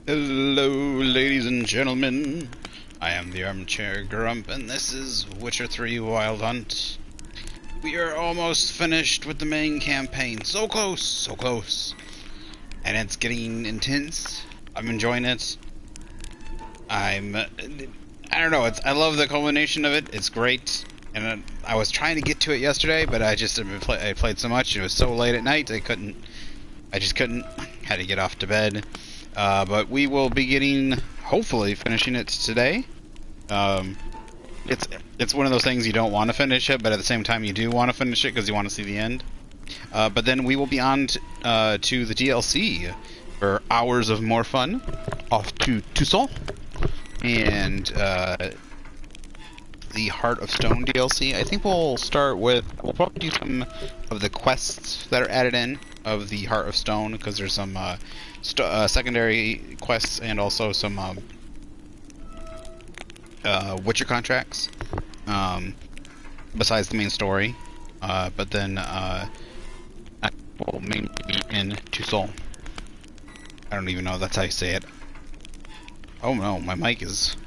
Hello, ladies and gentlemen. I am the Armchair Grump, and this is Witcher 3 Wild Hunt. We are almost finished with the main campaign. So close, so close. And it's getting intense. I'm enjoying it. I don't know, I love the culmination of it. It's great. And I was trying to get to it yesterday, but I played so much. It was so late at night, I just couldn't. Had to get off to bed. But we will be hopefully finishing it today. It's one of those things you don't want to finish it, but at the same time you do want to finish it because you want to see the end. But then we will be on to the DLC for hours of more fun. Off to Toussaint and the Heart of Stone DLC. I think we'll probably do some of the quests that are added in of the Heart of Stone, because there's some secondary quests and also some Witcher contracts besides the main story. But then I will mainly be in Toussaint. I don't even know if that's how you say it. Oh no, my mic is...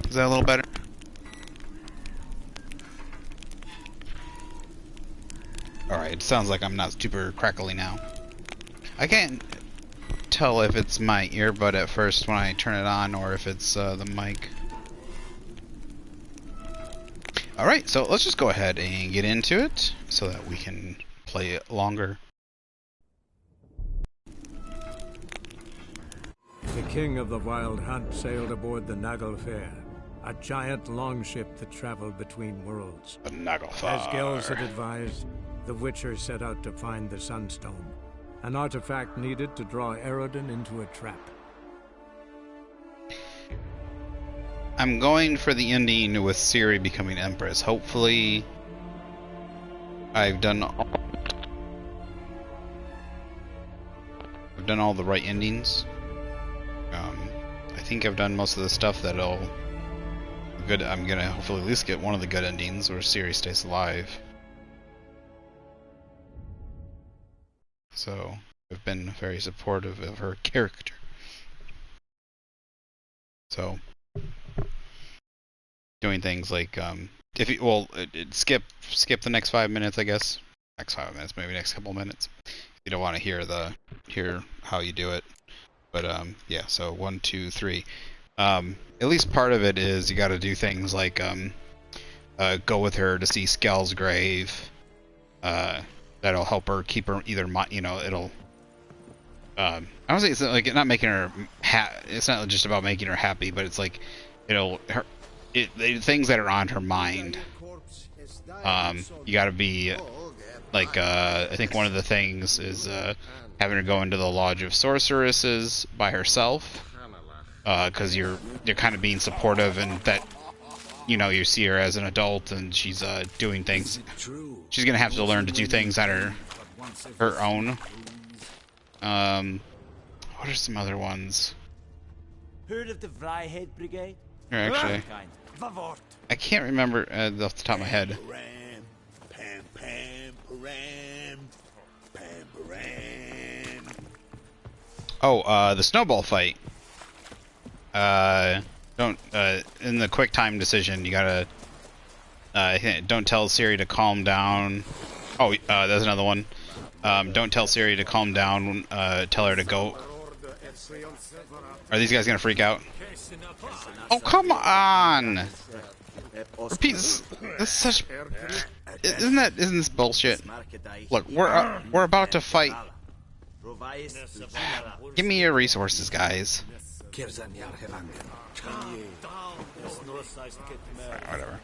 Is that a little better? Alright, it sounds like I'm not super crackly now. I can't tell if it's my earbud at first when I turn it on or if it's the mic. Alright, so let's just go ahead and get into it so that we can play it longer. The king of the Wild Hunt sailed aboard the Naglfar, a giant longship that traveled between worlds. The Naglfar. As Gels had advised, the Witcher set out to find the Sunstone, an artifact needed to draw Eredin into a trap. I'm going for the ending with Ciri becoming Empress. Hopefully, I've done all the right endings. I think I've done most of the stuff that'll good. I'm gonna hopefully at least get one of the good endings where Ciri stays alive. So I've been very supportive of her character. So doing things like if you skip the next 5 minutes, I guess. Next 5 minutes, maybe next couple minutes. You don't want to hear how you do it. But yeah, so 1, 2, 3. At least part of it is you got to do things like go with her to see Skell's grave. That'll help her keep her either it'll. I don't say it's like not making her it's not just about making her happy, but it's like things that are on her mind. You got to be like I think one of the things is having her go into the Lodge of Sorceresses by herself, because you're kind of being supportive, and that you see her as an adult and she's doing things. She's gonna have to learn to do things that are her own. What are some other ones? Heard of the Vryheid Brigade? Here, actually, I can't remember off the top of my head. Oh, the snowball fight. Don't in the quick time decision, you gotta don't tell Ciri to calm down. Oh, there's another one. Don't tell Ciri to calm down. Tell her to go. Are these guys gonna freak out? Oh, come on! Repeat this. This is such. Isn't this bullshit? Look, we're about to fight. Give me your resources, guys. Whatever.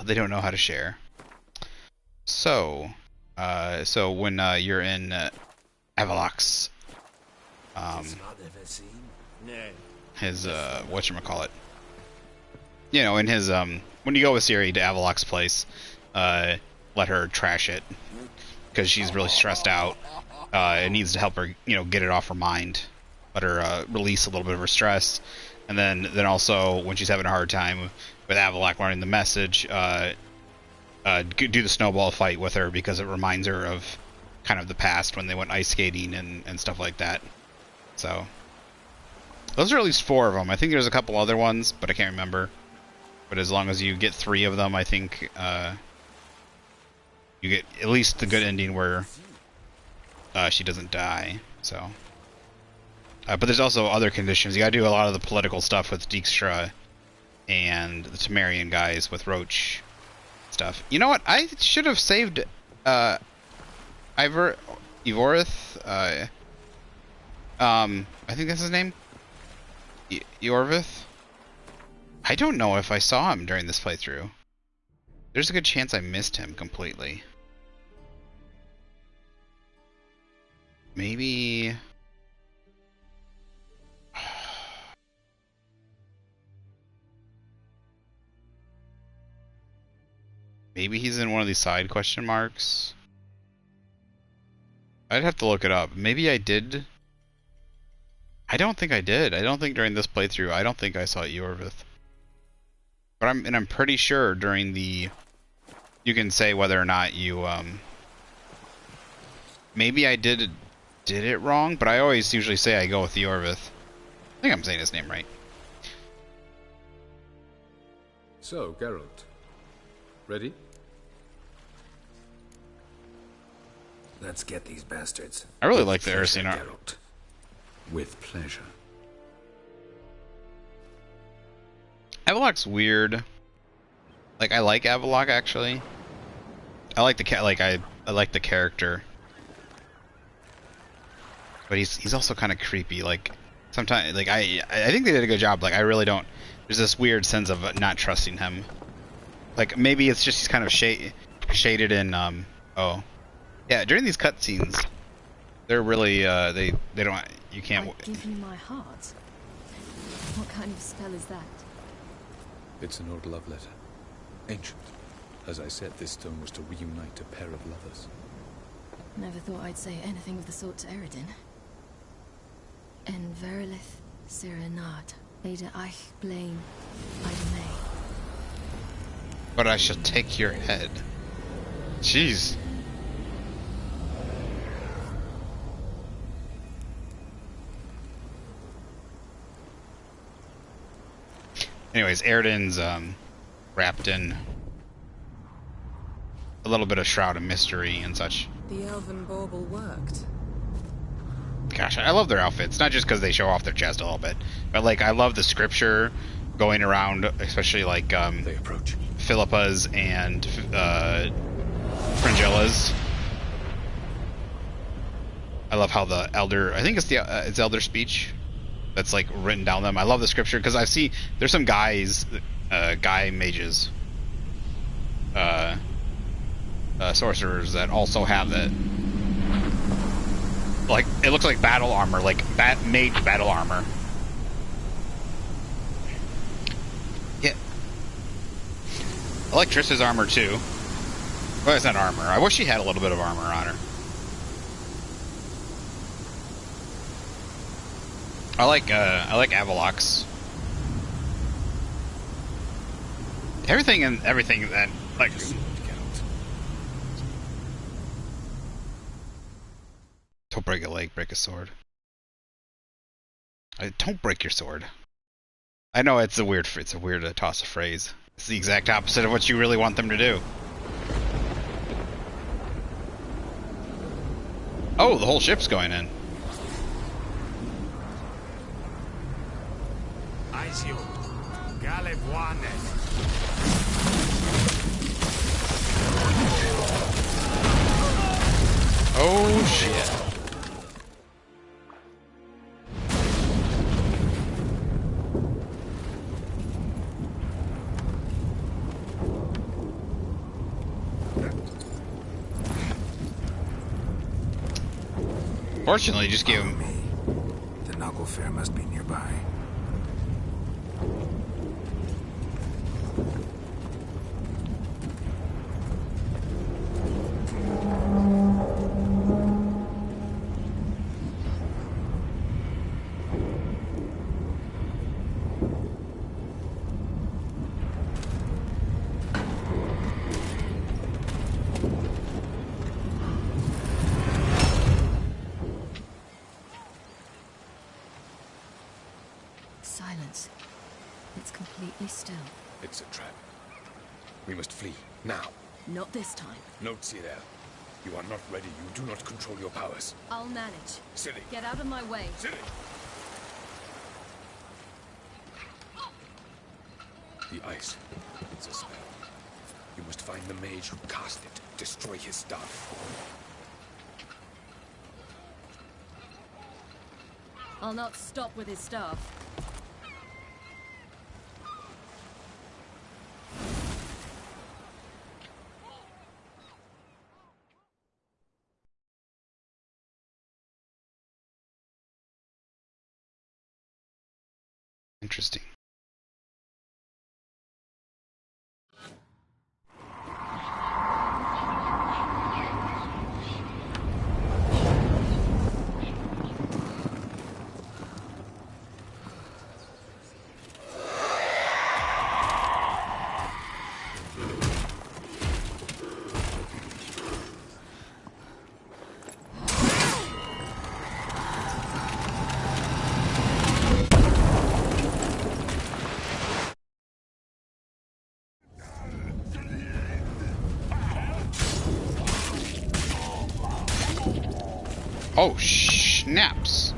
They don't know how to share. So when you're in Avallac'h, his whatchamacallit, in his when you go with Ciri to Avallac'h's place, let her trash it because she's really stressed out. It needs to help her, get it off her mind. Let her release a little bit of her stress, and then also when she's having a hard time with Avallac'h learning the message, do the snowball fight with her because it reminds her of kind of the past when they went ice skating and stuff like that. So those are at least 4 of them. I think there's a couple other ones, but I can't remember. But as long as you get 3 of them, I think you get at least the good ending where she doesn't die. So, but there's also other conditions. You gotta do a lot of the political stuff with Dijkstra and the Temerian guys with Roach stuff. You know what? I should have saved Evorith. I think that's his name. Eorvith. I don't know if I saw him during this playthrough. There's a good chance I missed him completely. Maybe... Maybe he's in one of these side question marks. I'd have to look it up. Maybe I did. I don't think I did. I don't think during this playthrough, I don't think I saw Eorvith. But I'm pretty sure during the... You can say whether or not you, maybe I did it wrong, but I always usually say I go with Eorvith. I think I'm saying his name right. So, Geralt. Ready? Let's get these bastards. I really like the Eredin art. Geralt. With pleasure. Avallac'h's weird. Like, I like Avallac'h actually. I like the I like the character. But he's also kind of creepy. Like sometimes, like I think they did a good job. Like I really don't. There's this weird sense of not trusting him. Like maybe it's just he's kind of shaded in. Oh, yeah. During these cutscenes, they're really they don't. You can't. I give you my heart. What kind of spell is that? It's an old love letter. Ancient. As I said, this stone was to reunite a pair of lovers. Never thought I'd say anything of the sort to Eredin. En verilith Serenad, Eida'ach blame, I may. But I shall take your head. Jeez. Anyways, Eredin's wrapped in a little bit of Shroud of Mystery and such. The Elven bauble worked. Gosh, I love their outfits. Not just because they show off their chest a little bit, but like I love the scripture going around, especially like They approach. Philippa's and Fringella's. I love how the elder, I think it's elder speech that's like written down them. I love the scripture because I see there's some guys, guy mages, sorcerers that also have that. Like it looks like battle armor, like mage battle armor. Yeah, I like Triss's armor too. Well, it's not armor. I wish she had a little bit of armor on her. I like Avallac'h's. Everything that like. Don't break a leg, break a sword. Don't break your sword. I know it's a weird toss of phrase. It's the exact opposite of what you really want them to do. Oh, the whole ship's going in. Oh shit. Fortunately, just give him. The Naglfar must be nearby. completely still. It's a trap. We must flee, now. Not this time. No, Ciri. You are not ready. You do not control your powers. I'll manage. Ciri! Get out of my way. Ciri! The ice. It's a spell. You must find the mage who cast it. Destroy his staff. I'll not stop with his staff. Interesting. Oh, snaps.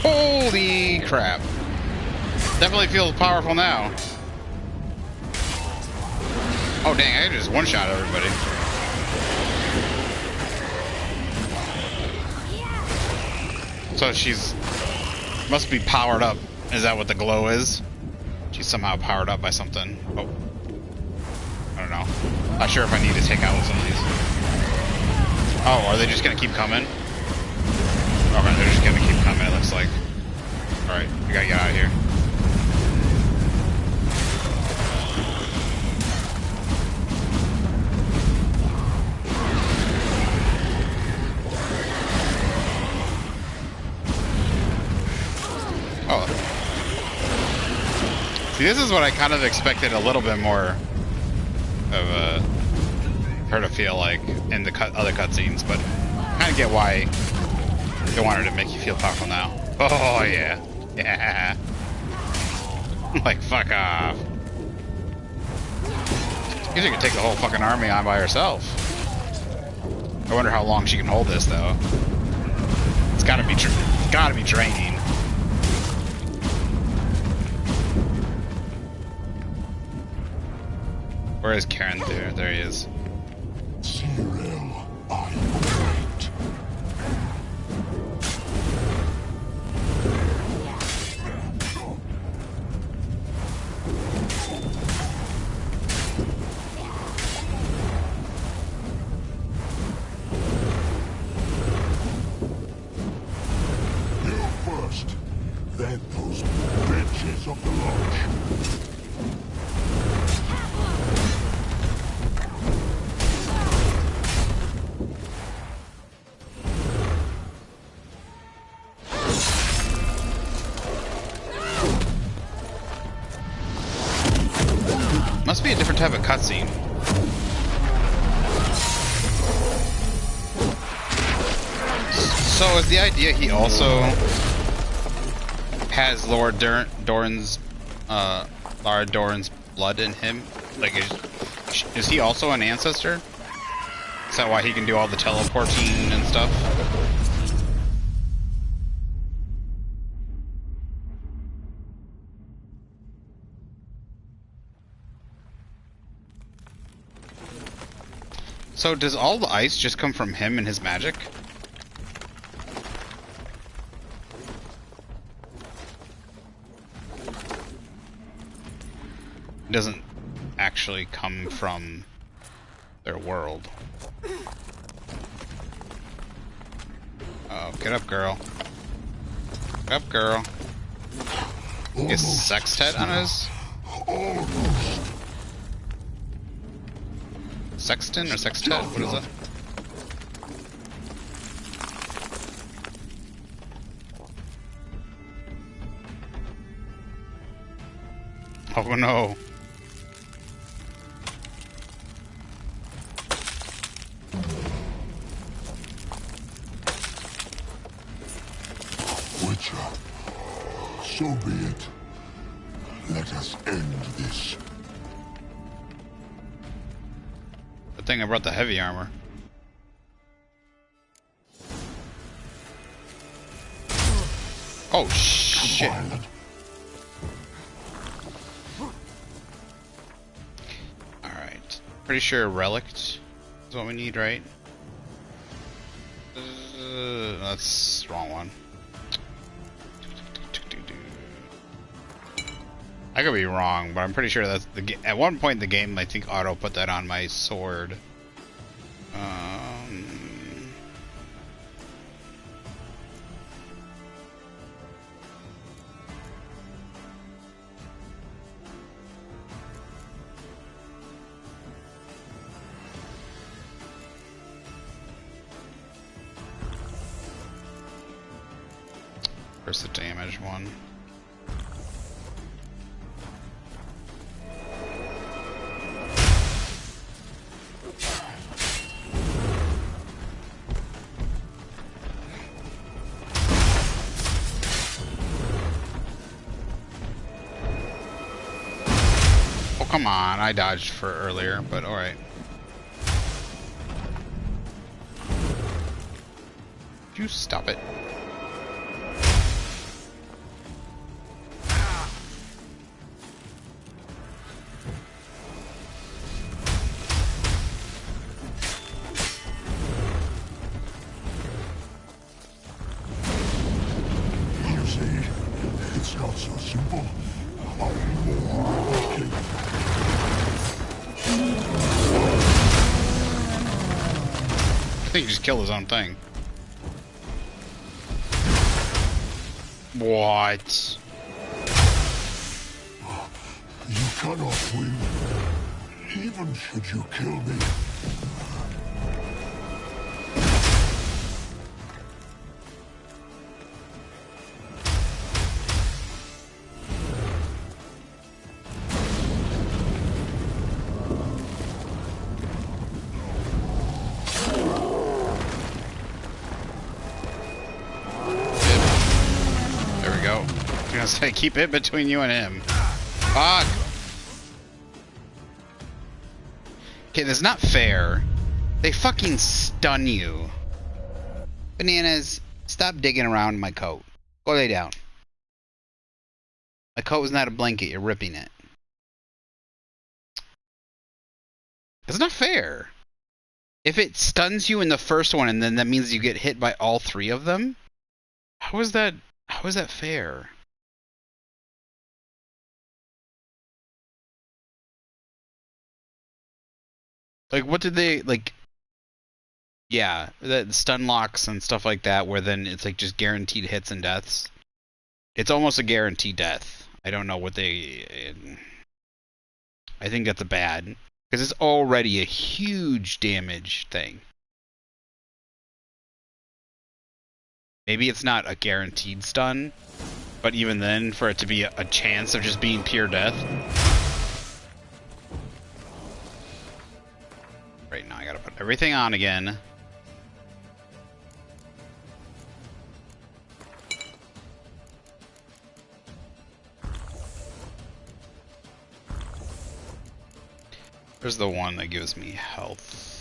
Holy crap. Definitely feels powerful now. Oh dang, I just one-shot everybody. So she's... must be powered up. Is that what the glow is? She's somehow powered up by something. Oh. I don't know. Not sure if I need to take out some of these. Oh, are they just gonna keep coming? Okay, they're just gonna keep coming, it looks like. Alright, we gotta get out of here. Oh. See, this is what I kind of expected a little bit more of her to feel like in the other cutscenes, but I kind of get why they wanted to make you feel powerful now. Oh, yeah. Yeah. Like, fuck off. Usually could take the whole fucking army on by herself. I wonder how long she can hold this, though. It's gotta be draining. Where is Caranthir? There he is. Then those bitches of the lodge. Must be a different type of cutscene. So is the idea he also has Lara Dorren's blood in him? Like, is he also an ancestor? Is that why he can do all the teleporting and stuff? So does all the ice just come from him and his magic? It doesn't actually come from their world. Oh, get up, girl. Get up, girl. Is sextet on his? Almost. Sexton or sextet? What is that? Oh no. Witcher, so be it. Let us end this. Good thing I brought the heavy armor. Oh shit. Violent. Alright. Pretty sure relict is what we need, right? That's the wrong one. I could be wrong, but I'm pretty sure that's the at one point in the game I think Auto put that on my sword. Where's the damage one? Oh, come on. I dodged for earlier, but alright. You stop it. I think he just killed his own thing. What? You cannot win, even should you kill me. Say, keep it between you and him. Fuck. Okay, that's not fair. They fucking stun you. Bananas, stop digging around my coat. Go lay down. My coat was not a blanket. You're ripping it. It's not fair. If it stuns you in the first one and then that means you get hit by all three of them, how is that fair? Like, what did they, like, yeah, the stun locks and stuff like that, where then it's, like, just guaranteed hits and deaths. It's almost a guaranteed death. I don't know what they, I think that's a bad, because it's already a huge damage thing. Maybe it's not a guaranteed stun, but even then, for it to be a chance of just being pure death. Right now I gotta put everything on again. There's the one that gives me health.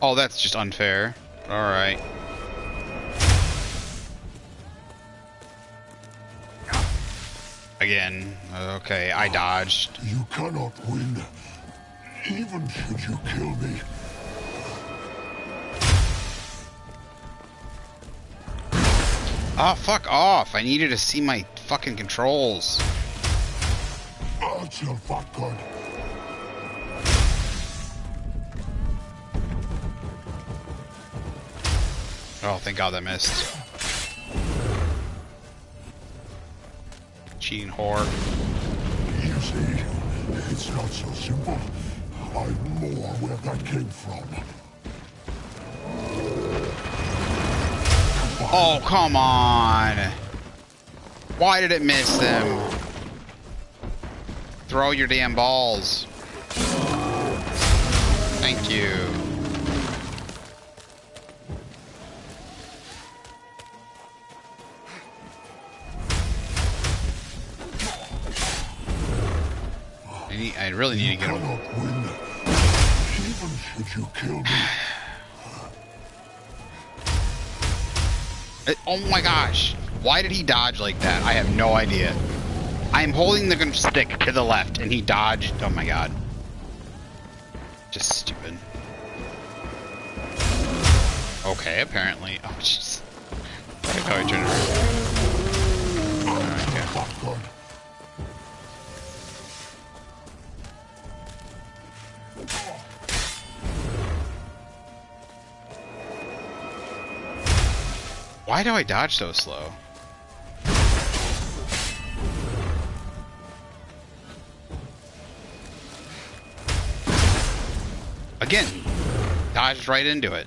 Oh, that's just unfair. Alright. Again. Okay, I dodged. You cannot win, Even should you kill me, Oh, fuck off. I needed to see my fucking controls. that's your fuck gun. Oh, thank God I missed. Cheating whore. You see, it's not so simple. I'm more where that came from. Oh, come on. Why did it miss them? Throw your damn balls. Thank you. I really need to get him. Cannot win. Even should you kill me. Oh my gosh. Why did he dodge like that? I have no idea. I am holding the stick to the left and he dodged. Oh my god. Just stupid. Okay, apparently. Oh, jeez. Look at how he turned around. Okay. Why do I dodge so slow? Again, dodged right into it.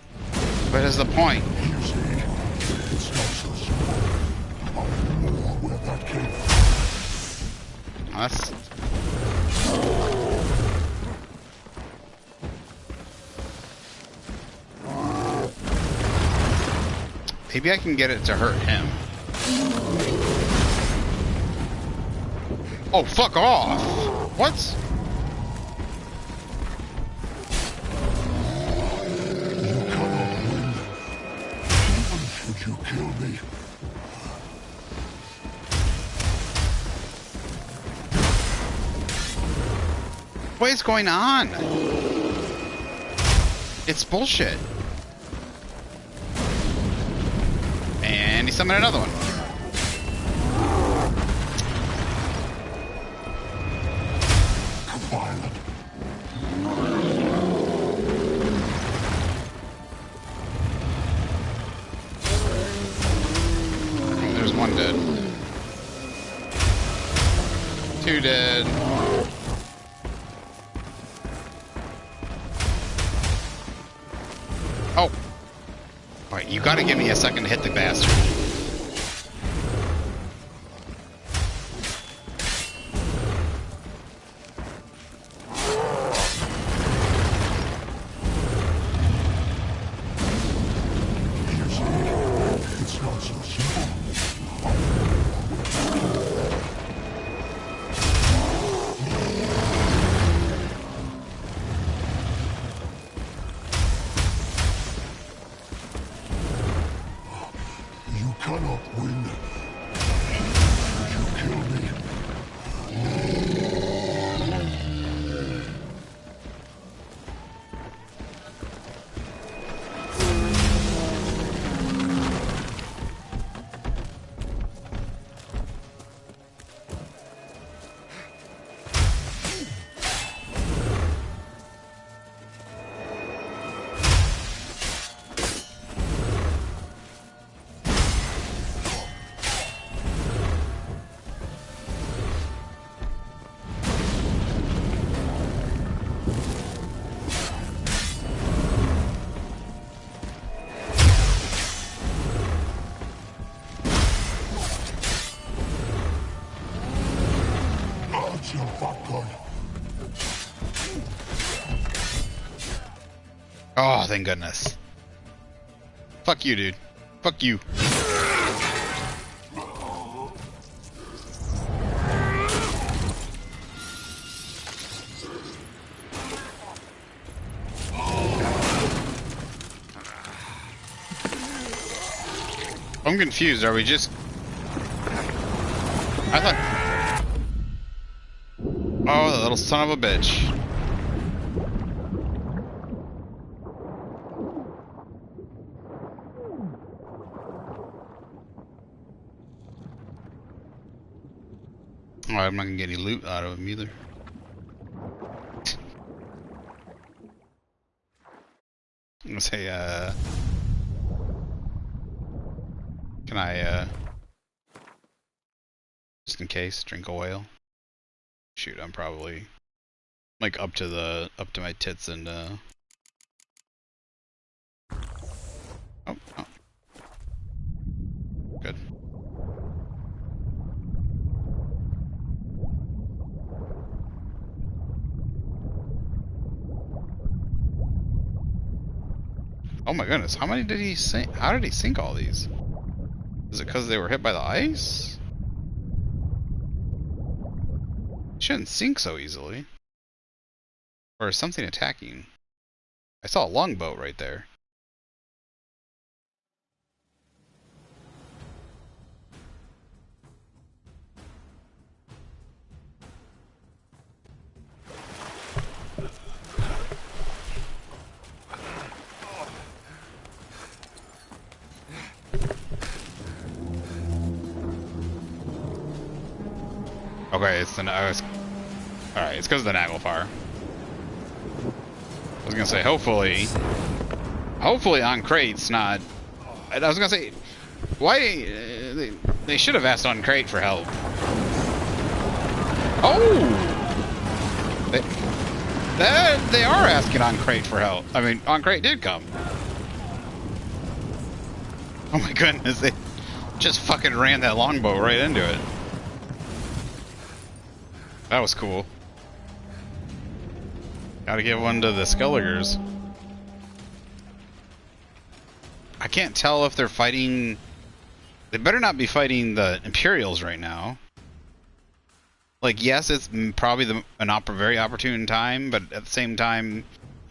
What is the point? It's not so simple. I'm more where that came from. Oh, that's... Maybe I can get it to hurt him. Oh, fuck off! What? You cannot win. Even should you kill me. What is going on? It's bullshit. And he summoned another one. Violent. There's one dead. Two dead. Oh. Alright, you gotta give me a second to hit the bastard. It's not so simple. You cannot win. You kill me. That's your fuck gun. Oh, thank goodness. Fuck you, dude. Fuck you. I'm confused. Are we just... I thought... Oh, the little son of a bitch. I'm not gonna get any loot out of him either. I'm gonna say, can I, just in case, drink oil? Shoot, I'm probably, like, up to my tits and, oh. Good. Oh my goodness, how many did he sink? How did he sink all these? Is it because they were hit by the ice? Shouldn't sink so easily. Or is something attacking? I saw a longboat right there. Okay, it's the alright, it's because of the Naglfar. I was gonna say, hopefully on crate's not. I was gonna say, why they should have asked on crate for help. Oh, they are asking on crate for help. I mean, on crate did come. Oh my goodness, they just fucking ran that longbow right into it. That was cool. Gotta give one to the Skelligers. I can't tell if they're fighting... They better not be fighting the Imperials right now. Like, yes, it's probably a very opportune time, but at the same time,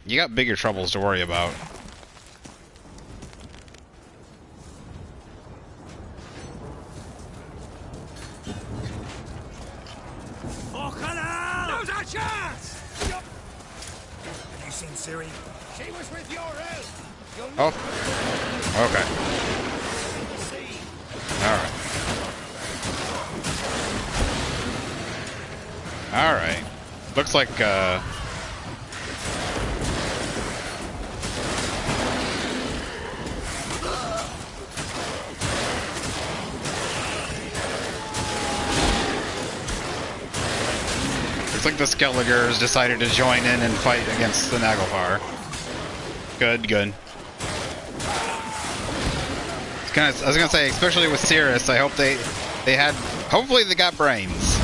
you got bigger troubles to worry about. Have you seen Ciri? She was with your help. Oh. Okay. Alright. Alright. Looks like, looks like the Skelligers decided to join in and fight against the Naglfar. Good, good. I was gonna say, especially with Cirrus, I hope they had. Hopefully, they got brains.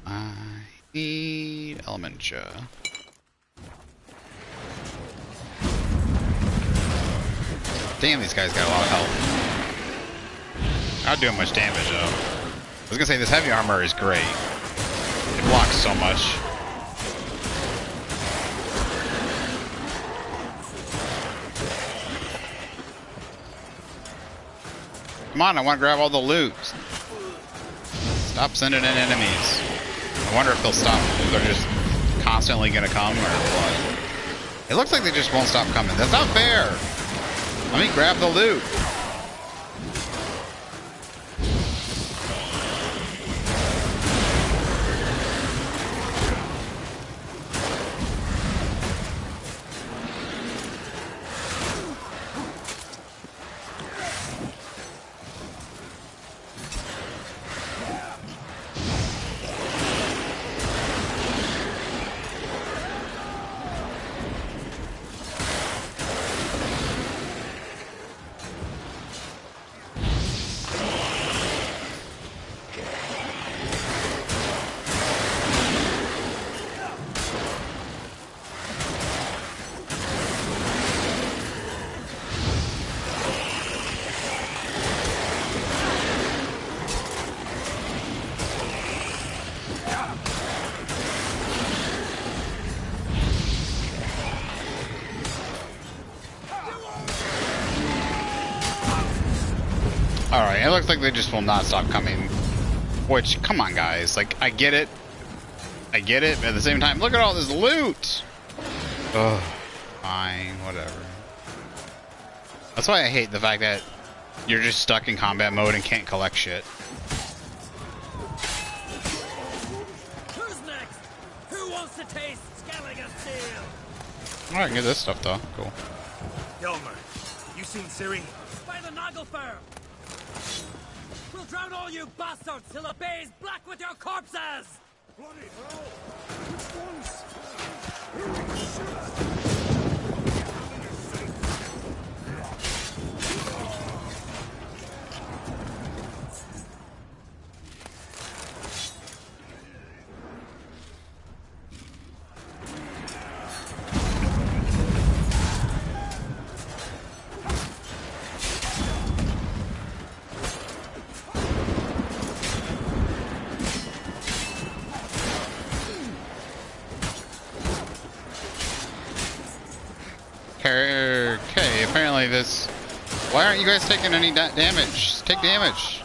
I need Elementia. Damn, these guys got a lot of health. Not doing much damage, though. I was gonna say, this heavy armor is great. It blocks so much. Come on, I want to grab all the loot. Stop sending in enemies. I wonder if they'll stop. If they're just constantly gonna come, or what? It looks like they just won't stop coming. That's not fair! Let me grab the loot. Alright, it looks like they just will not stop coming. Which, come on, guys. Like, I get it. I get it, but at the same time, look at all this loot! Ugh. Fine, whatever. That's why I hate the fact that you're just stuck in combat mode and can't collect shit. Who's next? Who wants to taste Scavenger steel? Oh, I can get this stuff, though. Cool. Shaelmaar, you seen Ciri? By the Naglfar! We'll drown all you bastards till the bay is black with your corpses! Bloody hell! Which ones? Okay, apparently this... Why aren't you guys taking any damage? Take damage.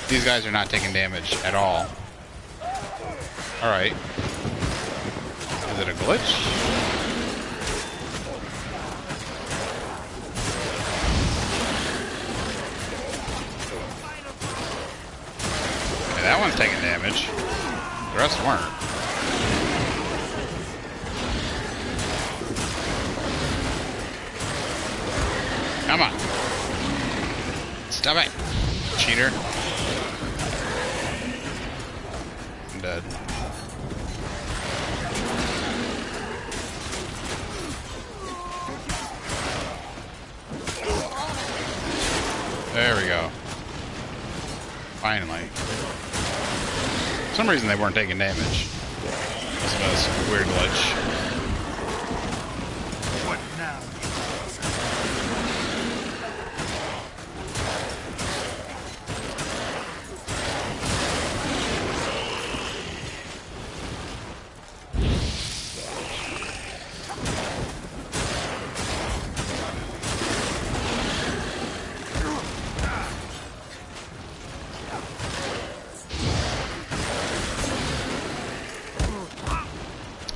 These guys are not taking damage at all. Alright. Is it a glitch? Okay, that one's taking damage. The rest weren't. Come on. Stop it. Cheater. I'm dead. There we go. Finally. For some reason they weren't taking damage. This was a weird glitch. What now?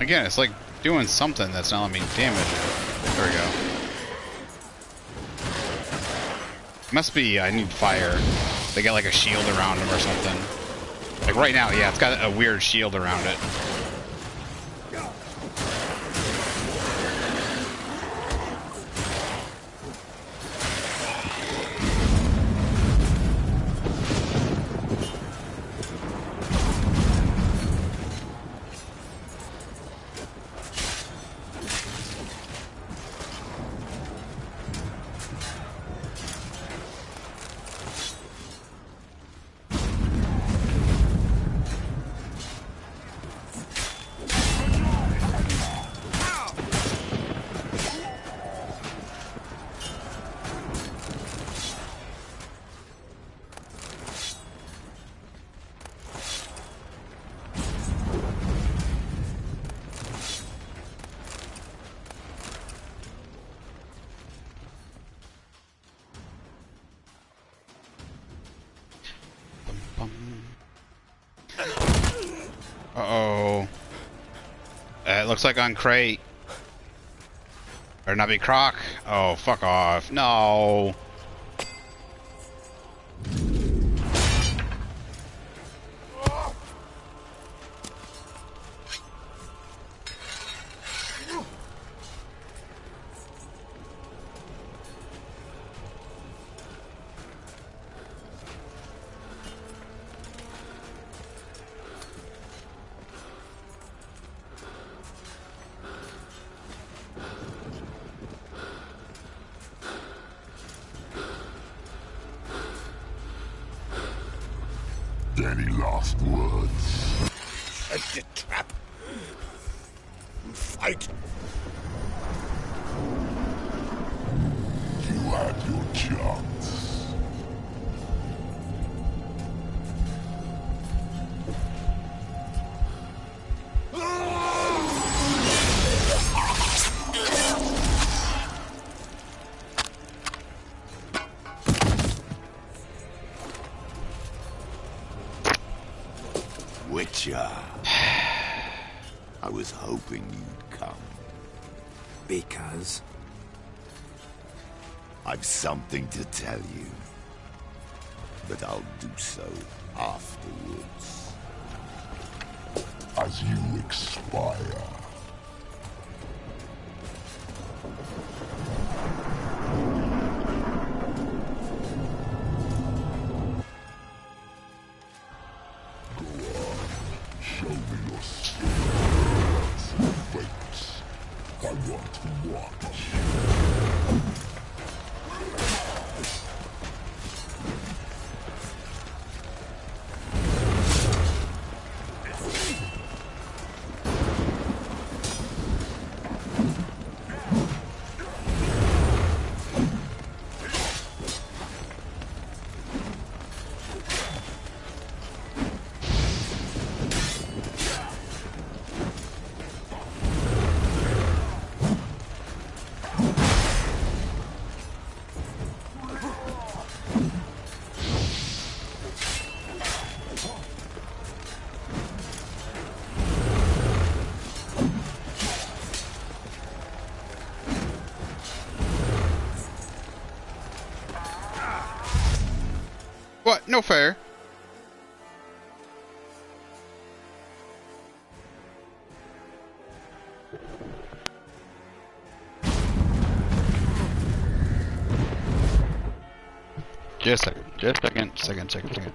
Again, it's like doing something that's not letting me damage it. There we go. Must be, I need fire. They got like a shield around them or something. Like right now, yeah, it's got a weird shield around it. Uh-oh. It looks like on crate. Better not be Croc. Oh, fuck off. No. Any last words? Set the trap. Fight. You had your chance. hoping you'd come. Because? I've something to tell you. But I'll do so afterwards. As you expire. Show me your skills, fakes. I want to watch. What? No fair. Just a second. Just a second.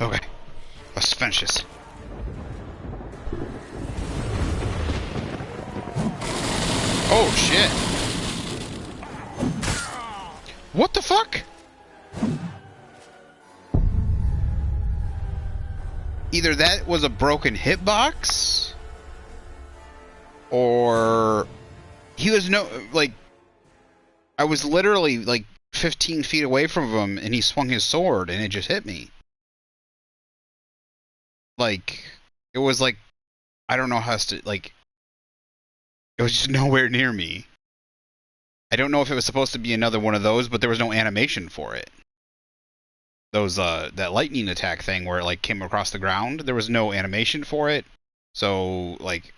Okay, let's finish this. Oh shit! What the fuck? Either that was a broken hitbox, or he was I was literally like 15 feet away from him and he swung his sword and it just hit me. Like, it was like, I don't know how to, like, it was just nowhere near me. I don't know if it was supposed to be another one of those, but there was no animation for it. Those, that lightning attack thing where it, like, came across the ground, there was no animation for it. So, like,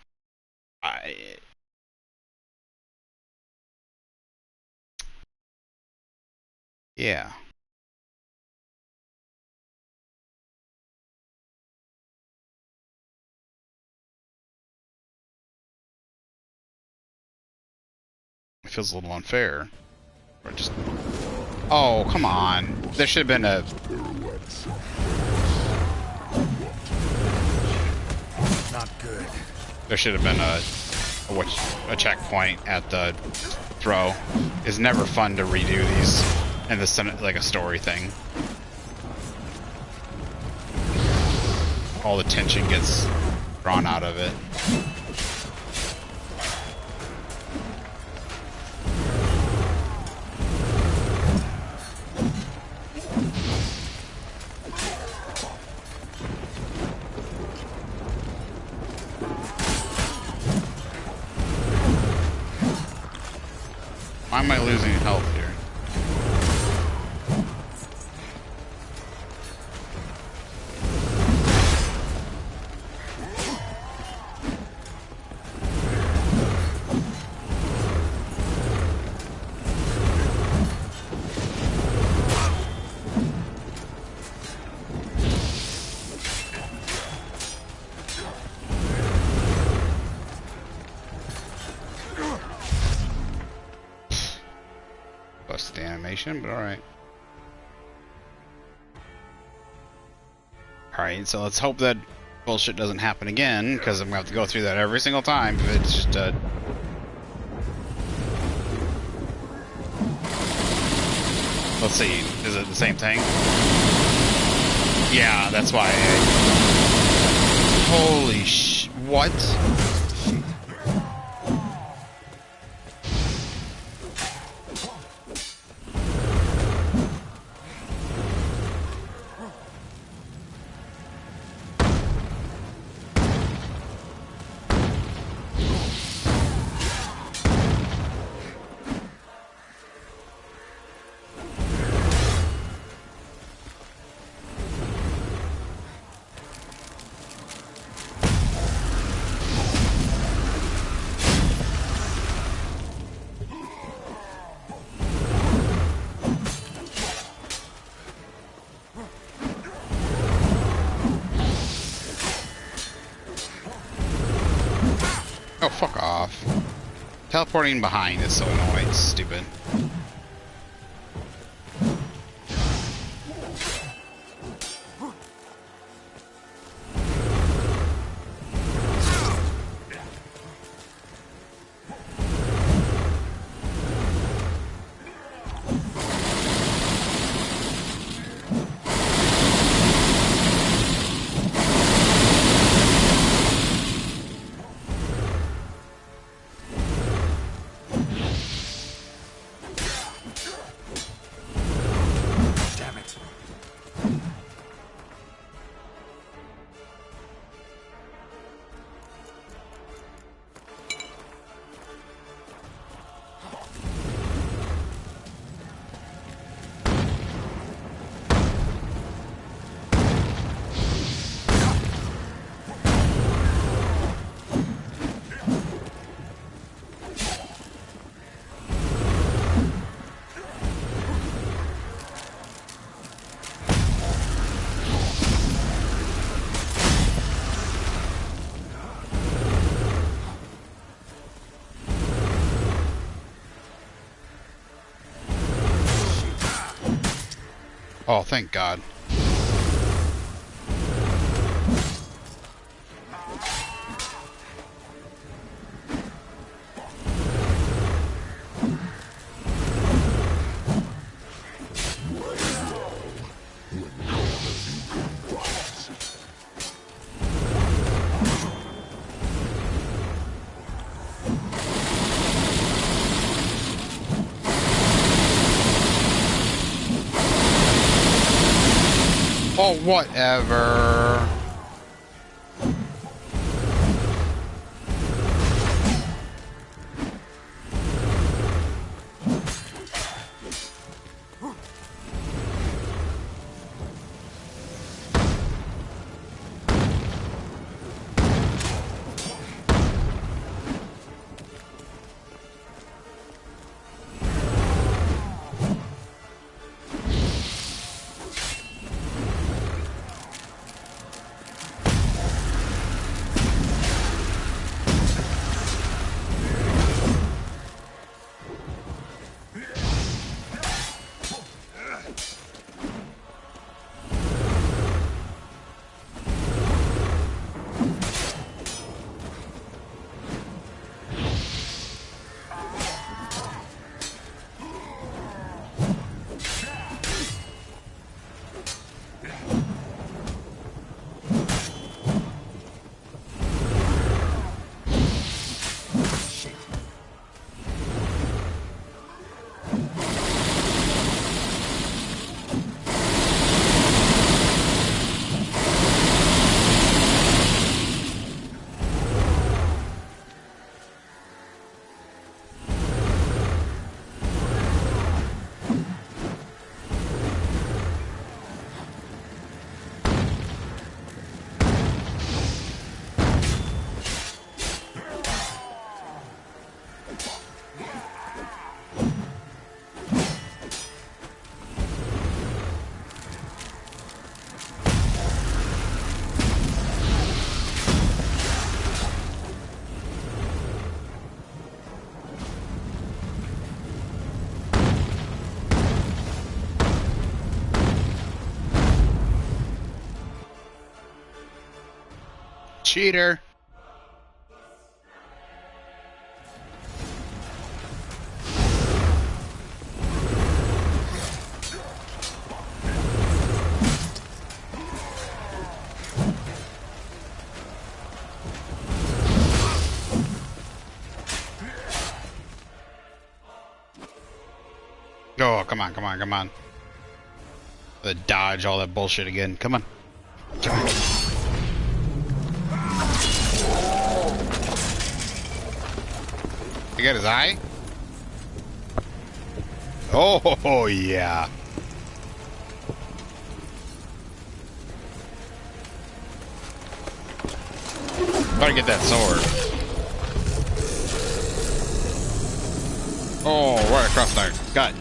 yeah. It feels a little unfair. Or just... Oh, come on. There should have been a... Not good. There should have been a checkpoint at the throw. It's never fun to redo these in the like a story thing. All the tension gets drawn out of it. Why am I losing health here? explanation, but alright. Alright, so let's hope that bullshit doesn't happen again, because I'm going to have to go through that every single time if it's just Let's see, is it the same thing? Yeah, that's why. Holy what? Oh, fuck off. Teleporting behind is so annoying. It's stupid. Oh, thank God. Oh, whatever. cheater. Oh, come on, come on, come on. Dodge all that bullshit again. Come on. Come on. You got his eye? Oh, yeah. Gotta get that sword. Oh, right across there. Got it.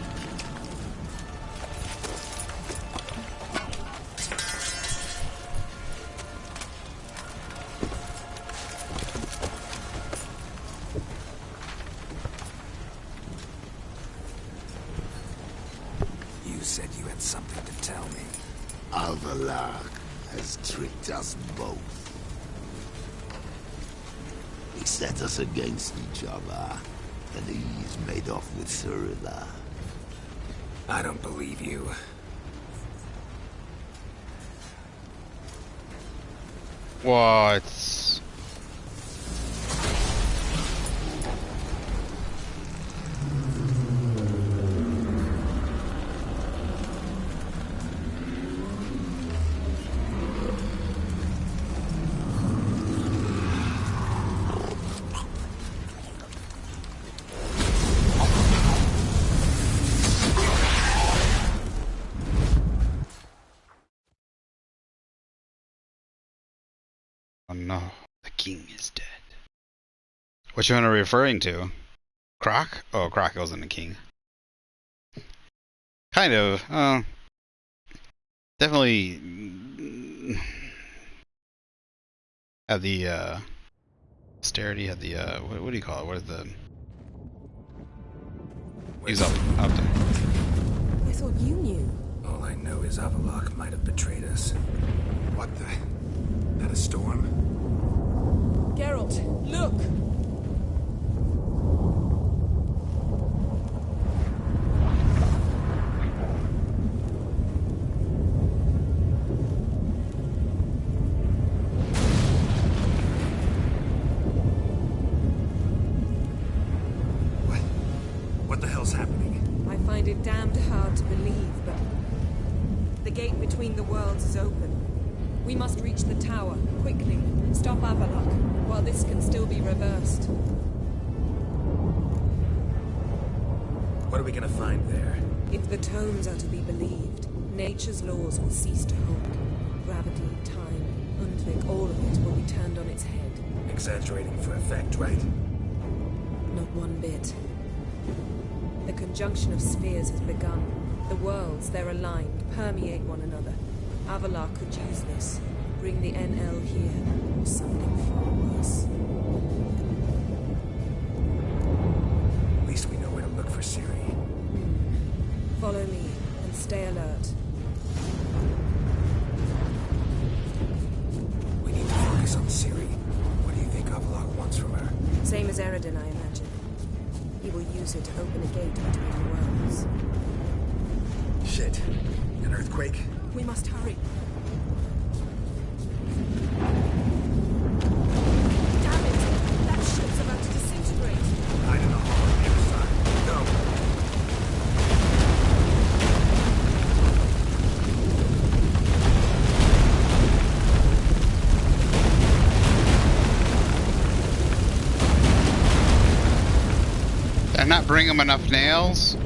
Avallac'h has tricked us both. He set us against each other, and he's made off with Ciri. I don't believe you. What? Oh no, the king is dead. Which one are we referring to? Croc? Oh, Croc wasn't the king. Kind of. Definitely had the austerity, had the what do you call it? Where's the? He's up there. I thought you knew. All I know is Avallac'h might have betrayed us. What the? That a storm? Geralt, look! What the hell's happening? I find it damned hard to believe, but the gate between the worlds is open. We must reach the tower, quickly. Stop Avallac'h, while this can still be reversed. What are we gonna find there? If the tomes are to be believed, nature's laws will cease to hold. Gravity, time, Undvik, all of it will be turned on its head. Exaggerating for effect, right? Not one bit. The conjunction of spheres has begun. The worlds, they're aligned, permeate one another. Avallac'h could use this. Bring the NL here, or something far worse. At least we know where to look for Ciri. Follow me, and stay alert. We need to focus on Ciri. What do you think Avallac'h wants from her? Same as Eredin, I imagine. He will use it to open a gate between the worlds. Shit. An earthquake? We must hurry. Damn it! That ship's about to disintegrate. Hide in the hall on the other side. Go! Did I not bring him enough nails?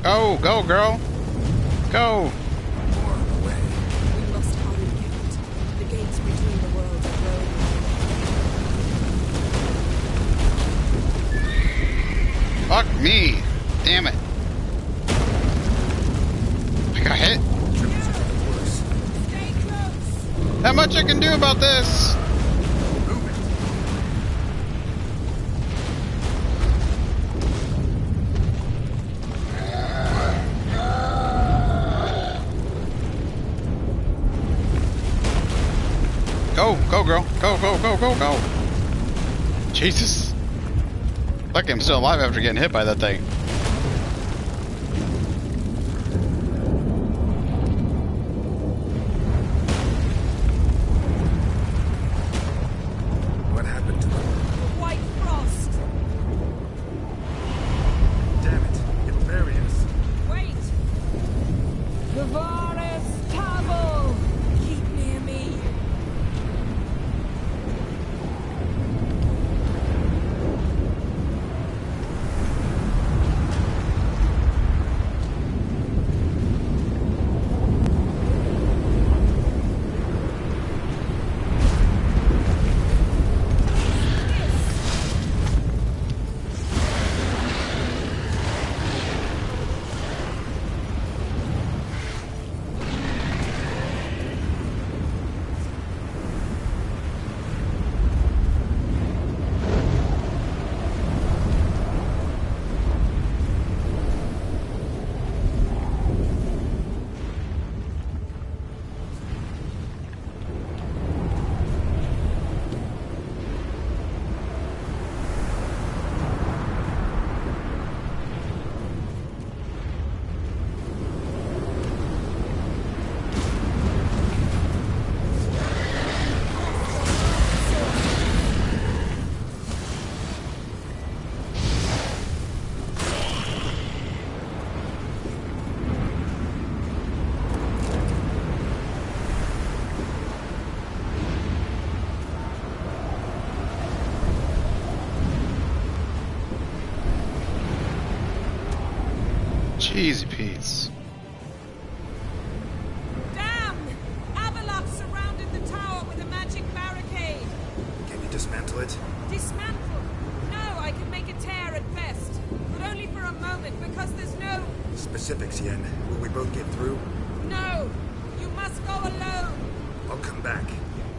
Go, go, girl. Go. More on the way. We must hurry, Geralt. The gates between the worlds are rolling. Fuck me. Damn it. I got hit. Stay close. Not much I can do about this. Go, go, girl. Go, go, go, go, go. Jesus. Lucky I'm still alive after getting hit by that thing. What happened to them? The white frost. Damn it. It'll bury us. Wait. Gavaris Tabel. Keep near me. Easy Pete's. Damn! Avallac'h surrounded the tower with a magic barricade. Can you dismantle it? Dismantle? No, I can make a tear at best. But only for a moment, because there's no... Specifics, Yen. Will we both get through? No! You must go alone! I'll come back.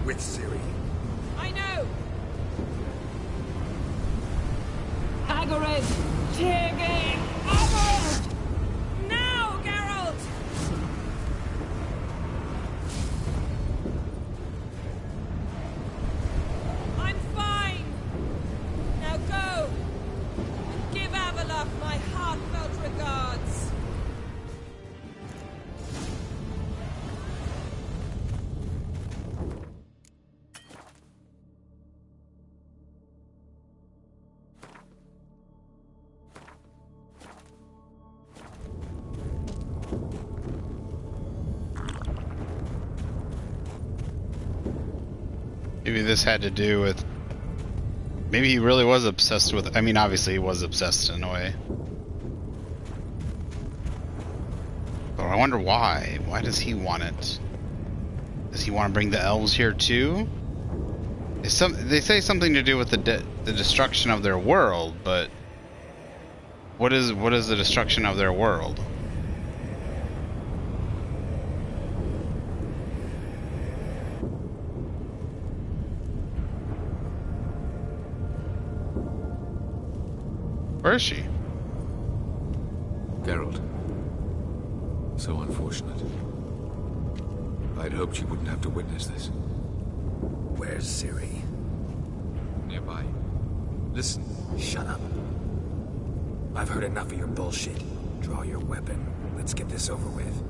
With Ciri. I know! Agared! Tigane! Agared! Now, Geralt! I'm fine! Now go! And give Avallac'h my heartfelt regards! Maybe this had to do with... Maybe he really was obsessed with... I mean, obviously he was obsessed in a way. But I wonder why. Why does he want it? Does he want to bring the elves here too? They say something to do with the destruction of their world, but... What is the destruction of their world? Where is she? Geralt. So unfortunate. I'd hoped you wouldn't have to witness this. Where's Ciri? Nearby. Listen. Shut up. I've heard enough of your bullshit. Draw your weapon. Let's get this over with.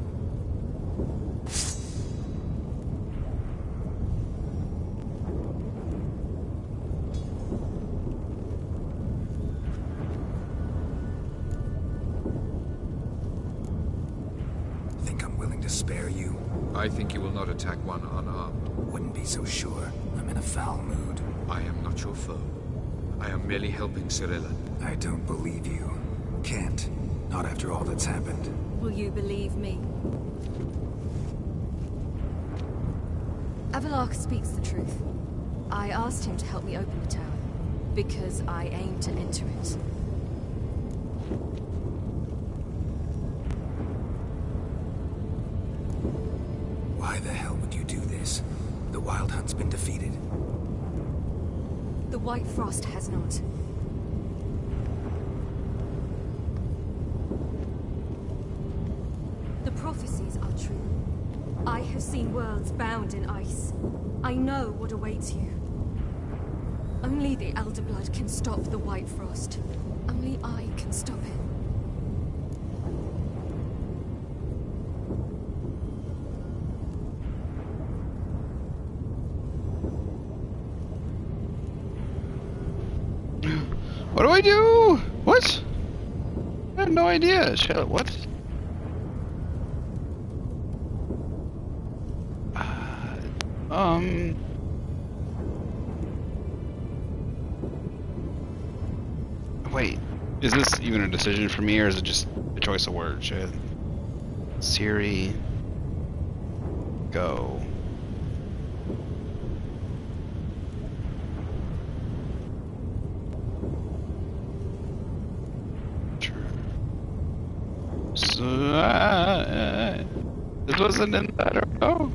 Think I'm willing to spare you? I think you will not attack one unarmed. Wouldn't be so sure. I'm in a foul mood. I am not your foe. I am merely helping Cirilla. I don't believe you. Can't. Not after all that's happened. Will you believe me? Avallac'h speaks the truth. I asked him to help me open the tower, because I aim to enter it. Why the hell would you do this? The Wild Hunt's been defeated. The White Frost has not. The prophecies are true. I have seen worlds bound in ice. I know what awaits you. Only the Elder Blood can stop the White Frost. Only I can stop it. What do I do? What? I have no idea. What? Wait. Is this even a decision for me, or is it just a choice of words? Ciri. Go. This wasn't in that, or no?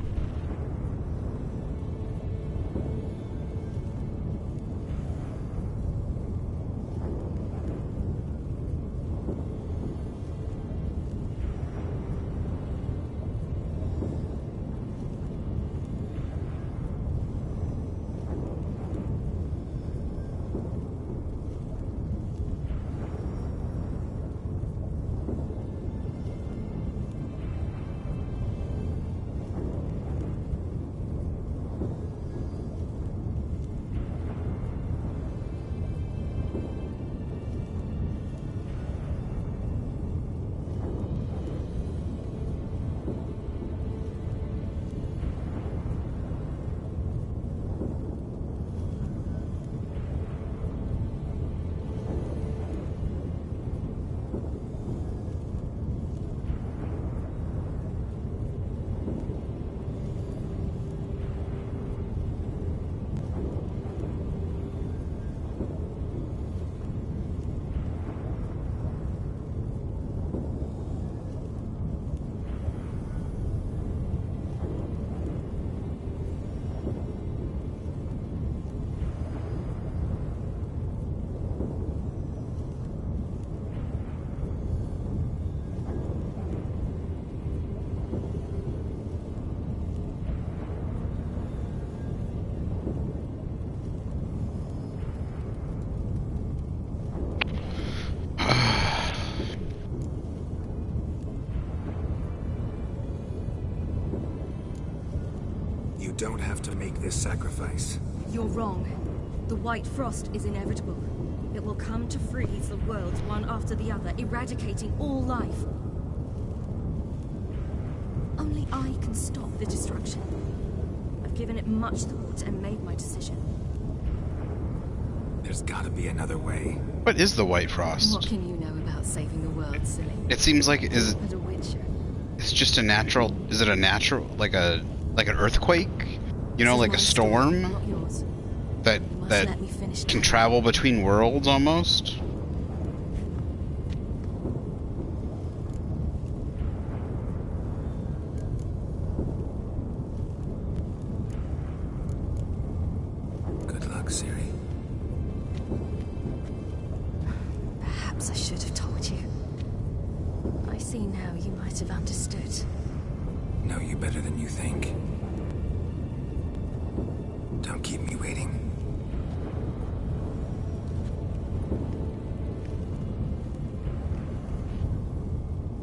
You don't have to make this sacrifice. You're wrong. The White Frost is inevitable. It will come to freeze the worlds one after the other, eradicating all life. Only I can stop the destruction. I've given it much thought and made my decision. There's gotta be another way. What is the White Frost? What can you know about saving the world, silly? It seems like But a witcher. it's just a natural. Is it a natural, like an earthquake? You know, like a storm Not yours. that You must that let me finish can now. travel between worlds almost. Good luck, Ciri. Perhaps I should have told you. I see now you might have understood. Know you better than you think. Don't keep me waiting.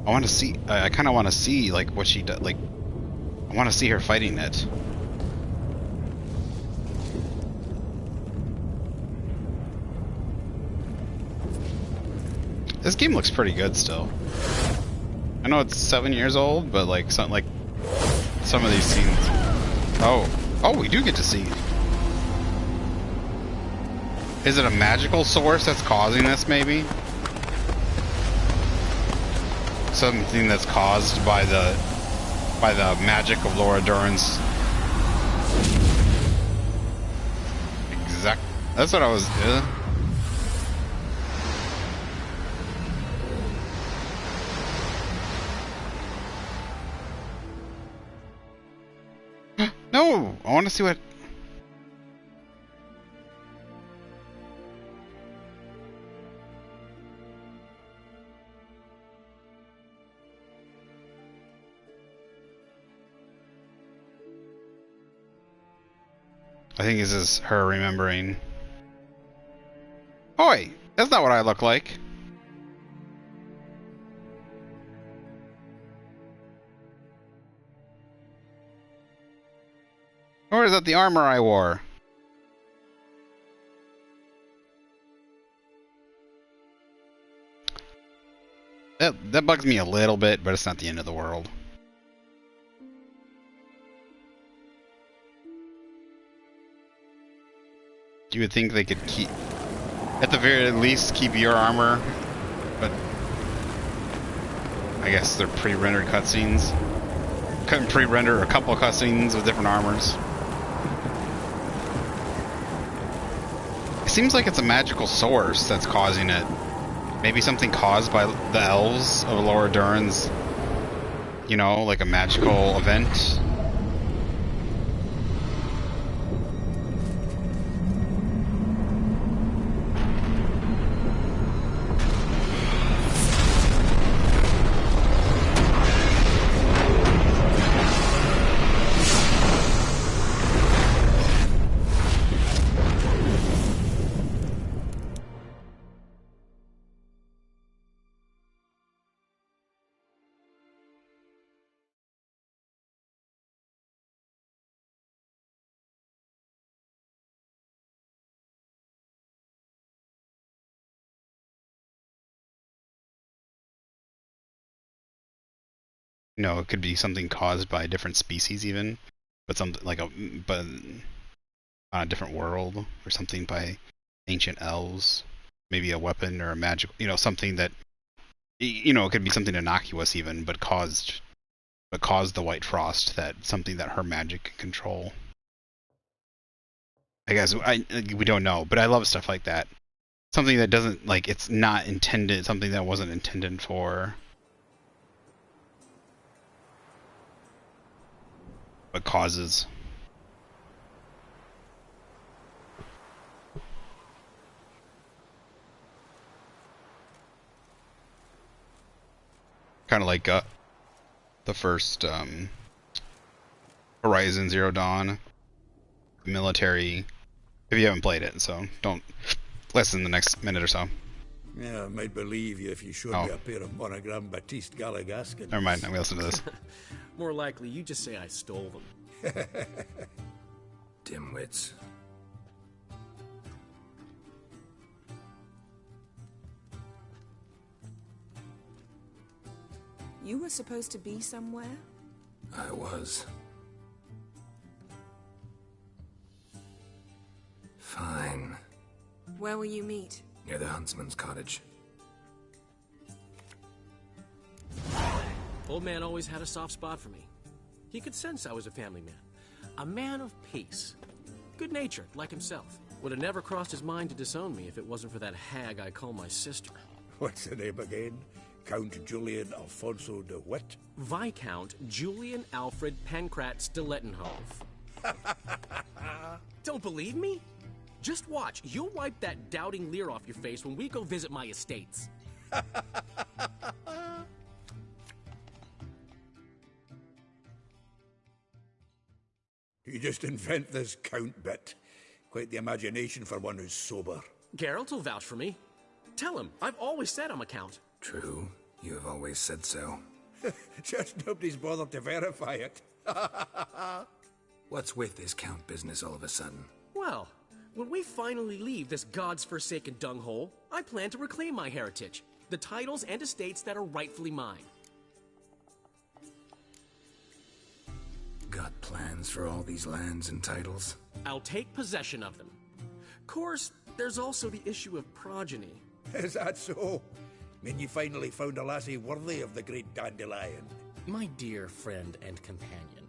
I want to see. I kind of want to see like what she does. Like, I want to see her fighting it. This game looks pretty good still. I know it's 7 years old, but like some of these scenes. Oh, we do get to see. Is it a magical source that's causing this? Maybe. something that's caused by the magic of Laura Dern's. Exact. That's what I was. No, I want to see what. I think this is her remembering. Oh wait, that's not what I look like. Or is that the armor I wore? That bugs me a little bit, but it's not the end of the world. You would think they could keep, at the very least, keep your armor, but I guess they're pre-rendered cutscenes. Couldn't pre-render a couple of cutscenes with different armors. It seems like it's a magical source that's causing it. Maybe something caused by the elves of Laura Dern's, you know, like a magical event. You know, it could be something caused by a different species even, but something like but on a different world, or something by ancient elves. Maybe a weapon or a magic, you know, something that, you know, it could be something innocuous even, but caused the white frost, that something that her magic can control. I guess we don't know, but I love stuff like that. Something that doesn't, like, it's not intended, something that wasn't intended for, but causes. Kind of like the first Horizon Zero Dawn military. If you haven't played it, so don't listen the next minute or so. Yeah, I might believe you if you showed me a pair of Monogram Baptiste Galligaskins. Never mind, I'm gonna listen to this. More likely, you just say I stole them. Dimwits. You were supposed to be somewhere? I was. Fine. Where will you meet? Near the huntsman's cottage. Old man always had a soft spot for me. He could sense I was a family man. A man of peace. Good-natured, like himself. Would have never crossed his mind to disown me if it wasn't for that hag I call my sister. What's the name again? Count Julian Alfonso de what? Viscount Julian Alfred Pancrat Stilettenhove. Don't believe me? Just watch. You'll wipe that doubting leer off your face when we go visit my estates. You just invent this count bit. Quite the imagination for one who's sober. Geralt will vouch for me. Tell him, I've always said I'm a count. True. You have always said so. Just nobody's bothered to verify it. What's with this count business all of a sudden? Well, when we finally leave this God's forsaken dunghole, I plan to reclaim my heritage. The titles and estates that are rightfully mine. Got plans for all these lands and titles? I'll take possession of them. Of course, there's also the issue of progeny. Is that so? Mean you finally found a lassie worthy of the great dandelion? My dear friend and companion,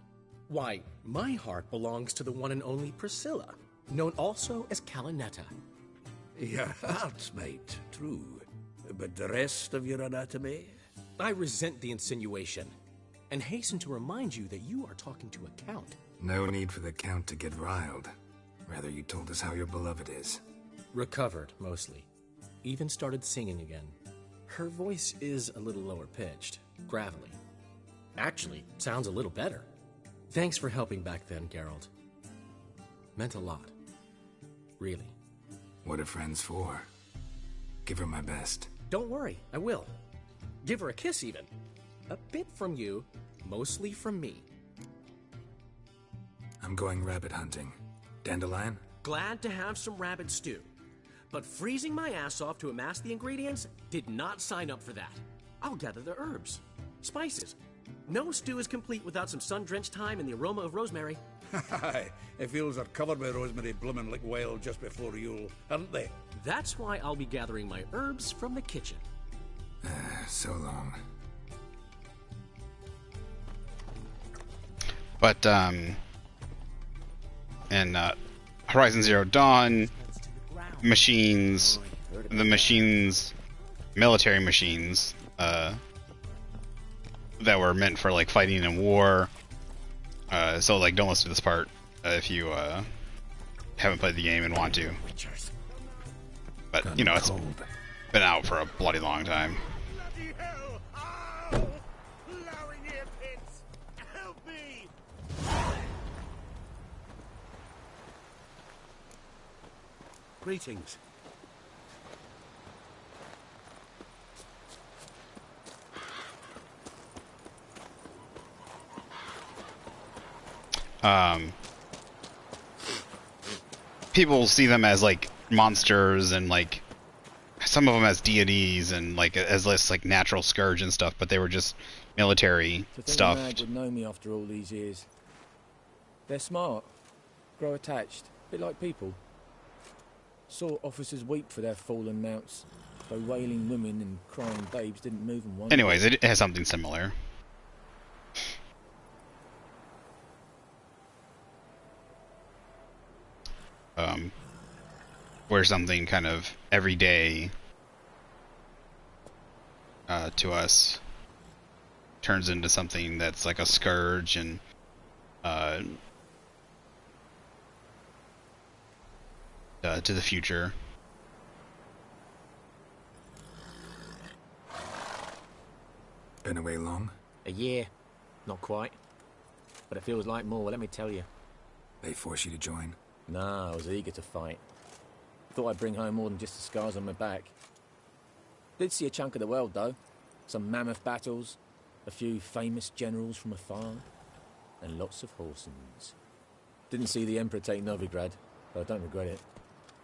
why, my heart belongs to the one and only Priscilla, known also as Calanetta. Your hearts, mate, true. But the rest of your anatomy? I resent the insinuation, and hasten to remind you that you are talking to a count. No need for the count to get riled. Rather, you told us how your beloved is. Recovered, mostly. Even started singing again. Her voice is a little lower pitched, gravelly. Actually, sounds a little better. Thanks for helping back then, Geralt. Meant a lot. Really. What are friends for? Give her my best. Don't worry, I will. Give her a kiss, even. A bit from you, mostly from me. I'm going rabbit hunting. Dandelion? Glad to have some rabbit stew. But freezing my ass off to amass the ingredients did not sign up for that. I'll gather the herbs, spices. No stew is complete without some sun-drenched thyme and the aroma of rosemary. If fields are covered with rosemary blooming like wild just before Yule, aren't they? That's why I'll be gathering my herbs from the kitchen. So long. But, in Horizon Zero Dawn, military machines, that were meant for, like, fighting in war. So, like, don't listen to this part if you, haven't played the game and want to. But, you know, it's been out for a bloody long time. Bloody hell! Ow! Blowing ear pits! Help me! Greetings. People see them as, like, monsters and, like, some of them as deities and, like, as this, like, natural scourge and stuff, but they were just military stuff. Mag would know me after all these years. They're smart, grow attached, a bit like people. Saw officers weep for their fallen mounts, though wailing women and crying babes didn't move them one. Anyways, it has something similar. Where something kind of everyday to us turns into something that's like a scourge and to the future. Been away long? A year. Not quite. But it feels like more, let me tell you. They force you to join? Nah, I was eager to fight. Thought I'd bring home more than just the scars on my back. Did see a chunk of the world, though. Some mammoth battles, a few famous generals from afar, and lots of horsens. Didn't see the Emperor take Novigrad, but I don't regret it.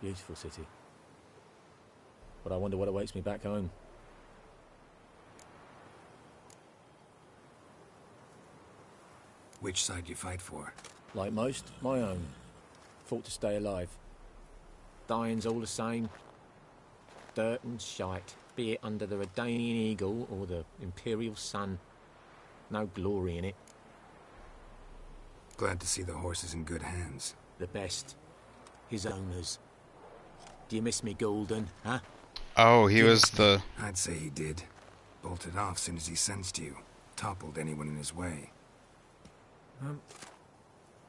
Beautiful city. But I wonder what awaits me back home. Which side you fight for? Like most, my own. Fought to stay alive. Dying's all the same. Dirt and shite, be it under the Redanian eagle or the Imperial sun. No glory in it. Glad to see the horses in good hands. The best. His owners. Do you miss me, Golden, huh? Oh, he was the... I'd say he did. Bolted off soon as he sensed you. Toppled anyone in his way.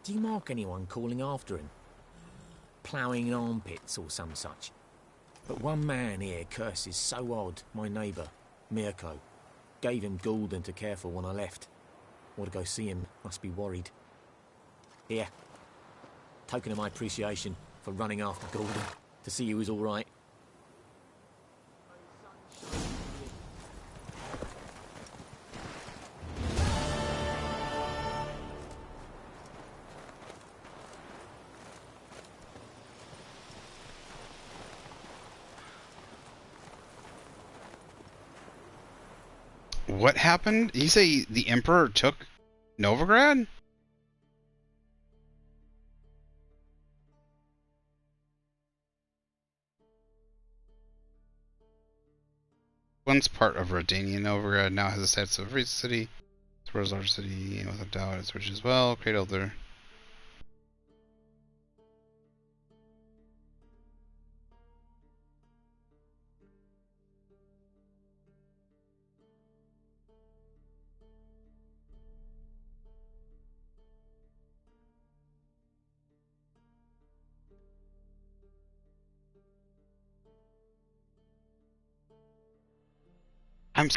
Do you mark anyone calling after him? Ploughing in armpits or some such? But one man here curses so odd, my neighbour, Mirko. Gave him Golden to care for when I left. Ought to go see him, must be worried. Here. Token of my appreciation for running after Golden, to see he was all right. What happened? Did you say the Emperor took Novigrad? Once part of Redanian Novigrad, now has the status of a free city. It's the world's largest city, and without doubt it's rich as well. Great Elder.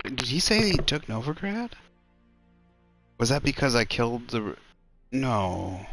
Did he say he took Novigrad? Was that because I killed the... No.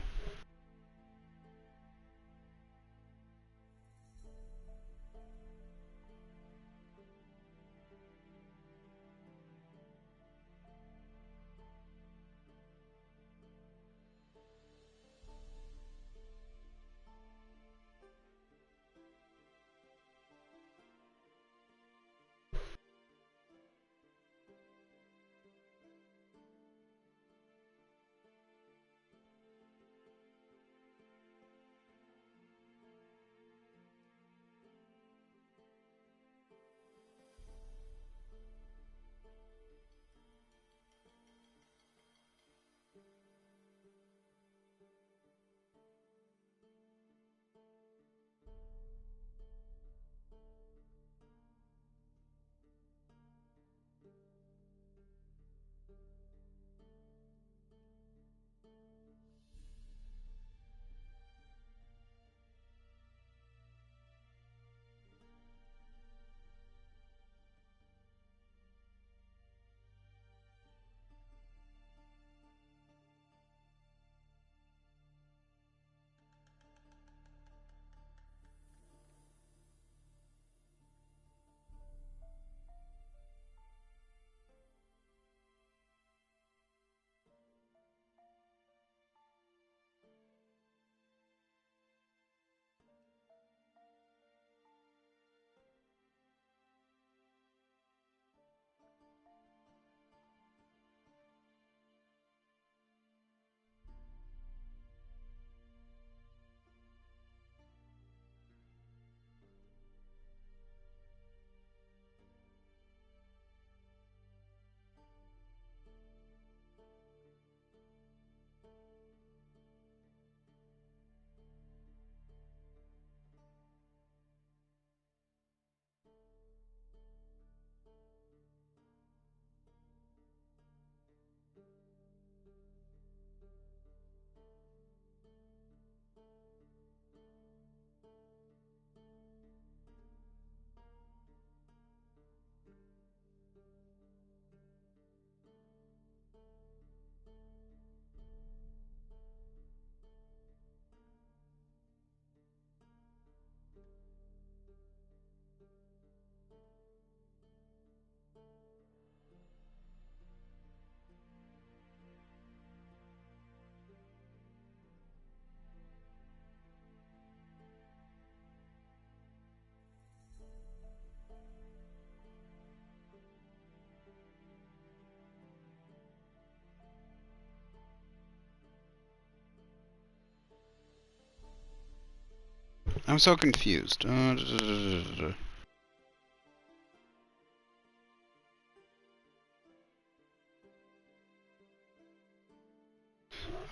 I'm so confused.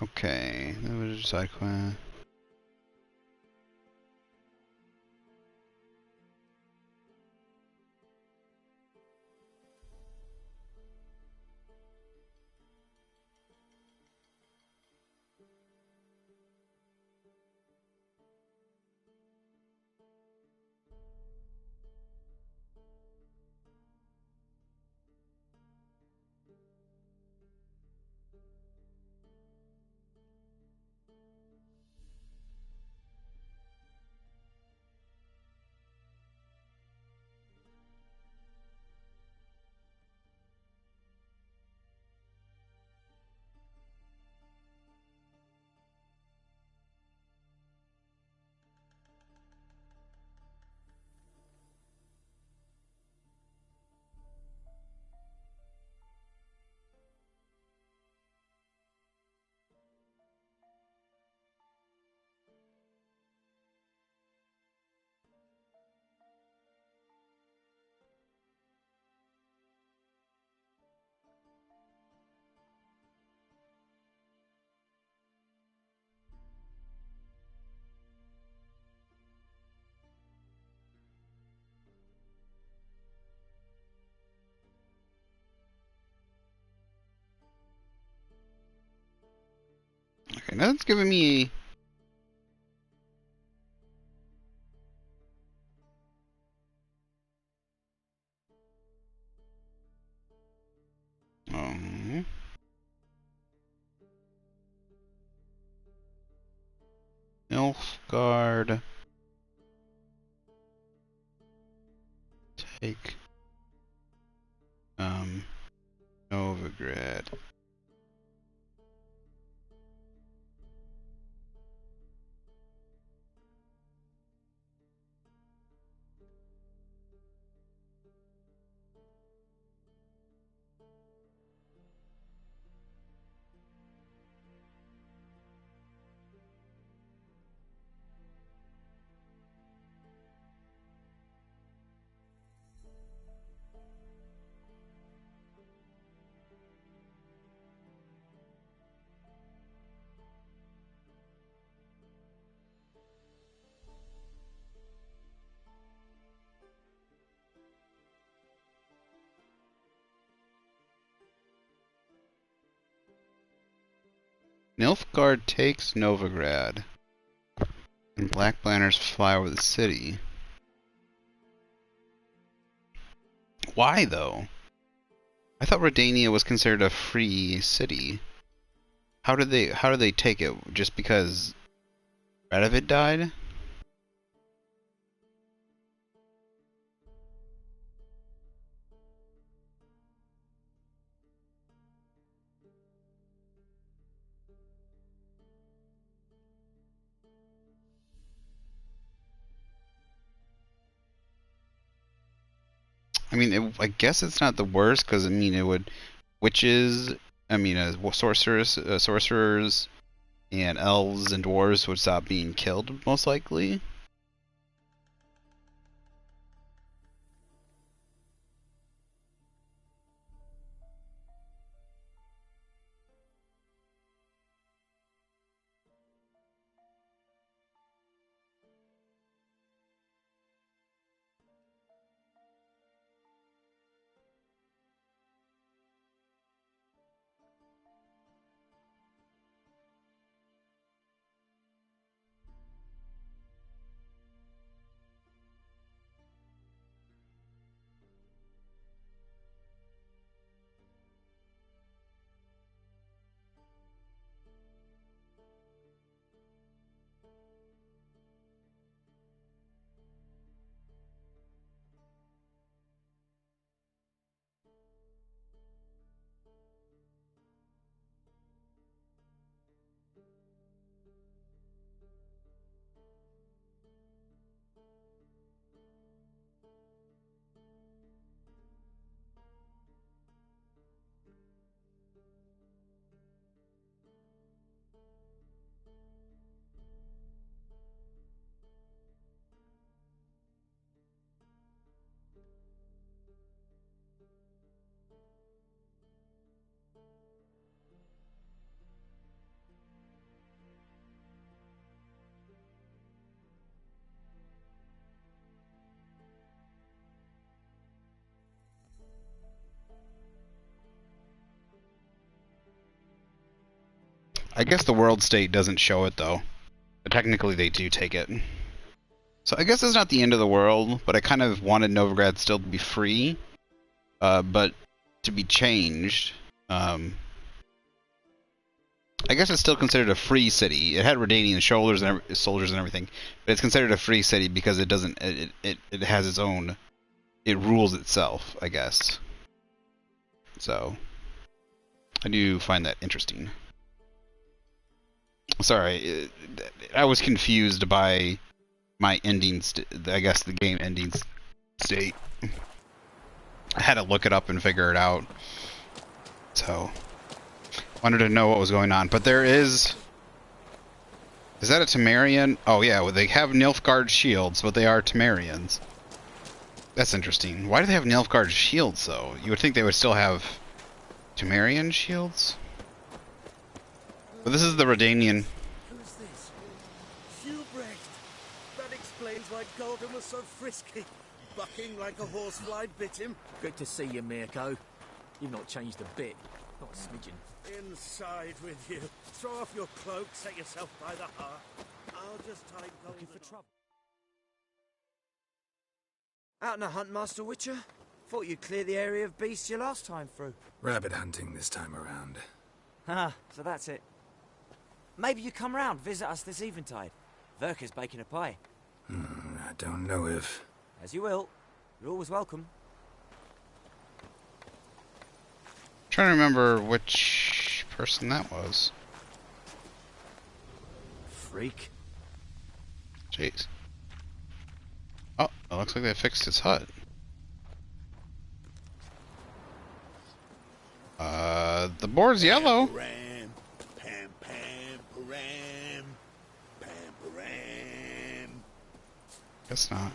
Okay, that was a side quest. Nothing's giving me... Oh. Nilfgaard. Take. Novigrad. Nilfgaard takes Novigrad, and black banners fly over the city. Why, though? I thought Redania was considered a free city. How did they take it? Just because Radovid died? I mean, I guess it's not the worst, because, I mean, it would... Witches, I mean, sorcerers, and elves and dwarves would stop being killed, most likely. I guess the world state doesn't show it, though. But technically they do take it. So I guess it's not the end of the world, but I kind of wanted Novigrad still to be free, but to be changed. I guess it's still considered a free city. It had Redanian soldiers and everything, but it's considered a free city because it doesn't. It has its own. It rules itself, I guess. So I do find that interesting. Sorry, I was confused by my ending. I guess the game ending state. I had to look it up and figure it out. So wanted to know what was going on. But there is. Is that a Temerian? Oh yeah, well, they have Nilfgaard shields, but they are Temerians. That's interesting. Why do they have Nilfgaard shields though? You would think they would still have Temerian shields. But this is the Redanian. Who's this? Hubrecht. That explains why Golden was so frisky, bucking like a horsefly bit him. Good to see you, Mirko. You've not changed a bit. Not a smidgen. Inside with you. Throw off your cloak, set yourself by the hearth. I'll just tie Looking for trouble. Out on a hunt, Master Witcher? Thought you'd clear the area of beasts your last time through. Rabbit hunting this time around. Ah, so that's it. Maybe you come round, visit us this eventide. Verka's baking a pie. I don't know if... As you will. You're always welcome. Trying to remember which person that was. Freak. Jeez. Oh, it looks like they fixed his hut. The board's yellow. Pam, pam, pam, param, pam, param. Guess not.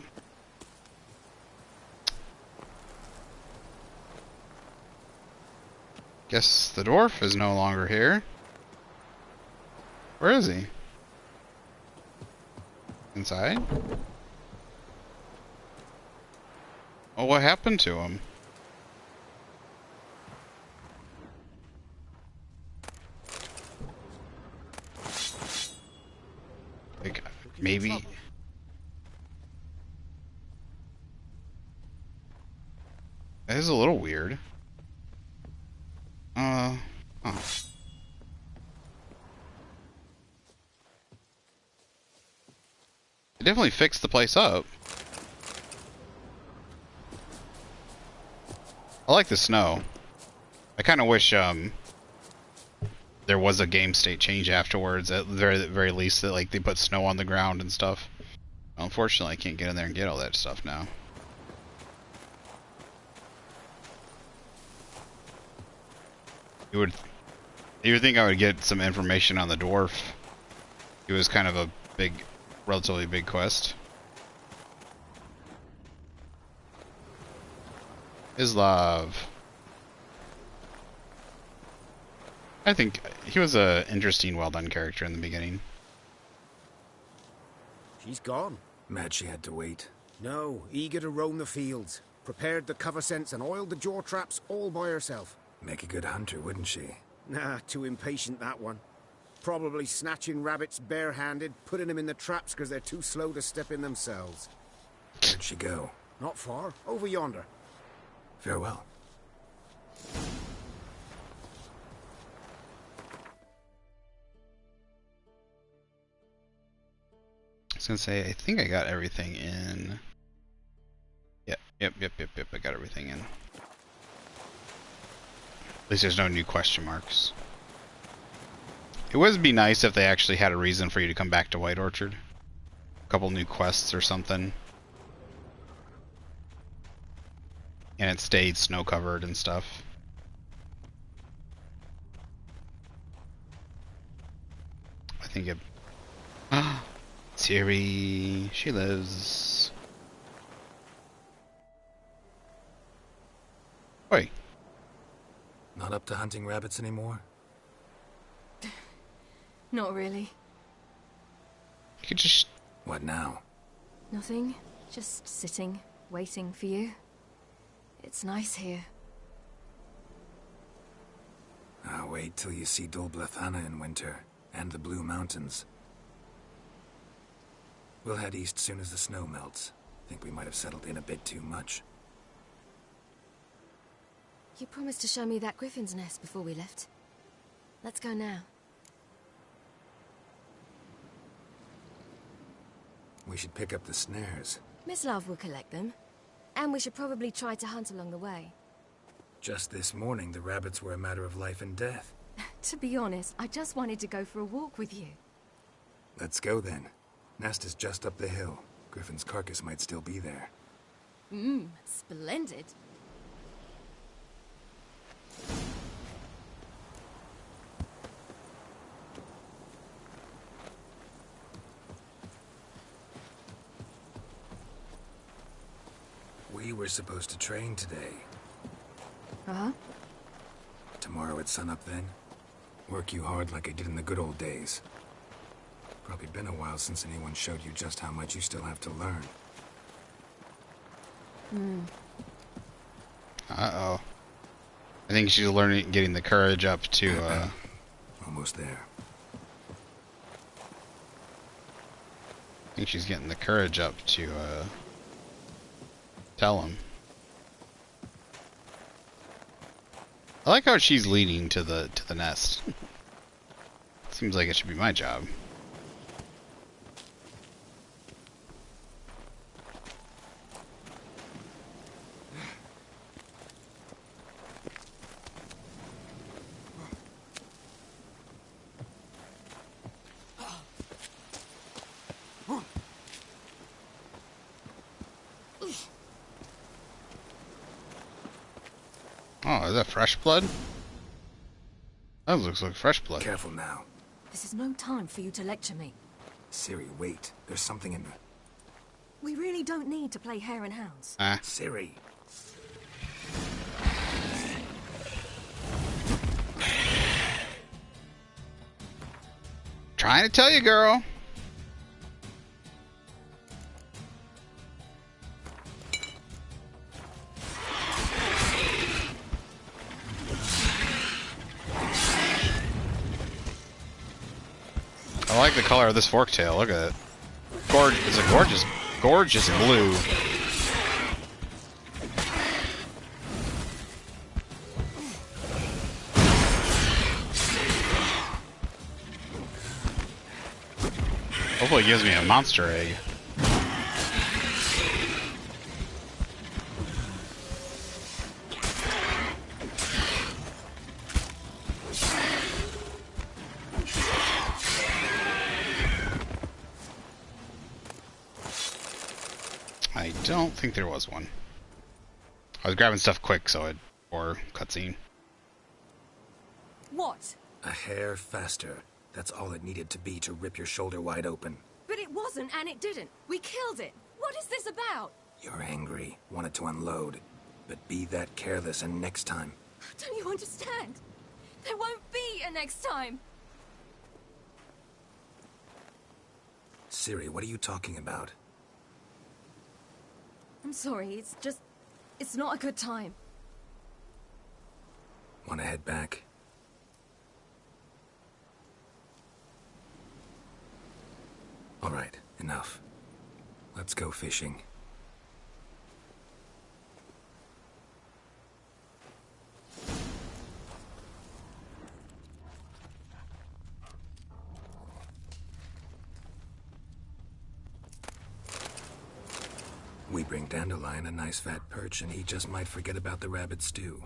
Guess the dwarf is no longer here. Where is he? Inside? Oh, what happened to him? Like, maybe... That is a little weird. Oh. They definitely fixed the place up. I like the snow. I kind of wish there was a game state change afterwards. At the very least, that like they put snow on the ground and stuff. Unfortunately, I can't get in there and get all that stuff now. You would think I would get some information on the dwarf. It was kind of a relatively big quest. Islav. I think he was a interesting, well-done character in the beginning. She's gone. Mad she had to wait. No, eager to roam the fields. Prepared the cover scents and oiled the jaw traps all by herself. Make a good hunter, wouldn't she? Nah, too impatient, that one. Probably snatching rabbits barehanded, putting them in the traps because they're too slow to step in themselves. Where'd she go? Not far. Over yonder. Farewell. I was gonna say, I think I got everything in. Yep. I got everything in. At least there's no new question marks. It would be nice if they actually had a reason for you to come back to White Orchard. A couple new quests or something. And it stayed snow covered and stuff. I think it... Ciri, she lives. Oi. Not up to hunting rabbits anymore? Not really. You could just... What now? Nothing. Just sitting, waiting for you. It's nice here. I'll wait till you see Dol Blathanna in winter, and the Blue Mountains. We'll head east soon as the snow melts. Think we might have settled in a bit too much. You promised to show me that Griffin's nest before we left. Let's go now. We should pick up the snares. Miss Love will collect them. And we should probably try to hunt along the way. Just this morning, the rabbits were a matter of life and death. To be honest, I just wanted to go for a walk with you. Let's go then. Nest is just up the hill. Griffin's carcass might still be there. Splendid. We were supposed to train today. Uh-huh. Tomorrow at sunup then? Work you hard like I did in the good old days. Probably been a while since anyone showed you just how much you still have to learn. Uh-oh. I think she's getting the courage up to, Almost there. I think she's getting the courage up to, tell him. I like how she's leading to the nest. Seems like it should be my job. Oh, is that fresh blood? That looks like fresh blood. Careful now. This is no time for you to lecture me. Ciri, wait. There's something in the... We really don't need to play hare and hounds. Ciri. Trying to tell you, girl. I like the color of this forktail. Look at it. It's a gorgeous blue. Hopefully it gives me a monster egg. I don't think there was one. I was grabbing stuff quick, or cutscene. What? A hair faster. That's all it needed to be to rip your shoulder wide open. But it wasn't, and it didn't. We killed it. What is this about? You're angry, wanted to unload. But be that careless, and next time... Don't you understand? There won't be a next time. Ciri, what are you talking about? I'm sorry, it's not a good time. Want to head back? All right, enough. Let's go fishing. We bring Dandelion a nice fat perch, and he just might forget about the rabbit stew.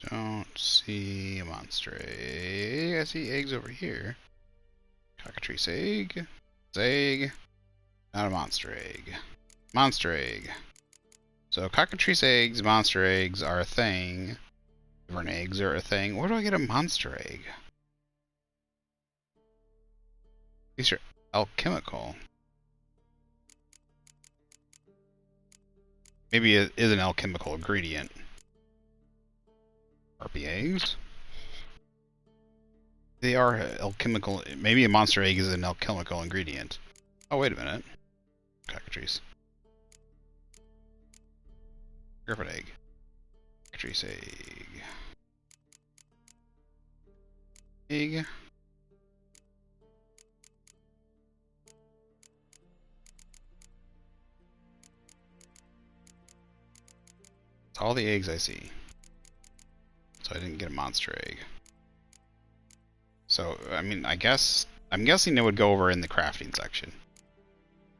Don't see a monster egg. I see eggs over here. Cockatrice egg. Egg. Not a monster egg. Monster egg. So cockatrice eggs, monster eggs are a thing. Different eggs are a thing. Where do I get a monster egg? These are alchemical. Maybe it is an alchemical ingredient. RP eggs. They are alchemical. Maybe a monster egg is an alchemical ingredient. Oh, wait a minute. Cockatrice. Griffin egg. Cockatrice egg. Egg. It's all the eggs I see. So I didn't get a monster egg. So, I mean, I'm guessing it would go over in the crafting section.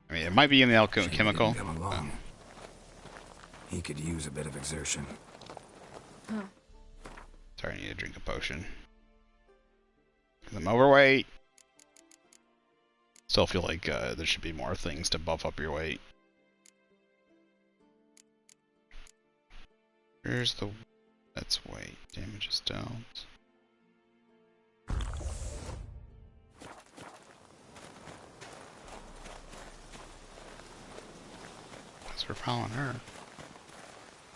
I mean, it might be in the alchemical. Come along. He could use a bit of exertion. Huh. Sorry, I need to drink a potion. 'Cause I'm overweight. Still feel like there should be more things to buff up your weight. Here's the... That's weight. Damage is dealt. we're following her.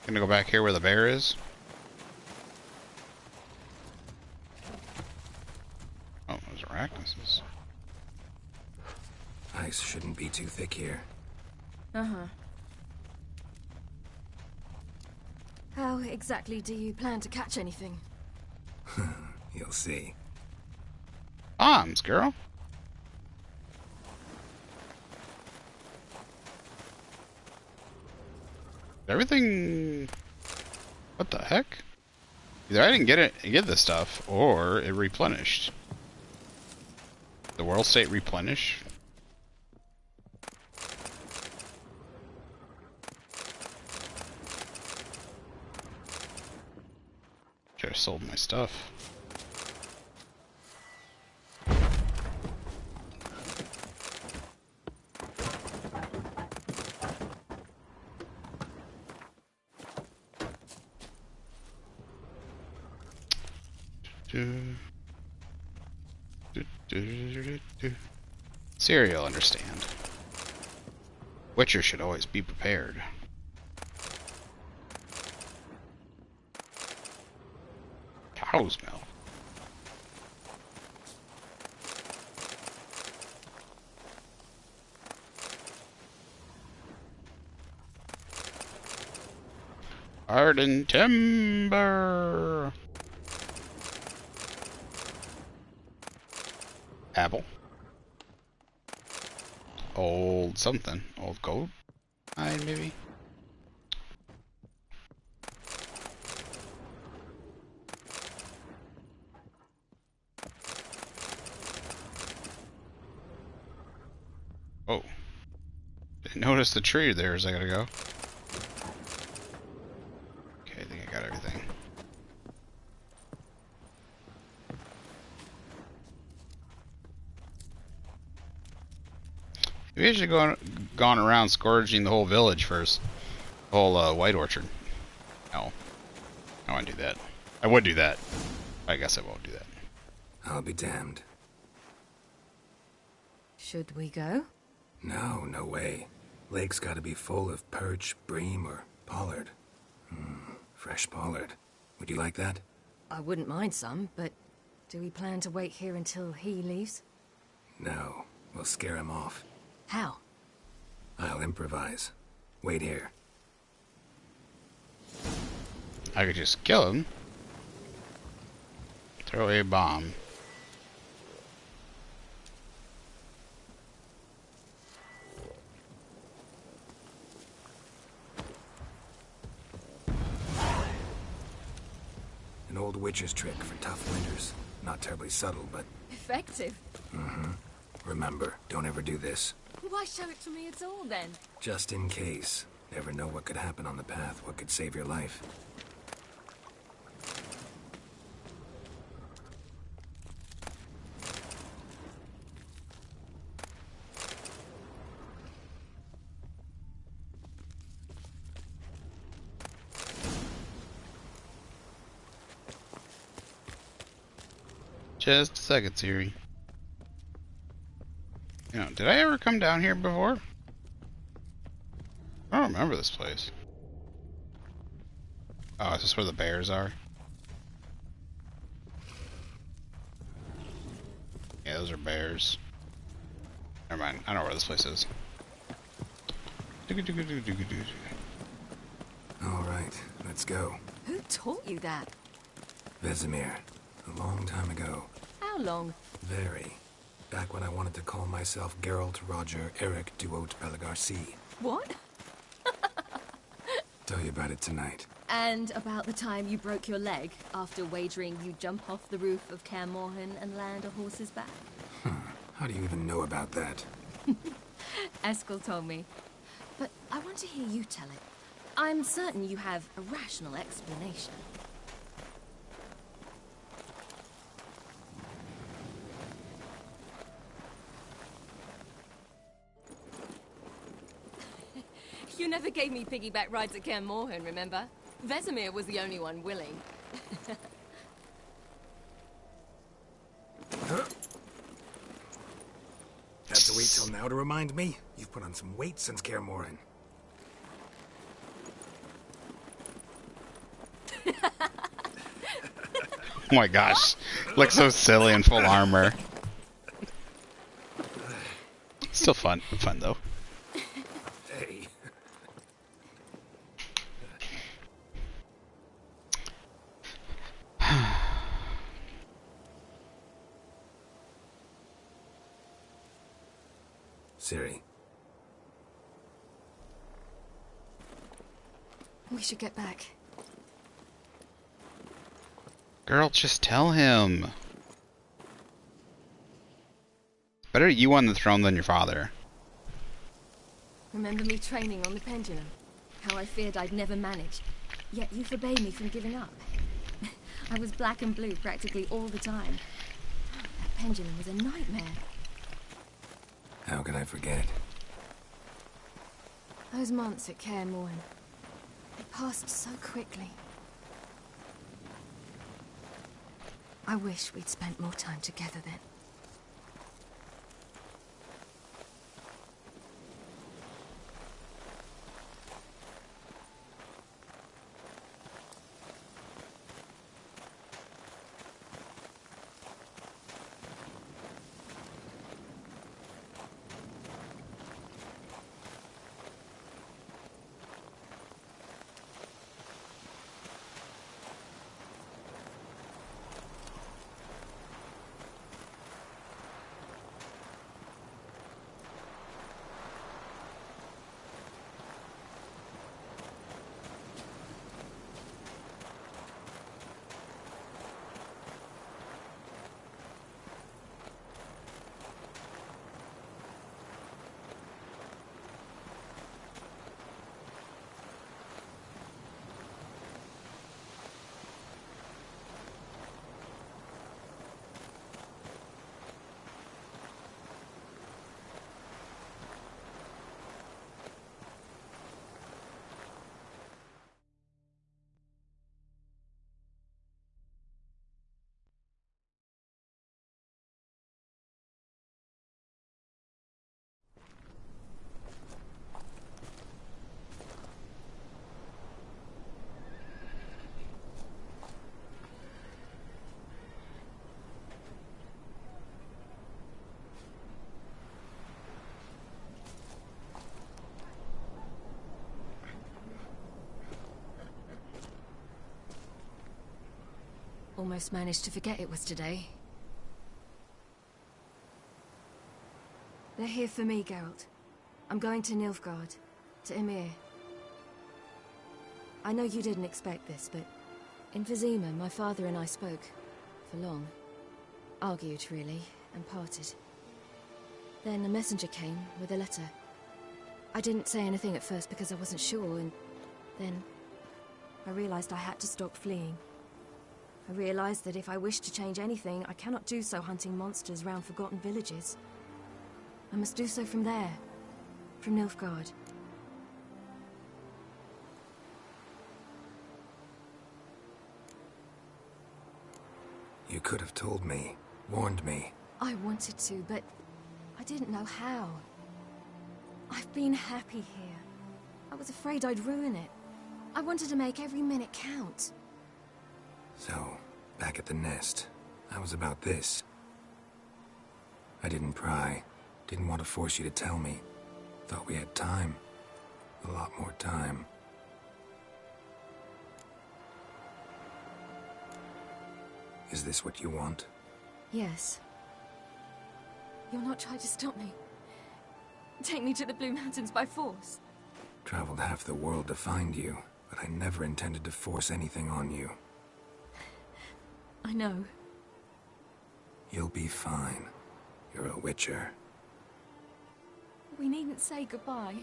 Gonna go back here where the bear is. Oh, those arachnises. Ice shouldn't be too thick here. Uh-huh. How exactly do you plan to catch anything? You'll see. Bombs, girl. Everything... What the heck? Either I didn't get this stuff, or it replenished. The world state replenish? Should have sold my stuff. Ciri will understand. Witcher should always be prepared. Cow's milk. Arden timber. Apple. Old something. Old gold? Maybe. Oh. Didn't notice the tree there as I gotta go. Okay, I think I got everything. We should have gone around scourging the whole village first. The whole White Orchard. No. I want to do that. I would do that. I guess I won't do that. I'll be damned. Should we go? No, no way. Lake's gotta be full of perch, bream, or pollard. Fresh pollard. Would you like that? I wouldn't mind some, but do we plan to wait here until he leaves? No. We'll scare him off. How? I'll improvise. Wait here. I could just kill him. Throw a bomb. An old witch's trick for tough winters. Not terribly subtle, but... Effective. Remember, don't ever do this. Why show it to me at all, then? Just in case. Never know what could happen on the path, what could save your life. Just a second, Ciri. You know, did I ever come down here before? I don't remember this place. Oh, is this where the bears are? Yeah, those are bears. Never mind, I know where this place is. Alright, let's go. Who taught you that? Vesemir. A long time ago. How long? Very. Back when I wanted to call myself Geralt Roger Eric Duot Belagarcy. What? Tell you about it tonight. And about the time you broke your leg after wagering you jump off the roof of Kaer Morhen and land a horse's back? How do you even know about that? Eskel told me. But I want to hear you tell it. I'm certain you have a rational explanation. You never gave me piggyback rides at Kaer Morhen, remember? Vesemir was the only one willing. Had to wait till now to remind me? You've put on some weight since Kaer Morhen. Oh my gosh. Looks so silly in full armor. Still fun though. Hey. Ciri. We should get back. Girl, just tell him. Better you on the throne than your father. Remember me training on the pendulum? How I feared I'd never manage. Yet you forbade me from giving up. I was black and blue practically all the time. That pendulum was a nightmare. How could I forget? Those months at Caer Morhen, they passed so quickly. I wish we'd spent more time together then. Almost managed to forget it was today. They're here for me, Geralt. I'm going to Nilfgaard, to Ymir. I know you didn't expect this, but in Vizima, my father and I spoke. For long. Argued, really, and parted. Then a messenger came with a letter. I didn't say anything at first because I wasn't sure, and then I realized I had to stop fleeing. I realized that if I wish to change anything, I cannot do so hunting monsters round forgotten villages. I must do so from there, from Nilfgaard. You could have told me, warned me. I wanted to, but I didn't know how. I've been happy here. I was afraid I'd ruin it. I wanted to make every minute count. So, back at the nest, I was about this. I didn't pry. Didn't want to force you to tell me. Thought we had time. A lot more time. Is this what you want? Yes. You'll not try to stop me. Take me to the Blue Mountains by force. Traveled half the world to find you, but I never intended to force anything on you. I know. You'll be fine. You're a witcher. We needn't say goodbye.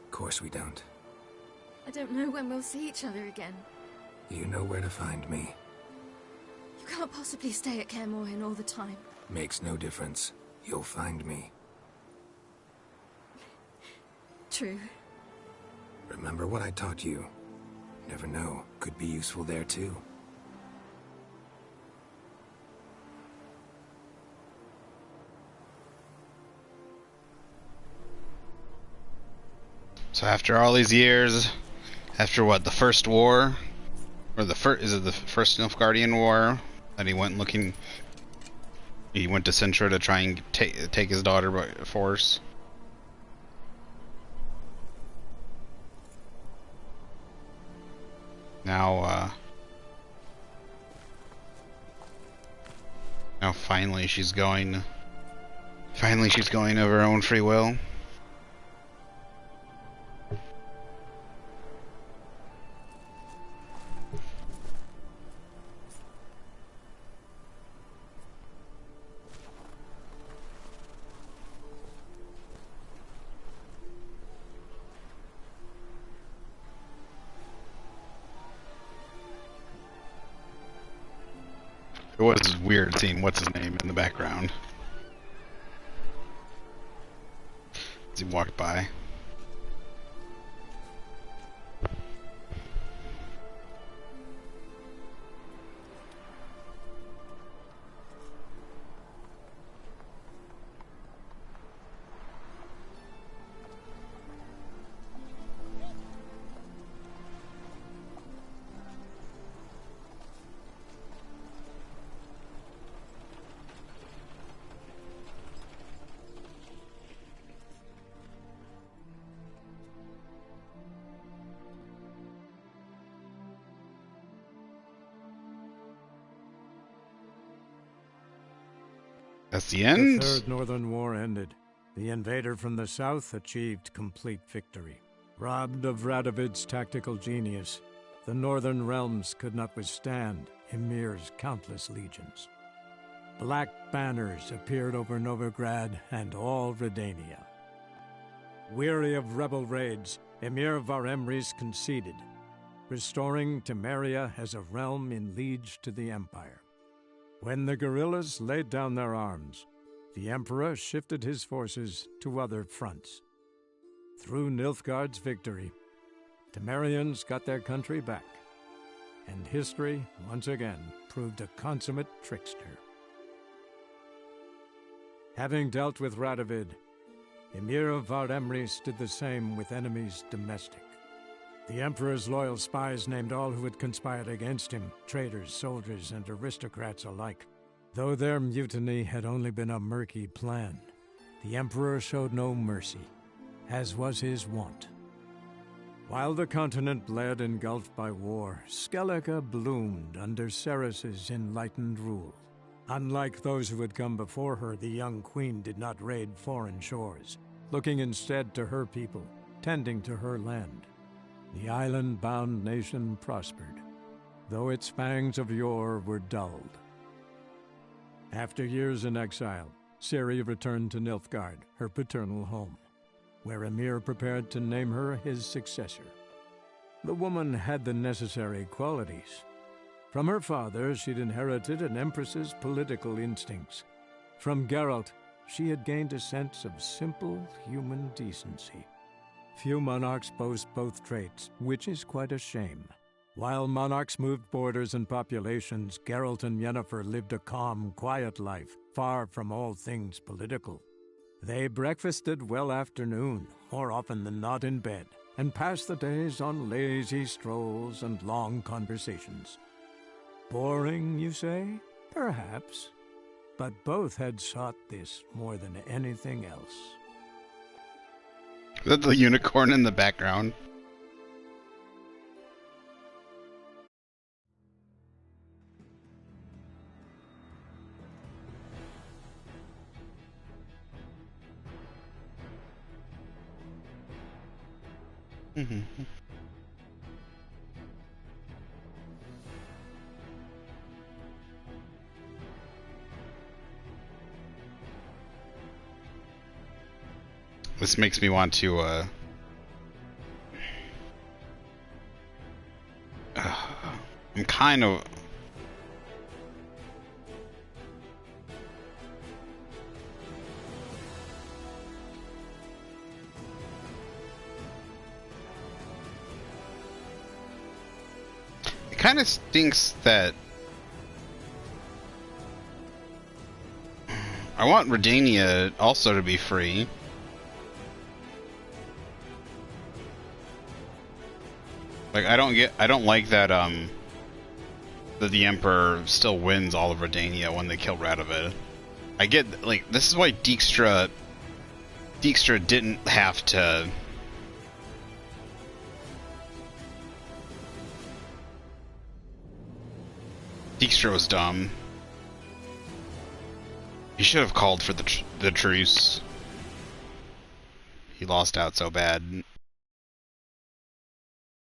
Of course we don't. I don't know when we'll see each other again. You know where to find me. You can't possibly stay at Caer Morhen all the time. Makes no difference. You'll find me. True. Remember what I taught you. Never know, could be useful there too. So after all these years, after what, the first war? Or the first, is it the first Nilfgaardian war? That he went looking... He went to Sintra to try and take his daughter by force. Now finally she's going of her own free will. It was weird seeing what's his name in the background as he walked by. That's the end? The Third Northern War ended. The invader from the south achieved complete victory. Robbed of Radovid's tactical genius, the northern realms could not withstand Ymir's countless legions. Black banners appeared over Novigrad and all Redania. Weary of rebel raids, Emir Var-Emreis conceded, restoring Temeria as a realm in liege to the Empire. When the guerrillas laid down their arms, the Emperor shifted his forces to other fronts. Through Nilfgaard's victory, Temerians got their country back, and history, once again, proved a consummate trickster. Having dealt with Radovid, Emir of Var-Emreis did the same with enemies domestic. The Emperor's loyal spies named all who had conspired against him, traitors, soldiers, and aristocrats alike. Though their mutiny had only been a murky plan, the Emperor showed no mercy, as was his wont. While the continent bled engulfed by war, Skellige bloomed under Ceres's enlightened rule. Unlike those who had come before her, the young queen did not raid foreign shores, looking instead to her people, tending to her land. The island-bound nation prospered, though its fangs of yore were dulled. After years in exile, Ciri returned to Nilfgaard, her paternal home, where Emir prepared to name her his successor. The woman had the necessary qualities. From her father, she'd inherited an empress's political instincts. From Geralt, she had gained a sense of simple human decency. Few monarchs boast both traits, which is quite a shame. While monarchs moved borders and populations, Geralt and Yennefer lived a calm, quiet life, far from all things political. They breakfasted well after noon, more often than not in bed, and passed the days on lazy strolls and long conversations. Boring, you say? Perhaps. But both had sought this more than anything else. Is that the unicorn in the background? This makes me want to, I'm kind of... It kind of stinks that... I want Redania also to be free. Like, I don't like that, that the Emperor still wins all of Redania when they kill Radovid. I get, like, this is why Dijkstra didn't have to... Dijkstra was dumb. He should have called for the truce. He lost out so bad.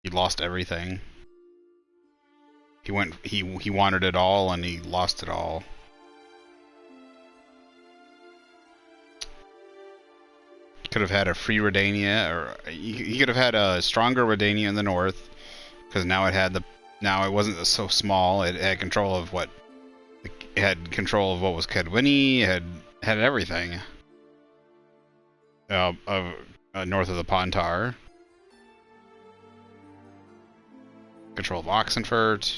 He lost everything. He wanted it all and he lost it all. He could have had a free Redania, or he could have had a stronger Redania in the north, because now it wasn't so small. It had control of what was Cadwini. It had everything. North of the Pontar. Control of Oxenfurt.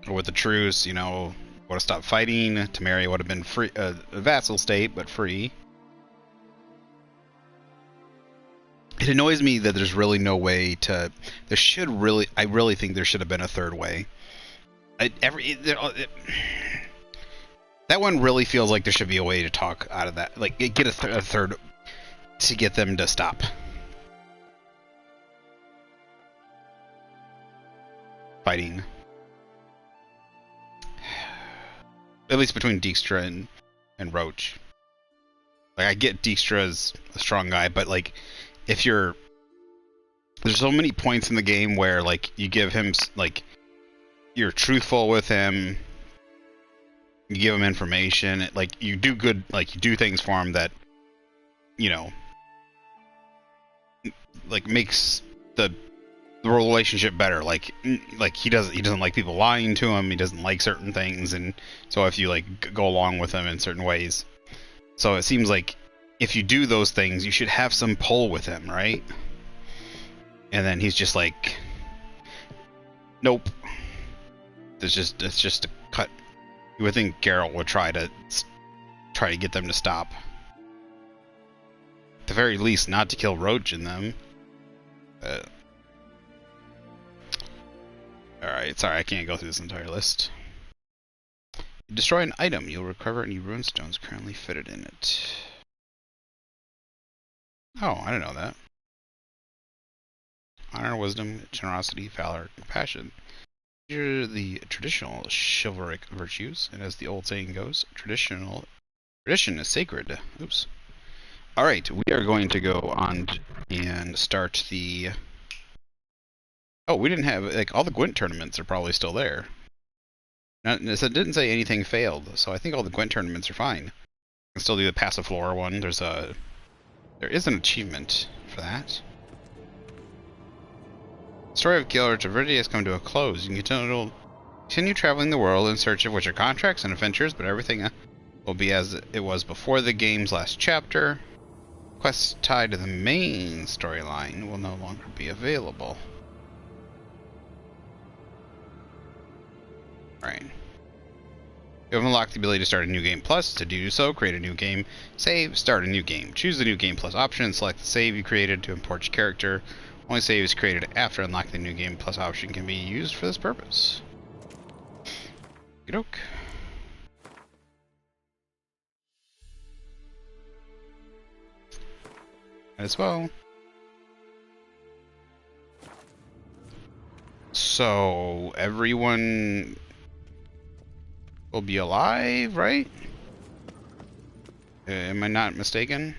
With the truce, you know, would have stopped fighting. Temeria would have been free, a vassal state, but free. It annoys me that there's really no way to... I really think there should have been a third way. That one really feels like there should be a way to talk out of that. Like, get a third to get them to stop. Fighting. At least between Dijkstra and Roach. Like, I get Dijkstra's a strong guy, but, like, if you're... There's so many points in the game where, like, you give him, like... You're truthful with him. You give him information. Like, you do good... Like, you do things for him that, you know... Like, makes the relationship better. Like he doesn't like people lying to him. He doesn't like certain things, and so if you like go along with him in certain ways, so it seems like if you do those things, you should have some pull with him, right? And then he's just like, nope. It's just a cut. You would think Geralt would try to get them to stop. At the very least, not to kill Roach in them. Alright, sorry, I can't go through this entire list. You destroy an item, you'll recover any runestones currently fitted in it. Oh, I didn't know that. Honor, wisdom, generosity, valor, compassion. These are the traditional chivalric virtues, and as the old saying goes, tradition is sacred. Oops. Alright, we are going to go on and start the... Oh, we didn't have, like, all the Gwent tournaments are probably still there. It didn't say anything failed, so I think all the Gwent tournaments are fine. I can still do the Passiflora one. There is an achievement for that. Story of Geralt of Rivia has come to a close. You can continue traveling the world in search of witcher contracts and adventures, but everything will be as it was before the game's last chapter. Quests tied to the main storyline will no longer be available. Right. You have unlocked the ability to start a new game plus. To do so, create a new game, save, start a new game. Choose the new game plus option and select the save you created to import your character. Only saves created after unlocking the new game plus option can be used for this purpose. Okey-doke. As well. So, everyone will be alive, right? Am I not mistaken?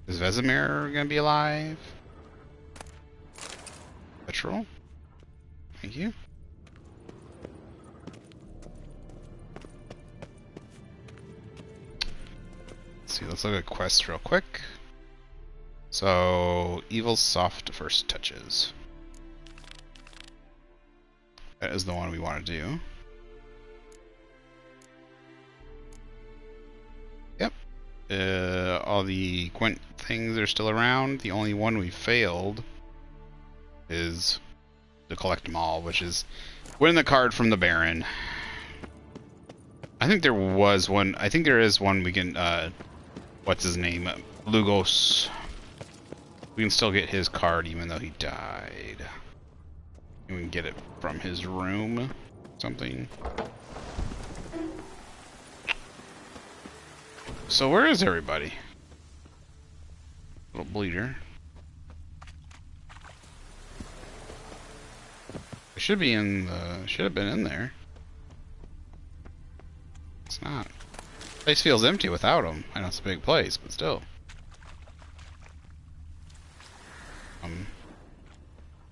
Is Vesemir gonna be alive? Petrol? Thank you. Let's see, let's look at quests real quick. So, Evil Soft First Touches. That is the one we want to do. Yep. All the Gwent things are still around. The only one we failed is to collect them all, which is win the card from the Baron. I think there was one. I think there is one we can. What's his name? Lugos. We can still get his card even though he died. We can get it from his room. Something. So where is everybody? Little bleeder. It should be in the. Should have been in there. It's not. Place feels empty without him. I know it's a big place, but still.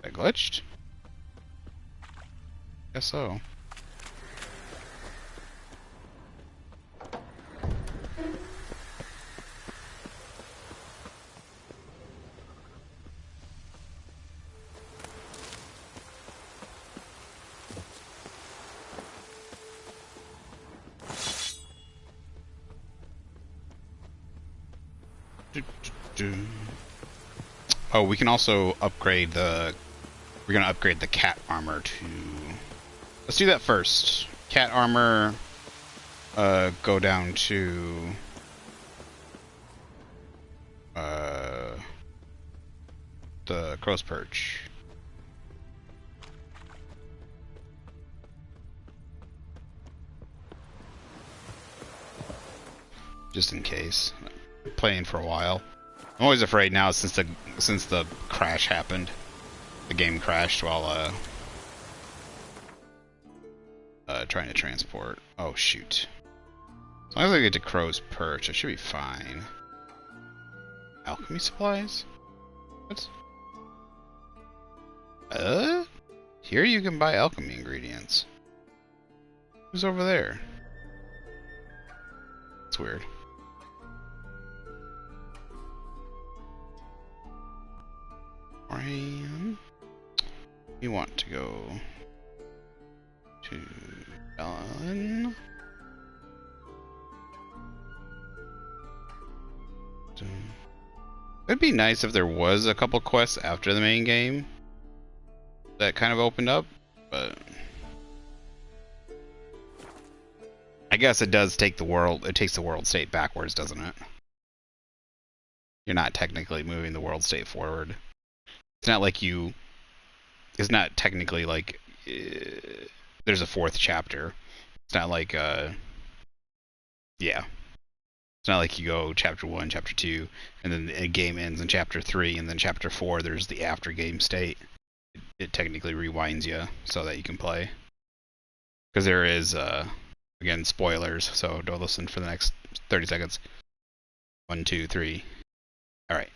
That glitched? Guess so. Oh, we can also upgrade the... We're gonna upgrade the cat armor to... Let's do that first. Cat armor... go down to... the crow's perch. Just in case. Playing for a while. I'm always afraid now since the crash happened. The game crashed while trying to transport. Oh shoot. As long as I get to Crow's Perch, I should be fine. Alchemy supplies? What? Here you can buy alchemy ingredients. Who's over there? That's weird. We want to go to Ellen. It'd be nice if there was a couple quests after the main game that kind of opened up, but I guess it does take the world. It takes the world state backwards, doesn't it? You're not technically moving the world state forward. It's not like you. It's not technically like there's a fourth chapter. It's not like yeah. It's not like you go chapter 1, chapter 2, and then the game ends in chapter 3, and then chapter 4 there's the after game state. It technically rewinds you so that you can play. Because there is again spoilers, so don't listen for the next 30 seconds. 1, 2, 3. All right.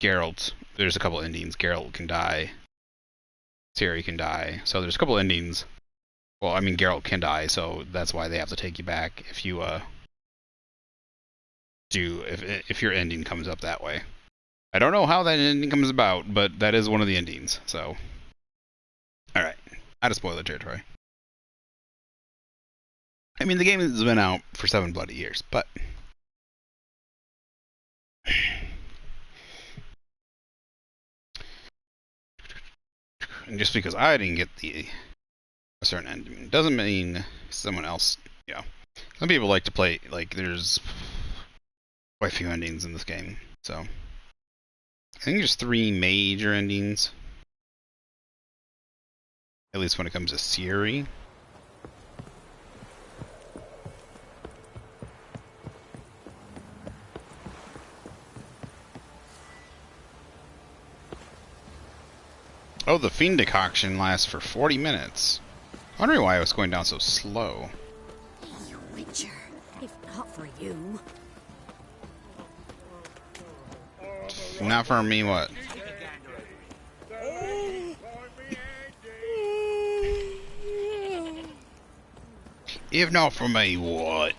Geralt, there's a couple endings. Geralt can die. Ciri can die. So there's a couple endings. Well, I mean, Geralt can die, so that's why they have to take you back if you if your ending comes up that way. I don't know how that ending comes about, but that is one of the endings. So, all right, out of spoiler territory. I mean, the game has been out for 7 bloody years, but. And just because I didn't get a certain ending doesn't mean someone else, you know. Some people like to play, like, there's quite a few endings in this game, so. I think there's 3 major endings. At least when it comes to Ciri. Oh, the Fiend decoction lasts for 40 minutes. I'm wondering why I was going down so slow. You Witcher, if not for you. Not for me, what? If not for me, what?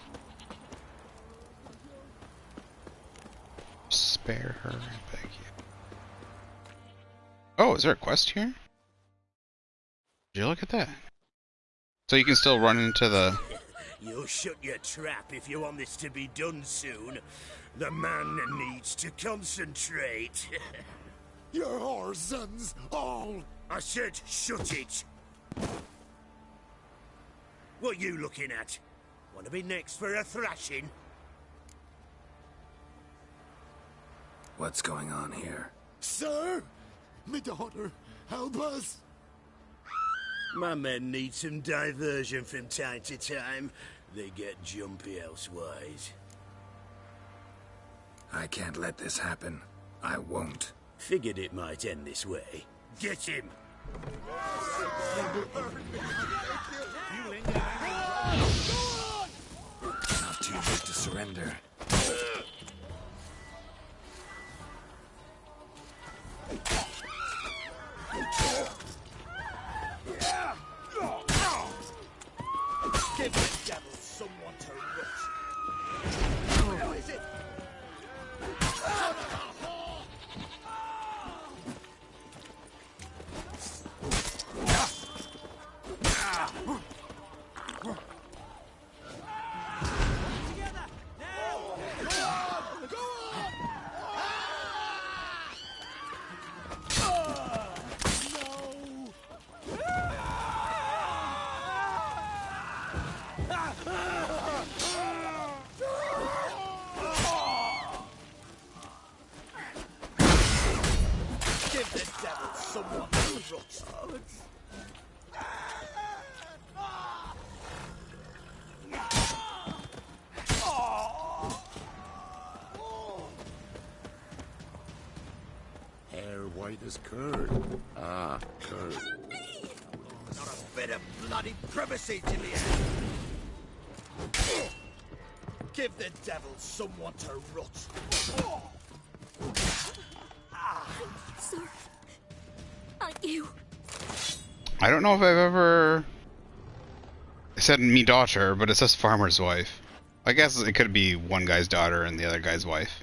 Spare her, I beg you. Oh, is there a quest here? Did you look at that? So you can still run into the... You'll shut your trap if you want this to be done soon. The man needs to concentrate. Your whore sons all I said shut it! What you looking at? Want to be next for a thrashing? What's going on here? Sir! My daughter, help us! My men need some diversion from time to time. They get jumpy elsewise. I can't let this happen. I won't. Figured it might end this way. Get him! Not too late to surrender. Give the devil someone to rot. How is it? Give the devil someone to rot. Hair white as curd. Ah, curd. Not a bit of bloody privacy to the end. Give the devil someone to rot. Sir, aren't you? I don't know if I've ever... It said me daughter, but it says farmer's wife. I guess it could be one guy's daughter and the other guy's wife.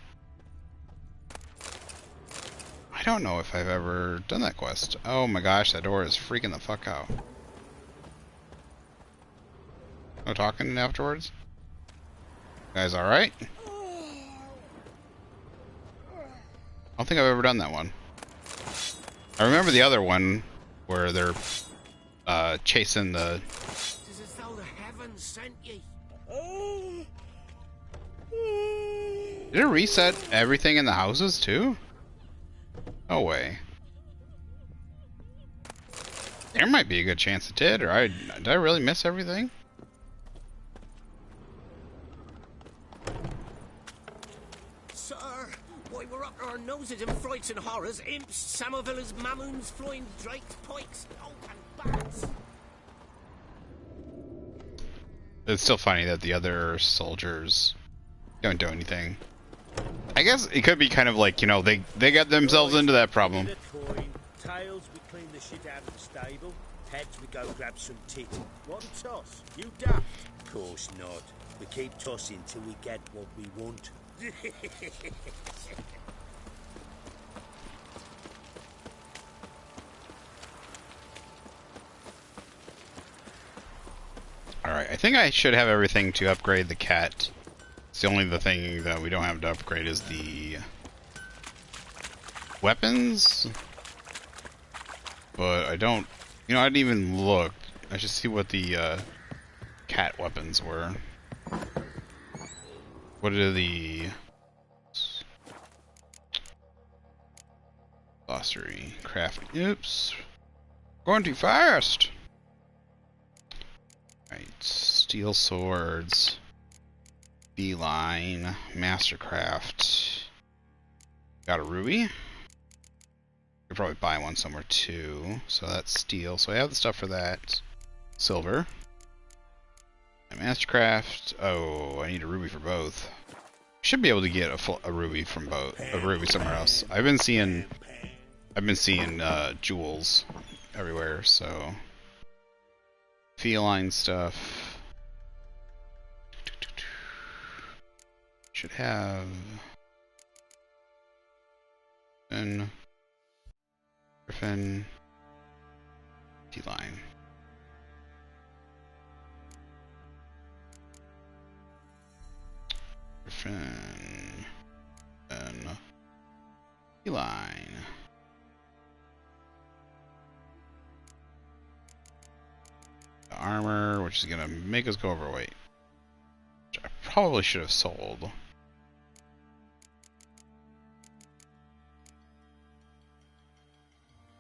I don't know if I've ever done that quest. Oh my gosh, that door is freaking the fuck out. No talking afterwards? You guys alright? I don't think I've ever done that one. I remember the other one where they're chasing the... It's as though the heavens sent ye. Did it reset everything in the houses too? No way. There might be a good chance it did, or did I really miss everything? Sir, why we're up to our noses in frights and horrors, imps, samovillas, mamoons, flying drakes, pikes, and bats. It's still funny that the other soldiers don't do anything. I guess it could be kind of like, you know, they got themselves into that problem. Tails, we clean the shit out of the stable. Heads, we go grab some tit. What a toss. You daft? Of course not. We keep tossing till we get what we want. Alright, I think I should have everything to upgrade the cat. It's the only thing that we don't have to upgrade is the weapons. But I don't, you know, I didn't even look. I should see what the cat weapons were. What are the glossary craft? Oops, going too fast. Right, steel swords. Beeline, Mastercraft. Got a ruby. Could probably buy one somewhere too. So that's steel. So I have the stuff for that. Silver. And Mastercraft. Oh, I need a ruby for both. Should be able to get a ruby from both. A ruby somewhere else. I've been seeing jewels everywhere. So feline stuff. Should have Griffin, T-line. Griffin, and T-line. which is gonna make us go overweight. Which I probably should have sold.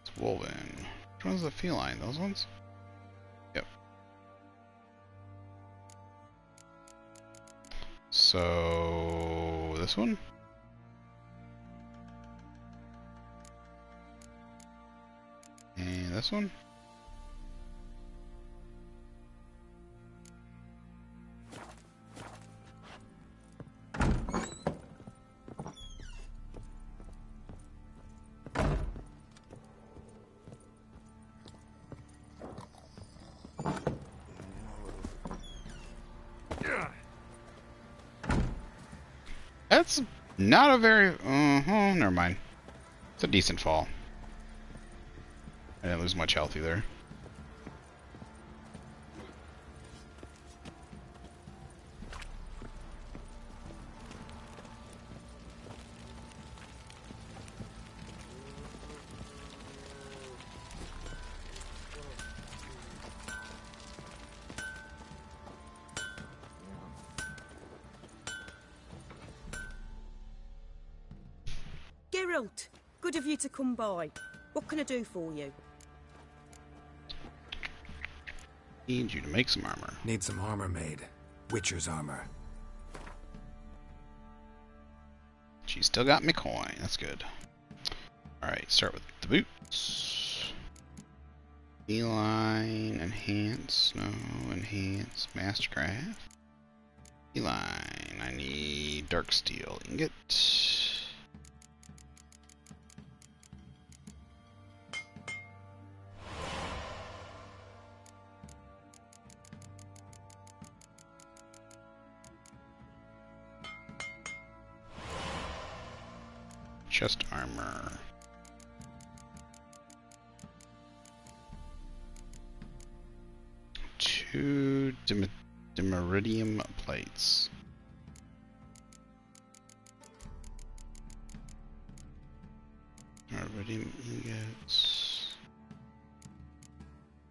It's Wolven. Which one's the feline? Those ones? Yep. So this one? And this one? That's not a very... never mind. It's a decent fall. I didn't lose much health either. Geralt, good of you to come by. What can I do for you? Need you to make some armor. Need some armor made. Witcher's armor. She still got me coin. That's good. Alright, start with the boots. Feline, enhance, no, enhance, mastercraft. Feline, I need dark steel ingot. Chest armor. Two dimeridium plates. Dimeridium ingots.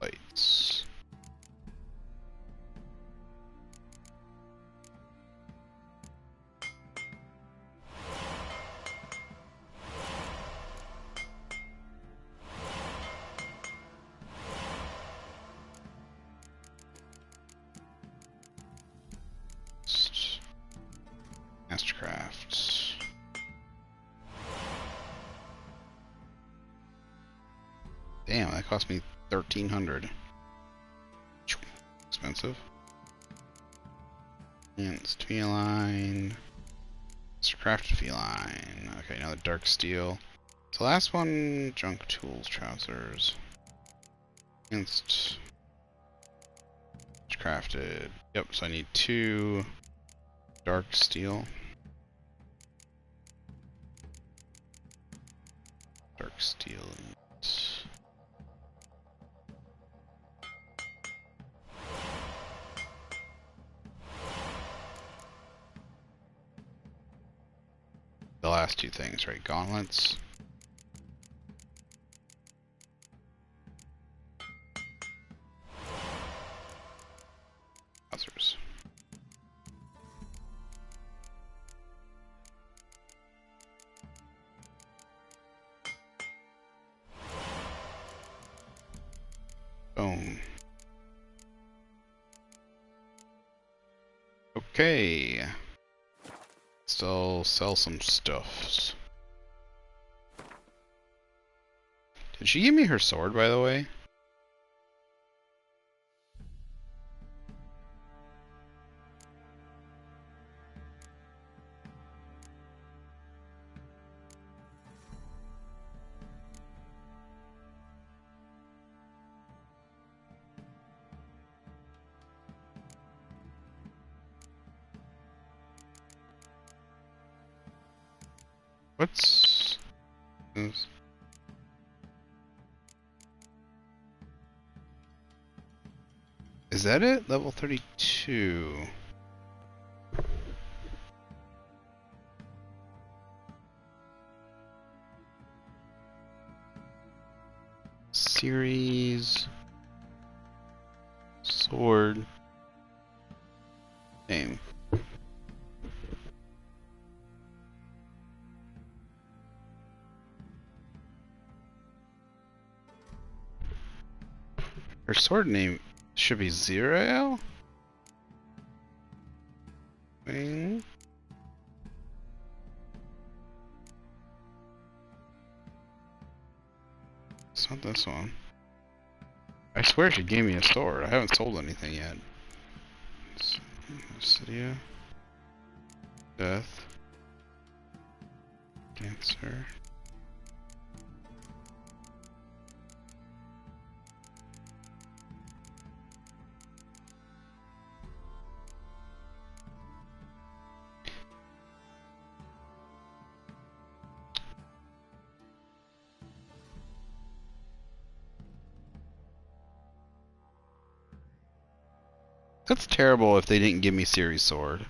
Plates. Mastercraft. Damn, that cost me 1,300. Expensive. And it's feline. Mastercraft feline. Okay, now the dark steel. The last one, junk tools, trousers. Against crafted. Yep, so I need 2 dark steel. Dark steel. The last 2 things, right? Gauntlets. Trousers. Boom. Okay. Still sell some stuffs. Did she give me her sword, by the way? What's this? Is that it? Level 32. Series. Sword. Her sword name should be Deireadh? Wing? It's not this one. I swear she gave me a sword. I haven't sold anything yet. Cydia. Death. Cancer. That's terrible if they didn't give me Ciri's sword.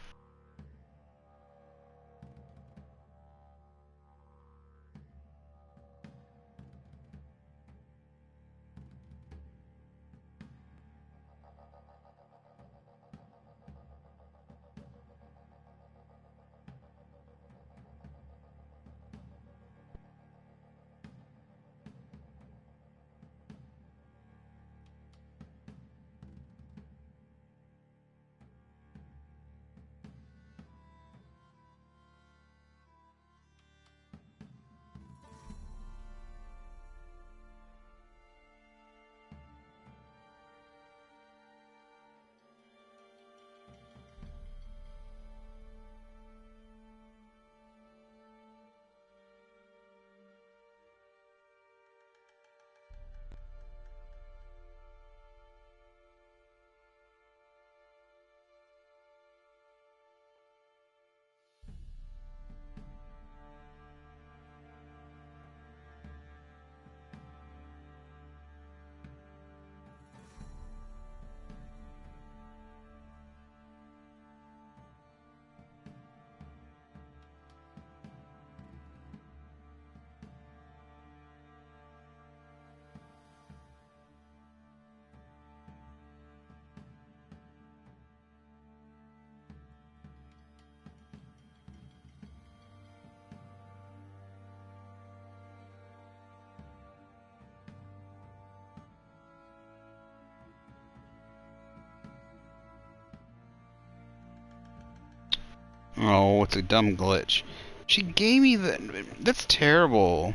Oh, it's a dumb glitch. She gave me that. That's terrible.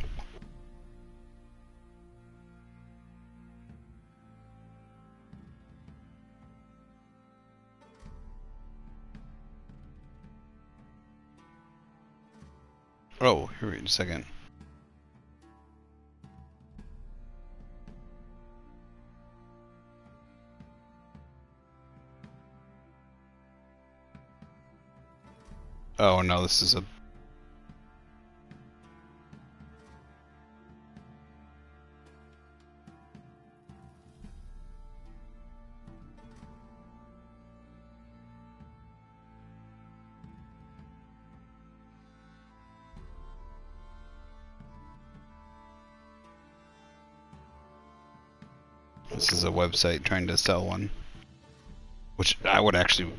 Oh, here, wait a second. Oh no, this is a... This is a website trying to sell one. Which I actually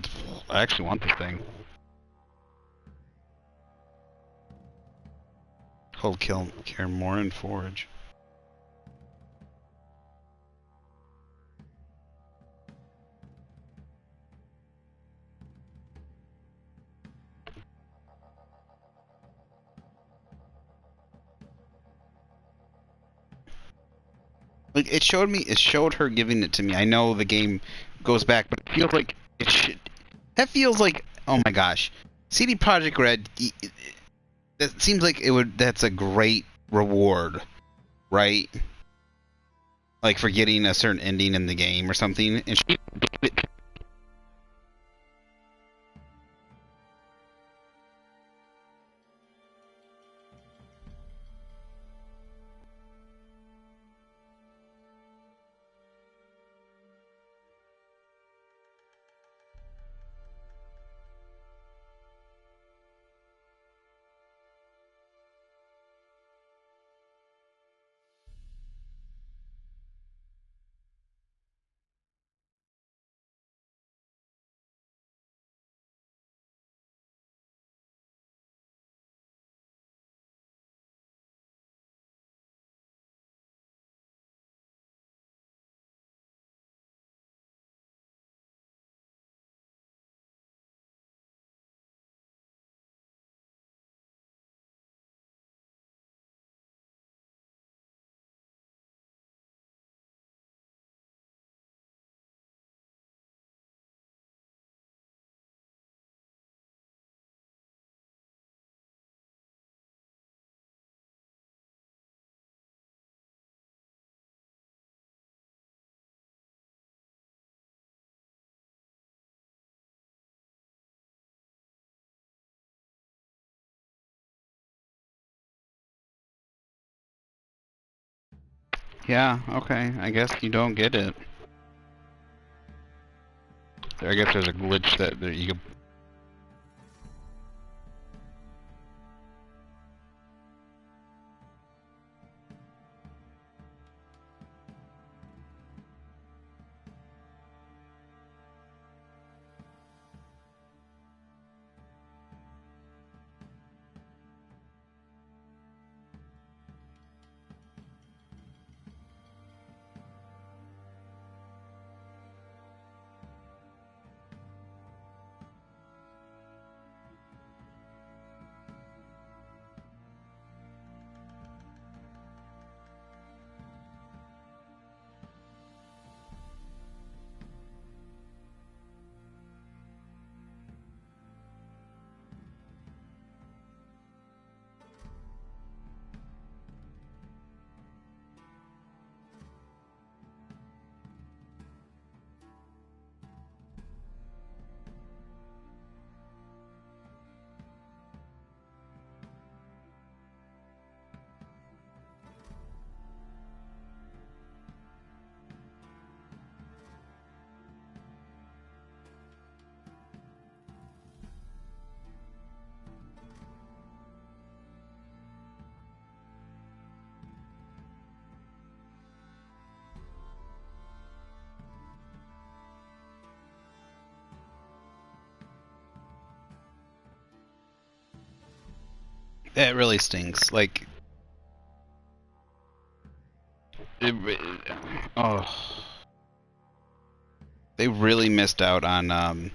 want this thing. Called Caranthir Forge. Like it showed her giving it to me. I know the game goes back, but it feels like it should. That feels like, oh my gosh, CD Projekt Red. That seems like it would. That's a great reward, right? Like for getting a certain ending in the game or something, and she gave it Yeah, okay. I guess you don't get it. I guess there's a glitch that you can... It really stinks. Like, oh, they really missed out on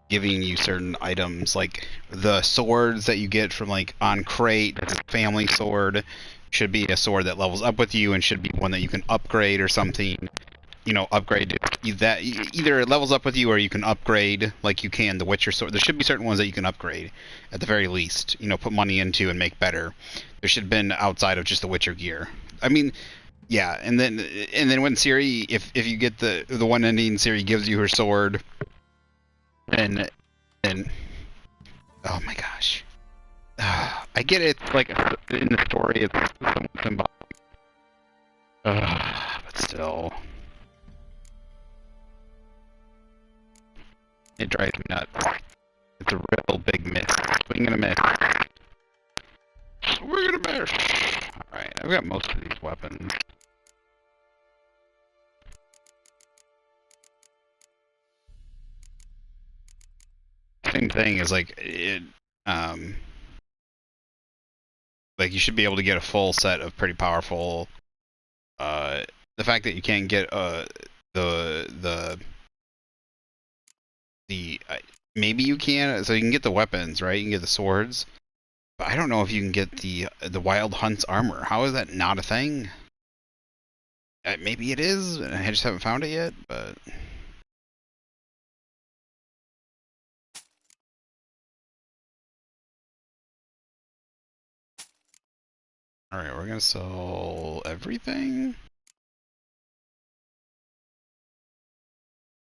giving you certain items, like the swords that you get from like on crate. That's a family sword. Should be a sword that levels up with you and should be one that you can upgrade or something. You know, upgrade that either it levels up with you or you can upgrade like you can the Witcher sword. There should be certain ones that you can upgrade at the very least. You know, put money into and make better. There should have been outside of just the Witcher gear. I mean, yeah, and then when Ciri, if you get the one ending, Ciri gives you her sword, and oh my gosh, I get it. Like in the story, it's somewhat symbolic, but still. It drives me nuts. It's a real big miss. Swing and a miss. Swing and a miss! Alright, I've got most of these weapons. Same thing is like, like you should be able to get a full set of pretty powerful, the fact that you can't get, maybe you can, so you can get the weapons, right? You can get the swords. But I don't know if you can get the Wild Hunt's armor. How is that not a thing? Maybe it is, and I just haven't found it yet, but... Alright, we're gonna sell everything?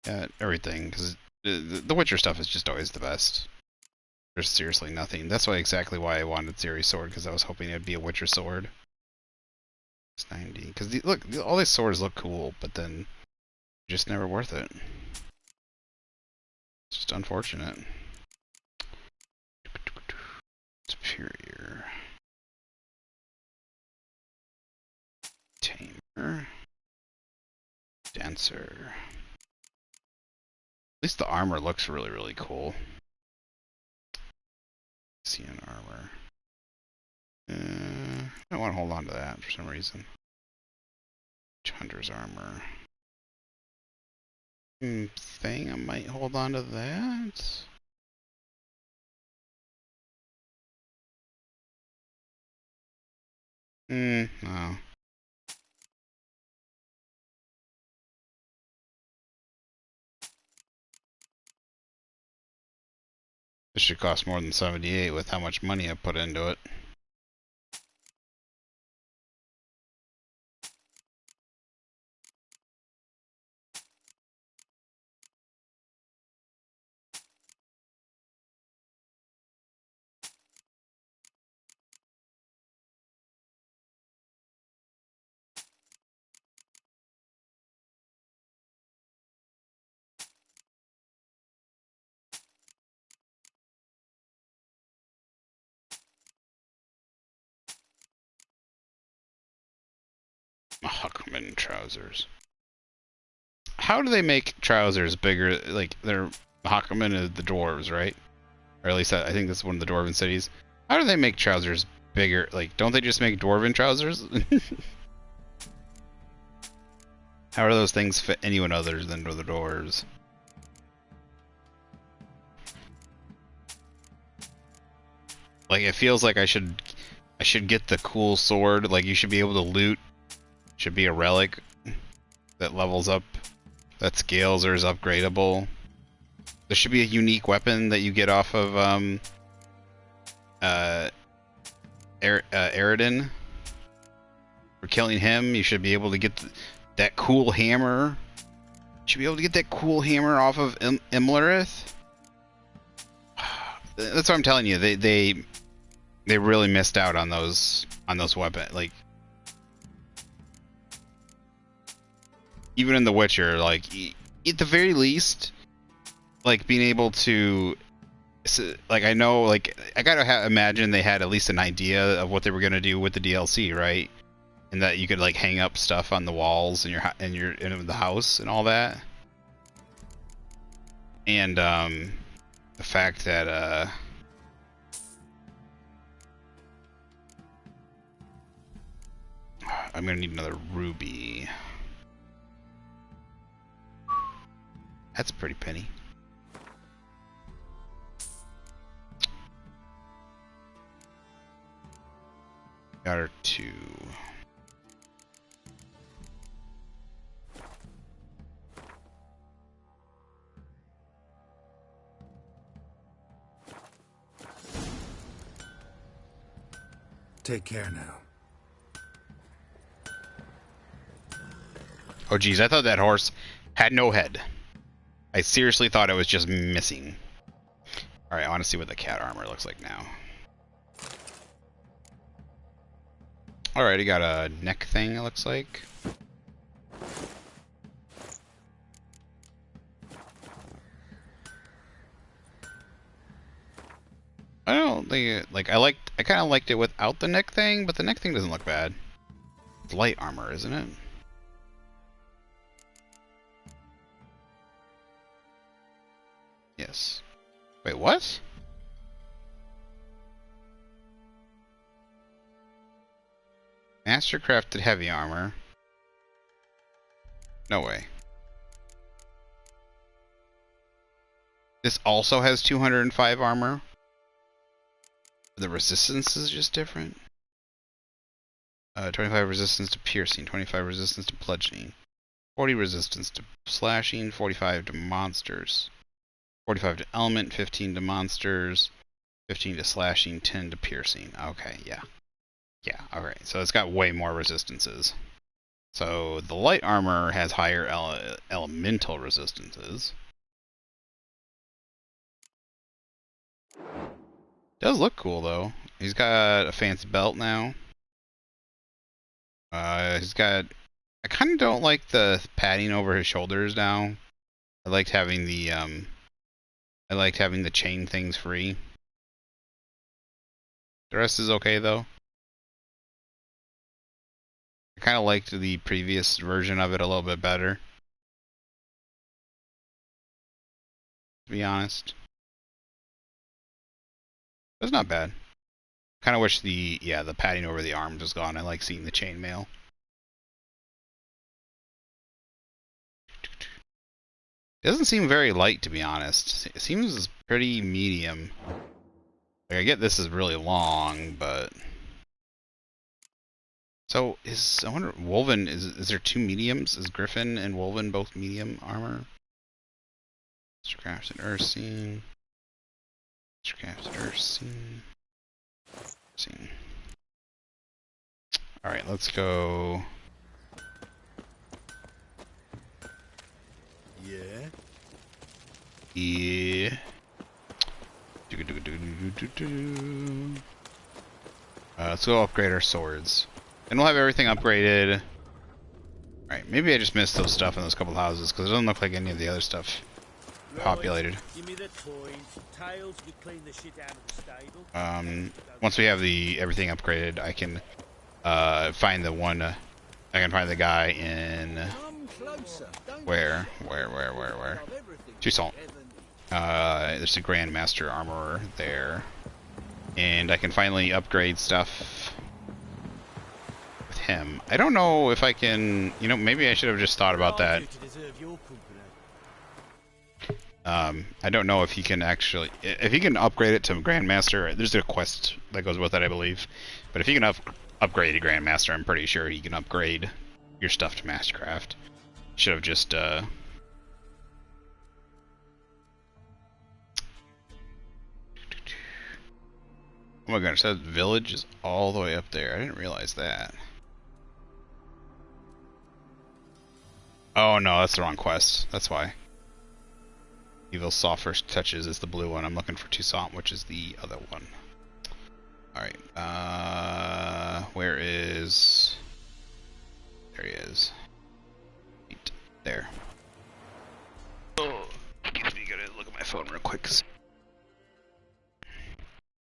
Yeah, everything, because the Witcher stuff is just always the best. There's seriously nothing. That's exactly why I wanted Ciri's sword, because I was hoping it'd be a Witcher sword. It's 90. Because, look, all these swords look cool, but then just never worth it. It's just unfortunate. Superior. Tamer. Dancer. At least the armor looks really, really cool. Cian armor. I want to hold on to that for some reason. Hunter's armor. Thing, I might hold on to that. No. This should cost more than 78 with how much money I put into it. Huckman trousers. How do they make trousers bigger? Like, they're Huckman is the dwarves, right? Or at least I think that's one of the dwarven cities. How do they make trousers bigger? Like, don't they just make dwarven trousers? How do those things fit anyone other than the dwarves? Like, it feels like I should get the cool sword. Like, you should be able to loot. Should be a relic that levels up, that scales or is upgradable. There should be a unique weapon that you get off of Eredin. For killing him, you should be able to get that cool hammer. You should be able to get that cool hammer off of Imlerith. That's what I'm telling you. They really missed out on those weapons. Like, even in The Witcher, like, at the very least, like, being able to, like, I know, like, I gotta imagine they had at least an idea of what they were gonna do with the DLC, right? And that you could, like, hang up stuff on the walls in the house and all that. And the fact that I'm gonna need another ruby. That's a pretty penny. Got her 2. Take care now. Oh geez, I thought that horse had no head. I seriously thought it was just missing. Alright, I want to see what the cat armor looks like now. Alright, he got a neck thing, it looks like. I don't think I kind of liked it without the neck thing, but the neck thing doesn't look bad. It's light armor, isn't it? Yes. Wait, what? Mastercrafted heavy armor. No way. This also has 205 armor. The resistance is just different. 25 resistance to piercing, 25 resistance to bludgeoning, 40 resistance to slashing, 45 to monsters, 45 to element, 15 to monsters, 15 to slashing, 10 to piercing. Okay, yeah. Yeah, alright. So it's got way more resistances. So the light armor has higher elemental resistances. Does look cool though. He's got a fancy belt now. He's got. I kind of don't like the padding over his shoulders now. I liked having the chain things free. The rest is okay though. I kind of liked the previous version of it a little bit better, to be honest. It's not bad. Kind of wish the padding over the arms was gone. I like seeing the chainmail. It doesn't seem very light, to be honest. It seems pretty medium. Like, I get this is really long, but so I wonder, Wolven is there 2 mediums? Is Griffin and Wolven both medium armor? Mr. Crafted Ursine. Mr. Crafted Ursine. Alright, let's go. Yeah. Yeah. Let's go upgrade our swords. And we'll have everything upgraded. Alright, maybe I just missed those stuff in those couple houses, because it doesn't look like any of the other stuff populated. Give me the toys. Tails, we clean the shit out of the stable. Once we have everything upgraded, I can find the one I can find the guy in where? Toussaint. There's a Grandmaster armorer there, and I can finally upgrade stuff with him. I don't know if I can. You know, maybe I should have just thought about that. I don't know if he can actually, if he can upgrade it to Grandmaster. There's a quest that goes with it, I believe. But if he can upgrade to Grandmaster, I'm pretty sure he can upgrade your stuff to Mastercraft. Should have just, oh my god, it says village is all the way up there. I didn't realize that. Oh no, that's the wrong quest. That's why. Evil Saw First Touches is the blue one. I'm looking for Toussaint, which is the other one. Alright, where is... There he is. Right there. Oh, excuse me, gotta look at my phone real quick.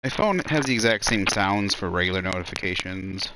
My phone has the exact same sounds for regular notifications.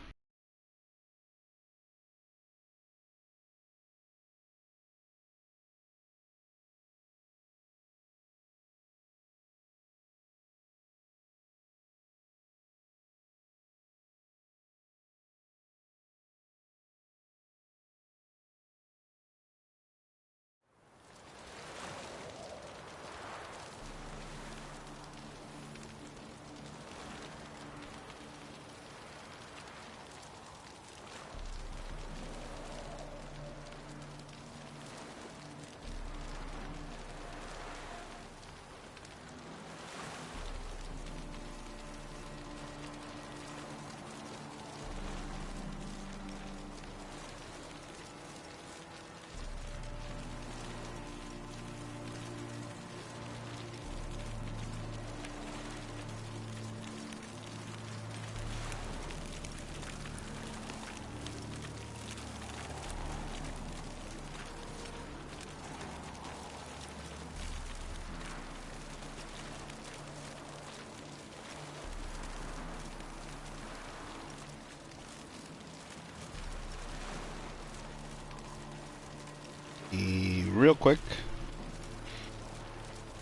Real quick.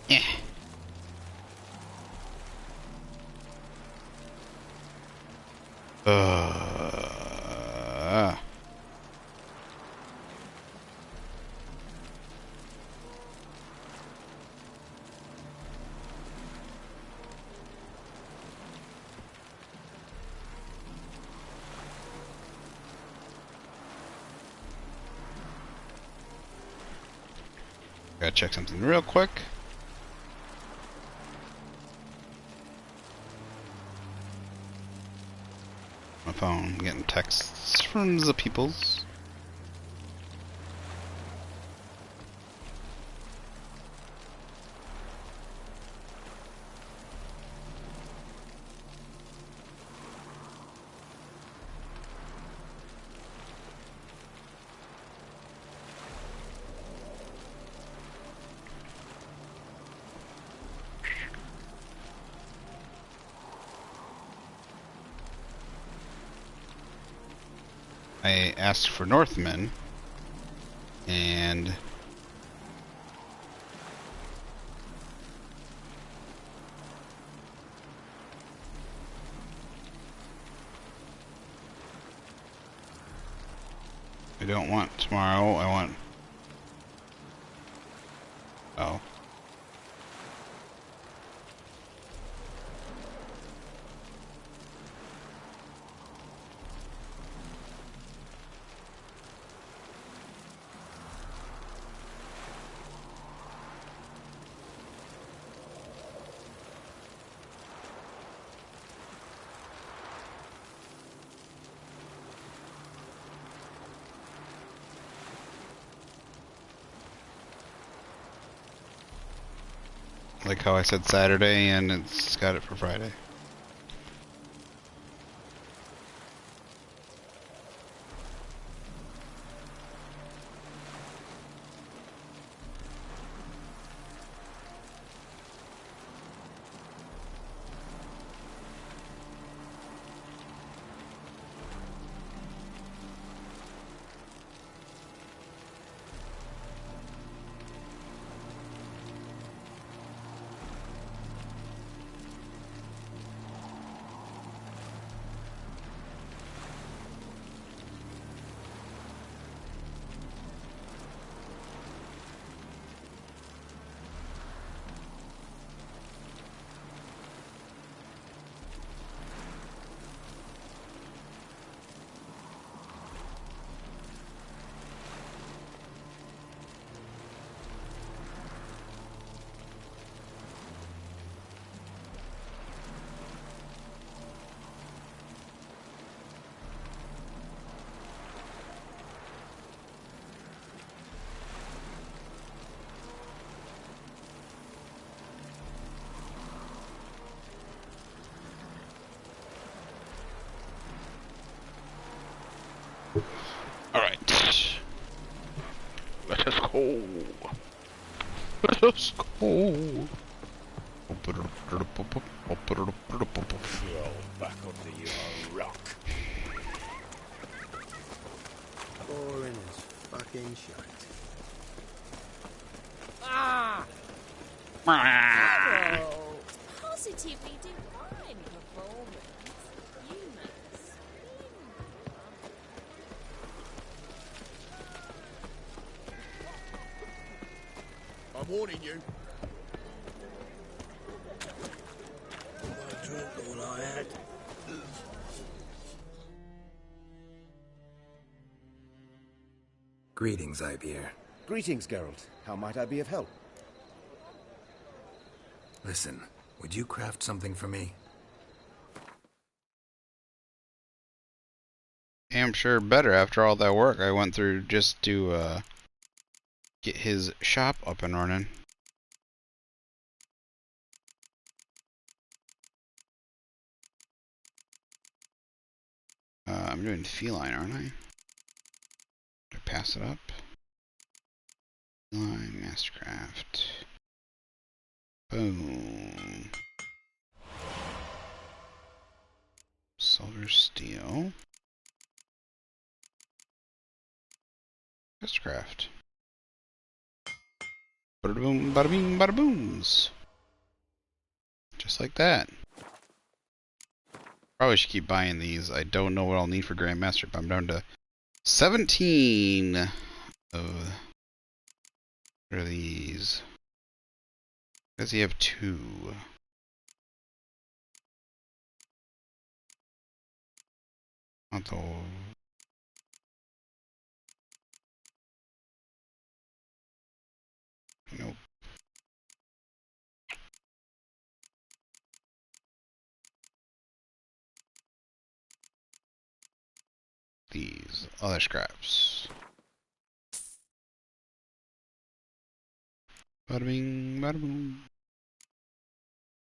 Yeah. Gotta check something real quick. My phone, getting texts from the peoples. I asked for Northmen, and I don't want tomorrow, I want... Oh. Like how I said Saturday, and it's got it for Friday. Alright. Let us go. Let us go. Crawl back under your rock. Boring as fucking shite. Ah! Bravo! Positively divine performance. You make a scream. I'm warning you. I drunk all I had. Greetings, Ivier. Greetings, Geralt. How might I be of help? Listen, would you craft something for me? I'm sure better after all that work I went through just to get his shop up and running. I'm doing feline, aren't I? Did I pass it up? Feline, Mastercraft. Boom. Silver steel. Mastercraft. Bada boom, bada bing, bada booms. Just like that. Probably should keep buying these. I don't know what I'll need for Grandmaster, but I'm down to 17 of. What are these? Does he have 2? Not nope. These other scraps. Bada bing, bada boom.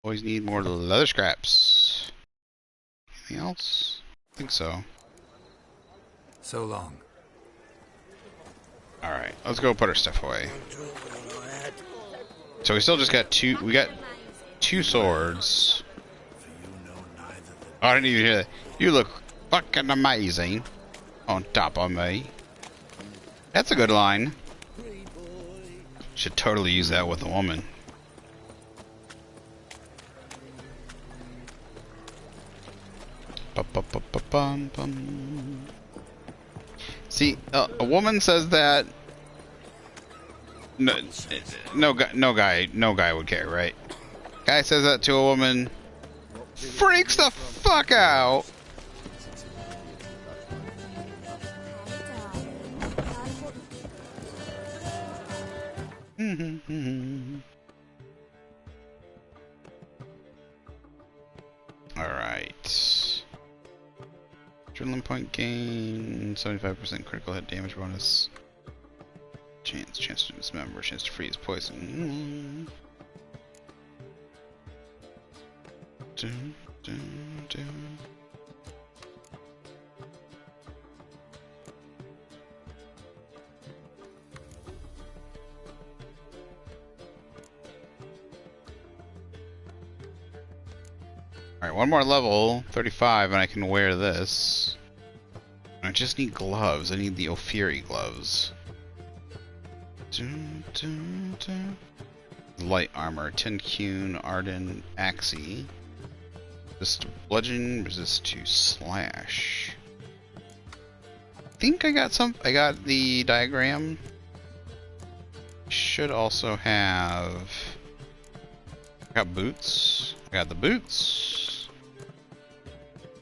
Always need more leather scraps. Anything else? I think so. So long. Alright, let's go put our stuff away. So we still just got 2. We got 2 swords. Oh, I didn't even hear that. You look fucking amazing on top of me. That's a good line. Should totally use that with a woman. See, a woman says that. No guy would care, right? Guy says that to a woman, freaks the fuck out. Alright. Adrenaline point gain, 75% critical hit damage bonus. Chance to dismember, chance to freeze poison. Dun, dun, dun. Alright, one more level, 35, and I can wear this. I just need gloves. I need the Ophiri gloves. Dun, dun, dun. Light armor, 10 Cune, Arden, Axie. Resist to bludgeon, resist to slash. I think I got the diagram. Should also have. I got boots. I got the boots.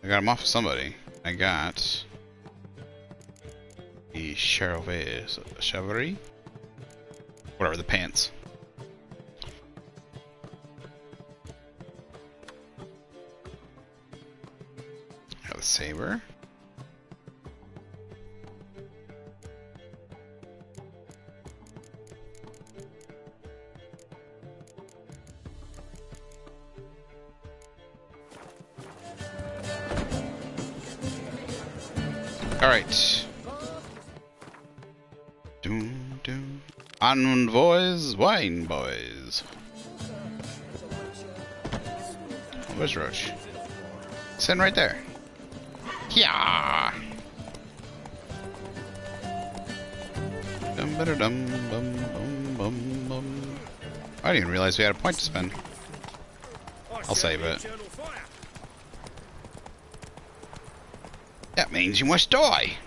I got them off of somebody. I got the Chevrolet. Whatever, the pants. I got the saber. Alright. Envoys, Wineboys. Where's Roach? Sitting right there. Yeah. Dum ba dum bum bum bum bum. I didn't even realize we had a point to spend. I'll save it. That means you must die.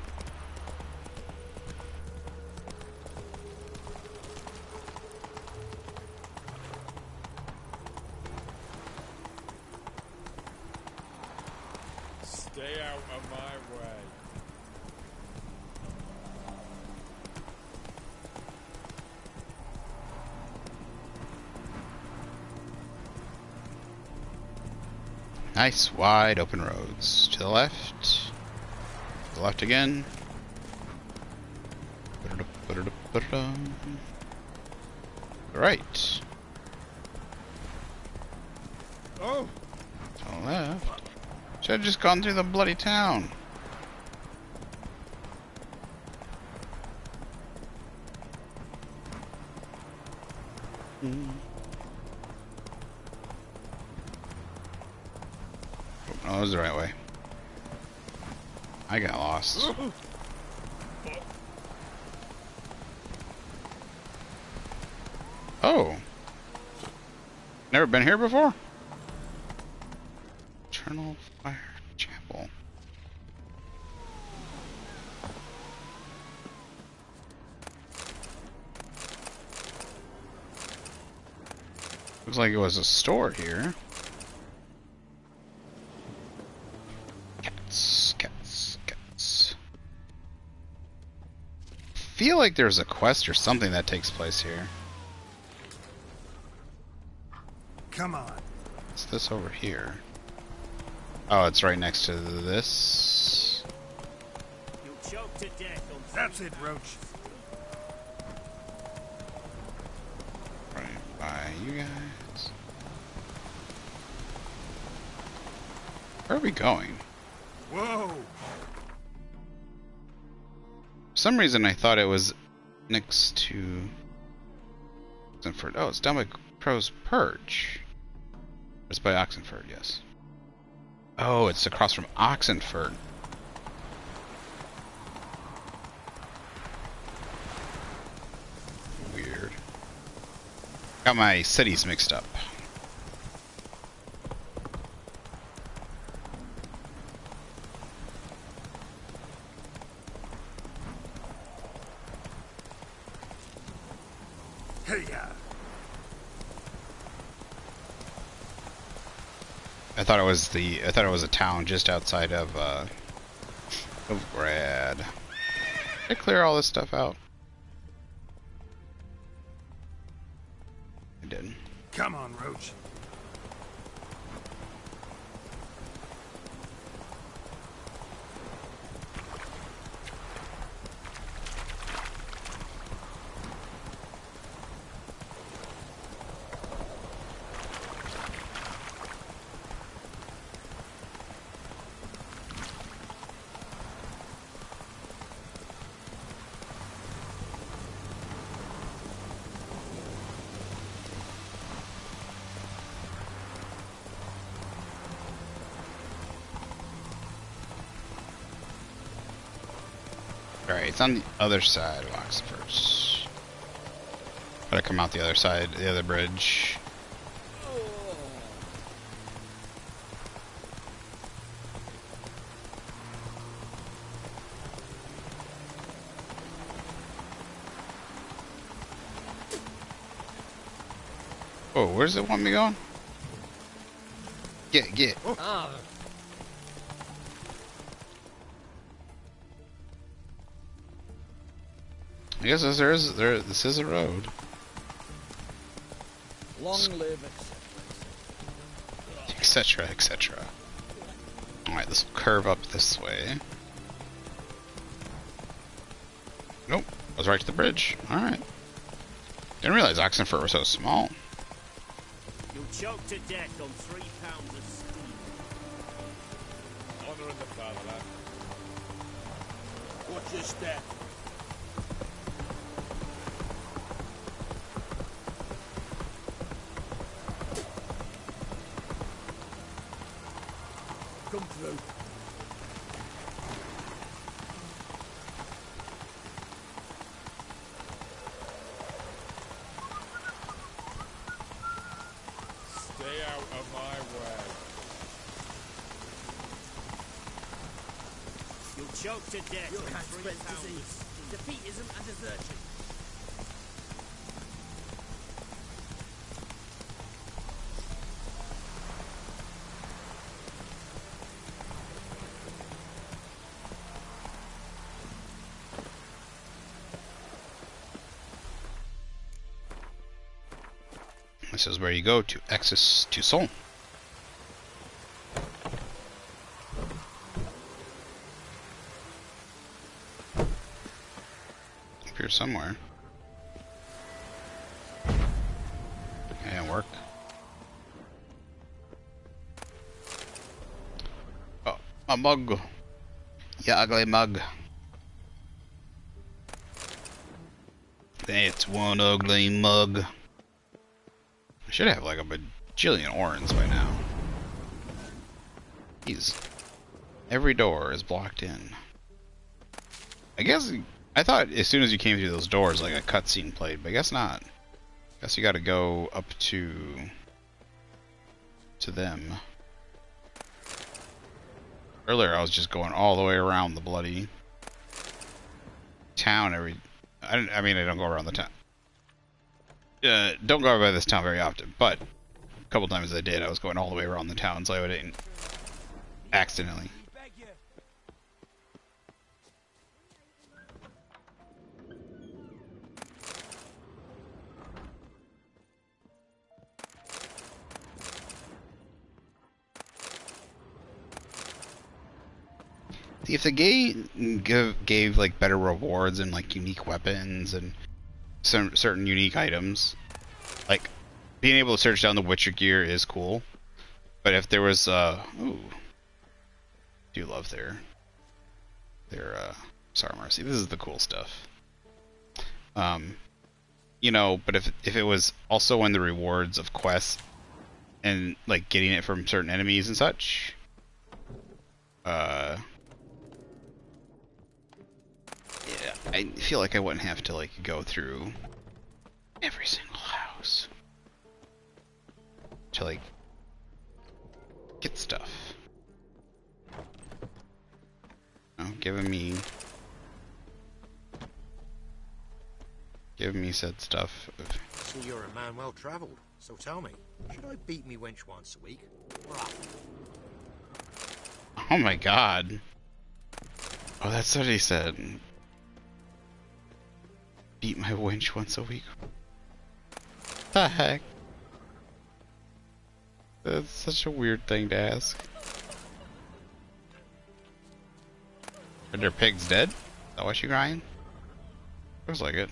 Stay out of my way. Nice wide open roads. To the left. To the left again. Right. Oh. To the left. Should have just gone through the bloody town. Oh, that was the right way. I got lost. Oh. Never been here before? Eternal Fire Chapel. Looks like it was a store here. Cats. Feel like there's a quest or something that takes place here. Come on. What's this over here? Oh, it's right next to this. You'll choke to death on That's it, Roach. Right by you guys. Where are we going? Whoa! For some reason I thought it was next to Oxenford. Oh, it's down by Crow's Perch. It's by Oxenford, yes. Oh, it's across from Oxenford. Weird. Got my cities mixed up. Hey-ya. I thought it was a town just outside of Grad. Did I clear all this stuff out? I didn't. Come on, Roach. Alright, it's on the other side of Oxford. Gotta come out the other side, the other bridge. Oh, where's it want me going? Get. Ah. I guess this is a road. Long live etc. etc. Alright, this will curve up this way. Nope, goes right to the bridge. Alright. Didn't realize Oxenford was so small. You'll choke to death on 3 pounds of steam. Honor in the fatherland. Watch your step. Come through. Stay out of my way. You'll choke to death. You can't spread disease. Defeat isn't a desertion. This is where you go to access Toussaint. Up here somewhere. Didn't work. Oh, a mug. Yeah, ugly mug. That's one ugly mug. I should have like a bajillion orans by now. Every door is blocked in. I guess I thought as soon as you came through those doors, like a cutscene played, but I guess not. I guess you got to go up to them. Earlier, I was just going all the way around the bloody town. I mean, I don't go around the town. Don't go by this town very often, but a couple times I did. I was going all the way around the town, so I didn't accidentally. See, if the game gave like better rewards and like unique weapons and some certain unique items, like being able to search down the Witcher gear is cool. But if there was ooh, do love their Sarmar. See, this is the cool stuff. You know, but if it was also in the rewards of quests and like getting it from certain enemies and such, yeah, I feel like I wouldn't have to like go through every single house to like get stuff. Oh, giving me said stuff. See, you're a man well travelled. So tell me, should I beat me wench once a week? Oh my god. Oh, that's what he said. Beat my wench once a week. The heck? That's such a weird thing to ask. Are their pigs dead? Is that why she crying? Looks like it.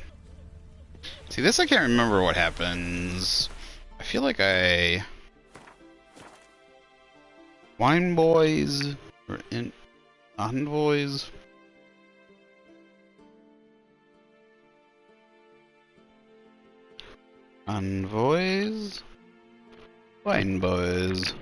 See, this I can't remember what happens. I feel like Wineboys or Envoys. Envoys? Wineboys.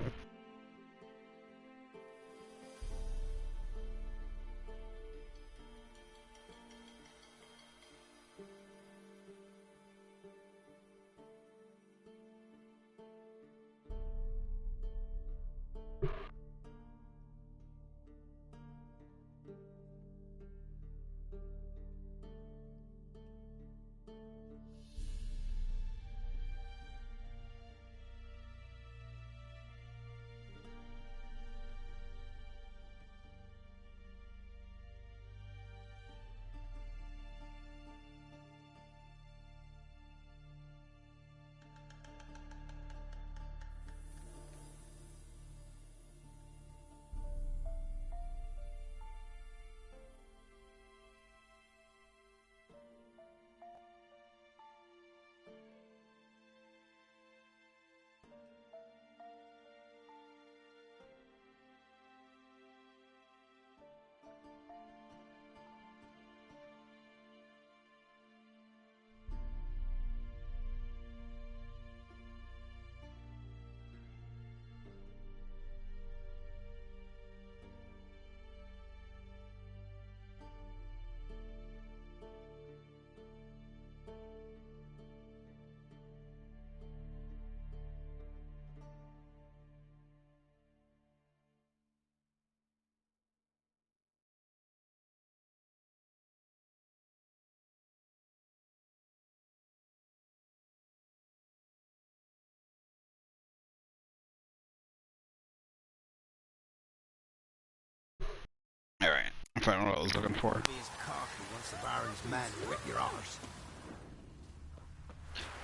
if I don't know what I was looking for.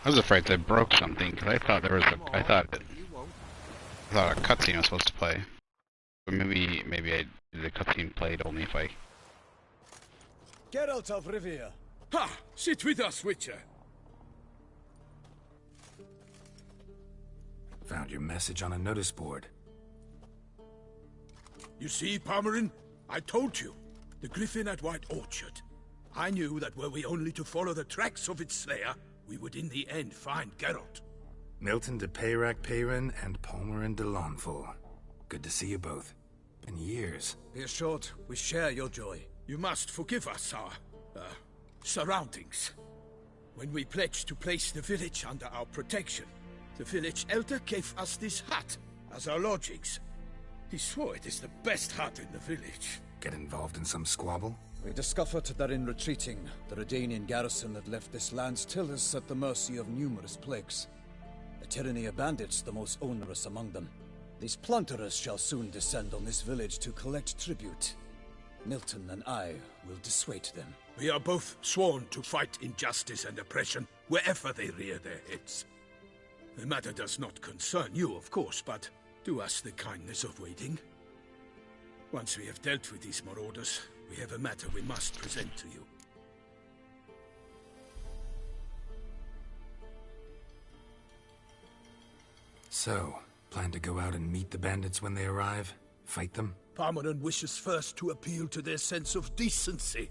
I was afraid they broke something because I thought there was a I thought a cutscene was supposed to play. But maybe the cutscene played only if I. Geralt of Rivia. Ha! Sit with us, Witcher. Found your message on a notice board. You see, Palmerin, I told you. The Griffin at White Orchard. I knew that were we only to follow the tracks of its slayer, we would in the end find Geralt. Milton de Peyrac-Peyrin and Palmerin de Lawnful. Good to see you both. Been years. Be assured, we share your joy. You must forgive us our, surroundings. When we pledged to place the village under our protection, the village elder gave us this hut as our lodgings. He swore it is the best hut in the village. Get involved in some squabble? We discovered that in retreating, the Redanian garrison that left this land still is at the mercy of numerous plagues. A tyranny of bandits, the most onerous among them. These plunderers shall soon descend on this village to collect tribute. Milton and I will dissuade them. We are both sworn to fight injustice and oppression wherever they rear their heads. The matter does not concern you, of course, but do us the kindness of waiting. Once we have dealt with these marauders, we have a matter we must present to you. So, plan to go out and meet the bandits when they arrive? Fight them? Palmerin wishes first to appeal to their sense of decency.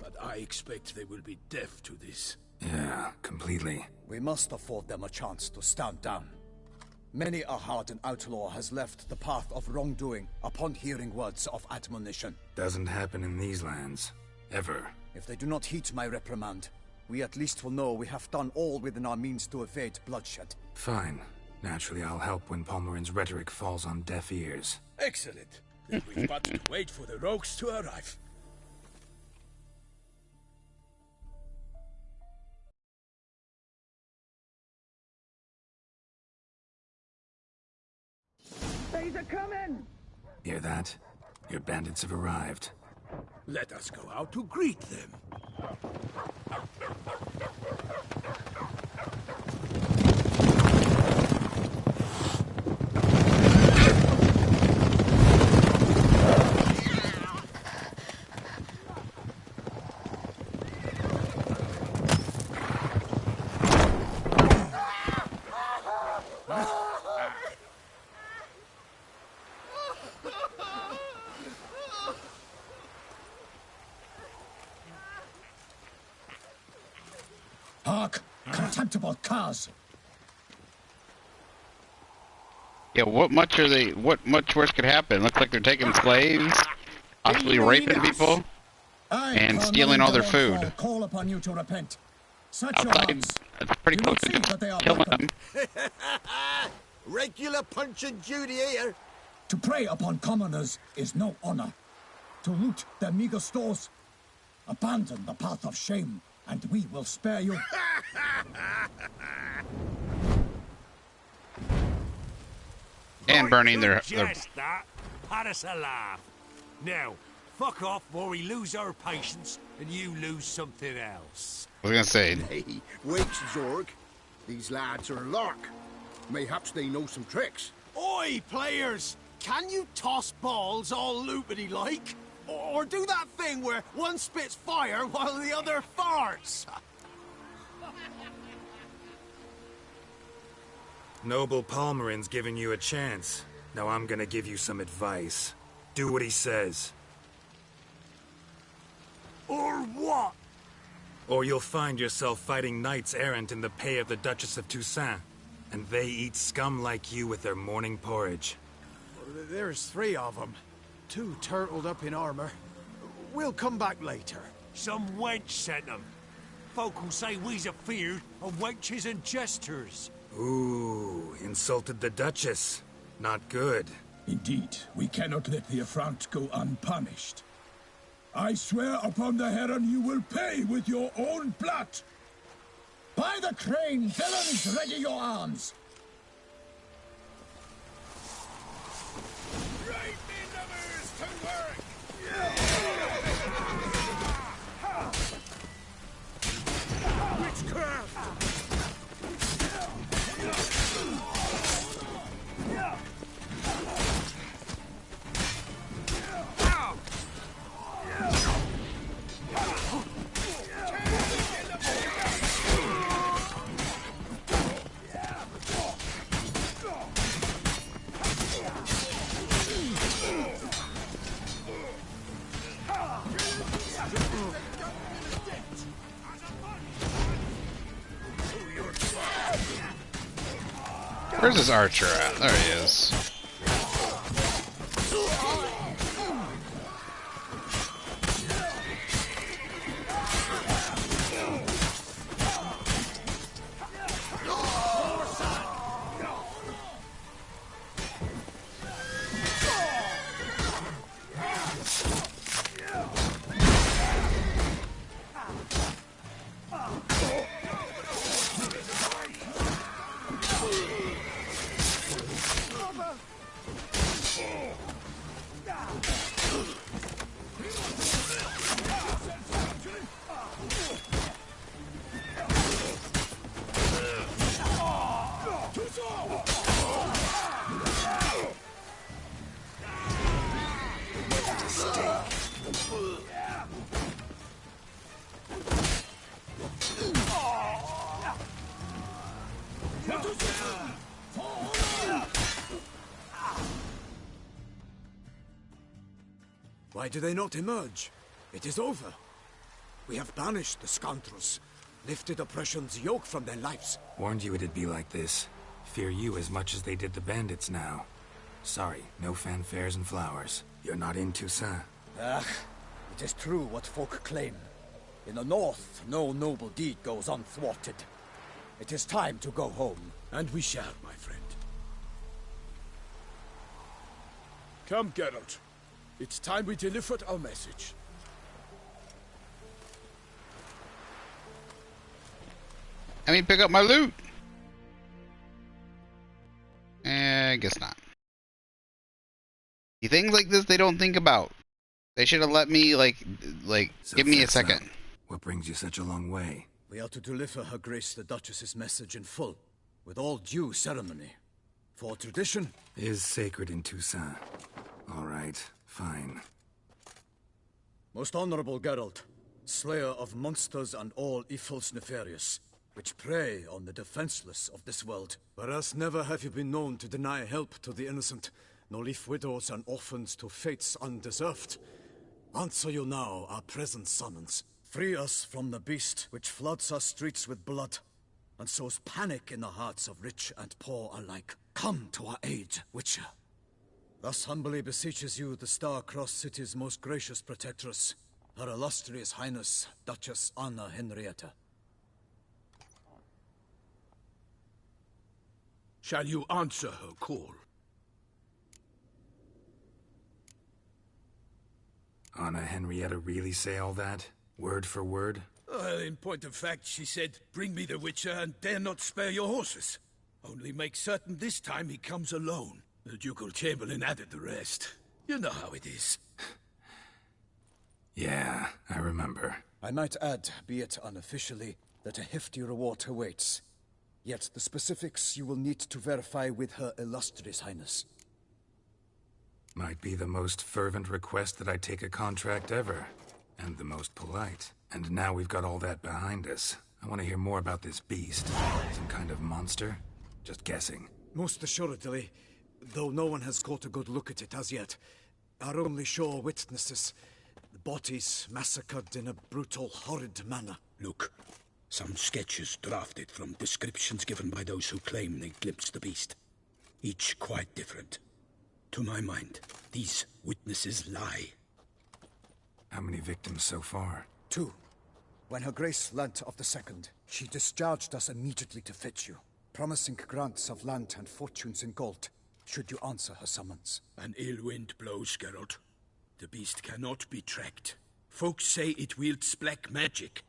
But I expect they will be deaf to this. Yeah, completely. We must afford them a chance to stand down. Many a hardened outlaw has left the path of wrongdoing upon hearing words of admonition. Doesn't happen in these lands. Ever. If they do not heed my reprimand, we at least will know we have done all within our means to evade bloodshed. Fine. Naturally, I'll help when Palmerin's rhetoric falls on deaf ears. Excellent. Then we've but to wait for the rogues to arrive. They're coming! Hear that? Your bandits have arrived. Let us go out to greet them. Hark! Contemptible curs! Yeah, what much worse could happen? Looks like they're taking slaves, possibly raping people, and stealing all their food. Call upon you to repent. Such Outside, that's pretty close to killing them. Regular punch and duty here. To prey upon commoners is no honor. To loot their meager stores, abandon the path of shame, and we will spare you. And burning their... Just that. Had us a laugh. Now, fuck off or we lose our patience and you lose something else. I was gonna say... Hey, wait, Zorg. These lads are lark. Mayhaps they know some tricks. Oi, players! Can you toss balls all loopity-like? Or do that thing where one spits fire while the other farts? Noble Palmerin's giving you a chance. Now I'm gonna give you some advice. Do what he says. Or what? Or you'll find yourself fighting knights errant in the pay of the Duchess of Toussaint. And they eat scum like you with their morning porridge. There's 3 of them. 2 turtled up in armor. We'll come back later. Some wench sent them. Folk will say we's afeard of wenches and jesters. Ooh, insulted the Duchess. Not good. Indeed, we cannot let the affront go unpunished. I swear upon the Heron you will pay with your own blood. By the crane, villains, ready your arms. Right, me numbers, to work! Where's this archer at? There he is. Why do they not emerge? It is over. We have banished the scoundrels, lifted oppression's yoke from their lives. Warned you it'd be like this. Fear you as much as they did the bandits now. Sorry, no fanfares and flowers. You're not in Toussaint. Ah, it is true what folk claim. In the north, no noble deed goes unthwarted. It is time to go home. And we shall, my friend. Come, Geralt. It's time we delivered our message. Let me pick up my loot. I guess not. See, things like this they don't think about. They should have let me So give me a fix up. second. What brings you such a long way? We are to deliver Her Grace the Duchess's message in full, with all due ceremony. For tradition is sacred in Toussaint. All right, fine. Most honorable Geralt, slayer of monsters and all evils nefarious, which prey on the defenseless of this world. Whereas never have you been known to deny help to the innocent, nor leave widows and orphans to fates undeserved. Answer you now our present summons. Free us from the beast which floods our streets with blood, and sows panic in the hearts of rich and poor alike. Come to our aid, Witcher. Thus humbly beseeches you the Star-Crossed City's most gracious protectress, Her Illustrious Highness, Duchess Anna Henrietta. Shall you answer her call? Anna Henrietta really say all that? Word for word? Well, in point of fact, she said, bring me the Witcher and dare not spare your horses. Only make certain this time he comes alone. The Ducal Chamberlain added the rest. You know how it is. Yeah, I remember. I might add, be it unofficially, that a hefty reward awaits. Yet the specifics you will need to verify with Her Illustrious Highness. Might be the most fervent request that I take a contract ever. And the most polite. And now we've got all that behind us. I want to hear more about this beast. Some kind of monster? Just guessing. Most assuredly, though no one has caught a good look at it as yet. Our only sure witnesses. Bodies massacred in a brutal, horrid manner. Look, some sketches drafted from descriptions given by those who claim they glimpsed the beast. Each quite different. To my mind, these witnesses lie. How many victims so far? 2. When Her Grace learnt of the second, she discharged us immediately to fetch you, promising grants of land and fortunes in gold, should you answer her summons. An ill wind blows, Geralt. The beast cannot be tracked. Folks say it wields black magic.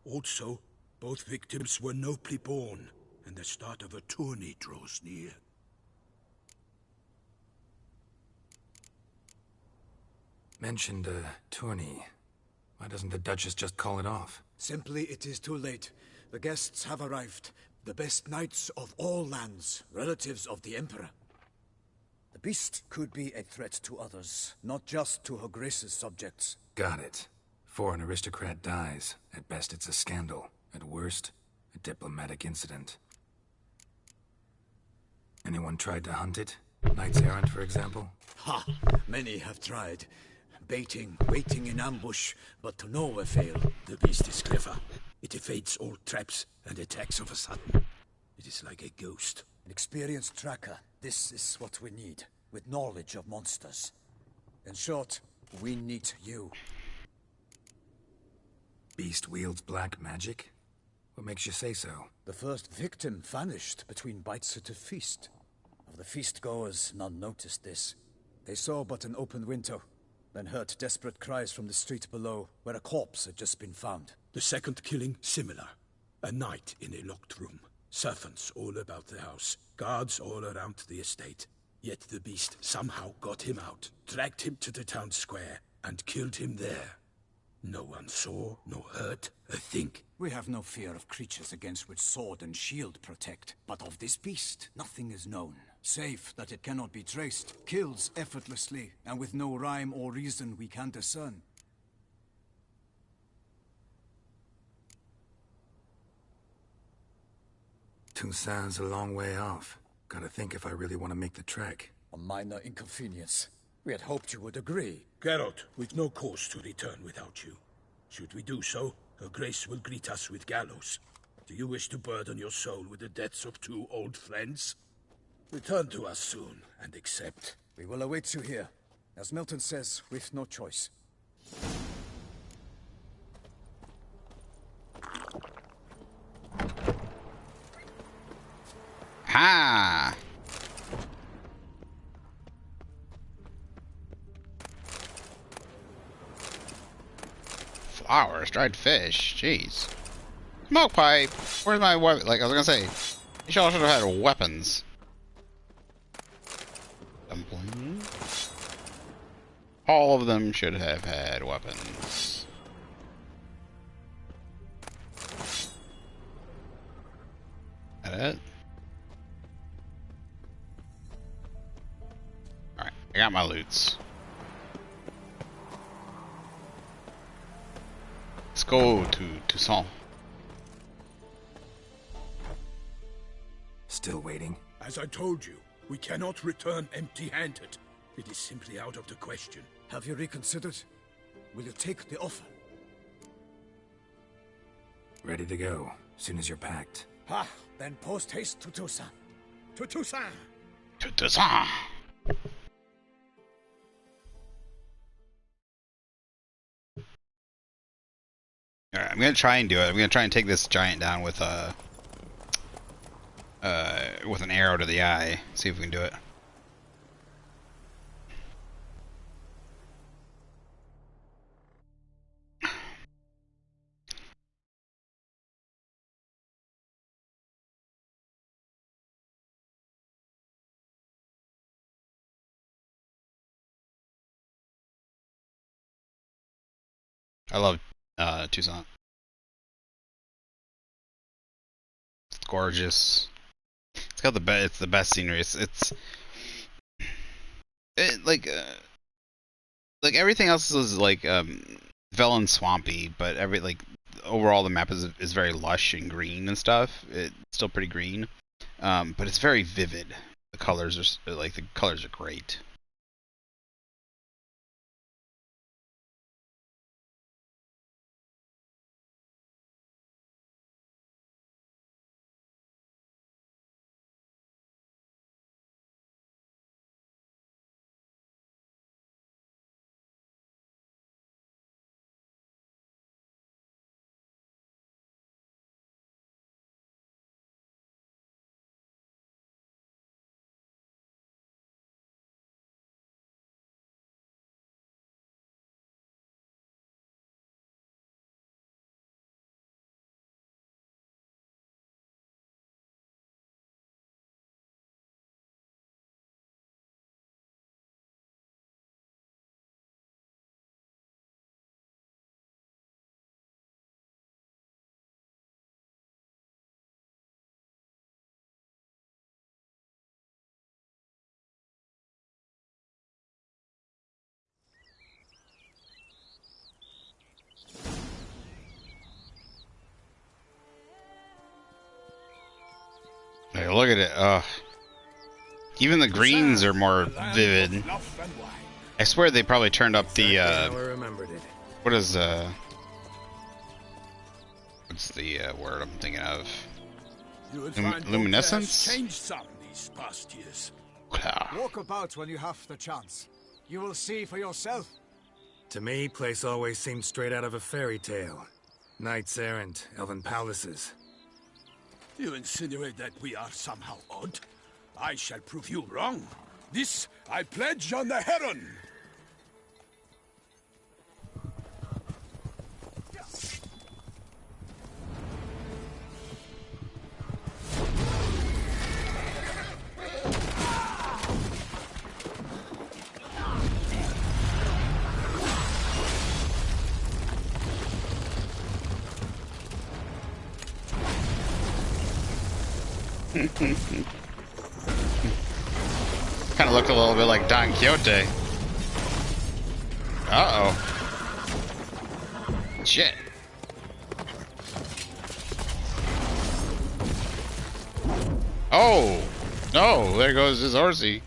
Also, both victims were nobly born, and the start of a tourney draws near. Mentioned a tourney. Why doesn't the Duchess just call it off? Simply, it is too late. The guests have arrived. The best knights of all lands, relatives of the Emperor. The beast could be a threat to others, not just to Her Grace's subjects. Got it. Before an aristocrat dies, at best it's a scandal. At worst, a diplomatic incident. Anyone tried to hunt it? Knights errant, for example? Ha! Many have tried. Baiting, waiting in ambush, but to no avail. The beast is clever. It evades all traps and attacks of a sudden. It is like a ghost. An experienced tracker. This is what we need, with knowledge of monsters. In short, we need you. Beast wields black magic? What makes you say so? The first victim vanished between bites at a feast. Of the feast-goers, none noticed this. They saw but an open window, then heard desperate cries from the street below, where a corpse had just been found. The second killing, similar. A night in a locked room. Servants all about the house. Guards all around the estate. Yet the beast somehow got him out, dragged him to the town square, and killed him there. No one saw, nor heard a thing. We have no fear of creatures against which sword and shield protect. But of this beast, nothing is known. Save that it cannot be traced, kills effortlessly, and with no rhyme or reason we can discern. Toussaint's a long way off. Gotta think if I really want to make the trek. A minor inconvenience. We had hoped you would agree. Geralt, we've no cause to return without you. Should we do so, Her Grace will greet us with gallows. Do you wish to burden your soul with the deaths of 2 old friends? Return to us soon, and accept. We will await you here. As Milton says, we've no choice. Ha! Flowers, dried fish, jeez. Smoke pipe! Where's my weapon? Like, I was gonna say, you all should have had weapons. Dumpling. All of them should have had weapons. That it? Alright, I got my loots. Let's go to Toussaint. Still waiting? As I told you, we cannot return empty-handed. It is simply out of the question. Have you reconsidered? Will you take the offer? Ready to go, soon as you're packed. Ah, then post haste to Toussaint. To Toussaint! To Toussaint! Alright, I'm gonna try and do it. I'm gonna try and take this giant down with an arrow to the eye. See if we can do it. I love Toussaint. It's gorgeous. It's got it's the best scenery. Like everything else is like fell and swampy, but overall the map is very lush and green and stuff. It's still pretty green, but it's very vivid. The colors are great. Hey, look at it. Even the greens are more vivid. I swear they probably turned up the what is what's the word I'm thinking of? Luminescence? these past years. Walk about when you have the chance. You will see for yourself. To me, place always seemed straight out of a fairy tale. Knights errant, elven palaces. You insinuate that we are somehow odd? I shall prove you wrong. This I pledge on the Heron! Kind of looked a little bit like Don Quixote. Uh-oh. Shit. Oh! No, there goes his horsey.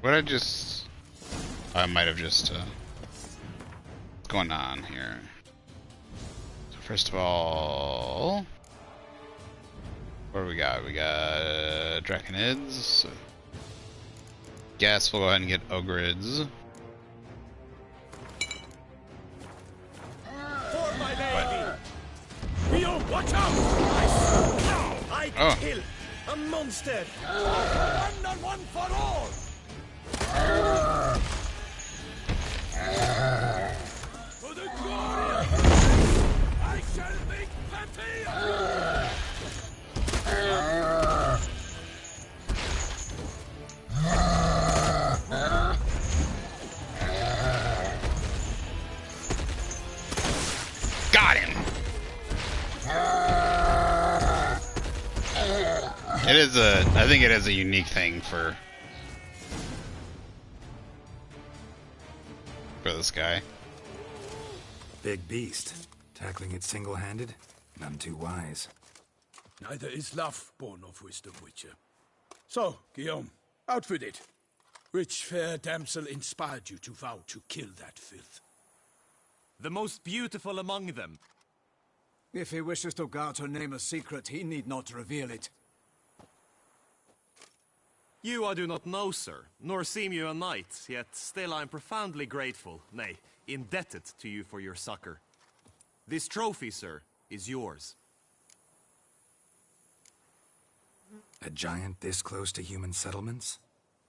What I might have just, what's going on here? So first of all, what do we got? We got Draconids. Guess we'll go ahead and get Ogrids. For my lady! Yo, watch out! I kill a monster! One on one for all! For the glory of I shall make Patia! Got him! It is I think it is a unique thing for this guy. Big beast. Tackling it single-handed? None too wise. Neither is love born of wisdom, Witcher. So, Guillaume, out with it. Which fair damsel inspired you to vow to kill that filth? The most beautiful among them. If he wishes to guard her name a secret, he need not reveal it. You I do not know, sir, nor seem you a knight, yet still I am profoundly grateful, nay, indebted to you for your succor. This trophy, sir, is yours. A giant this close to human settlements?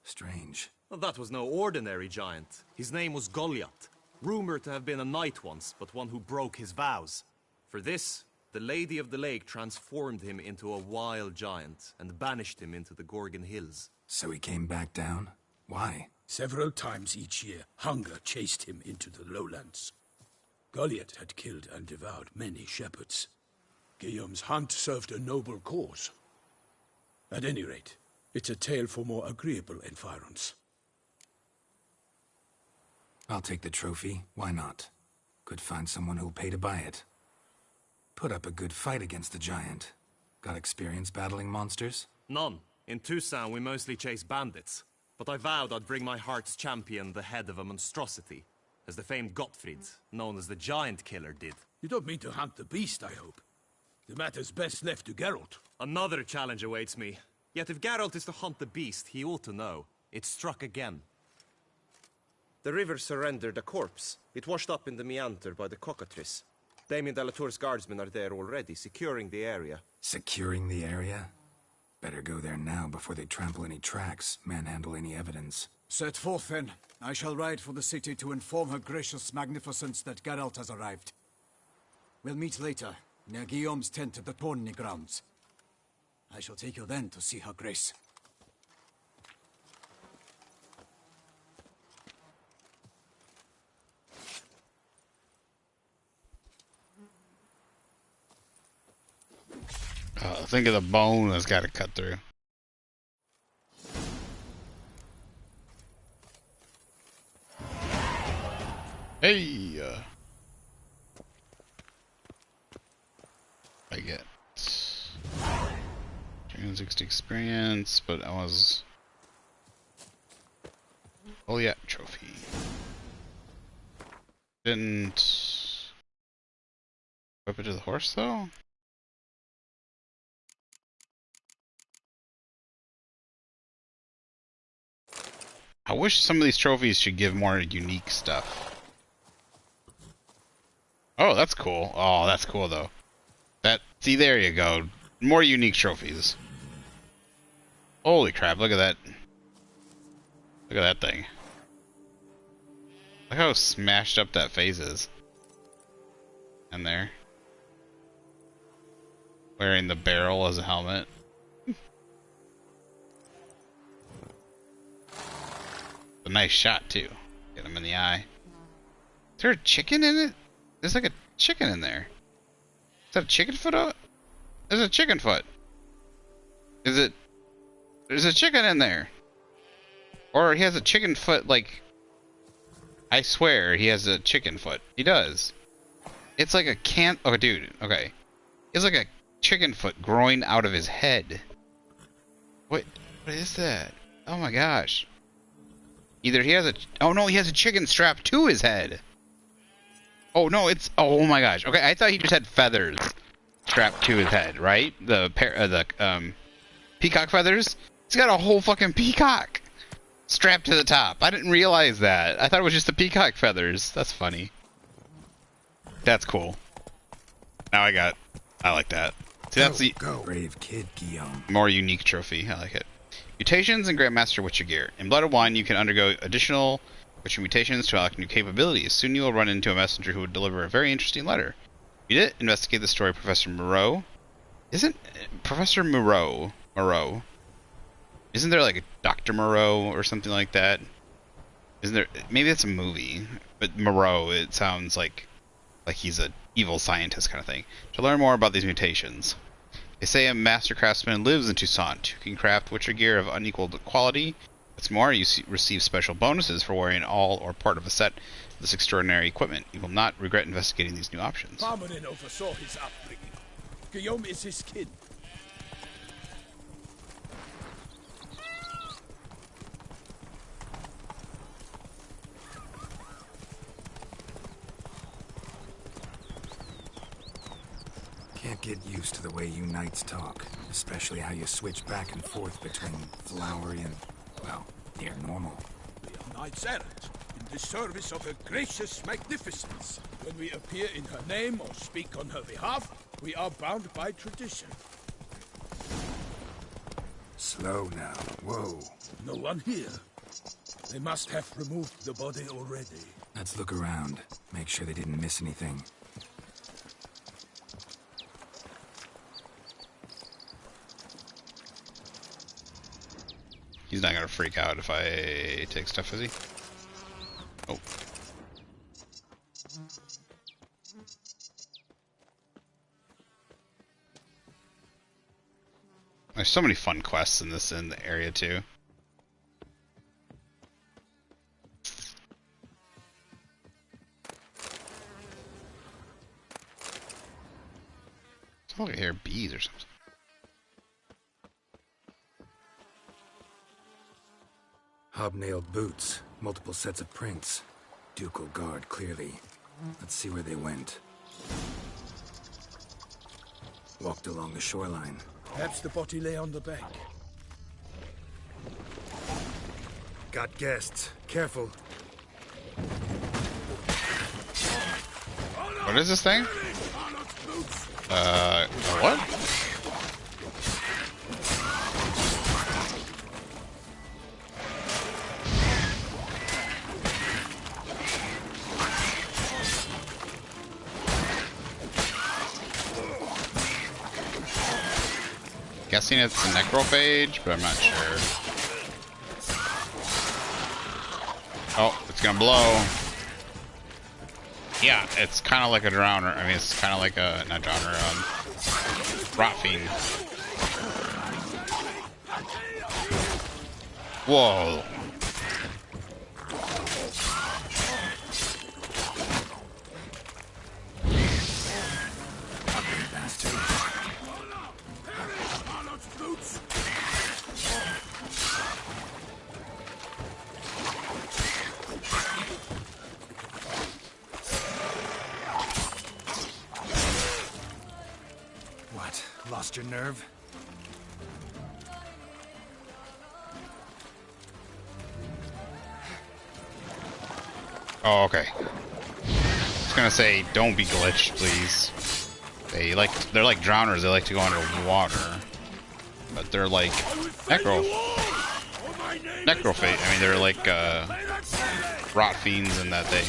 Strange. Well, that was no ordinary giant. His name was Goliath, rumored to have been a knight once, but one who broke his vows. For this, the Lady of the Lake transformed him into a wild giant and banished him into the Gorgon Hills. So he came back down? Why? Several times each year, hunger chased him into the lowlands. Goliath had killed and devoured many shepherds. Guillaume's hunt served a noble cause. At any rate, it's a tale for more agreeable environs. I'll take the trophy. Why not? Could find someone who'll pay to buy it. Put up a good fight against the giant. Got experience battling monsters? None. In Toussaint, we mostly chase bandits. But I vowed I'd bring my heart's champion the head of a monstrosity, as the famed Gottfried, known as the Giant Killer, did. You don't mean to hunt the beast, I hope. The matter's best left to Geralt. Another challenge awaits me. Yet if Geralt is to hunt the beast, he ought to know. It struck again. The river surrendered a corpse. It washed up in the meander by the cockatrice. Damien de la Tour's guardsmen are there already, securing the area. Securing the area? Better go there now before they trample any tracks, manhandle any evidence. Set forth, then. I shall ride for the city to inform her gracious magnificence that Geralt has arrived. We'll meet later, near Guillaume's tent at the tourney grounds. I shall take you then to see her grace. Think of the bone that's got to cut through. Hey! I get... Dragons 60 experience, but I was... Oh yeah, trophy. Didn't... Whip it to the horse, though? I wish some of these trophies should give more unique stuff. Oh, that's cool. Oh, that's cool, though. See, there you go. More unique trophies. Holy crap, look at that. Look at that thing. Look how smashed up that face is. And there. Wearing the barrel as a helmet. A nice shot, too. Get him in the eye. Is there a chicken in it? There's like a chicken in there. Is that a chicken foot? There's a chicken foot. There's a chicken in there. Or he has a chicken foot, like... I swear he has a chicken foot. He does. It's like a Oh, dude. Okay. It's like a chicken foot growing out of his head. What is that? Oh my gosh. Either he has a... Oh no, he has a chicken strapped to his head. Oh no, it's... Oh my gosh. Okay, I thought he just had feathers strapped to his head, right? The peacock feathers. He's got a whole fucking peacock strapped to the top. I didn't realize that. I thought it was just the peacock feathers. That's funny. That's cool. Now I like that. See, that's the brave kid, Guillaume. More unique trophy. I like it. Mutations and Grandmaster Witcher gear. In Blood and Wine, you can undergo additional Witcher mutations to unlock new capabilities. Soon you will run into a messenger who would deliver a very interesting letter. Read it. Investigate the story of Professor Moreau. Isn't Professor Moreau? Isn't there like a Dr. Moreau or something like that? Isn't there? Maybe it's a movie, but Moreau. It sounds like he's an evil scientist kind of thing. To learn more about these mutations, they say a master craftsman lives in Toussaint who can craft Witcher gear of unequaled quality. What's more, you receive special bonuses for wearing all or part of a set of this extraordinary equipment. You will not regret investigating these new options. Parmanin oversaw his upbringing. Guillaume is his kin. Can't get used to the way you knights talk, especially how you switch back and forth between flowery and, well, near normal. We are knights errant, in the service of her gracious magnificence. When we appear in her name or speak on her behalf, we are bound by tradition. Slow now. Whoa. No one here. They must have removed the body already. Let's look around. Make sure they didn't miss anything. He's not gonna freak out if I take stuff, is he? Oh. There's so many fun quests in the area too. Look at here, bees or something. Hobnailed boots, multiple sets of prints. Ducal guard, clearly. Let's see where they went. Walked along the shoreline. Perhaps the body lay on the bank. Got guests. Careful. What is this thing? What? Guessing it's a necrophage, but I'm not sure. Oh, it's gonna blow. Yeah, it's kind of like a drowner. I mean, it's kind of like a, not drowner, rot fiend. Whoa. Lost your nerve? Oh, okay. I was gonna say, don't be glitched, please. They're like drowners. They like to go underwater, but they're like necrophage. I mean, they're like rot fiends in that they.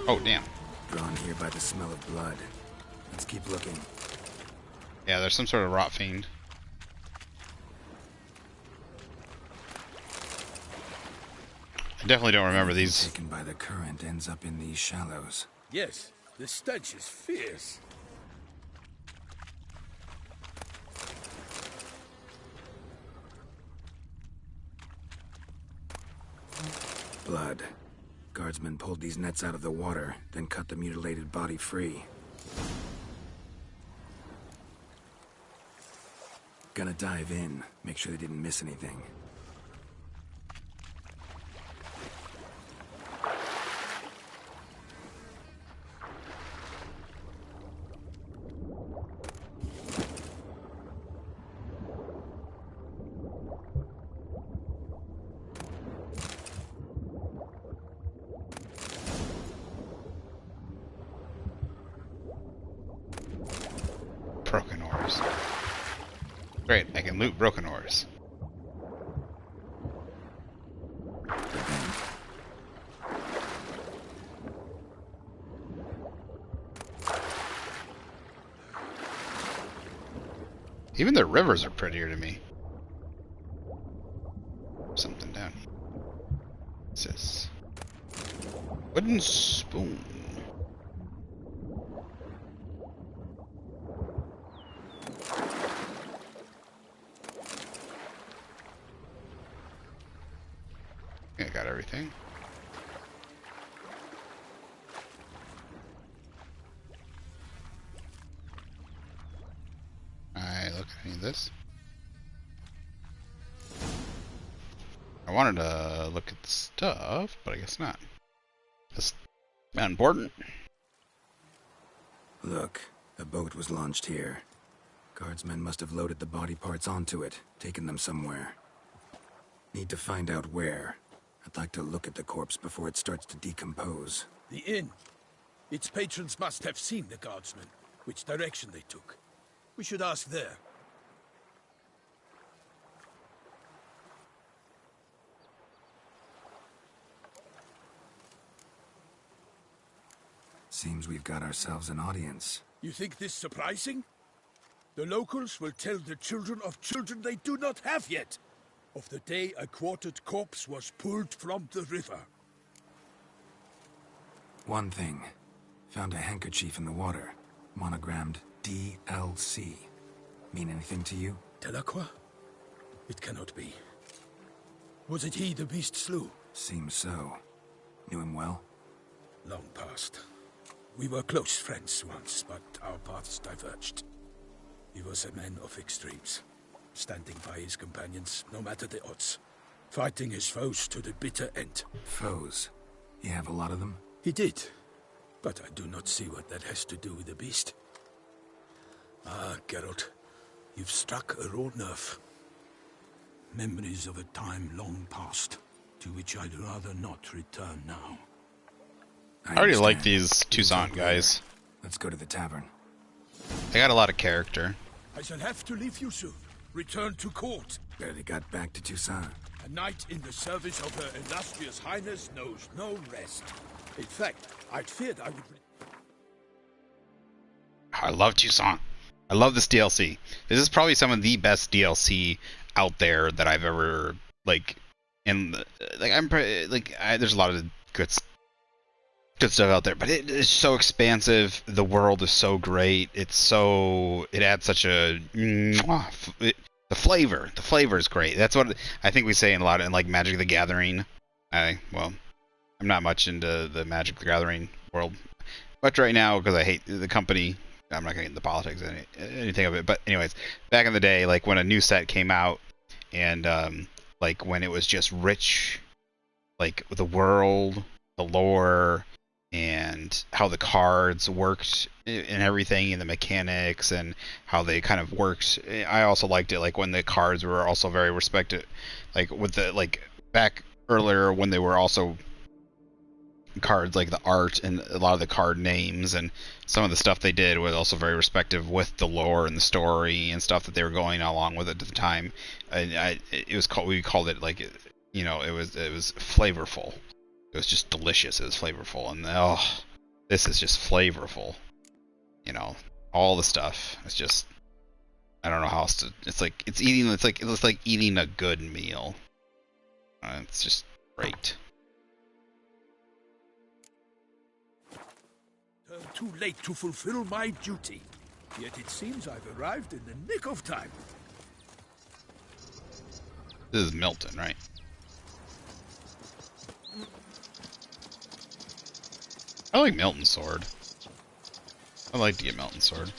Oh, damn. Drawn here by the smell of blood. Let's keep looking. Yeah, there's some sort of rot fiend. I definitely don't remember these. Taken by the current ends up in these shallows. Yes, the stench is fierce. Blood. Guardsmen pulled these nets out of the water, then cut the mutilated body free. Gonna dive in, make sure they didn't miss anything. Broken ores. Great, I can loot broken ores. Even the rivers are prettier to me. Something down here. What's this? Wooden spoon. I got everything. I look at any of this. I wanted to look at the stuff, but I guess not. That's not important. Look, a boat was launched here. Guardsmen must have loaded the body parts onto it, taken them somewhere. Need to find out where. I'd like to look at the corpse before it starts to decompose. The inn. Its patrons must have seen the guardsmen, which direction they took. We should ask there. Seems we've got ourselves an audience. You think this surprising? The locals will tell the children of children they do not have yet, of the day a quartered corpse was pulled from the river. One thing. Found a handkerchief in the water. Monogrammed DLC. Mean anything to you? Delacroix? It cannot be. Was it he the beast slew? Seems so. Knew him well? Long past. We were close friends once, but our paths diverged. He was a man of extremes, standing by his companions, no matter the odds. Fighting his foes to the bitter end. Foes? You have a lot of them? He did, but I do not see what that has to do with the beast. Ah, Geralt, you've struck a raw nerve. Memories of a time long past, to which I'd rather not return now. I already like these Toussaint guys. Let's go to the tavern. They got a lot of character. I shall have to leave you soon. Return to court. Barely got back to Toussaint. A knight in the service of her illustrious highness knows no rest. In fact, I'd feared I would... I love Toussaint. I love this DLC. This is probably some of the best DLC out there that I've ever, like, there's a lot of good stuff out there, but it is so expansive. The world is so great. It adds such a the flavor is great. That's what I think we say in a lot in like Magic the Gathering. I'm not much into the Magic the Gathering world much right now because I hate the company. I'm not gonna get into politics anything of it, but anyways, back in the day, like when a new set came out and like when it was just rich, like the world, the lore, and how the cards worked and everything, and the mechanics and how they kind of worked. I also liked it like when the cards were also very respected, like with the like back earlier when they were also cards, like the art and a lot of the card names and some of the stuff they did was also very respective with the lore and the story and stuff that they were going along with it at the time. And it was called, we called it like, you know, it was flavorful. It was just delicious. It was flavorful, and oh, this is just flavorful. You know, all the stuff. It's just, I don't know how else to. It's like it's like eating a good meal. It's just great. Too late to fulfill my duty. Yet it seems I've arrived in the nick of time. This is Milton, right? I like Milton's sword. I'd like to get Milton's sword.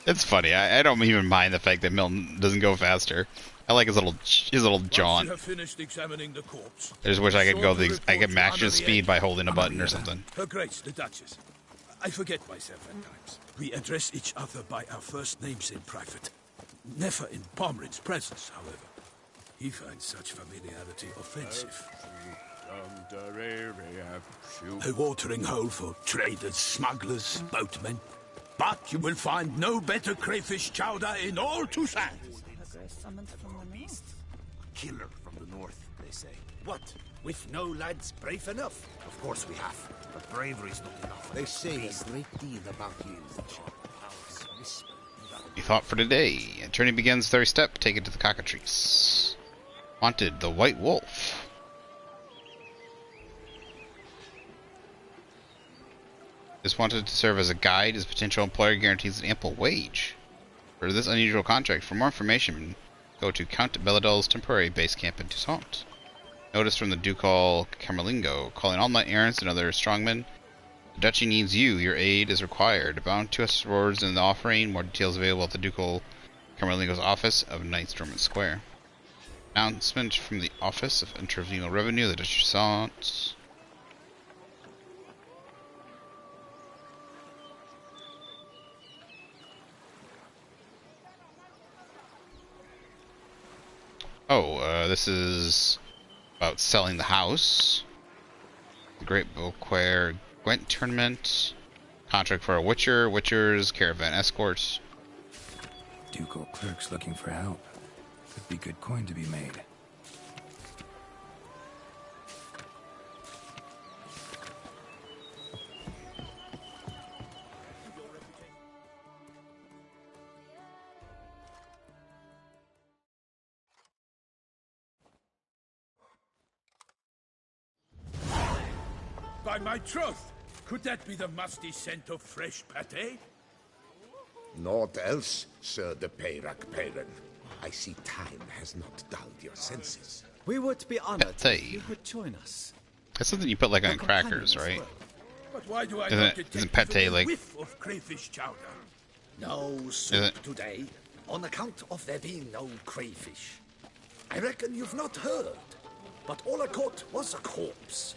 It's funny. I don't even mind the fact that Milton doesn't go faster. I like his little jaunt. Once you have finished examining the corpse, I just wish I could I could match his speed by holding a button or something. Her Grace, the Duchess. I forget myself at times. We address each other by our first names in private. Never in Pomrin's presence, however. He finds such familiarity offensive. A watering hole for traders, smugglers, boatmen. But you will find no better crayfish chowder in all Toussaint. Summoned from the north. A killer from the north, they say. What? With no lads brave enough? Of course we have, but bravery's not enough. They say a great deal about you. You thought for today. Attorney begins third step. Take it to the cockatrice. Wanted the White Wolf. Is wanted to serve as a guide. His potential employer guarantees an ample wage. For this unusual contract, for more information, go to Count Belladol's temporary base camp in Toussaint. Notice from the Ducal Camerlingo, calling all knight errants and other strongmen. The duchy needs you. Your aid is required. Bound to us rewards in the offering. More details available at the Ducal Camerlingo's office of Knights Dormant Square. Announcement from the Office of Intervenal Revenue, the Duchess of Toussaint. Oh, this is about selling the house. The Great Beauquaire Gwent Tournament. Contract for a Witcher. Witchers. Caravan Escorts. Ducal clerks looking for help. Could be good coin to be made. By my troth, could that be the musty scent of fresh pate? Naught else, Sir de Peyrac Peyran. I see time has not dulled your senses. We would be honored if you would join us. That's something you put like on crackers, right? But why do I Isn't pate like whiff of crayfish chowder? No soup today, on account of there being no crayfish. I reckon you've not heard, but all I caught was a corpse.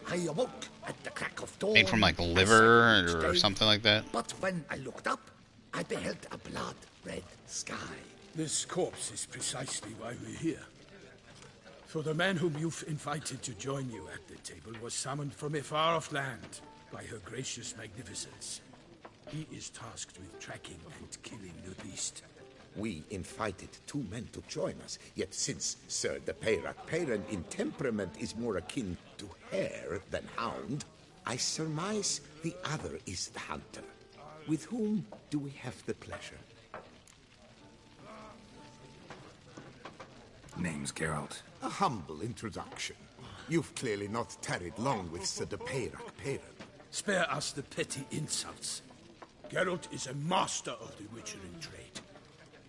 I awoke at the crack of dawn. made from like liver or something like that? But when I looked up, I beheld a blood-red sky. This corpse is precisely why we're here. For the man whom you've invited to join you at the table was summoned from a far-off land by her gracious magnificence. He is tasked with tracking and killing the beast. We invited two men to join us, yet since Sir de Peyrac Peyran in temperament is more akin to hare than hound, I surmise the other is the hunter. With whom do we have the pleasure? Name's Geralt. A humble introduction. You've clearly not tarried long with Sir de Peyrac Peyran. Spare us the petty insults. Geralt is a master of the witchering trade.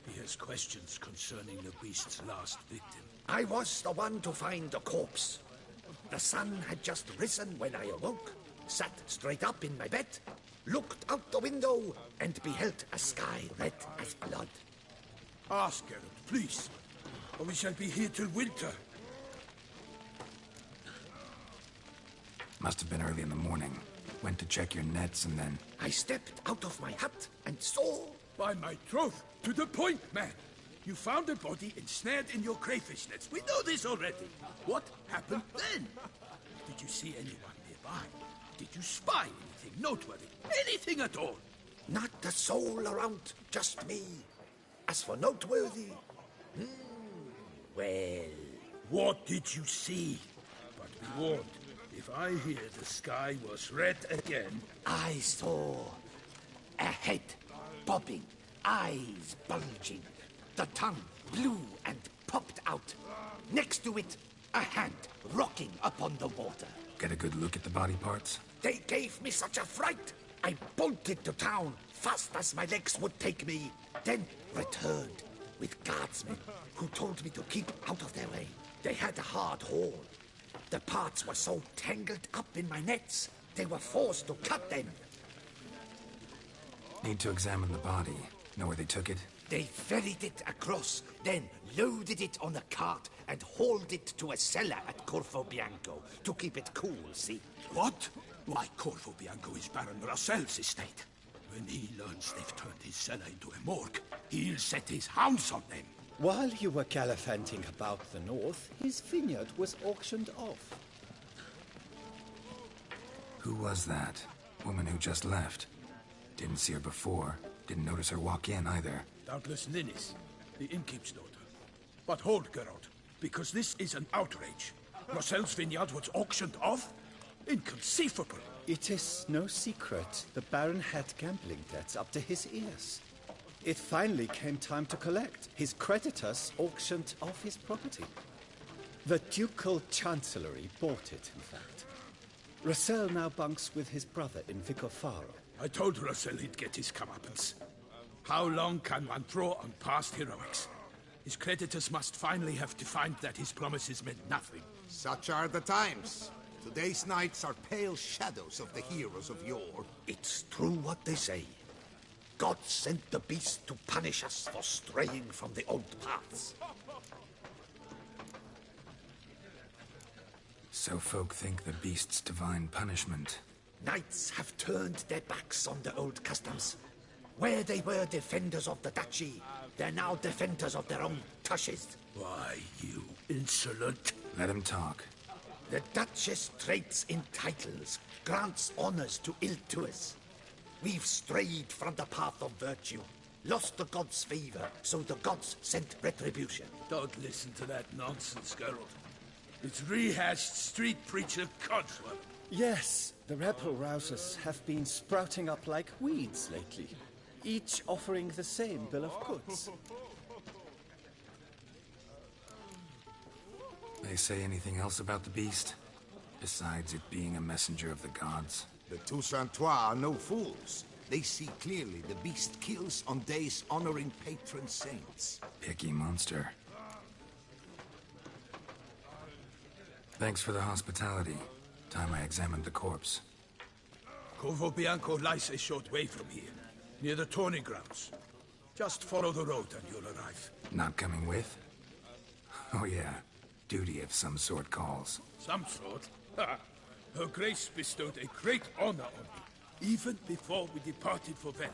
He has questions concerning the beast's last victim. I was the one to find the corpse. The sun had just risen when I awoke, sat straight up in my bed, looked out the window, and beheld a sky red as blood. Ask Geralt, please. Or we shall be here till winter. Must have been early in the morning. Went to check your nets and then... I stepped out of my hut and saw... By my troth, to the point, man. You found a body ensnared in your crayfish nets. We know this already. What happened then? Did you see anyone nearby? Did you spy anything noteworthy? Anything at all? Not a soul around, just me. As for noteworthy... well... What did you see? But be warned, if I hear the sky was red again... I saw a head bobbing, eyes bulging, the tongue blue and popped out. Next to it, a hand rocking upon the water. Get a good look at the body parts? They gave me such a fright. I bolted to town, fast as my legs would take me, then returned with guardsmen who told me to keep out of their way. They had a hard haul. The parts were so tangled up in my nets, they were forced to cut them. Need to examine the body. Know where they took it? They ferried it across, then loaded it on a cart and hauled it to a cellar at Corvo Bianco to keep it cool, see? What? Why, Corvo Bianco is Baron Russell's estate. When he learns they've turned his cellar into a morgue, he'll set his hounds on them. While you were gallivanting about the north, his vineyard was auctioned off. Who was that? Woman who just left. Didn't see her before. Didn't notice her walk in either. Doubtless Ninnis, the innkeep's daughter. But hold, Geralt, because this is an outrage. Russell's vineyard was auctioned off? Inconceivable. It is no secret the Baron had gambling debts up to his ears. It finally came time to collect. His creditors auctioned off his property. The Ducal Chancellery bought it, in fact. Russell now bunks with his brother in Vicofaro. I told Russell he'd get his comeuppance. How long can one throw on past heroics? His creditors must finally have defined that his promises meant nothing. Such are the times. Today's knights are pale shadows of the heroes of yore. It's true what they say. God sent the beast to punish us for straying from the old paths. So folk think the beast's divine punishment. Knights have turned their backs on the old customs. Where they were defenders of the duchy, they're now defenders of their own tushes. Why, you insolent... Let him talk. The Duchess trades in titles, grants honors to ill-doers. We've strayed from the path of virtue, lost the gods' favor, so the gods sent retribution. Don't listen to that nonsense, Geralt. It's rehashed street preacher codswell. Yes, the rebel rousers have been sprouting up like weeds lately, each offering the same bill of goods. They say anything else about the beast? Besides it being a messenger of the gods? The Toussaintois are no fools. They see clearly the beast kills on days honoring patron saints. Picky monster. Thanks for the hospitality. Time I examined the corpse. Corvo Bianco lies a short way from here, near the tourney grounds. Just follow the road and you'll arrive. Not coming with? Oh yeah, duty of some sort calls. Some sort? Ha! Her Grace bestowed a great honor on me, even before we departed for Velen.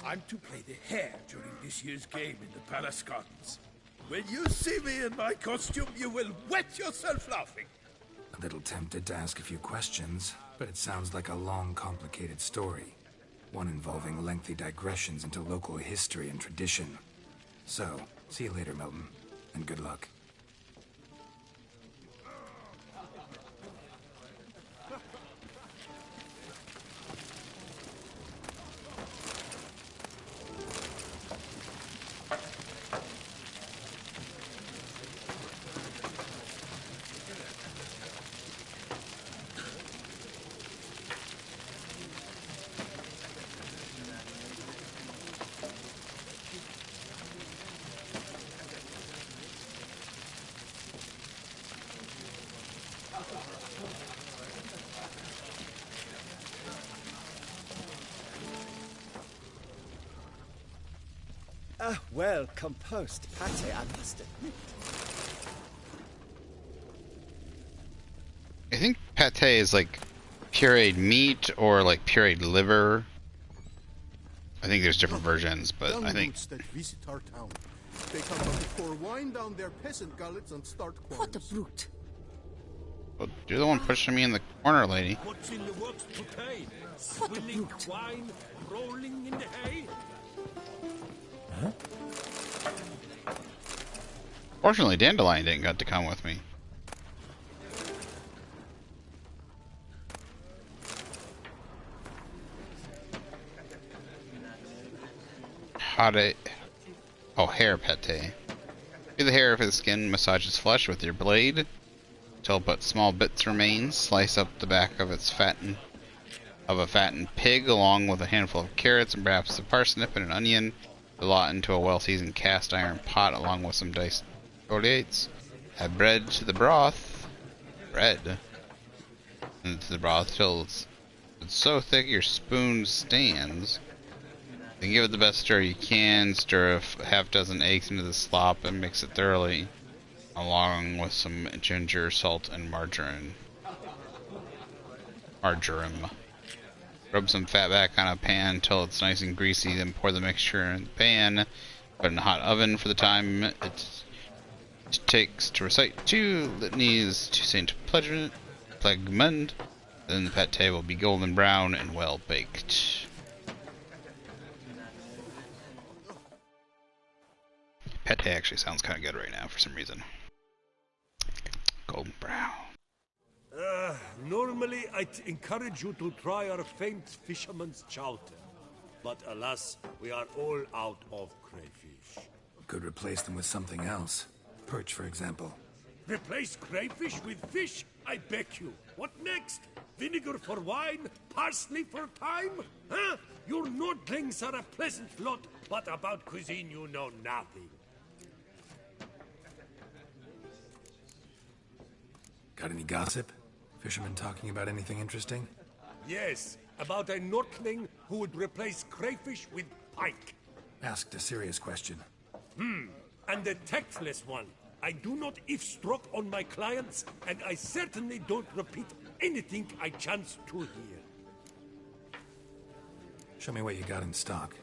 I'm to play the hare during this year's game in the palace gardens. When you see me in my costume, you will wet yourself laughing. A little tempted to ask a few questions, but it sounds like a long, complicated story. One involving lengthy digressions into local history and tradition. So, see you later, Milton, and good luck. A well-composed pate, I must admit. I think pate is like pureed meat or like pureed liver. I think there's different versions, but I think... that visit our town. They come up to pour wine down their peasant gullets and start quarrels. What a brute! Well, you're the one pushing me in the corner, lady. What's in the works today? What a Swilling brute! wine, rolling in the hay. Huh? Fortunately, Dandelion didn't get to come with me. Hair pate. Peel the hair off the skin, massage its flesh with your blade till but small bits remain. Slice up the back of a fattened pig along with a handful of carrots and perhaps a parsnip and an onion. Fill it into a well-seasoned cast iron pot along with some diced oleates. Add bread to the broth. Into the broth till it's so thick your spoon stands. Then give it the best stir you can. Stir a half dozen eggs into the slop and mix it thoroughly, along with some ginger, salt, and margarine. Rub some fat back on a pan until it's nice and greasy. Then pour the mixture in the pan. Put it in a hot oven for the time it takes to recite 2 litanies to Saint Plegmund. Then the pate will be golden brown and well baked. Pate actually sounds kind of good right now for some reason. Golden brown. Normally I'd encourage you to try our famed fisherman's chowder. But alas, we are all out of crayfish. Could replace them with something else. Perch, for example. Replace crayfish with fish? I beg you. What next? Vinegar for wine? Parsley for thyme? Huh? Your Nordlings are a pleasant lot, but about cuisine you know nothing. Got any gossip? Fishermen talking about anything interesting? Yes, about a Nordling who would replace crayfish with pike. Asked a serious question. And a tactless one. I do not eavesdrop on my clients, and I certainly don't repeat anything I chance to hear. Show me what you got in stock.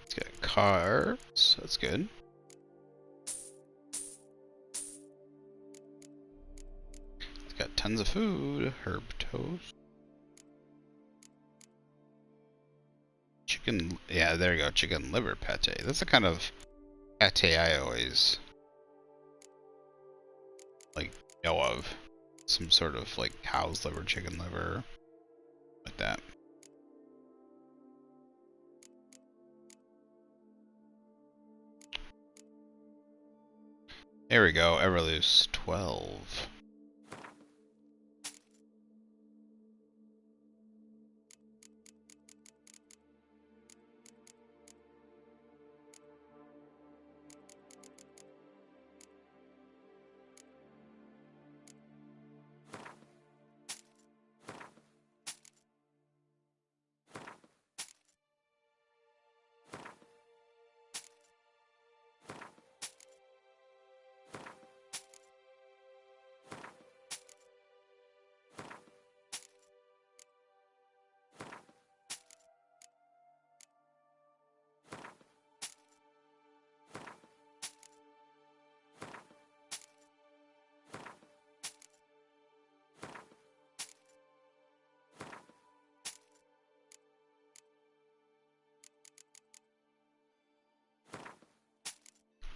It's got cards. That's good. It's got tons of food. Herb toast. Chicken. Yeah, there you go. Chicken liver pate. That's the kind of pate I always know of. Some sort of like cow's liver, chicken liver, like that. There we go. Everloose 12.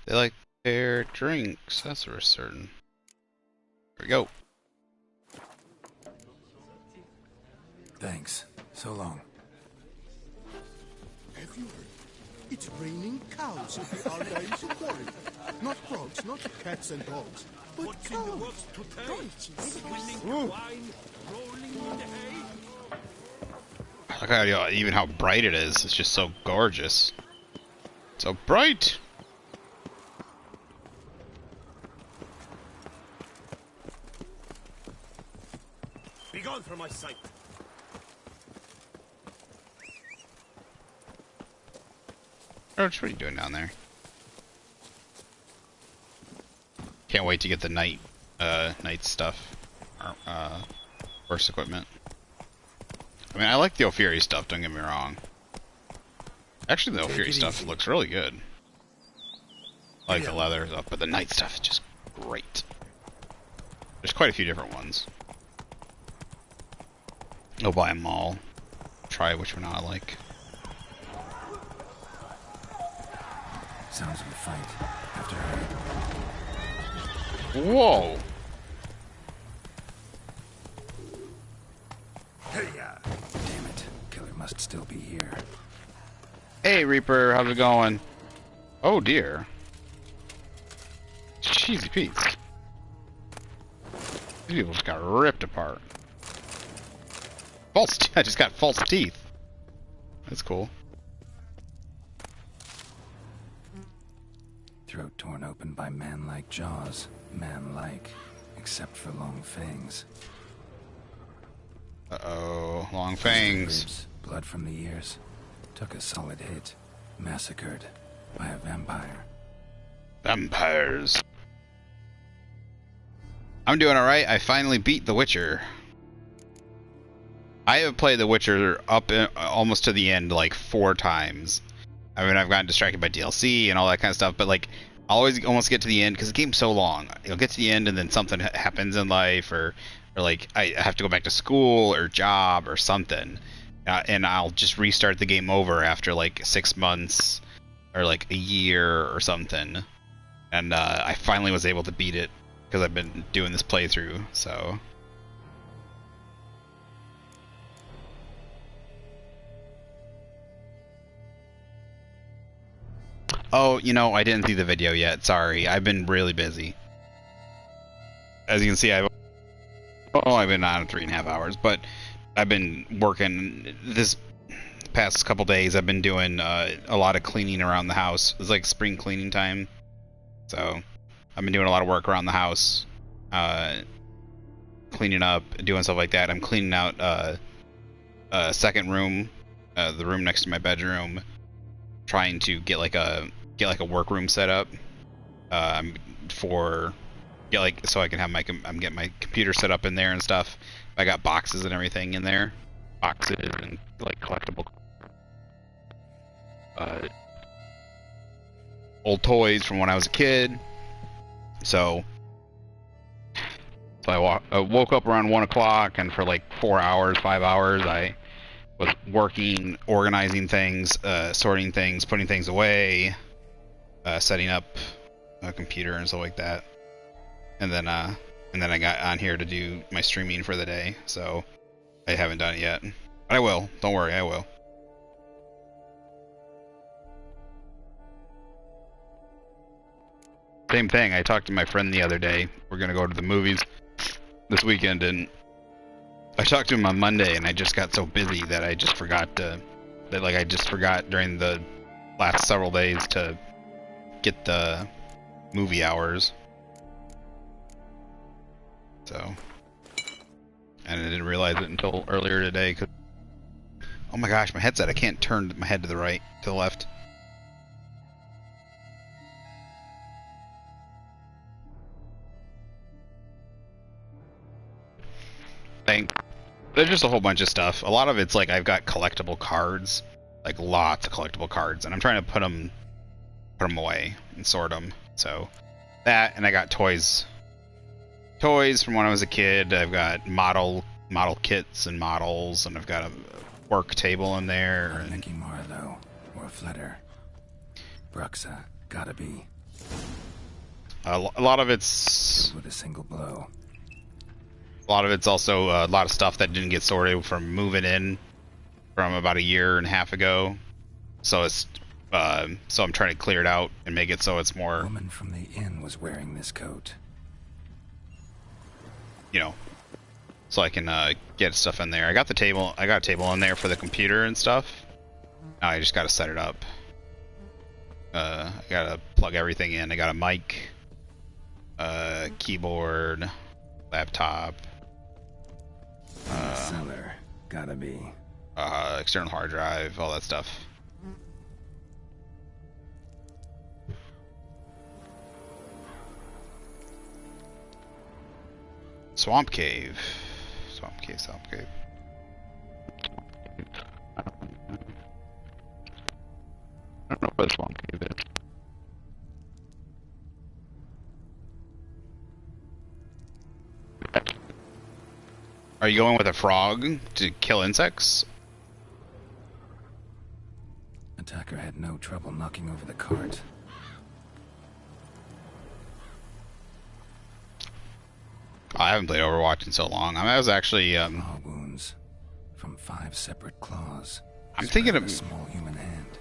They like their drinks, that's for certain. Here we go. Thanks. So long. Have you heard? It's raining cows in the Ardaishan quarry. Not frogs, not cats and dogs, but What's cows. in the works today? Swilling wine, rolling in the hay. Look at even how bright it is. It's just so gorgeous. So bright! Be gone from my sight. Roach, what are you doing down there? Can't wait to get the night stuff. Horse equipment. I mean, I like the Ophiri stuff, don't get me wrong. Actually, the Ophiri stuff looks really good. I like the leather stuff, but the night stuff is just great. There's quite a few different ones. I'll buy them all. Try which one I like. Sounds of a fight. After her. Whoa! Damn it. Killer must still be here. Hey, Reaper, how's it going? Oh dear. Cheesy Pete's. These people just got ripped apart. I just got false teeth. That's cool. Throat torn open by man-like jaws. Man-like, except for long fangs. Uh-oh, long fangs. Ribs, blood from the ears. Took a solid hit. Massacred by a vampire. Vampires. I'm doing alright. I finally beat The Witcher. I have played The Witcher up almost to the end like 4 times. I mean, I've gotten distracted by DLC and all that kind of stuff, but like, I always almost get to the end because the game's so long. You'll get to the end and then something happens in life, or like I have to go back to school or job or something, and I'll just restart the game over after like 6 months or like a year or something. And I finally was able to beat it because I've been doing this playthrough, so. Oh, you know, I didn't see the video yet. Sorry, I've been really busy. As you can see, I've been on 3.5 hours, but I've been working this past couple days. I've been doing a lot of cleaning around the house. It's like spring cleaning time, so I've been doing a lot of work around the house, cleaning up, doing stuff like that. I'm cleaning out a second room, the room next to my bedroom, trying to get like a workroom set up so I can have I'm getting my computer set up in there and stuff. I got boxes and everything in there, boxes and like collectible old toys from when I was a kid. So I woke up around 1 o'clock, and for like 4 hours, 5 hours, I was working, organizing things, sorting things, putting things away, setting up a computer and stuff like that. And then I got on here to do my streaming for the day, so I haven't done it yet. But I will. Don't worry, I will. Same thing. I talked to my friend the other day. We're gonna go to the movies this weekend, and I talked to him on Monday, and I just got so busy that I just forgot during the last several days to get the movie hours. So, and I didn't realize it until earlier today. Cause, oh my gosh, my headset! I can't turn my head to the left. There's just a whole bunch of stuff. A lot of it's like I've got collectible cards, like lots of collectible cards, and I'm trying to put them away and sort them. So that, and I got toys from when I was a kid. I've got model kits and models, and I've got a work table in there. And Nicky Marlowe or a Flutter. Bruxa, gotta be. A lot of it's with a single blow. A lot of it's also a lot of stuff that didn't get sorted from moving in from about a year and a half ago. So it's so I'm trying to clear it out and make it so it's more. The woman from the inn was wearing this coat. You know, so I can get stuff in there. I got a table in there for the computer and stuff. Now I just got to set it up. I gotta plug everything in. I got a mic, keyboard, laptop. Cellar, gotta be. External hard drive, all that stuff. Swamp Cave. Swamp Cave, Swamp Cave. I don't know what a Swamp Cave is. Are you going with a frog to kill insects? Attacker had no trouble knocking over the cart. I haven't played Overwatch in so long. I was actually Claw wounds from 5 separate claws. I'm thinking of a small human hand.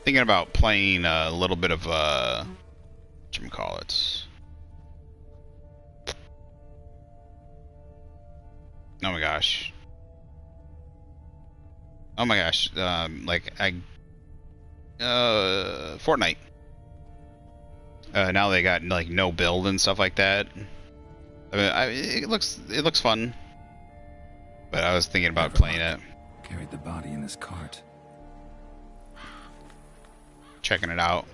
Thinking about playing a little bit of whatchamacallit. Oh my gosh. Oh my gosh. Fortnite. Now they got like no build and stuff like that. I mean, it looks fun. But I was thinking about playing it. Carried the body in his cart. Checking it out.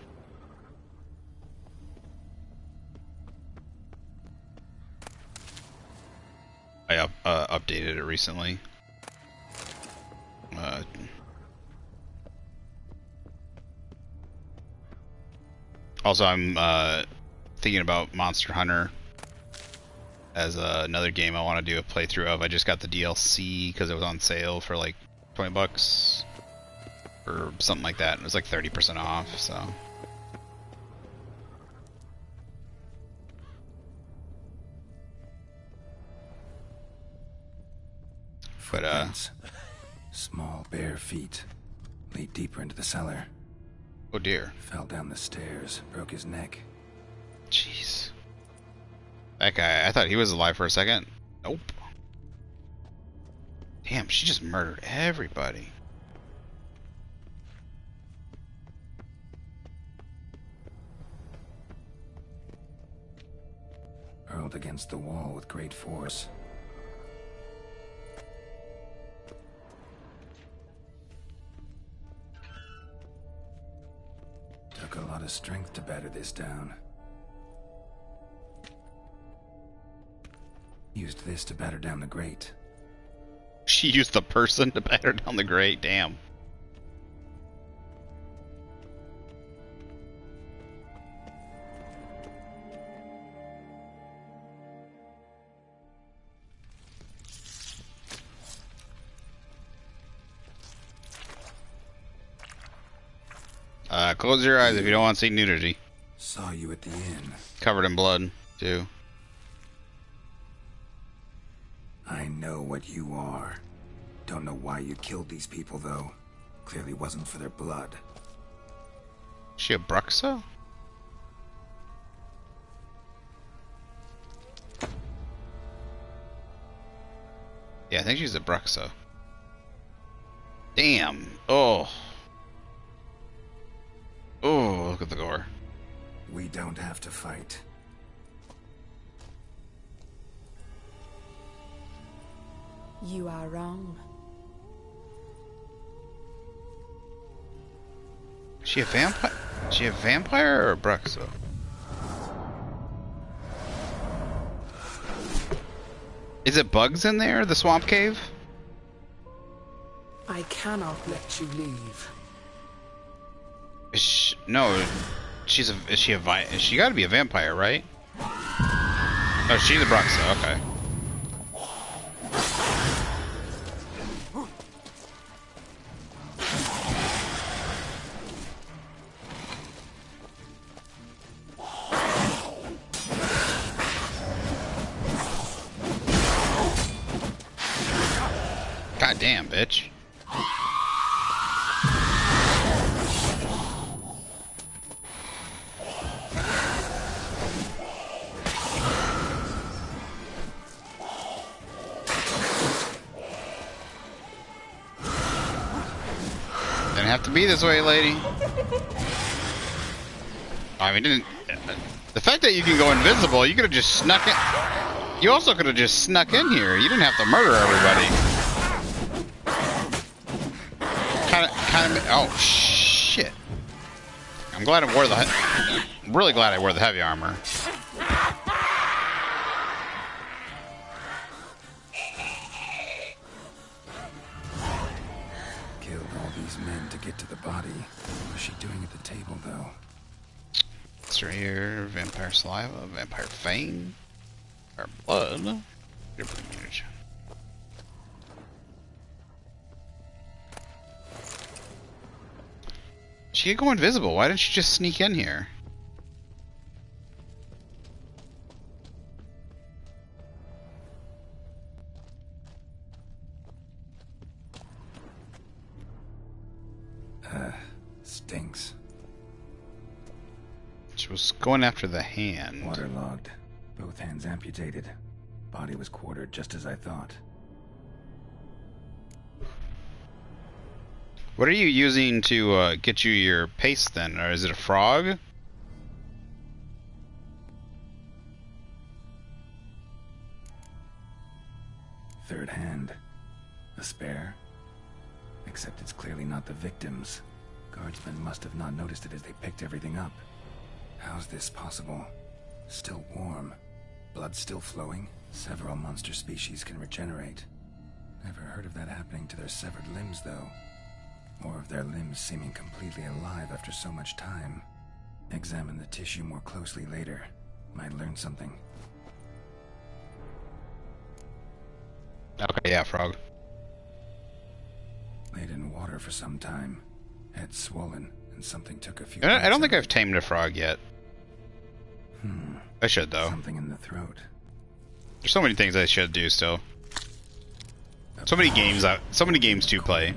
I updated it recently. Also, I'm thinking about Monster Hunter as another game I want to do a playthrough of. I just got the DLC because it was on sale for like $20 or something like that. It was like 30% off, so. But small bare feet lead deeper into the cellar. Oh dear. Fell down the stairs, broke his neck. Jeez. That guy, I thought he was alive for a second. Nope. Damn, she just murdered everybody. Hurled against the wall with great force. Took a lot of strength to batter this down. Used this to batter down the grate. She used the person to batter down the grate, damn. Close your eyes if you don't want to see nudity. Saw you at the inn. Covered in blood, too. I know what you are. Don't know why you killed these people, though. Clearly wasn't for their blood. She a Bruxa? Yeah, I think she's a Bruxa. Damn. Oh. Oh, look at the gore. We don't have to fight. You are wrong. Is she a vampire? Is she a vampire or a Bruxa? Is it bugs in there, the swamp cave? I cannot let you leave. No, she's a. Is she got to be a vampire, right? Oh, she's a Bruxa. Okay. God damn, bitch. Didn't have to be this way, lady. I mean, didn't. The fact that you can go invisible, you could have just snuck in. You also could have just snuck in here. You didn't have to murder everybody. Kind of. Oh shit! I'm glad I wore the. I'm really glad I wore the heavy armor. these men to get to the body. What was she doing at the table, though? It's right here. Vampire saliva, vampire fang, vampire blood. Your blue mutagen. She could go invisible. Why didn't she just sneak in here? Stinks. She was going after the hand. Waterlogged. Both hands amputated. Body was quartered just as I thought. What are you using to get you your paste then? Or is it a frog? Third hand. A spare. Except it's clearly not the victim's. Guardsmen must have not noticed it as they picked everything up. How's this possible? Still warm. Blood still flowing? Several monster species can regenerate. Never heard of that happening to their severed limbs, though. Or of their limbs seeming completely alive after so much time. Examine the tissue more closely later. Might learn something. Okay, yeah, frog. Laid in water for some time. Head swollen, and something took a few... I don't think I've tamed a frog yet. I should, though. Something in the throat. There's so many things I should do still. So many games to play.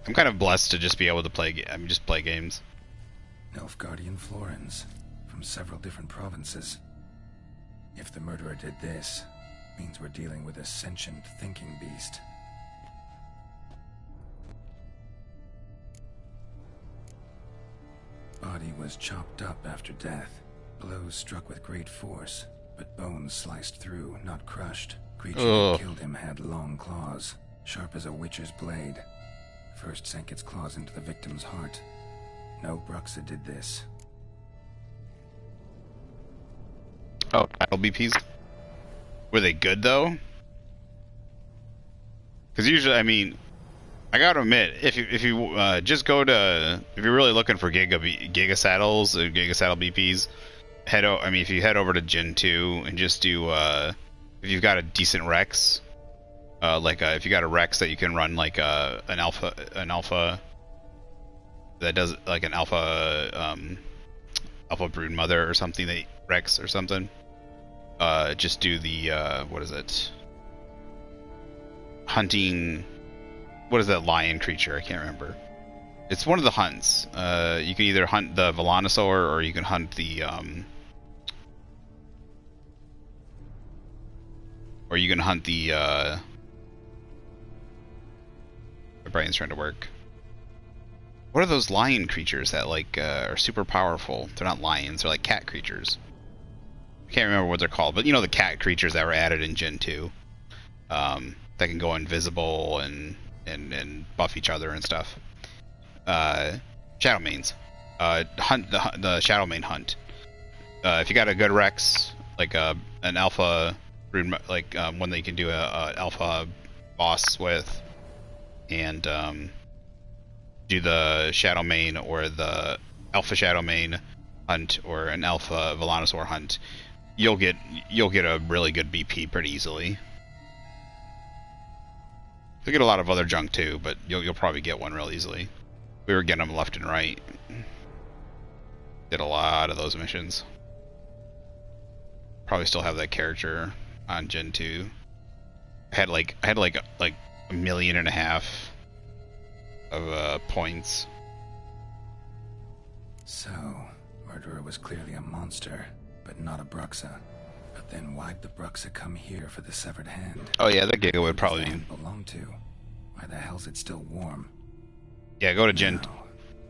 I'm kind of blessed to just be able to play. Just play games. Nilfgaardian florins from several different provinces. If the murderer did this, means we're dealing with a sentient thinking beast. Body was chopped up after death. Blows struck with great force, but bones sliced through, not crushed. Creature that killed him had long claws, sharp as a witcher's blade. First sank its claws into the victim's heart. No Bruxa did this. Oh, cattle BPs? Were they good, though? Because usually, I gotta admit, if you just go to, if you're really looking for Giga Saddles, or Giga Saddle BPs, if you head over to Gen 2 and just do, if you've got a decent Rex, if you got a Rex that you can run like an alpha that does like an alpha brood mother or something, that Rex or something, just do the what is it? Hunting. What is that lion creature? I can't remember. It's one of the hunts. You can either hunt the Volanosaur or you can hunt the my brain's trying to work. What are those lion creatures that are super powerful? They're not lions, they're like cat creatures. I can't remember what they're called, but you know the cat creatures that were added in Gen 2. That can go invisible and buff each other and stuff. Shadowmanes. Hunt the Shadowmane hunt. If you got a good Rex, like an alpha, one that you can do a alpha boss with, and do the Shadowmane or the alpha Shadowmane hunt or an alpha Volanosaur hunt, you'll get a really good BP pretty easily. You'll get a lot of other junk too, but you'll probably get one real easily. We were getting them left and right. Did a lot of those missions. Probably still have that character on Gen 2. I had like 1.5 million of points. So, murderer was clearly a monster, but not a Bruxa. But then why'd the Bruxa come here for the severed hand? Oh yeah, that Giga would probably belong to. Why the hell's it still warm? Yeah, go to Gen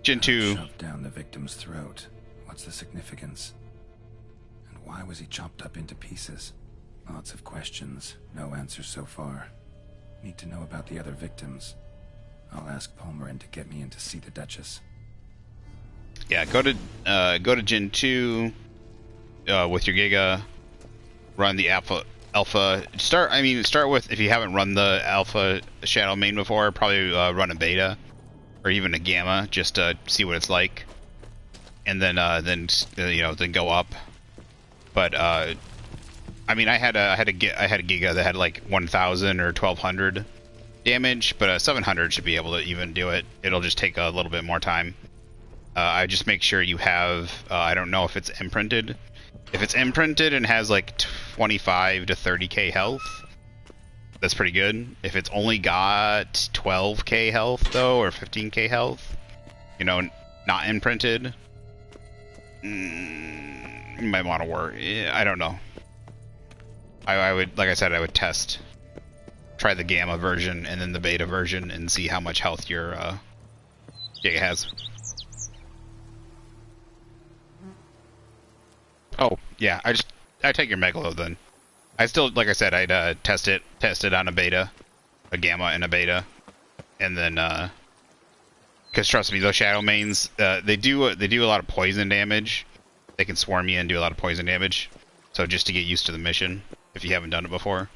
2. Shoved down the victim's throat. What's the significance? And why was he chopped up into pieces? Lots of questions, no answers so far. Need to know about the other victims. I'll ask Palmerin to get me in to see the Duchess. Yeah, go to Gen 2 with your Giga. Run the alpha. Start with, if you haven't run the alpha Shadowmane before, probably run a beta. or even a gamma, just to see what it's like, and then then go up. But I mean, I had a Giga that had like 1,000 or 1,200 damage, but a 700 should be able to even do it. It'll just take a little bit more time. I just make sure you have. I don't know if it's imprinted. If it's imprinted and has like 25 to 30k health, that's pretty good. If it's only got 12k health though, or 15k health, not imprinted, you might want to work. I don't know. I would, like I said, I would try the gamma version and then the beta version and see how much health your Giga has. Oh yeah, I take your Megalo then. I still, like I said, I'd test it on a gamma and a beta, and then because trust me, those Shadow Mains, they do a lot of poison damage. They can swarm you and do a lot of poison damage. So just to get used to the mission, if you haven't done it before,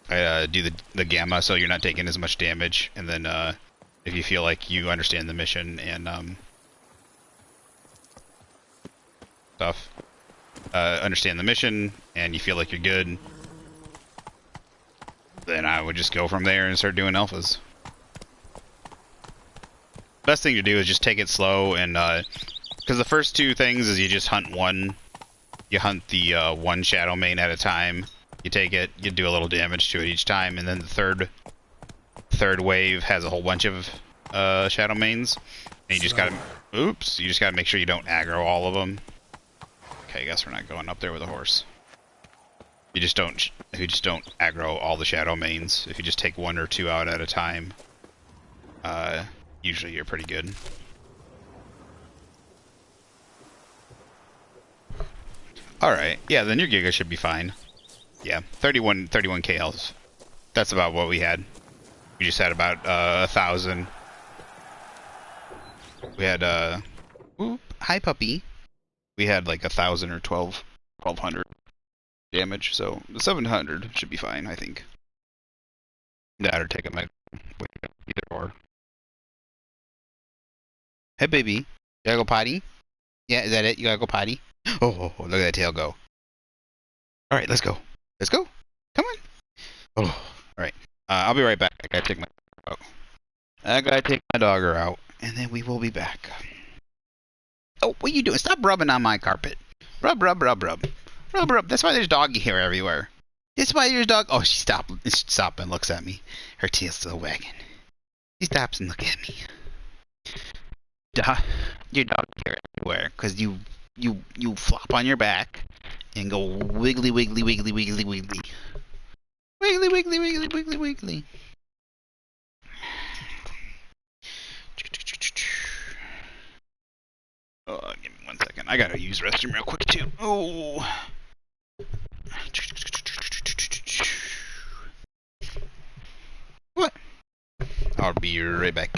I do the gamma so you're not taking as much damage, and then if you feel like you understand the mission and stuff. Understand the mission and you feel like you're good, then I would just go from there and start doing alphas. Best thing to do is just take it slow, and because the first two things is you just hunt one. You hunt the one Shadow Main at a time. You take it, you do a little damage to it each time, and then the third wave has a whole bunch of Shadow Mains, and you just gotta make sure you don't aggro all of them. Okay, I guess we're not going up there with a horse. You just don't aggro all the Shadow Mains. If you just take one or two out at a time, usually you're pretty good. Alright, yeah, then your Giga should be fine. Yeah, 31k health. That's about what we had. We just had about 1,000. We had hi puppy. We had like 1,000 or 1,200 damage, so the 700 should be fine, I think. That or take it my either or. Hey baby, you gotta go potty? Yeah, is that it? You gotta go potty? Oh, look at that tail go. Alright, let's go. Let's go. Come on. Oh, alright. I'll be right back. I gotta take my dogger out, and then we will be back. Oh, what are you doing? Stop rubbing on my carpet. Rub, rub, rub, rub. Rub, rub. That's why there's doggy hair everywhere. That's why there's dog. Oh, she stopped and looks at me. Her tail's still wagging. She stops and looks at me. Your dog hair everywhere, because you flop on your back and go wiggly, wiggly, wiggly, wiggly, wiggly. Wiggly, wiggly, wiggly, wiggly, wiggly. Oh, give me 1 second. I gotta use restroom real quick too. Oh. What? I'll be right back.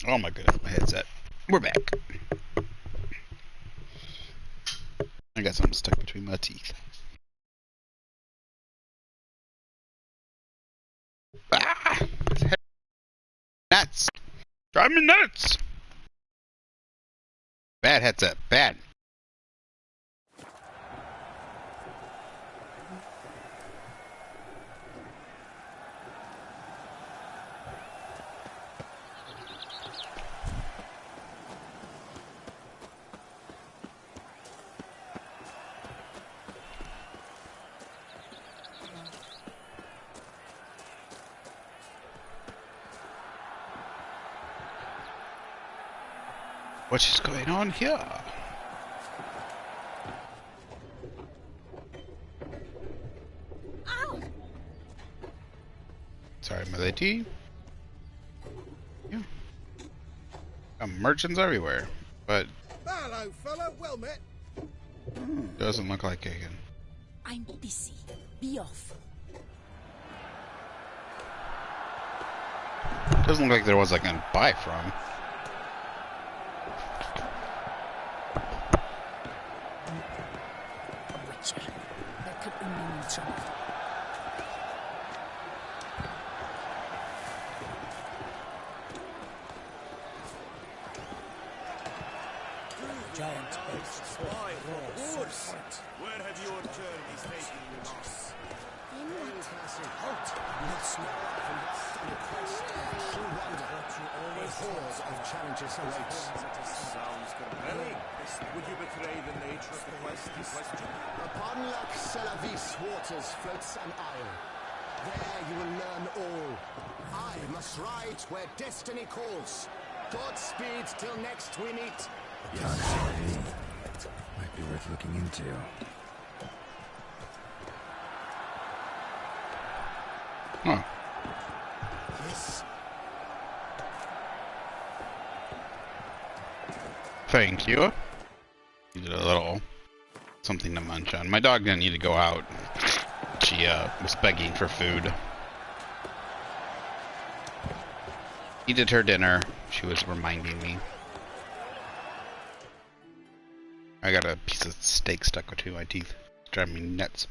Oh my goodness, my headset. We're back. I got something stuck between my teeth. Ah! Nuts! Drive me nuts! Bad headset. Bad. What is going on here? Ow! Sorry, my lady. Yeah. Merchants everywhere, but Hello, fella. Well met. doesn't look like it. I'm busy. Be off. Doesn't look like there was like a buy from. That could only mean trouble. Giant beasts fly for horse. Where have your journeys taken you? Halt! Let's not on a quest of true wonder. A horde of challenges awaits. Sounds compelling. Would you betray the nature of the quest in question? Upon Loch Selavis waters floats an isle. There you will learn all. I must ride where destiny calls. Godspeed till next we meet. Might be worth looking into. Huh. Yes. Thank you. You did a little something to munch on. My dog didn't need to go out. She was begging for food. He did her dinner. She was reminding me. I got a piece of steak stuck between my teeth. It's driving me nuts.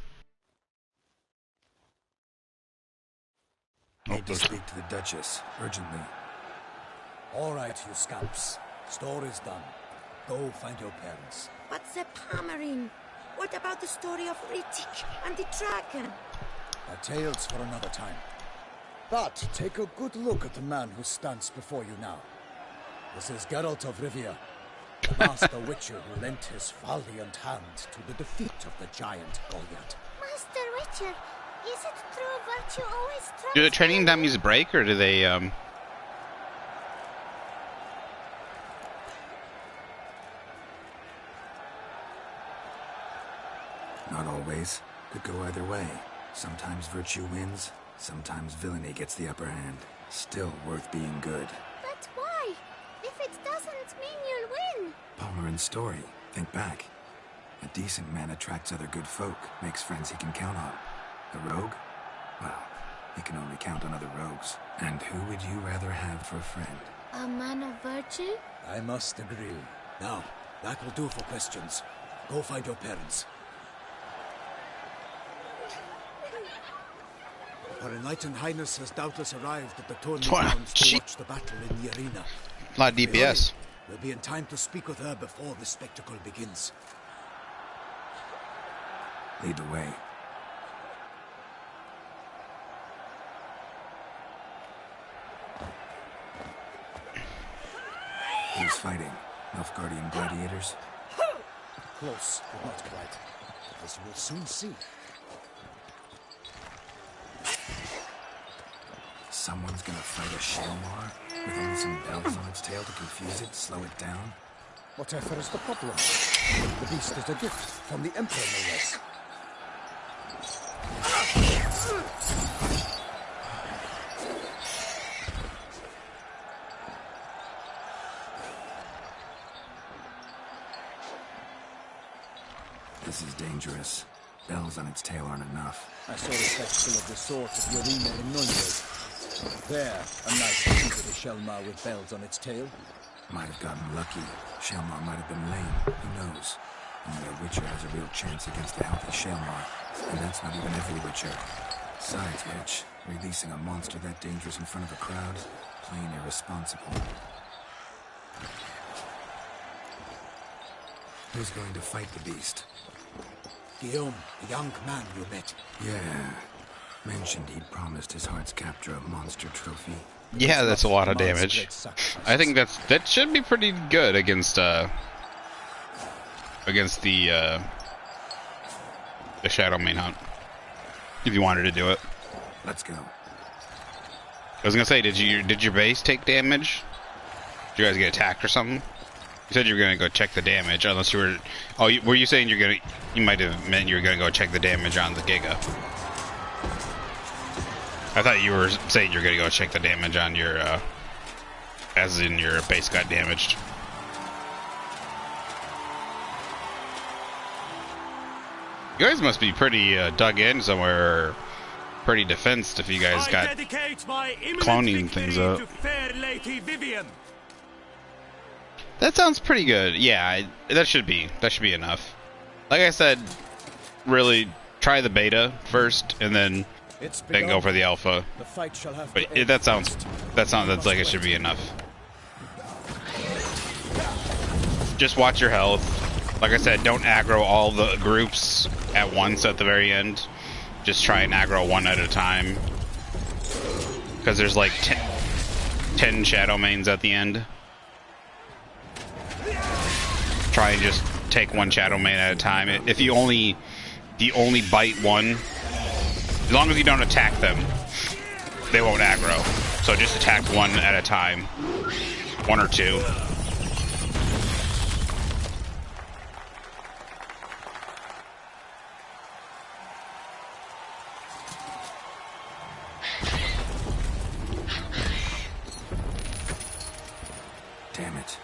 Need to speak to the Duchess, urgently. All right, you scamps. Story's done. Go find your parents. But the Palmerine, what about the story of Rittik and the dragon? A tale's for another time. But take a good look at the man who stands before you now. This is Geralt of Rivia, the master witcher who lent his valiant hand to the defeat of the giant Goliath. Master Witcher, is it true virtue always triumphs? Do the training dummies break, or do they, Not always. Could go either way. Sometimes virtue wins, sometimes villainy gets the upper hand. Still worth being good. But why? If it doesn't mean you'll win. Palmerin's story. Think back. A decent man attracts other good folk, makes friends he can count on. A rogue? Well, he can only count on other rogues. And who would you rather have for a friend? A man of virtue? I must agree. Now, that will do for questions. Go find your parents. Her Enlightened Highness has doubtless arrived at the tournament grounds to watch the battle in the arena. a lot of DPS? We'll be in time to speak with her before the spectacle begins. Lead the way. Who's fighting? Nilfgaardian gladiators? Close, but not quite. As you will soon see. Someone's gonna fight a Shaelmaar with only some bells on its tail to confuse it, slow it down? Whatever is the problem? The beast is a gift from the Emperor, no less. This is dangerous. Bells on its tail aren't enough. I saw a spectacle of the sort at the arena in Nuremberg. There, a nice piece of the Shaelmaar with bells on its tail. Might have gotten lucky. Shaelmaar might have been lame. Who knows? Only a Witcher has a real chance against a healthy Shaelmaar. And that's not even every Witcher. Besides which, releasing a monster that dangerous in front of a crowd, plain irresponsible. Who's going to fight the beast? Guillaume, the young man you met. Yeah. Mentioned he'd promised his heart's captor a monster trophy. Yeah, that's a lot of damage. I think that should be pretty good against the Shadow Main Hunt. If you wanted to do it. Let's go. I was gonna say, did your base take damage? Did you guys get attacked or something? You said you were gonna go check the damage, unless you were. Oh, were you saying you might have meant you were gonna go check the damage on the Giga? I thought you were saying you're gonna go check the damage on your, as in your base got damaged. You guys must be pretty dug in somewhere, or pretty defensed if you guys got cloning things up. That sounds pretty good. Yeah, that should be enough. Like I said, really try the beta first, and then go for the alpha. The fight shall have but that sounds like it should be enough. Just watch your health. Like I said, don't aggro all the groups at once at the very end. Just try and aggro one at a time. Because there's like 10 shadow mains at the end. Try and just take one shadow main at a time. If you only bite one, as long as you don't attack them, they won't aggro. So just attack one at a time. One or two. Damn it.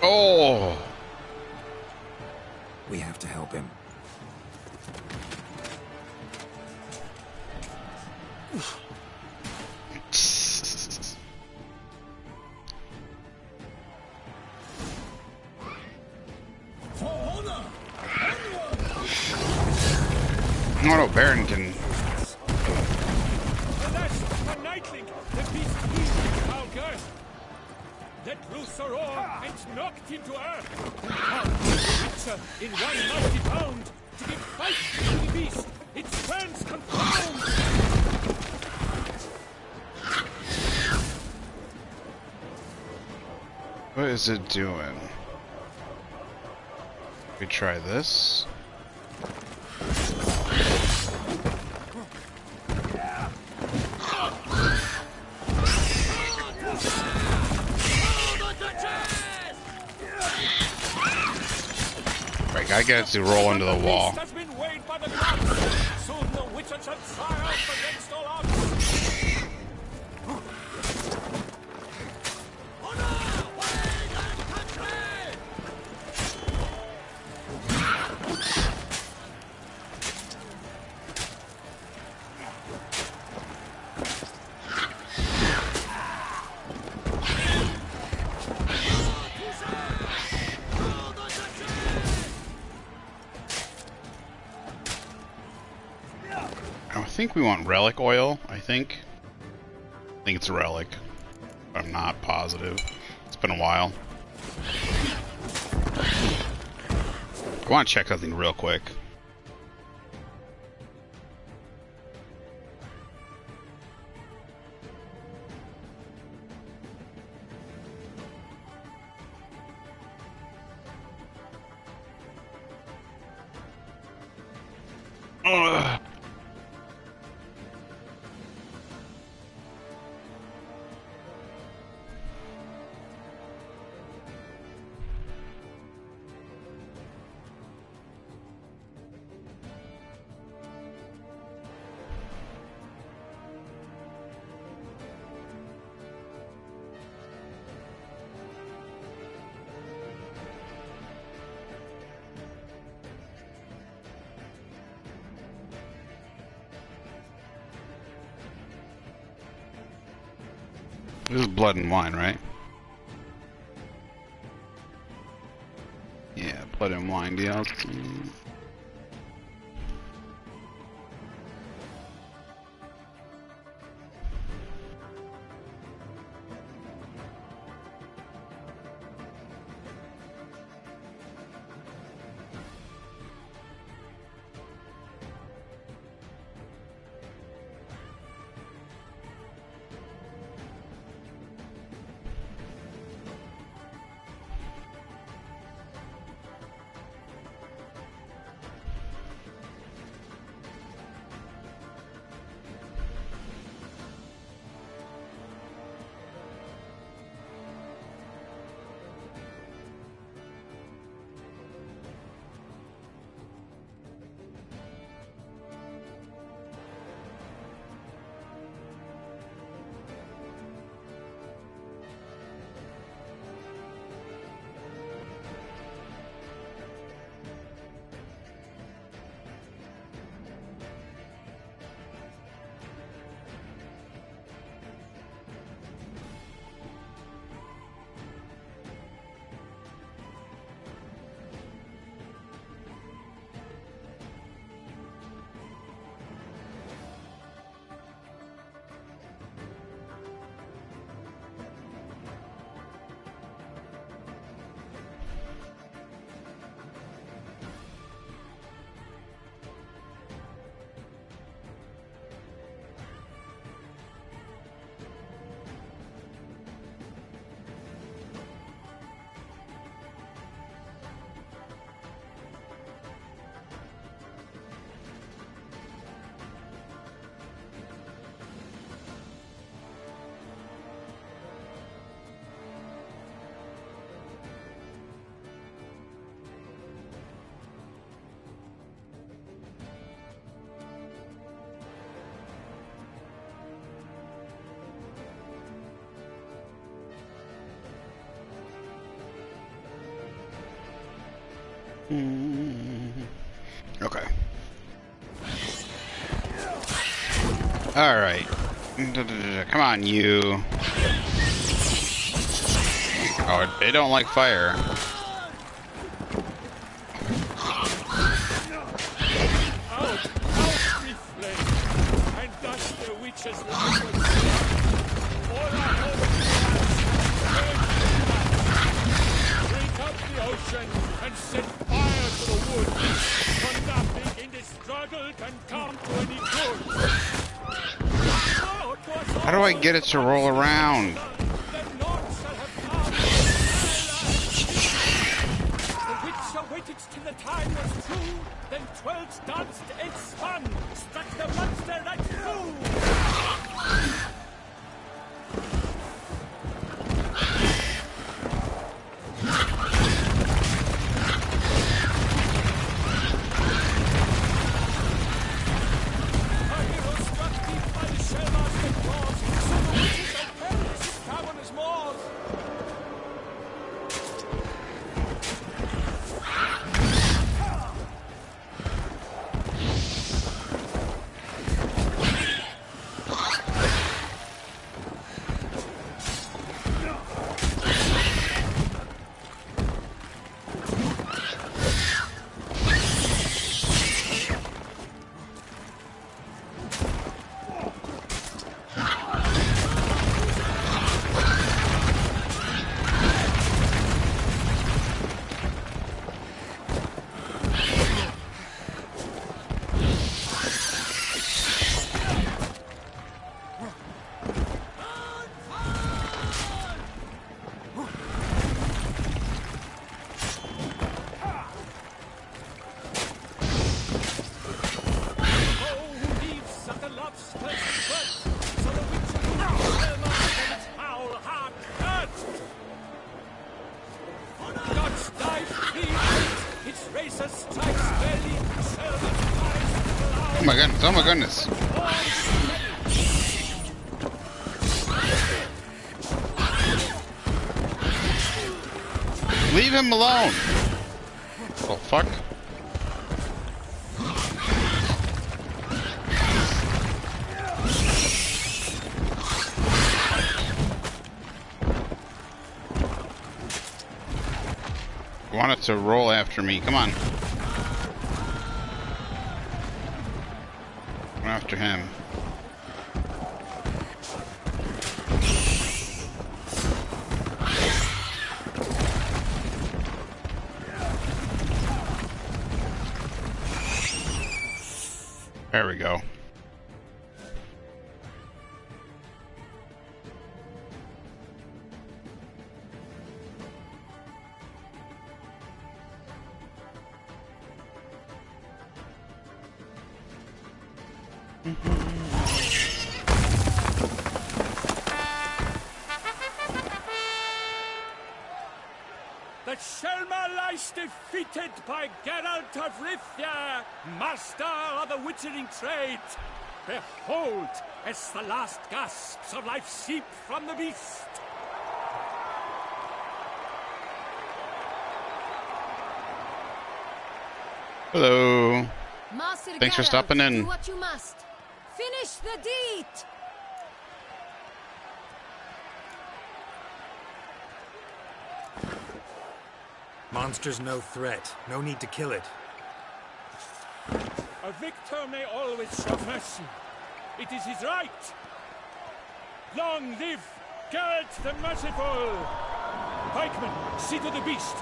Oh! We have to help him. Oh no, Barrington. Let loose a roar and knocked into earth. Witcher in one mighty bound to give fight to the beast. Its strength confound. What is it doing? We try this. Right, I get to roll into the wall. I think we want relic oil, I think it's relic. I'm not positive. It's been a while. I want to check something real quick. Ugh. This is blood and wine, right? Yeah, blood and wine DLC. Okay. Alright. Come on, you. Oh, they don't like fire. And set fire to the wood, for nothing in this struggle can come to any good. How do I get it to roll around? The witch awaited till the time was true, then 12 danced and spun, struck the monster right through. Oh my goodness. Leave him alone. Oh fuck. want it to roll after me. Come on. I'm after him. There we go. The Shaelmaar lies defeated by Geralt of Rivia, master of the witchering trade. Behold, as the last gasps of life seep from the beast. Hello. Master Thanks for Geralt, stopping in. Do what you must. Finish the deed! Monster's no threat. No need to kill it. A victor may always show mercy. It is his right. Long live Geralt the Merciful! Henchmen, see to the beast.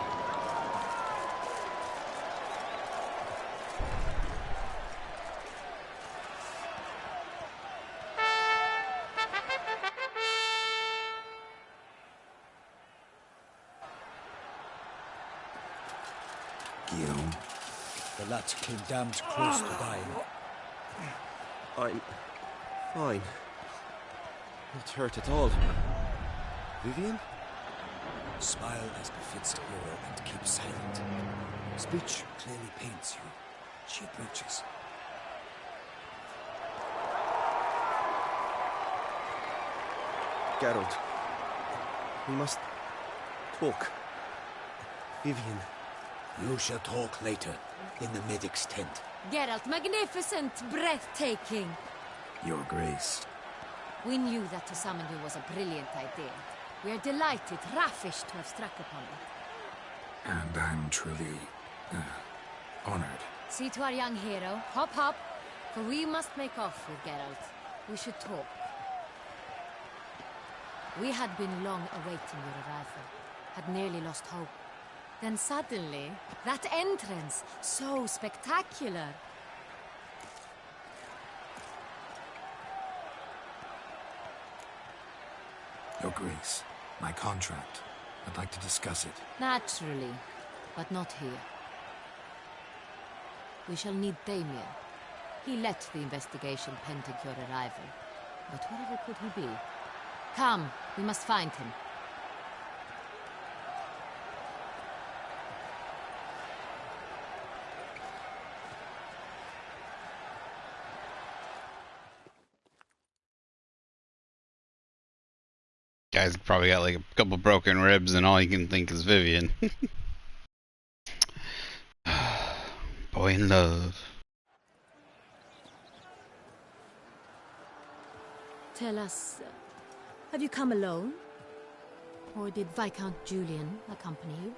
The lad came damned close to dying. I'm fine. Not hurt at all. Vivian? Smile as befits a hero and keep silent. Speech clearly paints you. She approaches. Geralt. We must talk. Vivian. You shall talk later, in the medic's tent. Geralt, magnificent, breathtaking. Your Grace. We knew that to summon you was a brilliant idea. We are delighted, ravished to have struck upon it. And I'm truly honored. See to our young hero. Hop, hop. For we must make off with Geralt. We should talk. We had been long awaiting your arrival. Had nearly lost hope. Then suddenly, that entrance, so spectacular. Your Grace, my contract. I'd like to discuss it. Naturally, but not here. We shall need Damien. He led the investigation pending your arrival. But wherever could he be? Come, we must find him. Guy's probably got like a couple broken ribs and all he can think is Vivian. Boy in love. Tell us, have you come alone? Or did Viscount Julian accompany you?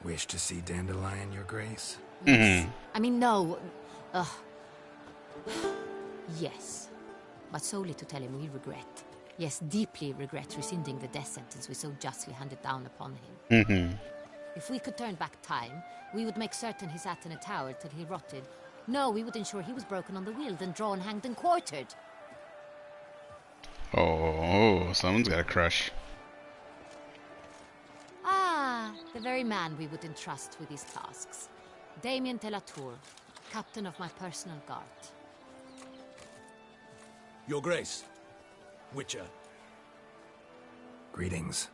Wish to see Dandelion, Your Grace? Yes. I mean, no. Yes. But solely to tell him we regret. Yes, deeply regret rescinding the death sentence we so justly handed down upon him. If we could turn back time, we would make certain he sat in a tower till he rotted. No, we would ensure he was broken on the wheel, then drawn, hanged, and quartered. Oh, someone's got a crush. Ah, the very man we would entrust with these tasks. Damien de la Tour, captain of my personal guard. Your Grace, Witcher. Greetings.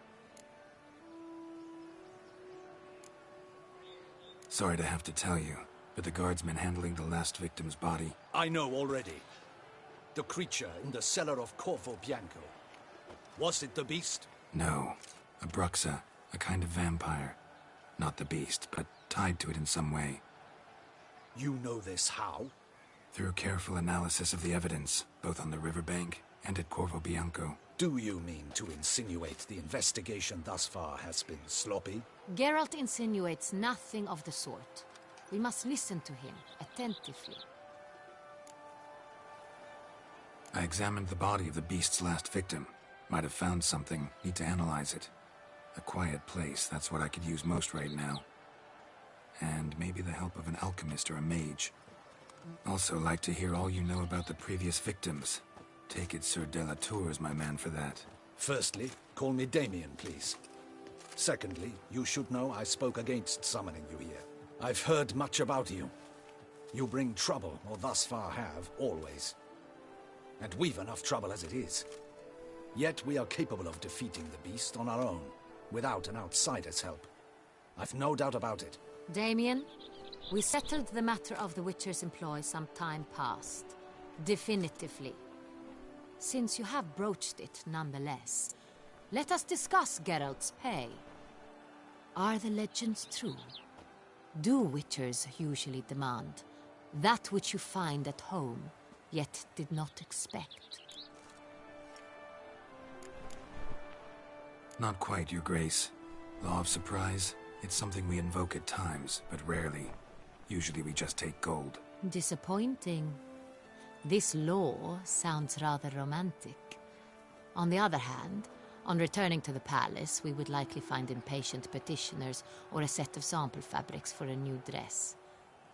Sorry to have to tell you, but the guardsman handling the last victim's body... I know already. The creature in the cellar of Corvo Bianco. Was it the beast? No. A Bruxa, a kind of vampire. Not the beast, but tied to it in some way. You know this how? Through careful analysis of the evidence, both on the riverbank and at Corvo Bianco. Do you mean to insinuate the investigation thus far has been sloppy? Geralt insinuates nothing of the sort. We must listen to him attentively. I examined the body of the beast's last victim. Might have found something. Need to analyze it. A quiet place, that's what I could use most right now. And maybe the help of an alchemist or a mage. Also like to hear all you know about the previous victims. Take it Sir de la Tour is my man for that. Firstly, call me Damien, please. Secondly, you should know I spoke against summoning you here. I've heard much about you. You bring trouble, or thus far have, always. And we've enough trouble as it is. Yet we are capable of defeating the beast on our own, without an outsider's help. I've no doubt about it. Damien, we settled the matter of the Witcher's employ some time past. Definitively. Since you have broached it nonetheless, let us discuss Geralt's pay. Are the legends true? Do Witchers usually demand that which you find at home, yet did not expect? Not quite, Your Grace. Law of surprise, it's something we invoke at times, but rarely. Usually we just take gold. Disappointing. This law sounds rather romantic. On the other hand, on returning to the palace, we would likely find impatient petitioners or a set of sample fabrics for a new dress.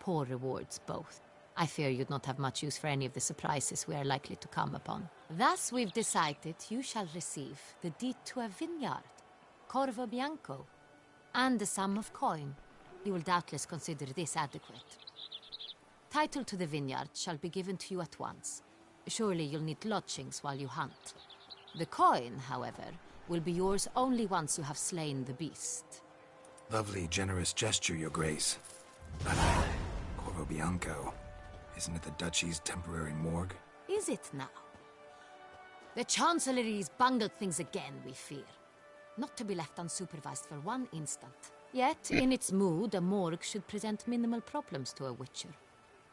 Poor rewards both. I fear you'd not have much use for any of the surprises we are likely to come upon. Thus we've decided you shall receive the deed to a vineyard, Corvo Bianco, and a sum of coin. You will doubtless consider this adequate. Title to the vineyard shall be given to you at once. Surely you'll need lodgings while you hunt. The coin, however, will be yours only once you have slain the beast. Lovely, generous gesture, Your Grace. But Corvo Bianco, isn't it the Duchy's temporary morgue? Is it now? The Chancellery's bungled things again, we fear. Not to be left unsupervised for one instant. Yet, in its mood, a morgue should present minimal problems to a Witcher.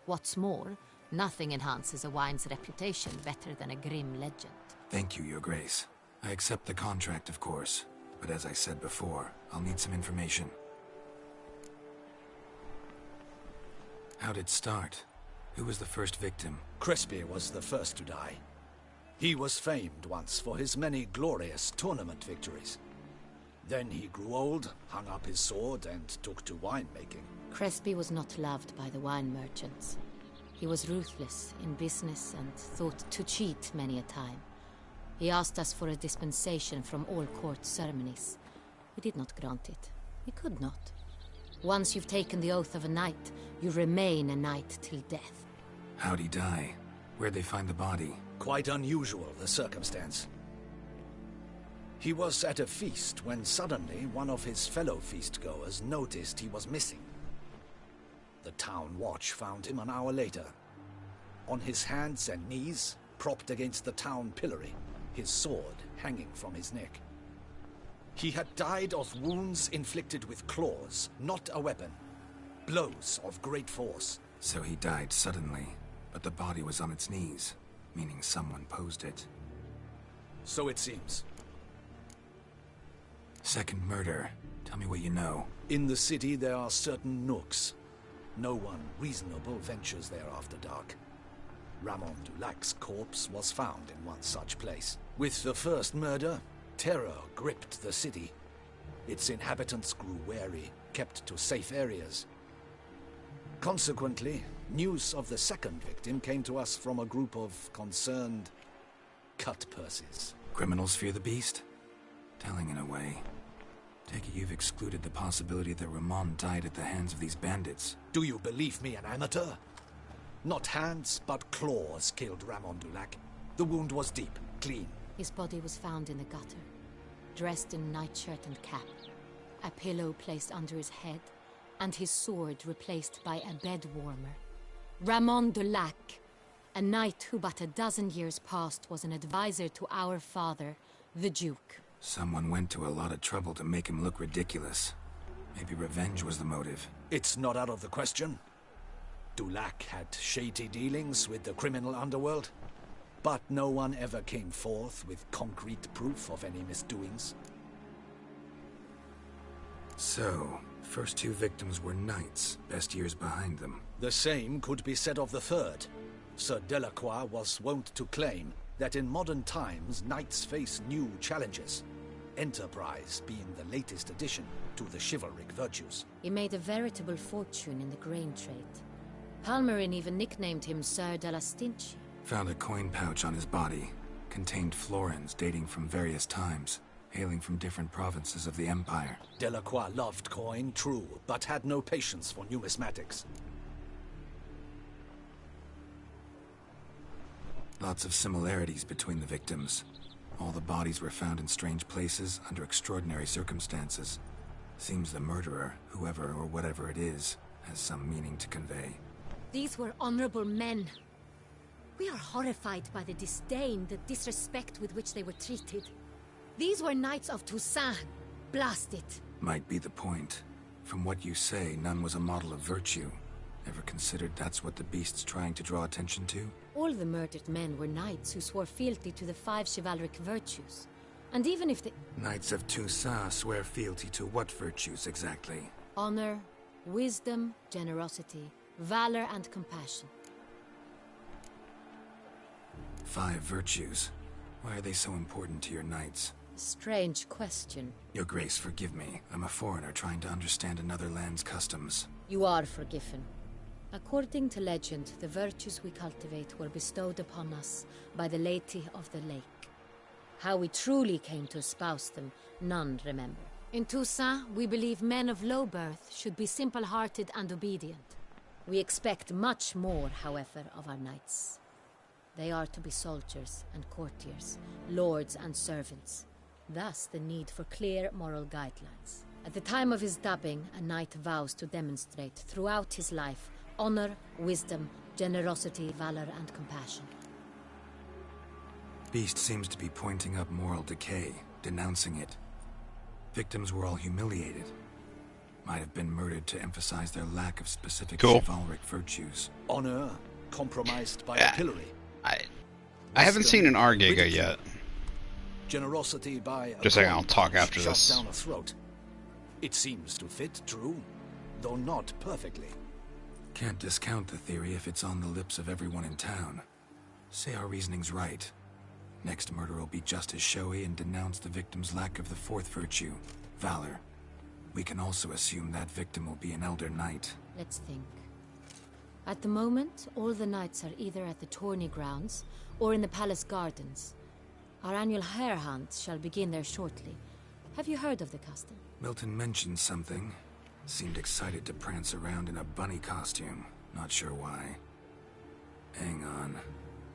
What's more, nothing enhances a wine's reputation better than a grim legend. Thank you, Your Grace. I accept the contract, of course. But as I said before, I'll need some information. How'd it start? Who was the first victim? Crespi was the first to die. He was famed once for his many glorious tournament victories. Then he grew old, hung up his sword, and took to winemaking. Crespi was not loved by the wine merchants. He was ruthless in business and thought to cheat many a time. He asked us for a dispensation from all court ceremonies. We did not grant it. We could not. Once you've taken the oath of a knight, you remain a knight till death. How'd he die? Where'd they find the body? Quite unusual, the circumstance. He was at a feast when suddenly one of his fellow feastgoers noticed he was missing. The town watch found him an hour later. On his hands and knees, propped against the town pillory, his sword hanging from his neck. He had died of wounds inflicted with claws, not a weapon. Blows of great force. So he died suddenly, but the body was on its knees, meaning someone posed it. So it seems. Second murder. Tell me what you know. In the city there are certain nooks. No one reasonable ventures there after dark. Ramon Dulac's corpse was found in one such place. With the first murder, terror gripped the city. Its inhabitants grew wary, kept to safe areas. Consequently, news of the second victim came to us from a group of concerned cut-purses. Criminals fear the beast? Telling in a way. Take it you've excluded the possibility that Ramon died at the hands of these bandits. Do you believe me an amateur? Not hands, but claws killed Ramon Dulac. The wound was deep, clean. His body was found in the gutter, dressed in nightshirt and cap, a pillow placed under his head, and his sword replaced by a bed warmer. Ramon Dulac, a knight who but a dozen years past was an advisor to our father, the Duke. Someone went to a lot of trouble to make him look ridiculous. Maybe revenge was the motive. It's not out of the question. Avallac'h had shady dealings with the criminal underworld, but no one ever came forth with concrete proof of any misdoings. So, first two victims were knights, best years behind them. The same could be said of the third. Sir Delacroix was wont to claim that in modern times knights face new challenges, enterprise being the latest addition to the chivalric virtues. He made a veritable fortune in the grain trade. Palmerin even nicknamed him Sir de la Stinchi. Found a coin pouch on his body. Contained florins dating from various times, hailing from different provinces of the Empire. Delacroix loved coin, true, but had no patience for numismatics. Lots of similarities between the victims. All the bodies were found in strange places under extraordinary circumstances. Seems the murderer, whoever or whatever it is, has some meaning to convey. These were honorable men. We are horrified by the disdain, the disrespect with which they were treated. These were Knights of Toussaint. Blast it. Might be the point. From what you say, none was a model of virtue. Ever considered that's what the beast's trying to draw attention to? All the murdered men were knights who swore fealty to the 5 chivalric virtues. And even if the... Knights of Toussaint swear fealty to what virtues exactly? Honor, wisdom, generosity, valor, and compassion. 5 virtues. Why are they so important to your knights? Strange question. Your Grace, forgive me. I'm a foreigner trying to understand another land's customs. You are forgiven. According to legend, the virtues we cultivate were bestowed upon us by the Lady of the Lake. How we truly came to espouse them, none remember. In Toussaint, we believe men of low birth should be simple-hearted and obedient. We expect much more, however, of our knights. They are to be soldiers and courtiers, lords and servants. Thus, the need for clear moral guidelines. At the time of his dubbing, a knight vows to demonstrate throughout his life honor, wisdom, generosity, valor, and compassion. Beast seems to be pointing up moral decay, denouncing it. Victims were all humiliated. Might have been murdered to emphasize their lack of specific chivalric virtues. Honor compromised by a pillory. I haven't seen an Argiga yet. Generosity by just saying, I'll talk after this. Down a throat. It seems to fit true, though not perfectly. Can't discount the theory if it's on the lips of everyone in town. Say our reasoning's right. Next murder will be just as showy and denounce the victim's lack of the 4th virtue, valor. We can also assume that victim will be an elder knight. Let's think. At the moment, all the knights are either at the tourney grounds or in the palace gardens. Our annual hare hunt shall begin there shortly. Have you heard of the custom? Milton mentioned something. Seemed excited to prance around in a bunny costume. Not sure why. Hang on.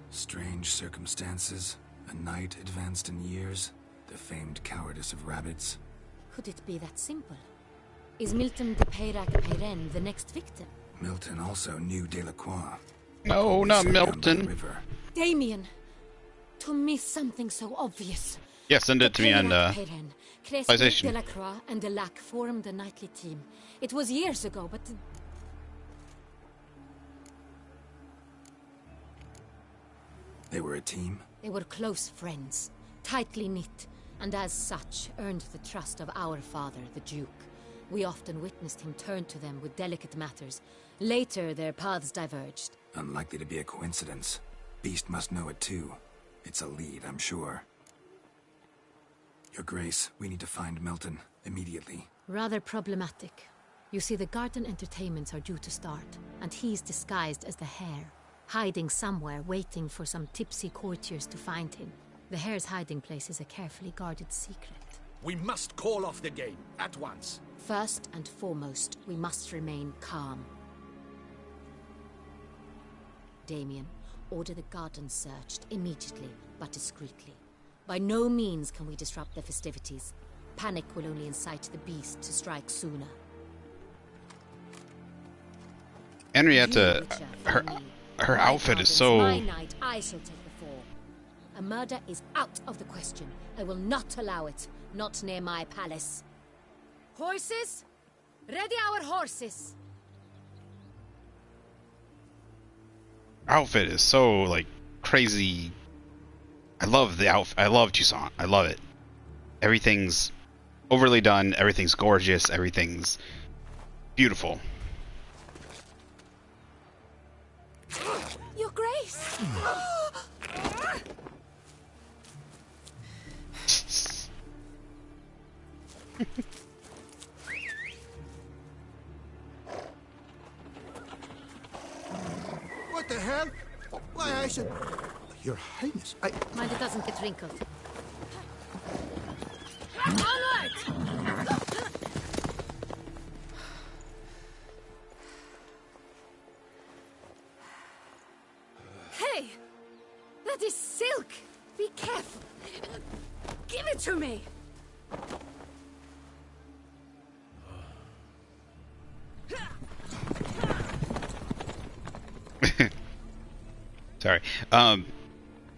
Strange circumstances. A knight advanced in years. The famed cowardice of rabbits. Could it be that simple? Is Milton de Peyrac the next victim? Milton also knew Delacroix. No, not Milton. Damien! To miss something so obvious. Yeah, send it to me on PlayStation. Delacroix and Avallac'h formed a knightly team. It was years ago, but... They were a team? They were close friends, tightly knit, and as such earned the trust of our father, the Duke. We often witnessed him turn to them with delicate matters. Later, their paths diverged. Unlikely to be a coincidence. Beast must know it too. It's a lead, I'm sure. Your Grace, we need to find Milton, immediately. Rather problematic. You see, the garden entertainments are due to start, and he's disguised as the hare, hiding somewhere, waiting for some tipsy courtiers to find him. The hare's hiding place is a carefully guarded secret. We must call off the game, at once. First and foremost, we must remain calm. Damien, order the garden searched immediately, but discreetly. By no means can we disrupt the festivities. Panic will only incite the beast to strike sooner. Henrietta, her outfit is so... My night, I shall take the fall. A murder is out of the question. I will not allow it. Not near my palace. Horses? Ready our horses! outfit is so like crazy. I love the outfit. I love Toussaint. I love it. Everything's overly done. Everything's gorgeous. Everything's beautiful. Your Grace! What the hell? Why, I should... Your Highness, I... Mind it doesn't get wrinkled. Onward! Hey! That is silk! Be careful! Give it to me! Sorry.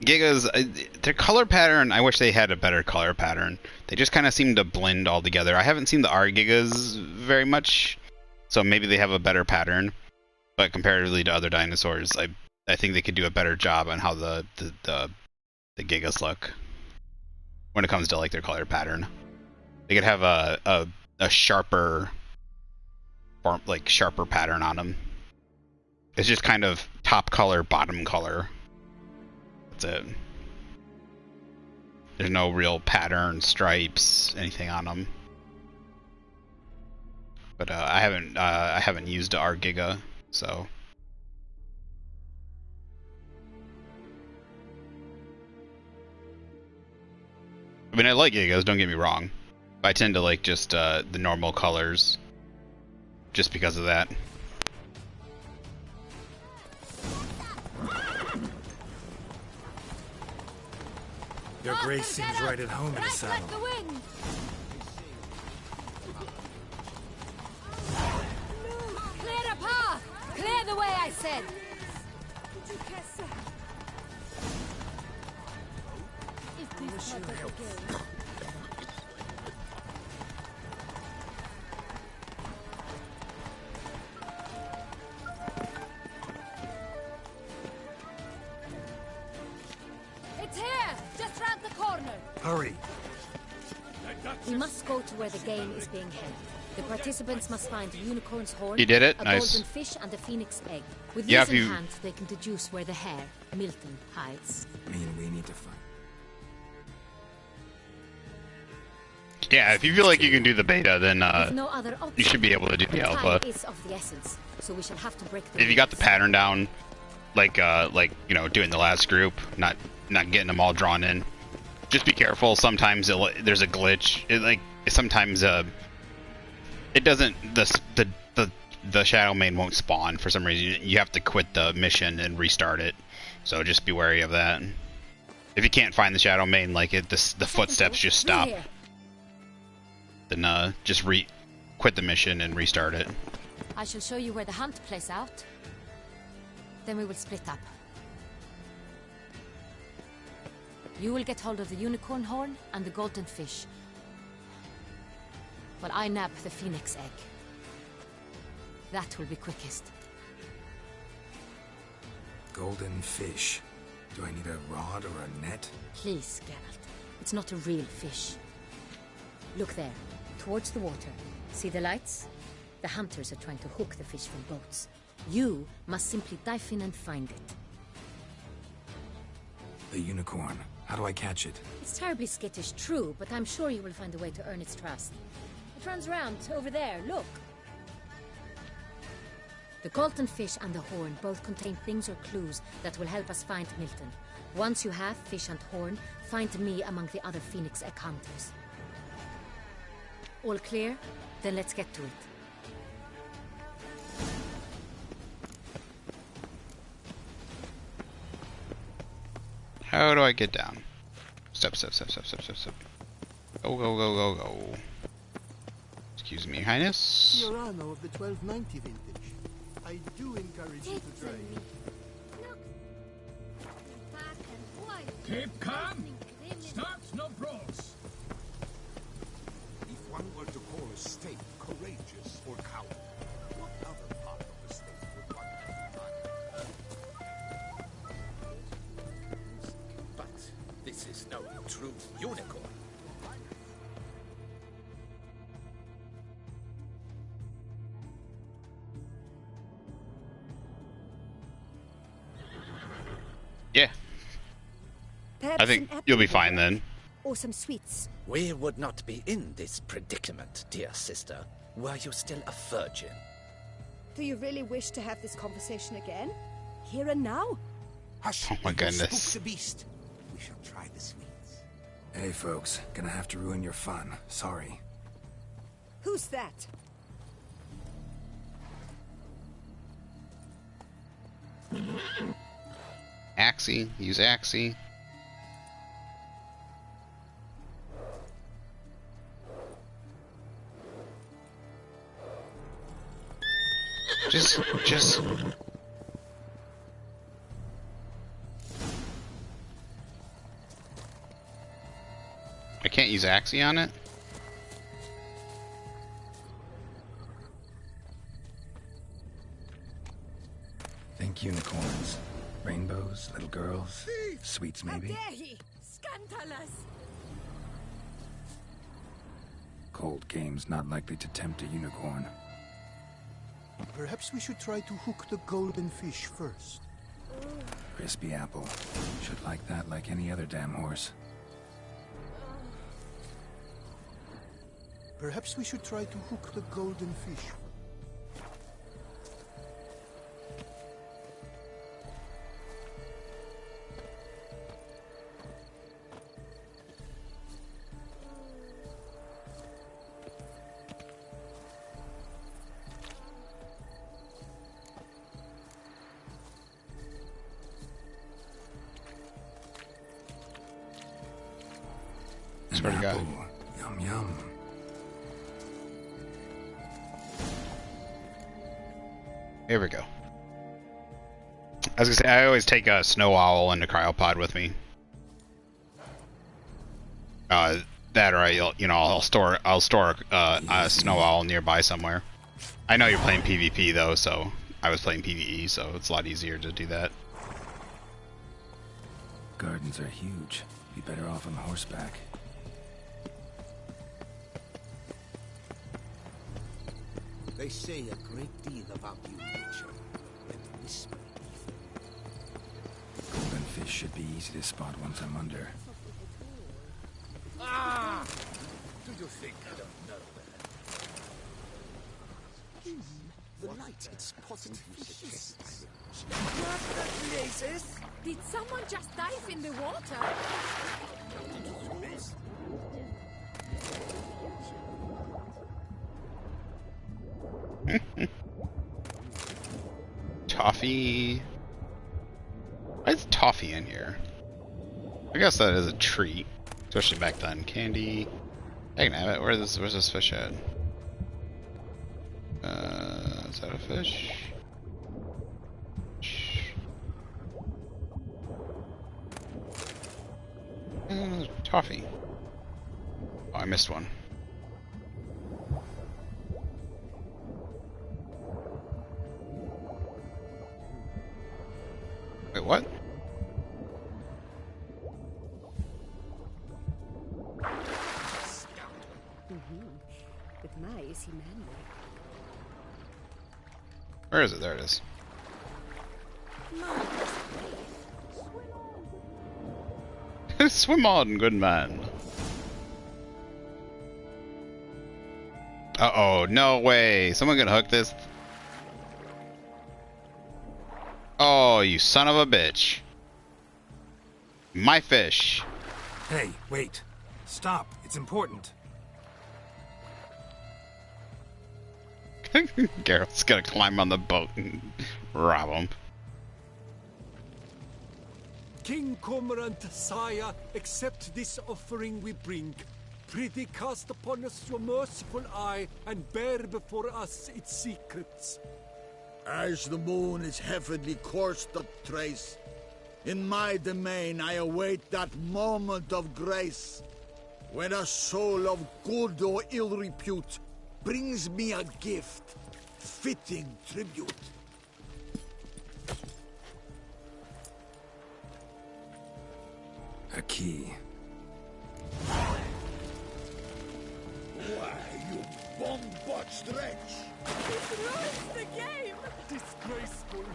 Gigas, their color pattern, I wish they had a better color pattern. They just kind of seem to blend all together. I haven't seen the R Gigas very much, so maybe they have a better pattern. But comparatively to other dinosaurs, I think they could do a better job on how the Gigas look when it comes to like their color pattern. They could have a sharper, sharper pattern on them. It's just kind of top color, bottom color. That's it. There's no real pattern, stripes, anything on them. But I haven't used our Giga, so. I mean, I like Gigas, don't get me wrong. But I tend to like just the normal colors, just because of that. Your Grace seems right at home in the saddle. Clear the path! Clear the way, I said! It's here! Just round the corner! Hurry! We must go to where the game is being held. The participants must find a unicorn's horn, You did it? a Nice. golden fish, and a phoenix egg. With Yeah, these in if you- hand, they can deduce where the hare, Milton, hides. I mean, we need to find... Yeah, if you feel like you can do the beta, then With no other option, you should be able to do the alpha. time is of the essence, so we shall have to break the If you got the rules. pattern down, like you know, doing the last group, not getting them all drawn in. Just be careful. Sometimes there's a glitch. Sometimes it doesn't. The Shadow Main won't spawn for some reason. You have to quit the mission and restart it. So just be wary of that. If you can't find the Shadow Main, the footsteps just stop. Here. Then just quit the mission and restart it. I shall show you where the hunt plays out. Then we will split up. You will get hold of the unicorn horn and the golden fish, while I nab the phoenix egg. That will be quickest. Golden fish. Do I need a rod or a net? Please, Geralt. It's not a real fish. Look there, towards the water. See the lights? The hunters are trying to hook the fish from boats. You must simply dive in and find it. The unicorn. How do I catch it? It's terribly skittish, true, but I'm sure you will find a way to earn its trust. It runs around over there, look. The golden fish and the horn both contain things or clues that will help us find Milton. Once you have fish and horn, find me among the other phoenix egg hunters. All clear? Then let's get to it. How do I get down? Step. Go, go, go, go, go. Excuse me, Highness. Fiorano of the 1290 vintage. I do encourage you to try. Keep calm. Start no brawls. If one were to call a state courageous or coward, what other part of the state would one is no true unicorn. Yeah. Perhaps I think an you'll be apple fine then. or some sweets. We would not be in this predicament, dear sister, were you still a virgin. Do you really wish to have this conversation again? Here and now? Hush! Oh my goodness. Spook the beast. We shall try the sweets. Hey, folks. Gonna have to ruin your fun. Sorry. Who's that? Axie. Use Axie. Just... I can't use Axie on it? Think unicorns. Rainbows, little girls, sweets maybe. Scandalous! Cold game's not likely to tempt a unicorn. Perhaps we should try to hook the golden fish first. Crispy apple. Should like that like any other damn horse. Perhaps we should try to hook the golden fish. Swear to God. Yum yum. Here we go. I was gonna say, I always take a snow owl into cryopod with me. That or I'll store a snow owl nearby somewhere. I know you're playing PvP though, so I was playing PvE, so it's a lot easier to do that. Gardens are huge. Be better off on horseback. They say a great deal about you, nature, and whisper. Golden fish should be easy to spot once I'm under. Ah! Do you think I don't know that? The light is positively suggests. Did someone just dive in the water? Toffee. Why is toffee in here? I guess that is a treat, especially back then. Candy. I can have it. Where's this fish at? Is that a fish? Toffee. Oh, I missed one. Wait, what? But my, is he manly? Where is it? There it is. Swim on, good man. Uh-oh, no way. Someone gonna hook this? Oh, you son of a bitch. My fish. Hey, wait. Stop. It's important. Geralt's gonna climb on the boat and rob him. King Cormorant, sire, accept this offering we bring. Prithee cast upon us your merciful eye, and bear before us its secrets. As the moon is heavily coursed up trace, in my domain I await that moment of grace, when a soul of good or ill repute brings me a gift, fitting tribute. A key. Why, you bomb-botched wretch! It ruins the game! Disgraceful.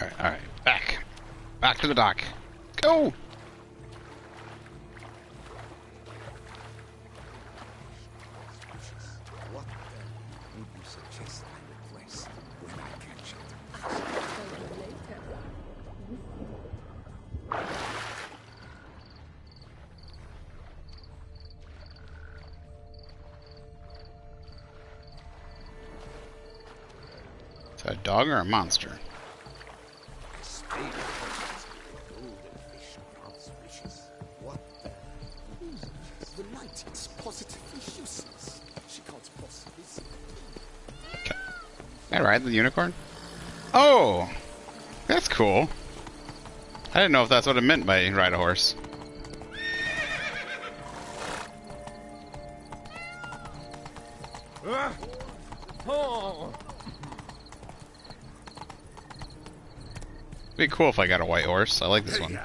Alright. Back. Back to the dock. Go! What would you suggest I request when I catch it? Is that a dog or a monster? What the light is positively useless. She can't possibly see. Can I ride the unicorn? Oh! That's cool. I didn't know if that's what it meant by ride a horse. Oh. It'd be cool if I got a white horse. I like this one.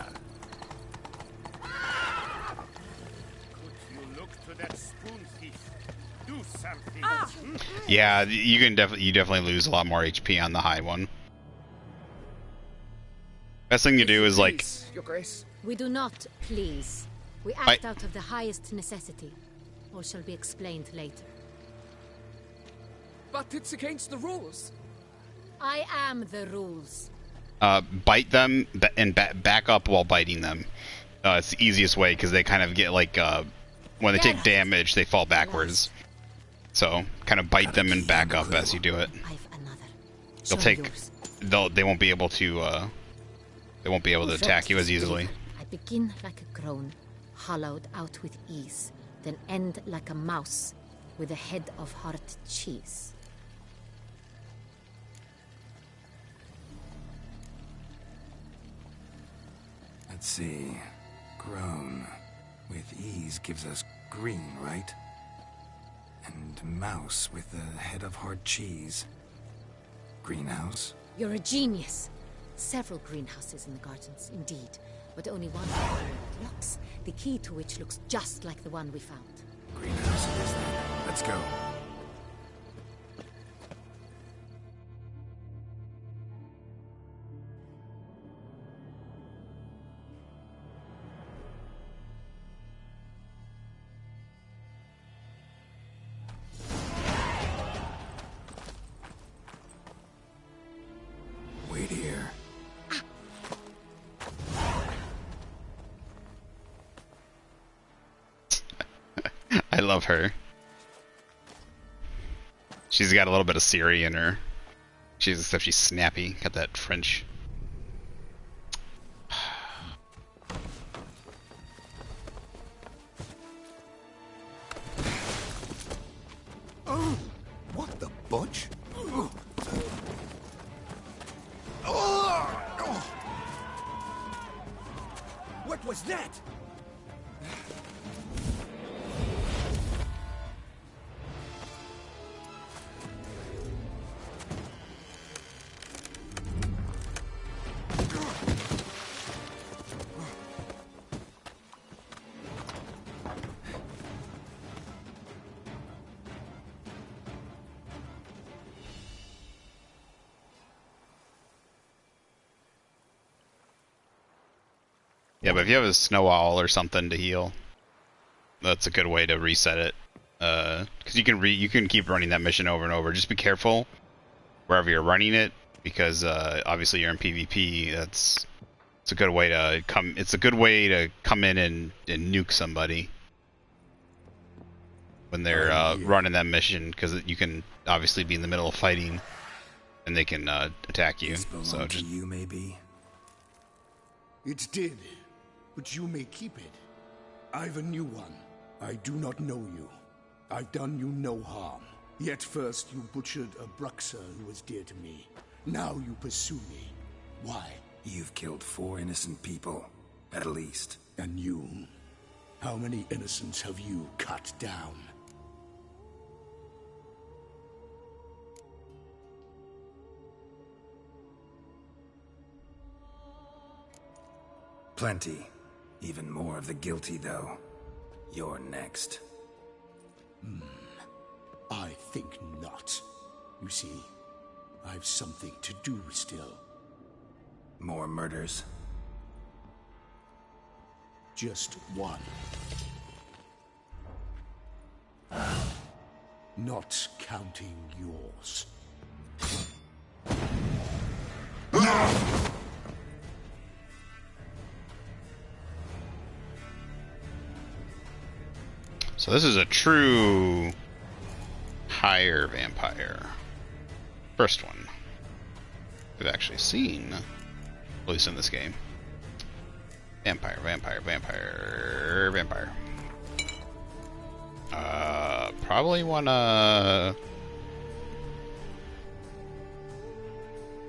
Yeah, you definitely lose a lot more HP on the high one. Best thing to do is like. Your Grace. We do not please. We act out of the highest necessity. Or shall be explained later. But it's against the rules. I am the rules. Bite them and back up while biting them. It's the easiest way because they kind of get like when they take damage, they fall backwards. So kind of bite them and back up as you do it. They'll take. They won't be able to. They won't be able to attack you as easily. I begin like a groan, hollowed out with ease, then end like a mouse with a head of hard cheese. Let's see. Groan. With ease gives us green, right? And mouse with the head of hard cheese. Greenhouse? You're a genius. Several greenhouses in the gardens, indeed. But only one looks, the key to which looks just like the one we found. Greenhouse it is then. Let's go. Wait here. I love her. She's got a little bit of Ciri in her. She's snappy. Got that French. Oh, what the butch? What was that? Yeah, but if you have a snow owl or something to heal, that's a good way to reset it. Because you can keep running that mission over and over. Just be careful wherever you're running it, because obviously you're in PvP. It's a good way to come. It's a good way to come in and nuke somebody when they're running that mission, because you can obviously be in the middle of fighting and they can attack you. So just you maybe. It did, but you may keep it. I've a new one. I do not know you. I've done you no harm. Yet first you butchered a Bruxer who was dear to me. Now you pursue me. Why? You've killed 4 innocent people, at least. And you? How many innocents have you cut down? Plenty. Even more of the guilty, though. You're next. I think not. You see, I've something to do still. More murders? Just one. Not counting yours. So this is a true higher vampire. First one we've actually seen, at least in this game. Vampire. Probably wanna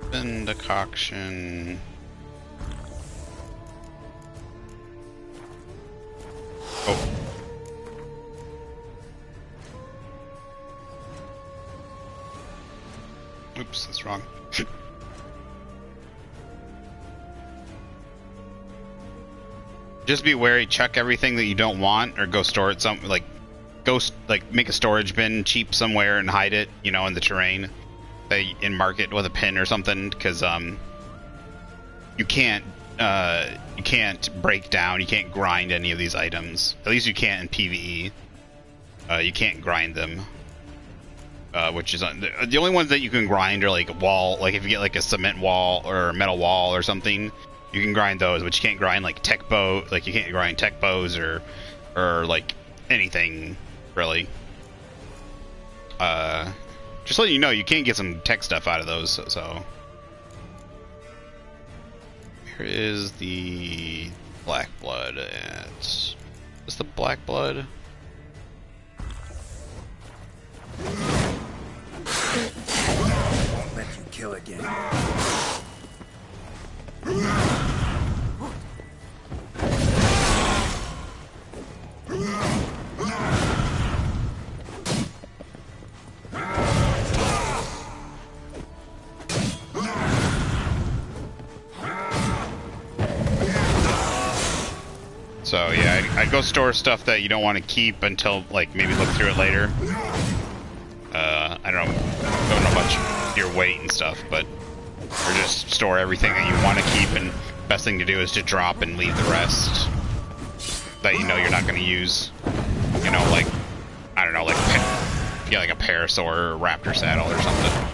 spend decoction. Oh. Oops, that's wrong. Just be wary, check everything that you don't want, or go store it make a storage bin cheap somewhere and hide it, you know, in the terrain. And mark it with a pin or something, because you can't break down, you can't grind any of these items. At least you can't in PvE. You can't grind them. Which is the only ones that you can grind are like a wall, like if you get like a cement wall or a metal wall or something, you can grind those, but you can't grind like tech bow, like you can't grind tech bows or like anything really. Just letting you know, you can get some tech stuff out of those. So here is the black blood at. What's the black blood? Won't let you kill again. So yeah, I'd go store stuff that you don't want to keep until like maybe look through it later. I don't know much your weight and stuff, but or just store everything that you want to keep, and best thing to do is to drop and leave the rest that you know you're not going to use. You know, like I don't know, like yeah, like a parasaur or a raptor saddle or something.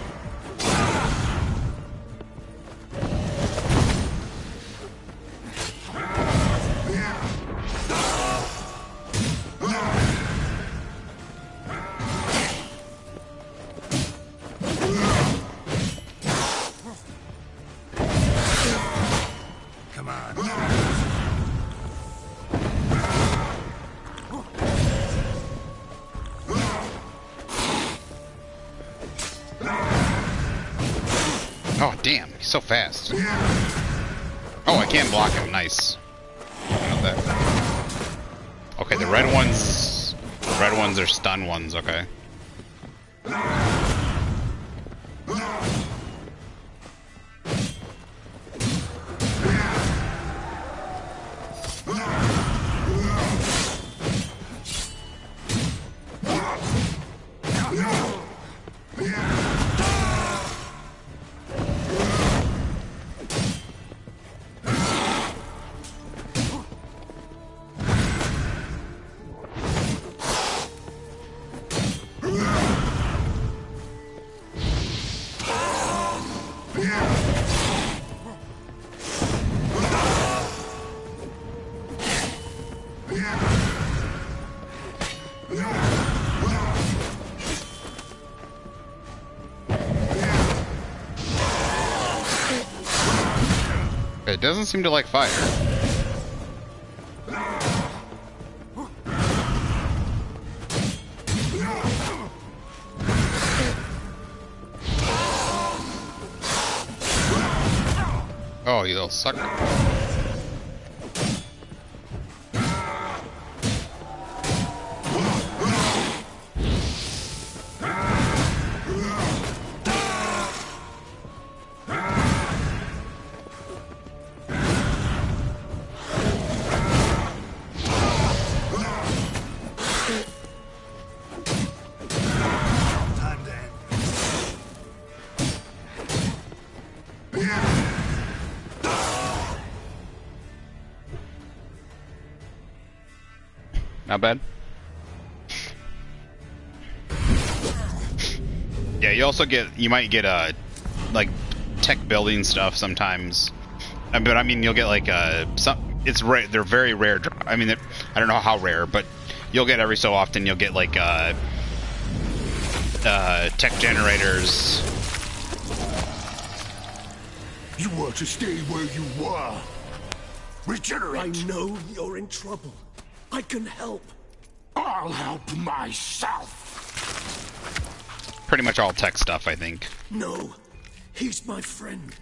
Oh, damn, he's so fast. Oh, I can't block him, nice. Okay, the red ones are stun ones, okay. It doesn't seem to like fire. Oh, you little sucker. Not bad. Yeah, you might get like tech building stuff sometimes, but I mean you'll get like it's rare. They're very rare. I mean I don't know how rare, but you'll get every so often. You'll get like tech generators. You were to stay where you were. Regenerate. I know you're in trouble. I can help. I'll help myself. Pretty much all tech stuff, I think. No, he's my friend.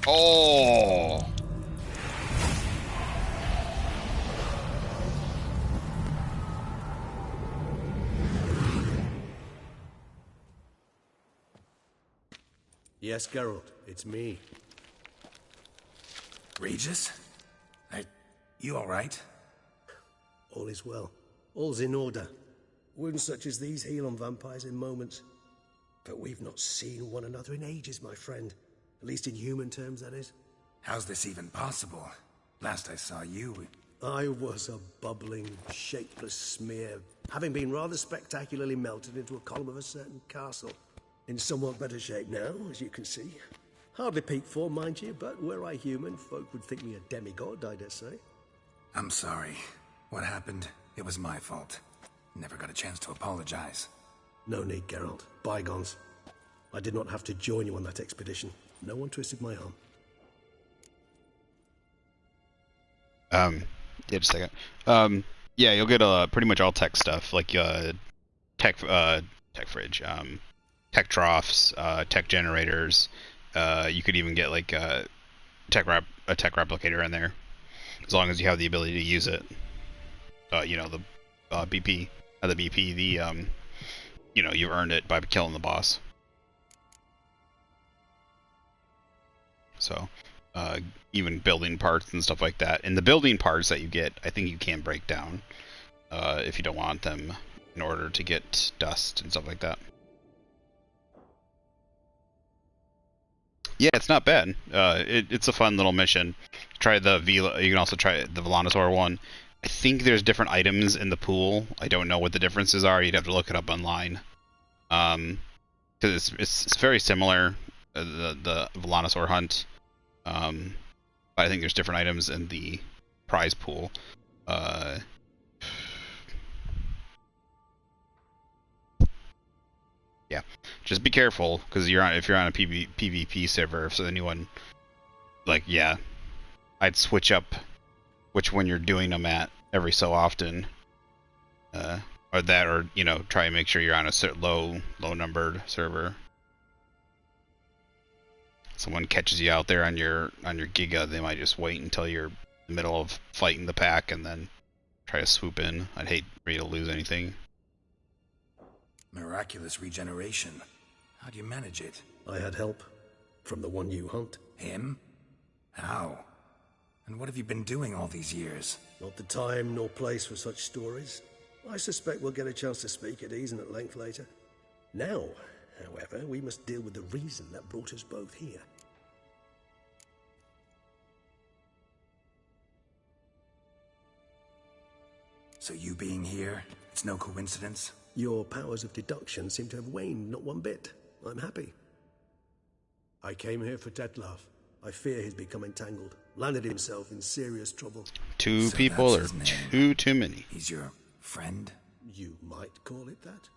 Oh. Yes, Geralt, it's me. Regis? You alright? All is well. All's in order. Wounds such as these heal on vampires in moments. But we've not seen one another in ages, my friend. At least in human terms, that is. How's this even possible? Last I saw you... I was a bubbling, shapeless smear, having been rather spectacularly melted into a column of a certain castle. In somewhat better shape now, as you can see. Hardly peak form, mind you, but were I human, folk would think me a demigod, I dare say. I'm sorry. What happened? It was my fault. Never got a chance to apologize. No need, Geralt. Bygones. I did not have to join you on that expedition. No one twisted my arm. Yeah, just a second. Yeah, you'll get pretty much all tech stuff, like tech fridge, tech troughs, tech generators. You could even get like a tech replicator in there, as long as you have the ability to use it. You know, the BP, the BP, the you know, you earned it by killing the boss. So, even building parts and stuff like that. And the building parts that you get, I think you can break down if you don't want them in order to get dust and stuff like that. Yeah, it's not bad. It's a fun little mission. Try the Vila. You can also try the Volanosaur one. I think there's different items in the pool. I don't know what the differences are. You'd have to look it up online. Because it's very similar, the Volanosaur hunt. But I think there's different items in the prize pool. Yeah, just be careful because if you're on a PvP server, if anyone I'd switch up which one you're doing them at every so often, or you know, try and make sure you're on a low numbered server. Someone catches you out there on your Giga, they might just wait until you're in the middle of fighting the pack and then try to swoop in. I'd hate for you to lose anything. Miraculous regeneration. How do you manage it? I had help. From the one you hunt. Him? How? And what have you been doing all these years? Not the time nor place for such stories. I suspect we'll get a chance to speak at ease and at length later. Now, however, we must deal with the reason that brought us both here. So you being here, it's no coincidence? Your powers of deduction seem to have waned not one bit. I'm happy. I came here for Dettlaff. I fear he's become entangled. Landed himself in serious trouble. Two people are too many. He's your friend? You might call it that.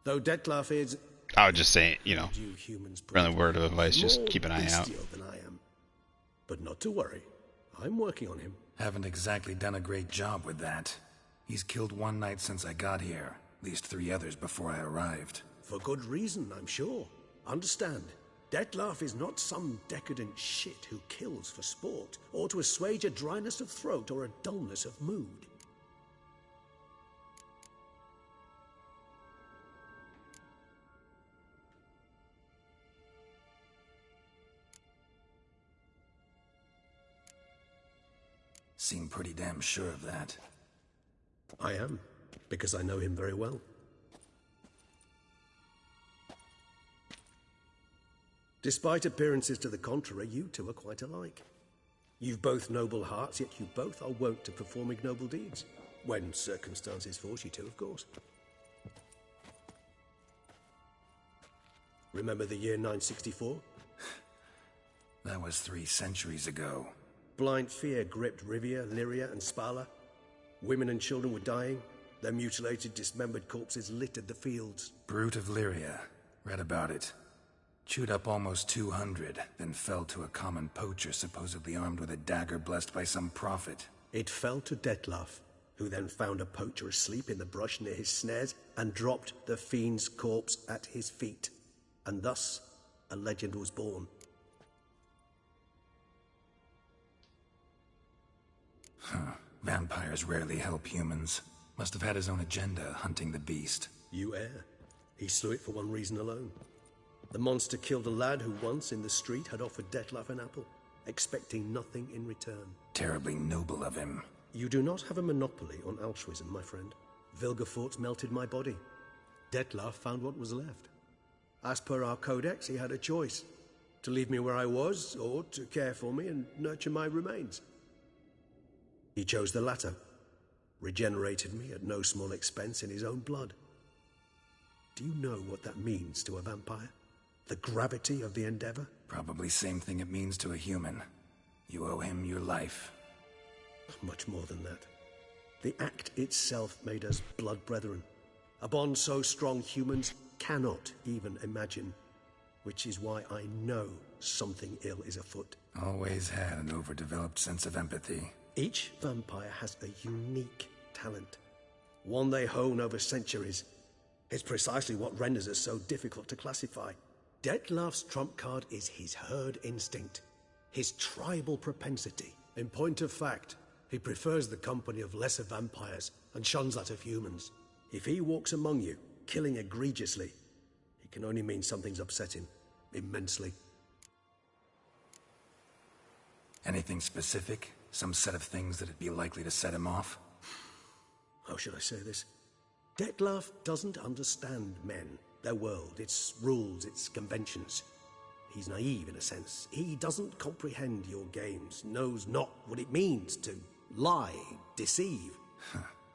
Though Dettlaff is... I would just say, you know, friendly word of advice, just keep an eye out. Than I am. But not to worry. I'm working on him. Haven't exactly done a great job with that. He's killed one knight since I got here. At least 3 others before I arrived. For good reason, I'm sure. Understand, Dettlaff is not some decadent shit who kills for sport, or to assuage a dryness of throat or a dullness of mood. Seem pretty damn sure of that. I am, because I know him very well. Despite appearances to the contrary, you two are quite alike. You've both noble hearts, yet you both are wont to perform ignoble deeds. When circumstances force you to, of course. Remember the year 964? That was 3 centuries ago. Blind fear gripped Rivia, Lyria, and Spala. Women and children were dying. Their mutilated, dismembered corpses littered the fields. Brute of Lyria. Read about it. Chewed up almost 200, then fell to a common poacher supposedly armed with a dagger blessed by some prophet. It fell to Detlaf, who then found a poacher asleep in the brush near his snares and dropped the fiend's corpse at his feet. And thus, a legend was born. Vampires rarely help humans. Must have had his own agenda, hunting the beast. You err. He slew it for one reason alone. The monster killed a lad who once, in the street, had offered Detlaf an apple, expecting nothing in return. Terribly noble of him. You do not have a monopoly on altruism, my friend. Vilgefortz melted my body. Detlaf found what was left. As per our codex, he had a choice. To leave me where I was, or to care for me and nurture my remains. He chose the latter. Regenerated me at no small expense in his own blood. Do you know what that means to a vampire? The gravity of the endeavor? Probably same thing it means to a human. You owe him your life. Much more than that. The act itself made us blood brethren. A bond so strong humans cannot even imagine. Which is why I know something ill is afoot. Always had an overdeveloped sense of empathy. Each vampire has a unique talent. One they hone over centuries. It's precisely what renders us so difficult to classify. Detlaf's trump card is his herd instinct. His tribal propensity. In point of fact, he prefers the company of lesser vampires and shuns that of humans. If he walks among you, killing egregiously, it can only mean something's upset him. Immensely. Anything specific? Some set of things that'd be likely to set him off? How should I say this? Detlaf doesn't understand men, their world, its rules, its conventions. He's naive in a sense. He doesn't comprehend your games, knows not what it means to lie, deceive.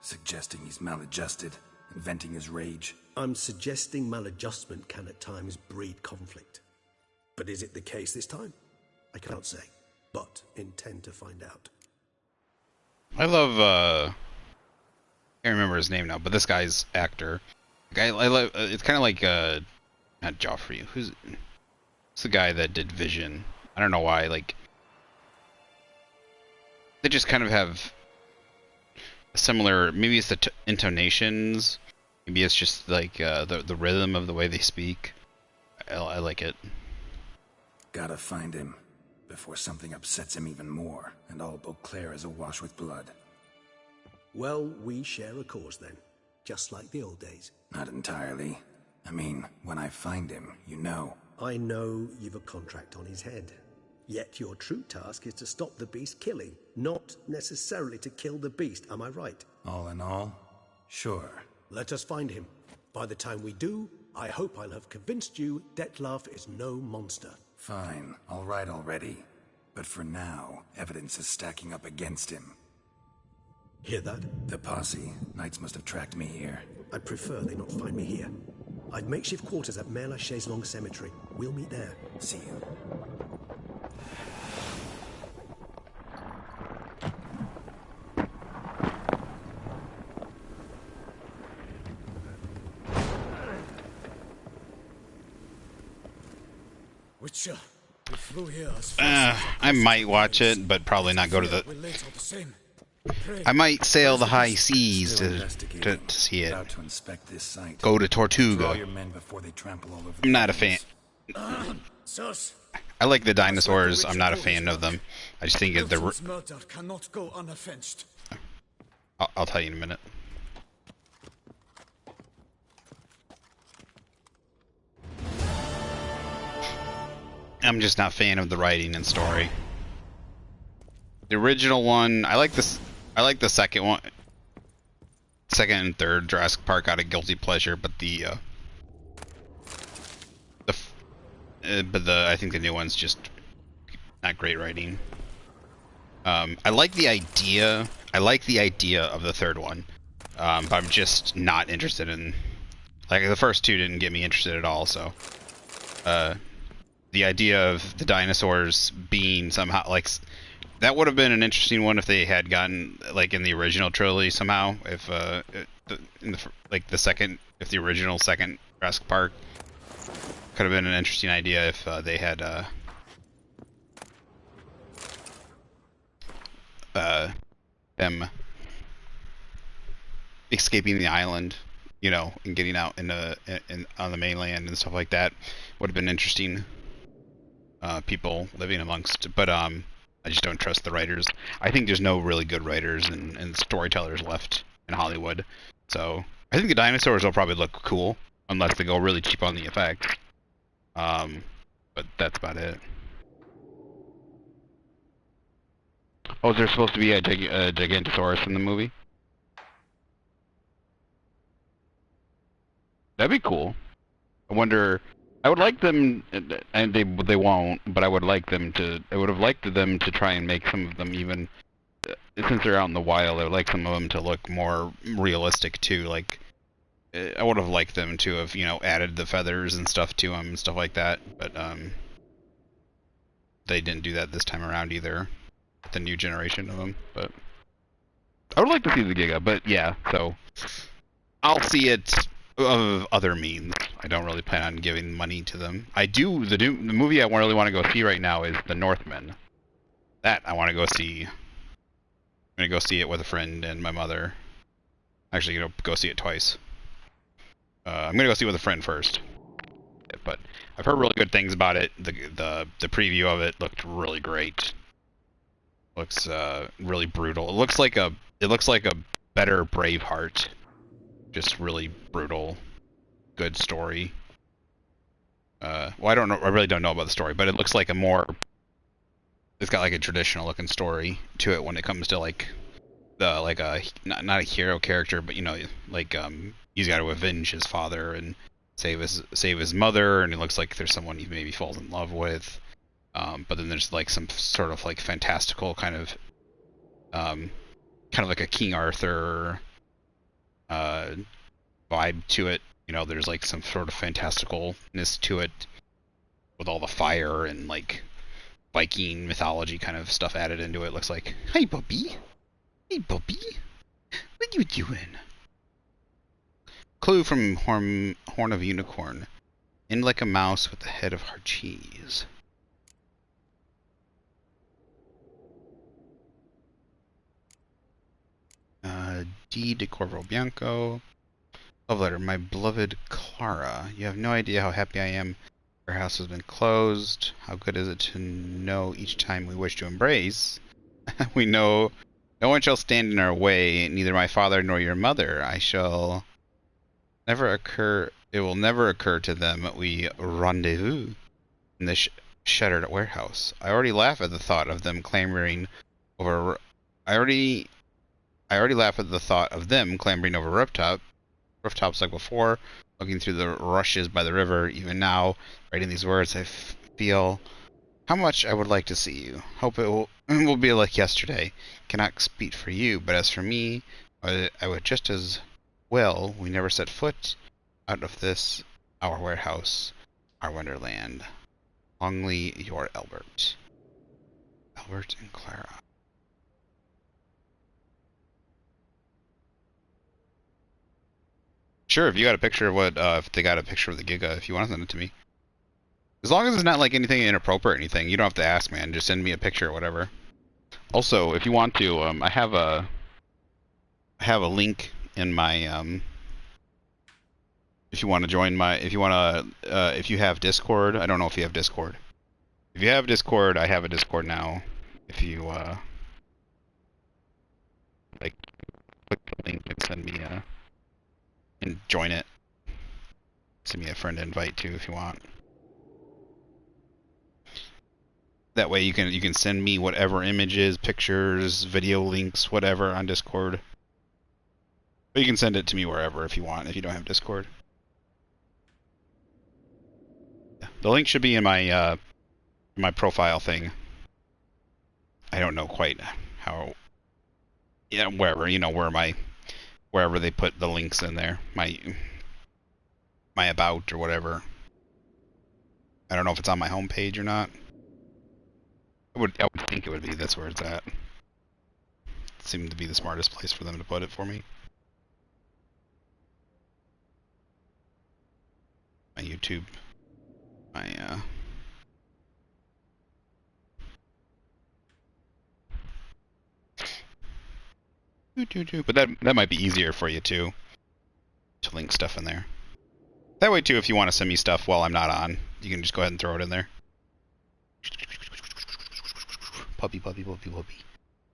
Suggesting he's maladjusted, and venting his rage. I'm suggesting maladjustment can at times breed conflict. But is it the case this time? I can't say, but intend to find out. I love, I can't remember his name now, but this guy's actor. I love, it's kind of like, not Joffrey, it's the guy that did Vision. I don't know why, like, they just kind of have a similar, maybe it's the intonations, maybe it's just like, the rhythm of the way they speak. I like it. Gotta find him before something upsets him even more, and all Beauclair is awash with blood. Well, we share a cause then, just like the old days. Not entirely. I mean, when I find him, you know. I know you've a contract on his head. Yet your true task is to stop the beast killing, not necessarily to kill the beast, am I right? All in all, sure. Let us find him. By the time we do, I hope I'll have convinced you Detlaf is no monster. Fine, all right already. But for now, evidence is stacking up against him. Hear that? The posse. Knights must have tracked me here. I'd prefer they not find me here. I've makeshift quarters at Mère la Chaise-Longue Cemetery. We'll meet there. See you. Witcher, we flew here as I might watch it, but probably not go to the... I might sail the high seas to see it. Go to Tortuga. I'm not a fan. I like the dinosaurs. I'm not a fan of them. I just think they're... I'll tell you in a minute. I'm just not a fan of the writing and story. The original one, I like this. I like the second one. Second and third Jurassic Park got a guilty pleasure, but I think the new one's just not great writing. I like the idea. I like the idea of the third one, but I'm just not interested in. Like the first two didn't get me interested at all. So, the idea of the dinosaurs being somehow like that would have been an interesting one if they had gotten like in the original trilogy somehow. If the second, if the original second Jurassic Park could have been an interesting idea if they had them escaping the island, you know, and getting out in on the mainland and stuff like that would have been interesting. People living amongst, but I just don't trust the writers. I think there's no really good writers and storytellers left in Hollywood. So I think the dinosaurs will probably look cool unless they go really cheap on the effects. But that's about it. Oh, is there supposed to be a Gigantosaurus in the movie? That'd be cool. I wonder. I would like them, and they won't. But I would like them to. I would have liked them to try and make some of them even, since they're out in the wild. I would like some of them to look more realistic too. Like, I would have liked them to have, you know, added the feathers and stuff to them and stuff like that. But they didn't do that this time around either. The new generation of them, but I would like to see the Giga. But yeah, so I'll see it of other means. I don't really plan on giving money to them. I do. The movie I really want to go see right now is The Northman. That I want to go see. I'm gonna go see it with a friend and my mother. Actually, gonna go see it twice. I'm gonna go see it with a friend first. But I've heard really good things about it. The preview of it looked really great. Looks really brutal. It looks like a better Braveheart. Just really brutal, good story. Well, I don't know. I really don't know about the story, but it looks like a more. It's got like a traditional looking story to it when it comes to like the not a hero character, but you know, like he's got to avenge his father and save his mother, and it looks like there's someone he maybe falls in love with. But then there's like some sort of like fantastical kind of like a King Arthur vibe to it. You know, there's like some sort of fantasticalness to it with all the fire and like Viking mythology kind of stuff added into it. Looks like, hey Bubby, what you doing? Clue from Horn of Unicorn. In like a mouse with the head of hard cheese. D. de Corvo Bianco. Love letter. My beloved Clara. You have no idea how happy I am. Our house has been closed. How good is it to know each time we wish to embrace? We know no one shall stand in our way, neither my father nor your mother. It will never occur to them we rendezvous in the shuttered warehouse. I already laugh at the thought of them clambering over. I already laugh at the thought of them clambering over rooftops like before, looking through the rushes by the river. Even now, writing these words, I feel how much I would like to see you. Hope it will be like yesterday. Cannot speak for you, but as for me, I would just as well we never set foot out of this, our warehouse, our wonderland. Longly, your Albert. Albert and Clara. Sure, if you got a picture of if they got a picture of the Giga, if you want to send it to me. As long as it's not like anything inappropriate or anything, you don't have to ask, man. Just send me a picture or whatever. Also, if you want to, I have a link in my, if you want to join my, if you have Discord, I don't know if you have Discord. If you have Discord, I have a Discord now. If you, like, click the link and send me and join it. Send me a friend invite too if you want. That way you can send me whatever images, pictures, video links, whatever on Discord. But you can send it to me wherever if you want, if you don't have Discord. The link should be in my my profile thing. I don't know quite how. Yeah, wherever wherever they put the links in there, my about or whatever. I don't know if it's on my homepage or not. I would think it would be. That's where it's at. It seemed to be the smartest place for them to put it for me. My YouTube, but that might be easier for you too, to link stuff in there. That way too, if you want to send me stuff while I'm not on, you can just go ahead and throw it in there. Puppy, puppy, puppy, puppy.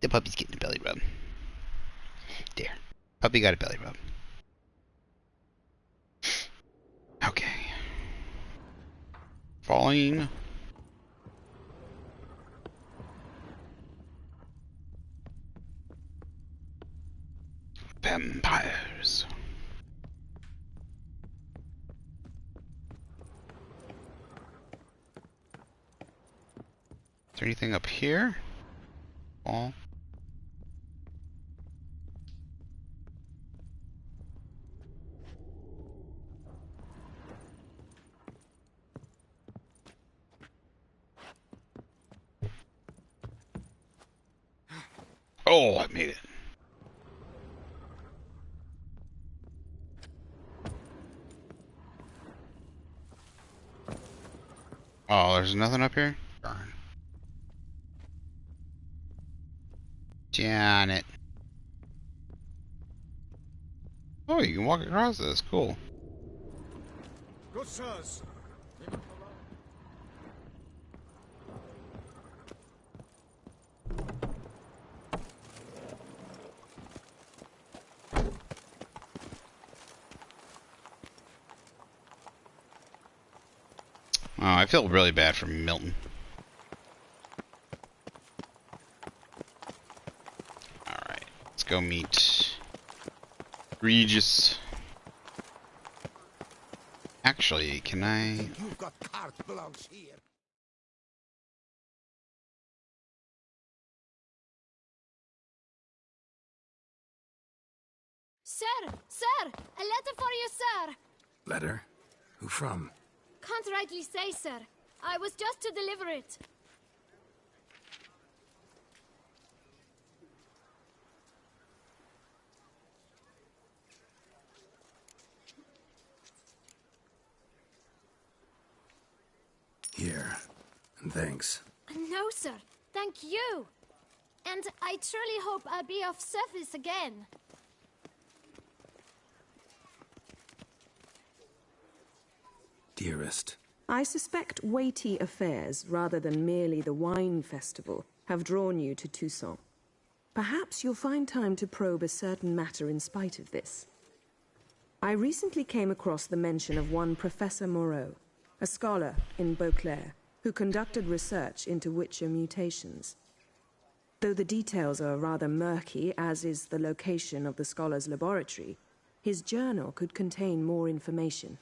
The puppy's getting a belly rub. There. Puppy got a belly rub. Okay. Falling. Vampires. Is there anything up here? Ball. Oh, I made it. Oh, there's nothing up here? Darn. Janet. Oh, you can walk across this. Cool. Good sirs. Oh, I feel really bad for Milton. Alright, let's go meet Regis. Actually, can I... You've got carte blanche here. Sir! Sir! A letter for you, sir! Letter? Who from? Can't rightly say, sir. I was just to deliver it. Here. And thanks. No, sir. Thank you. And I truly hope I'll be of service again. Dearest. I suspect weighty affairs, rather than merely the wine festival, have drawn you to Toussaint. Perhaps you'll find time to probe a certain matter in spite of this. I recently came across the mention of one Professor Moreau, a scholar in Beauclair, who conducted research into Witcher mutations. Though the details are rather murky, as is the location of the scholar's laboratory, his journal could contain more information.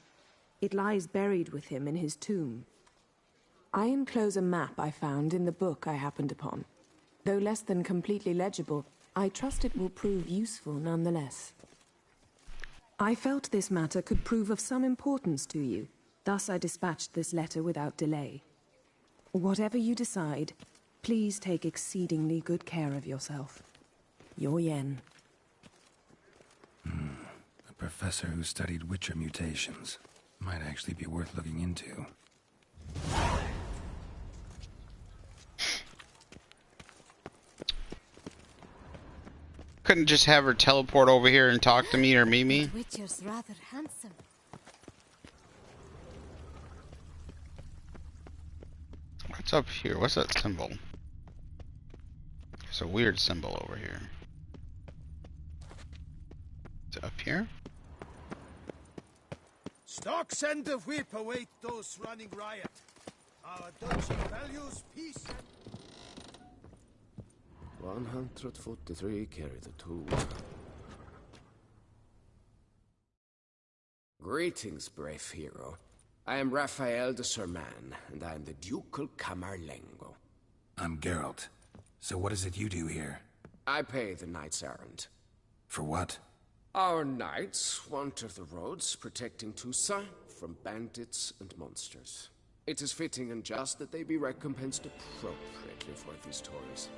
It lies buried with him in his tomb. I enclose a map I found in the book I happened upon. Though less than completely legible, I trust it will prove useful nonetheless. I felt this matter could prove of some importance to you, thus I dispatched this letter without delay. Whatever you decide, please take exceedingly good care of yourself. Your Yen. A professor who studied Witcher mutations. Might actually be worth looking into. Couldn't just have her teleport over here and talk to me or meet me? Witcher's rather handsome. What's up here? What's that symbol? There's a weird symbol over here. Is it up here? Stocks and the whip await those running riot. Our duchy values peace and... 143 carry the tool. Greetings, brave hero. I am Raphael de Serman, and I am the Ducal Camarlengo. I'm Geralt. So what is it you do here? I pay the knight's errand. For what? Our knights wander the roads, protecting Toussaint from bandits and monsters. It is fitting and just that they be recompensed appropriately for these toils.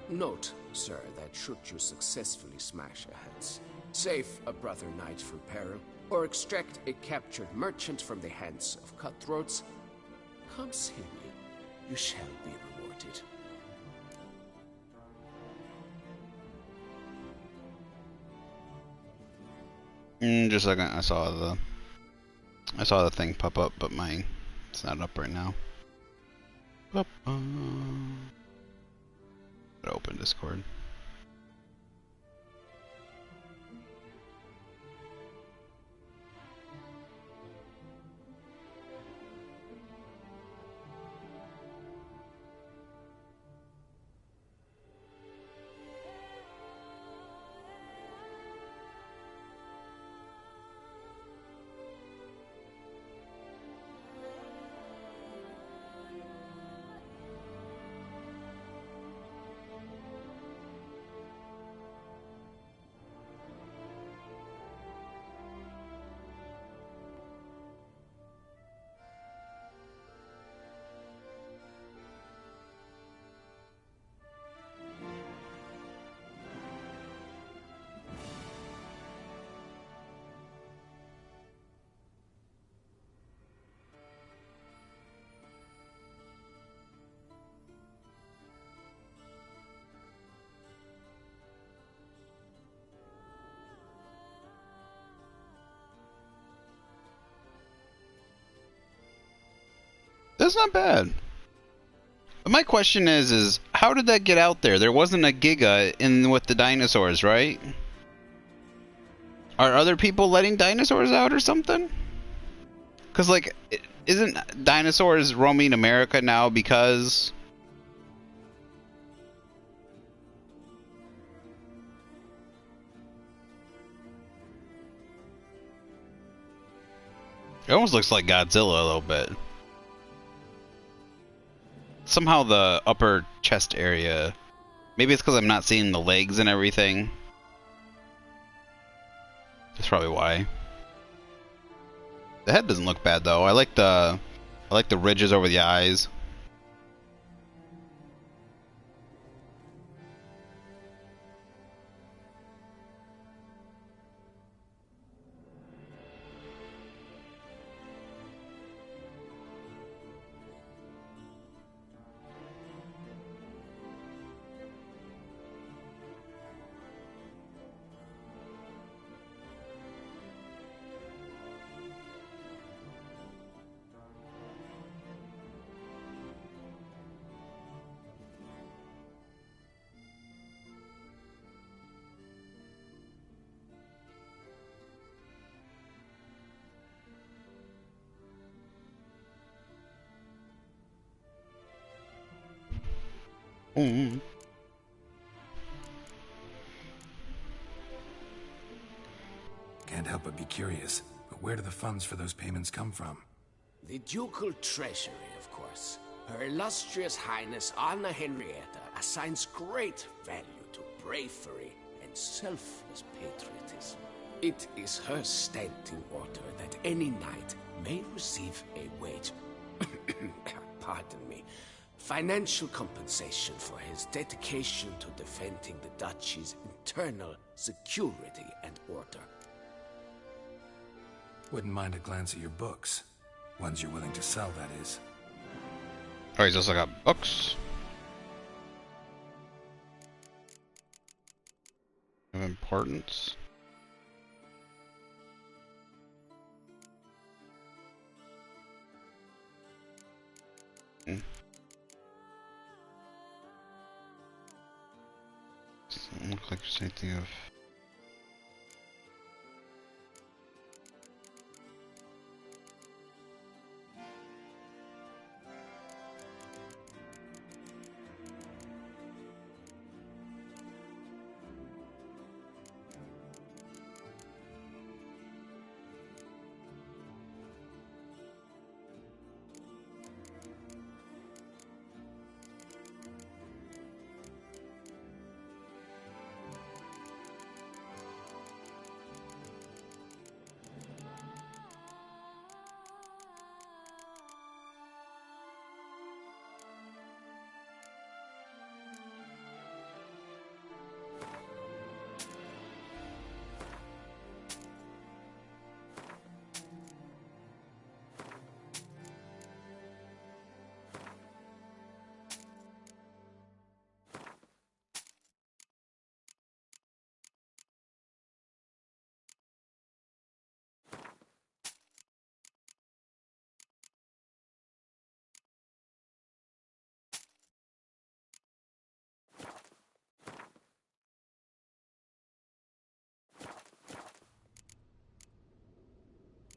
Note, sir, that should you successfully smash a heads, save a brother knight from peril, or extract a captured merchant from the hands of cutthroats, come see me. You shall be rewarded. Just a second, I saw the thing pop up, but it's not up right now. Open Discord. That's not bad. My question is how did that get out there? There wasn't a Giga in with the dinosaurs, right? Are other people letting dinosaurs out or something? Because, like, isn't dinosaurs roaming America now because... It almost looks like Godzilla a little bit. Somehow the upper chest area... Maybe it's because I'm not seeing the legs and everything. That's probably why. The head doesn't look bad though. I like the ridges over the eyes. Mm-hmm. Can't help but be curious, but where do the funds for those payments come from? The ducal treasury, of course. Her illustrious highness Anna Henrietta assigns great value to bravery and selfless patriotism. It is her standing order that any knight may receive a wage, pardon me, financial compensation for his dedication to defending the duchy's internal security and order. Wouldn't mind a glance at your books. Ones you're willing to sell, that is. Oh, he's also got books. Of importance. Doesn't look like there's anything of...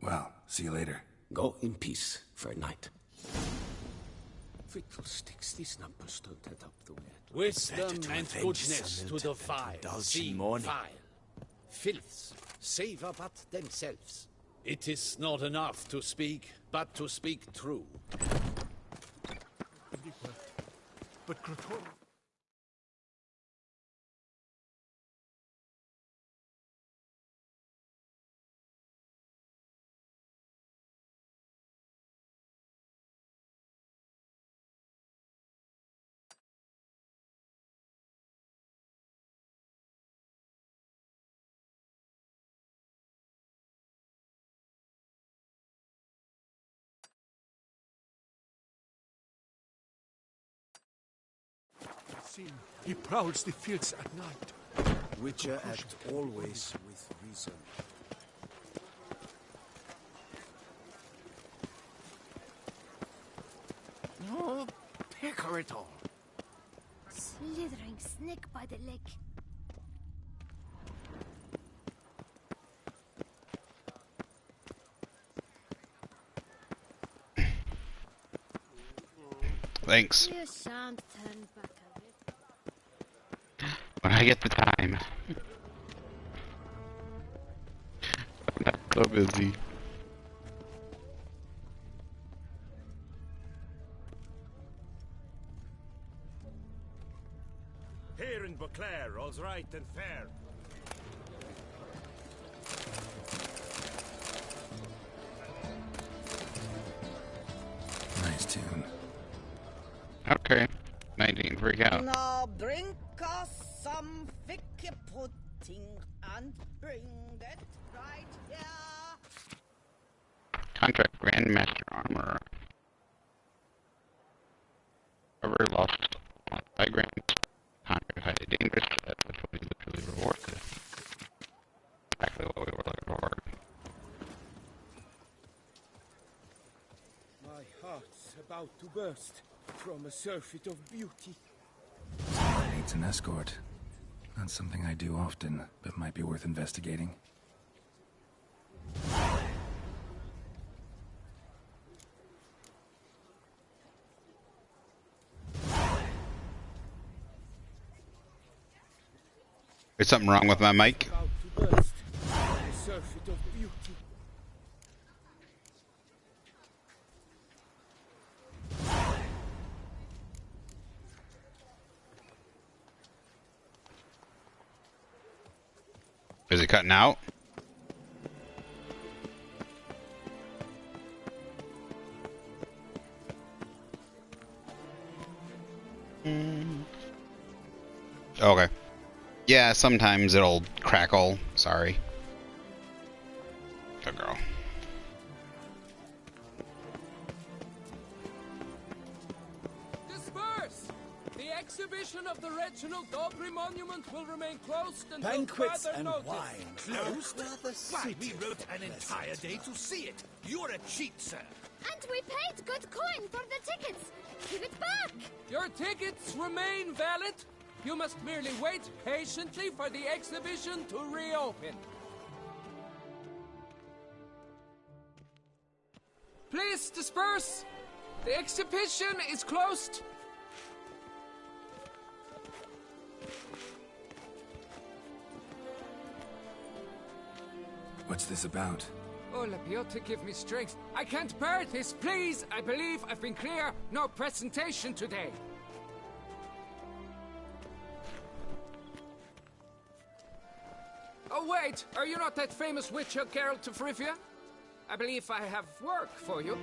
Well, see you later. Go in peace for a night. Fiddlesticks, these numbers don't add up the way I Wisdom and goodness to the vile seem vile. Filths savor but themselves. It is not enough to speak, but to speak true. But Grator... He prowls the fields at night. Witcher act always with reason. No, pecker it all. Slithering snake by the leg. Thanks. You shan't turn back a bit. When I get the time. I'm not so busy. Here in Beauclair, all's right and fair. Nice tune. Okay. 19, freak out. Now bring us some thick pudding and bring it right here. Contract Grandmaster armor. Cover lost by Grand. Contract highly dangerous. That's what we literally rewarded. Exactly what we were looking for. My heart's about to burst from a surfeit of beauty. Someone needs an escort. Not something I do often, but might be worth investigating. There's something wrong with my mic. About to burst from a surfeit of beauty. Is it cutting out? Okay. Yeah, sometimes it'll crackle. Sorry. Good girl. Disperse! The exhibition of the Reginald Aubrey Monument will remain closed until Banquets further and notice. wine. Closed? Why, we wrote an entire day to see it. You're a cheat, sir. And we paid good coin for the tickets. Give it back. Your tickets remain valid. You must merely wait patiently for the exhibition to reopen. Please disperse. The exhibition is closed. What's this about? Oh, Labiota, give me strength. I can't bear this, please. I believe I've been clear. No presentation today. Oh, wait. Are you not that famous witcher, Geralt of Rivia? I believe I have work for you.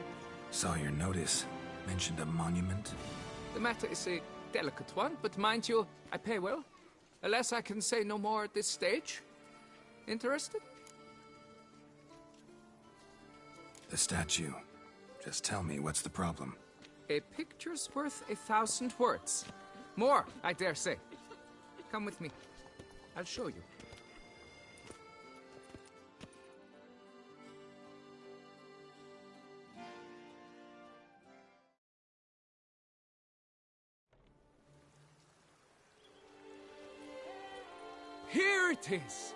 Saw your notice. Mentioned a monument. The matter is a delicate one, but mind you, I pay well. Alas, I can say no more at this stage. Interested? The statue. Just tell me, what's the problem? A picture's worth 1,000 words. More, I dare say. Come with me. I'll show you. Here it is.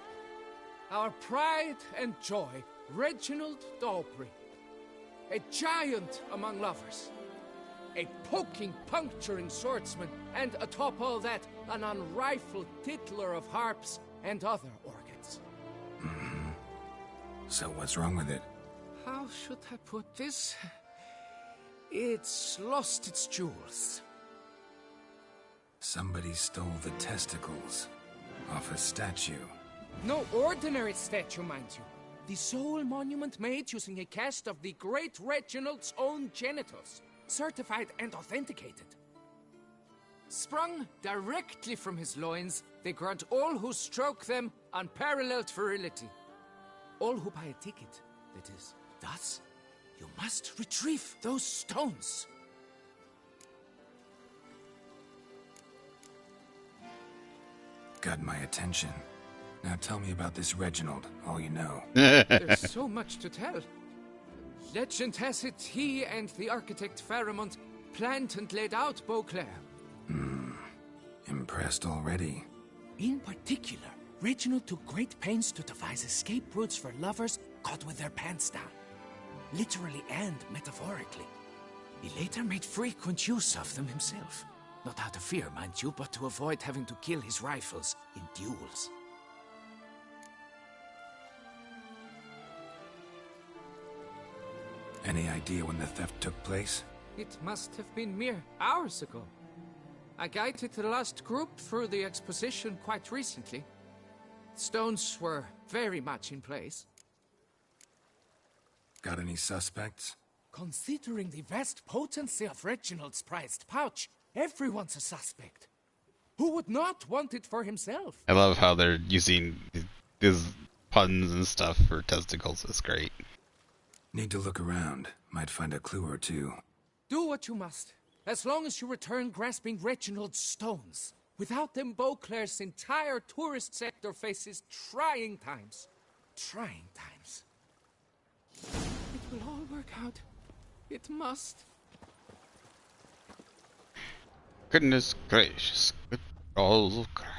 Our pride and joy, Reginald Dalbury. A giant among lovers. A poking, puncturing swordsman, and atop all that, an unrifled tittler of harps and other organs. Mm-hmm. So what's wrong with it? How should I put this? It's lost its jewels. Somebody stole the testicles off a statue. No ordinary statue, mind you. The sole monument made using a cast of the great Reginald's own genitals, certified and authenticated. Sprung directly from his loins, they grant all who stroke them unparalleled virility. All who buy a ticket, that is. Thus, you must retrieve those stones. Got my attention. Now tell me about this Reginald, all you know. There's so much to tell. Legend has it he and the architect Faramond planned and laid out Beauclair. Impressed already. In particular, Reginald took great pains to devise escape routes for lovers caught with their pants down. Literally and metaphorically. He later made frequent use of them himself. Not out of fear, mind you, but to avoid having to kill his rivals in duels. Any idea when the theft took place? It must have been mere hours ago. I guided the last group through the exposition quite recently. Stones were very much in place. Got any suspects? Considering the vast potency of Reginald's prized pouch, everyone's a suspect. Who would not want it for himself? I love how they're using these puns and stuff for testicles. It's great. Need to look around. Might find a clue or two. Do what you must, as long as you return grasping Reginald's stones. Without them, Beauclair's entire tourist sector faces trying times. Trying times. It will all work out. It must. Goodness gracious. Good balls of Granite.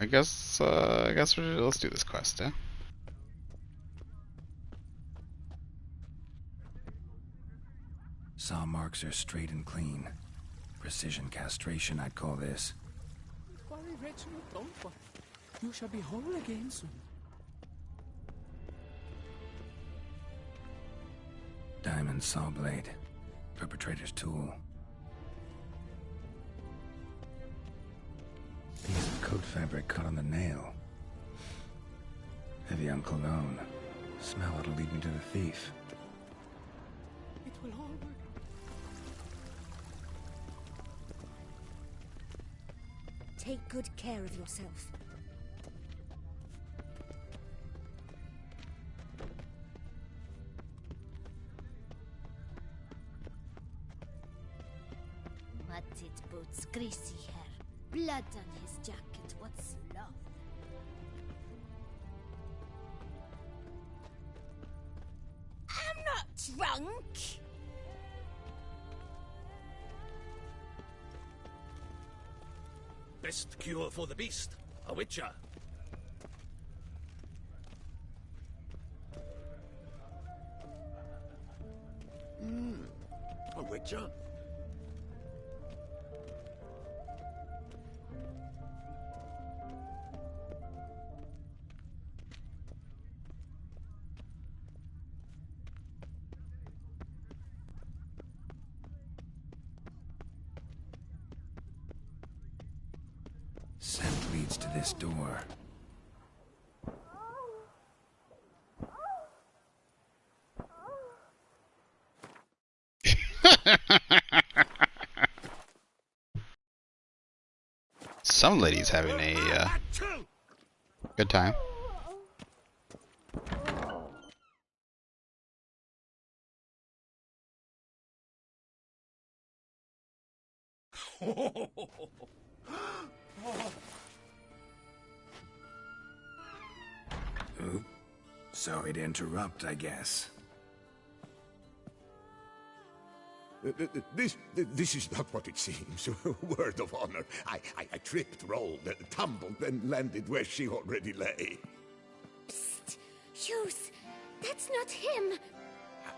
I guess let's do this quest, yeah? Saw marks are straight and clean. Precision castration, I'd call this. Don't worry, Reginald, don't worry. You shall be whole again soon. Diamond saw blade. Perpetrator's tool. Piece of coat fabric cut on the nail. Heavy on cologne. Smell it'll lead me to the thief. It will all work. Take good care of yourself. Matted boots, greasy hair, blood on his jacket. What's love? I'm not drunk. Best cure for the beast, a witcher. A witcher? Scent leads to this door. Some ladies having a good time. Oop. Sorry to interrupt, I guess. This is not what it seems. Word of honor. I tripped, rolled, tumbled, and landed where she already lay. Psst. Hughes, that's not him.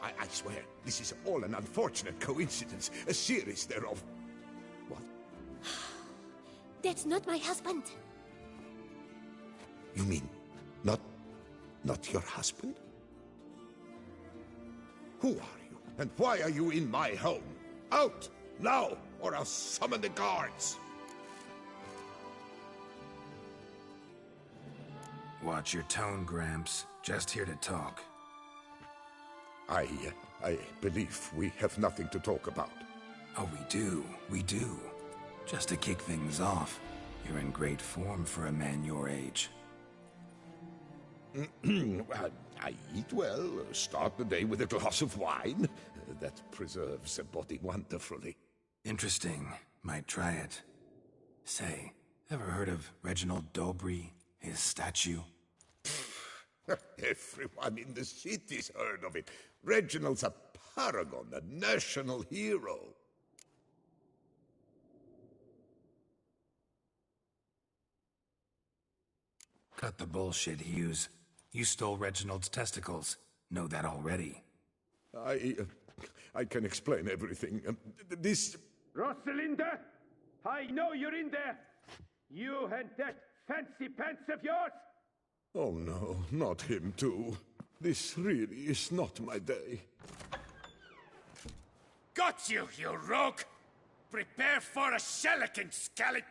I swear, this is all an unfortunate coincidence, a series thereof. What? That's not my husband. You mean, not your husband? Who are you, and why are you in my home? Out, now, or I'll summon the guards! Watch your tone, Gramps. Just here to talk. I believe we have nothing to talk about. Oh, we do. Just to kick things off, you're in great form for a man your age. I eat well, start the day with a glass of wine. That preserves the body wonderfully. Interesting. Might try it. Say, ever heard of Reginald Dobry, his statue? Everyone in the city's heard of it. Reginald's a paragon, a national hero. Cut the bullshit, Hughes. You stole Reginald's testicles. Know that already. I can explain everything. This... Rosalinda, I know you're in there. You and that fancy pants of yours. Oh no, not him too. This really is not my day. Got you, you rogue! Prepare for a shellacking, scallop!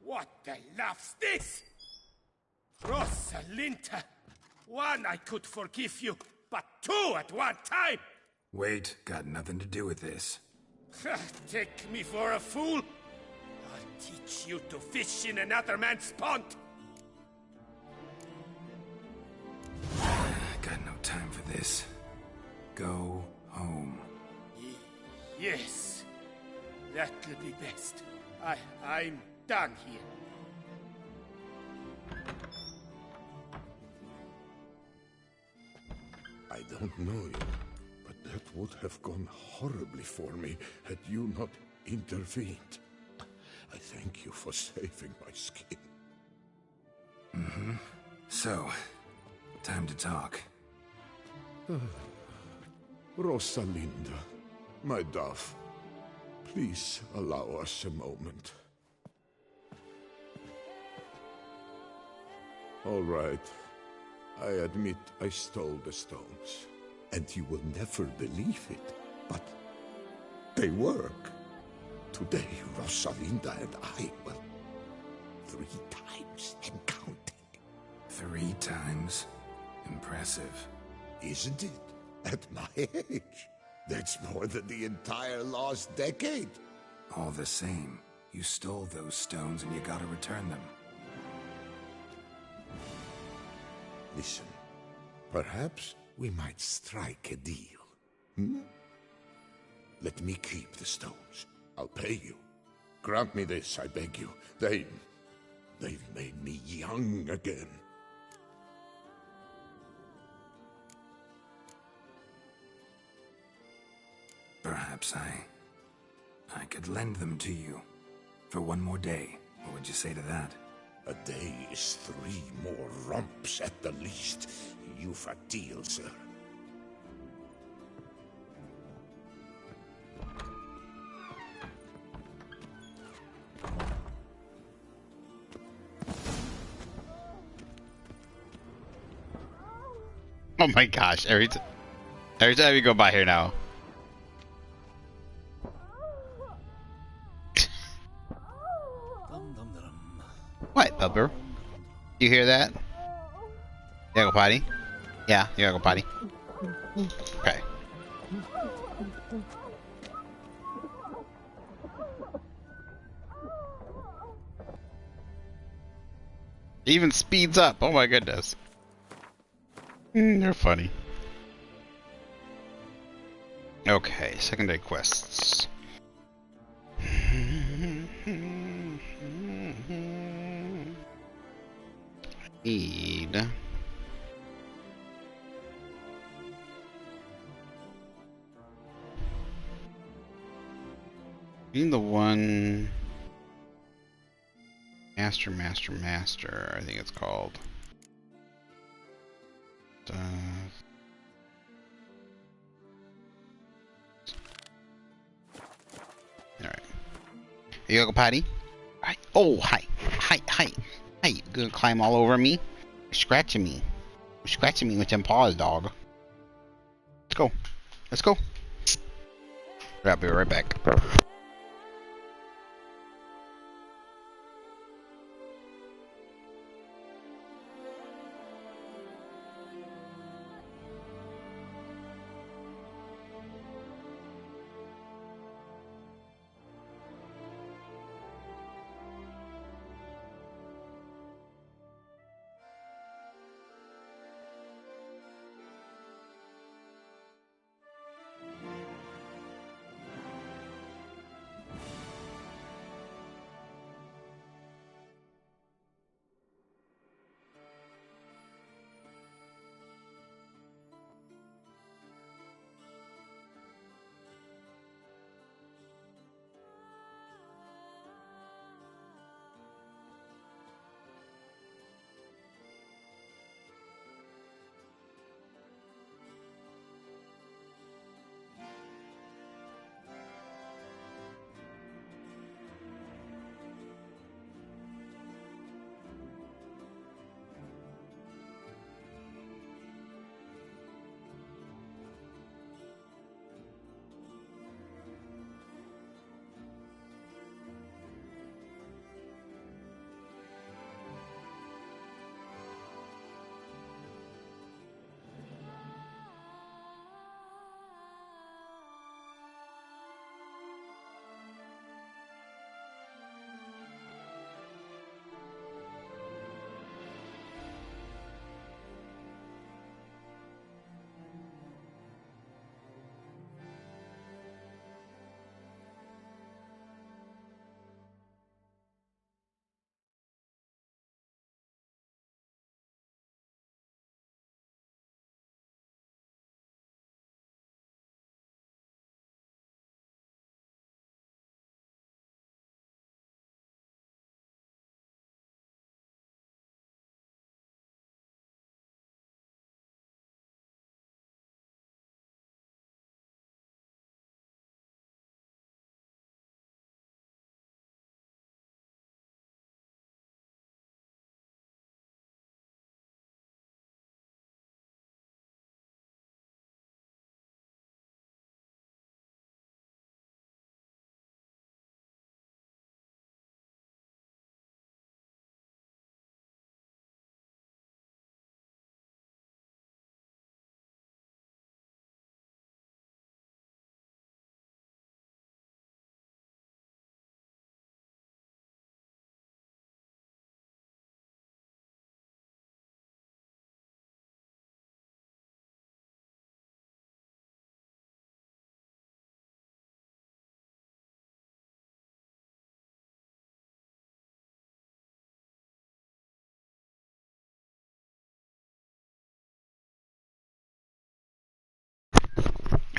What the laugh's this? Rosalinda! One, I could forgive you, but two at one time! Wait, got nothing to do with this. Take me for a fool? I'll teach you to fish in another man's pond! Got no time for this. Go home. Yes, that'll be best. I'm done here. I don't know you, but that would have gone horribly for me had you not intervened. I thank you for saving my skin. Mm-hmm. So, time to talk. Rosalinda, my dove, please allow us a moment. All right. I admit I stole the stones, and you will never believe it, but they work. Today, Rosalinda and I, well, 3 times and counting. 3 times? Impressive. Isn't it? At my age. That's more than the entire last decade. All the same, you stole those stones and you gotta return them. Listen, perhaps we might strike a deal. Hmm? Let me keep the stones. I'll pay you. Grant me this, I beg you. They've made me young again. Perhaps I could lend them to you. For 1 more day. What would you say to that? A day is 3 more romps at the least. You've a deal, sir. Oh my gosh, every time we go by here now. What, Bubber? You hear that? You gotta go potty? Yeah, you gotta go potty. Okay. It even speeds up. Oh my goodness. They're funny. Okay, secondary quests. Need the one master, I think it's called. Alright. You gonna go potty? Hi. Oh, hi. Hi, hi. Hi. You gonna climb all over me? You're scratching me. You're scratching me with them paws, dog. Let's go. Let's go. I'll be right back.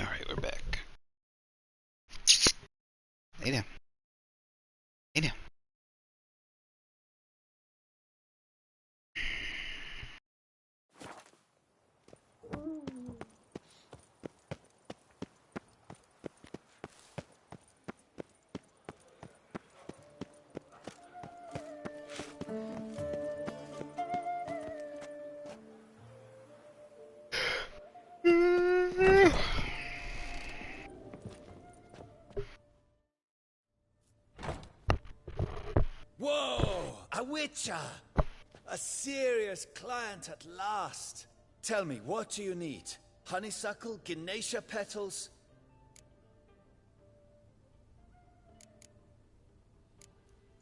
Alright, we're back. Lay down. Lay down. Whoa! A witcher! A serious client at last. Tell me, what do you need? Honeysuckle? Gnatia petals?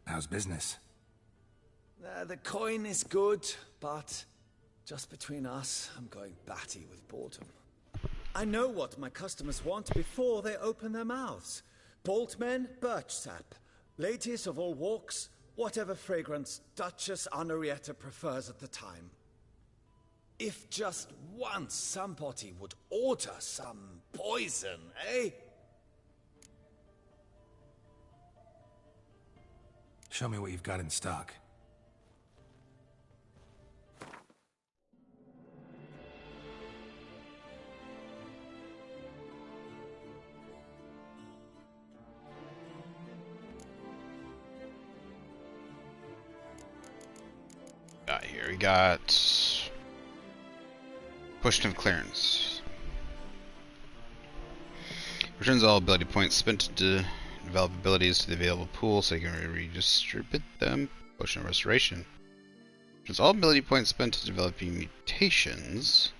How's business? The coin is good, but just between us, I'm going batty with boredom. I know what my customers want before they open their mouths. Boltmen, birch sap. Ladies of all walks, whatever fragrance Duchess Henrietta prefers at the time. If just once somebody would order some poison, eh? Show me what you've got in stock. got here? We got Question of Clearance. Returns all ability points spent to develop abilities to the available pool so you can redistribute them. Potion of Restoration. Returns all ability points spent to developing mutations.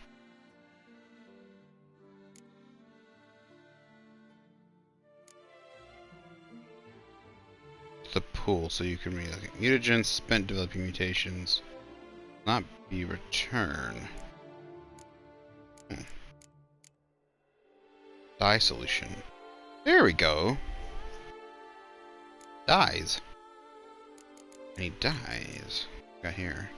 The pool so you can read like, mutagens spent developing mutations not be returned. Dye solution. There we go. Dyes. Any dyes? Got here.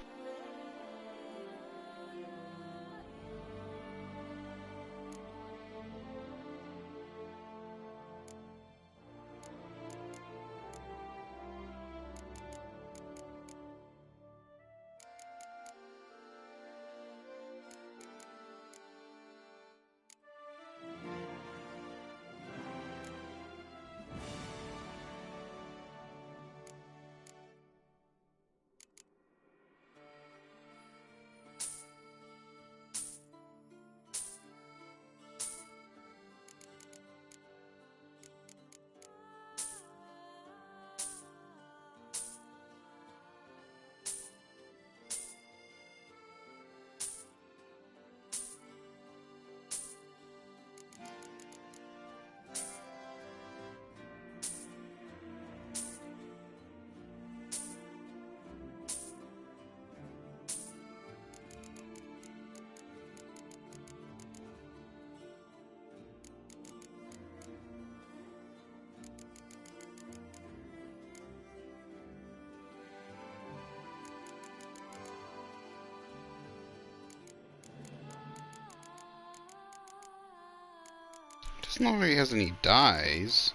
Doesn't look like he has any dyes.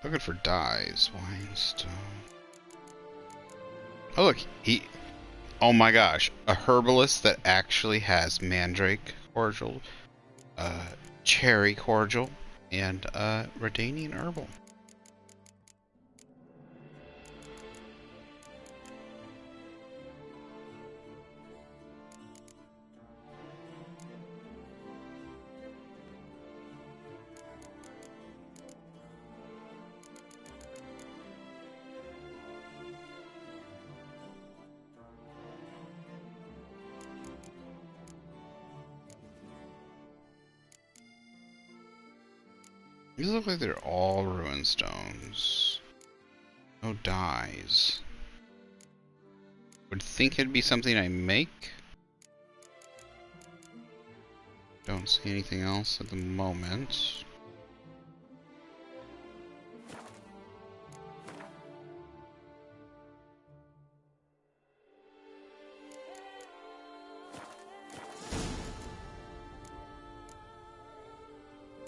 Looking for dyes. Winestone. Oh look, he... Oh my gosh. A herbalist that actually has mandrake cordial, cherry cordial, and Redanian herbal. These look like they're all ruin stones. No dyes. Would think it'd be something I make. Don't see anything else at the moment.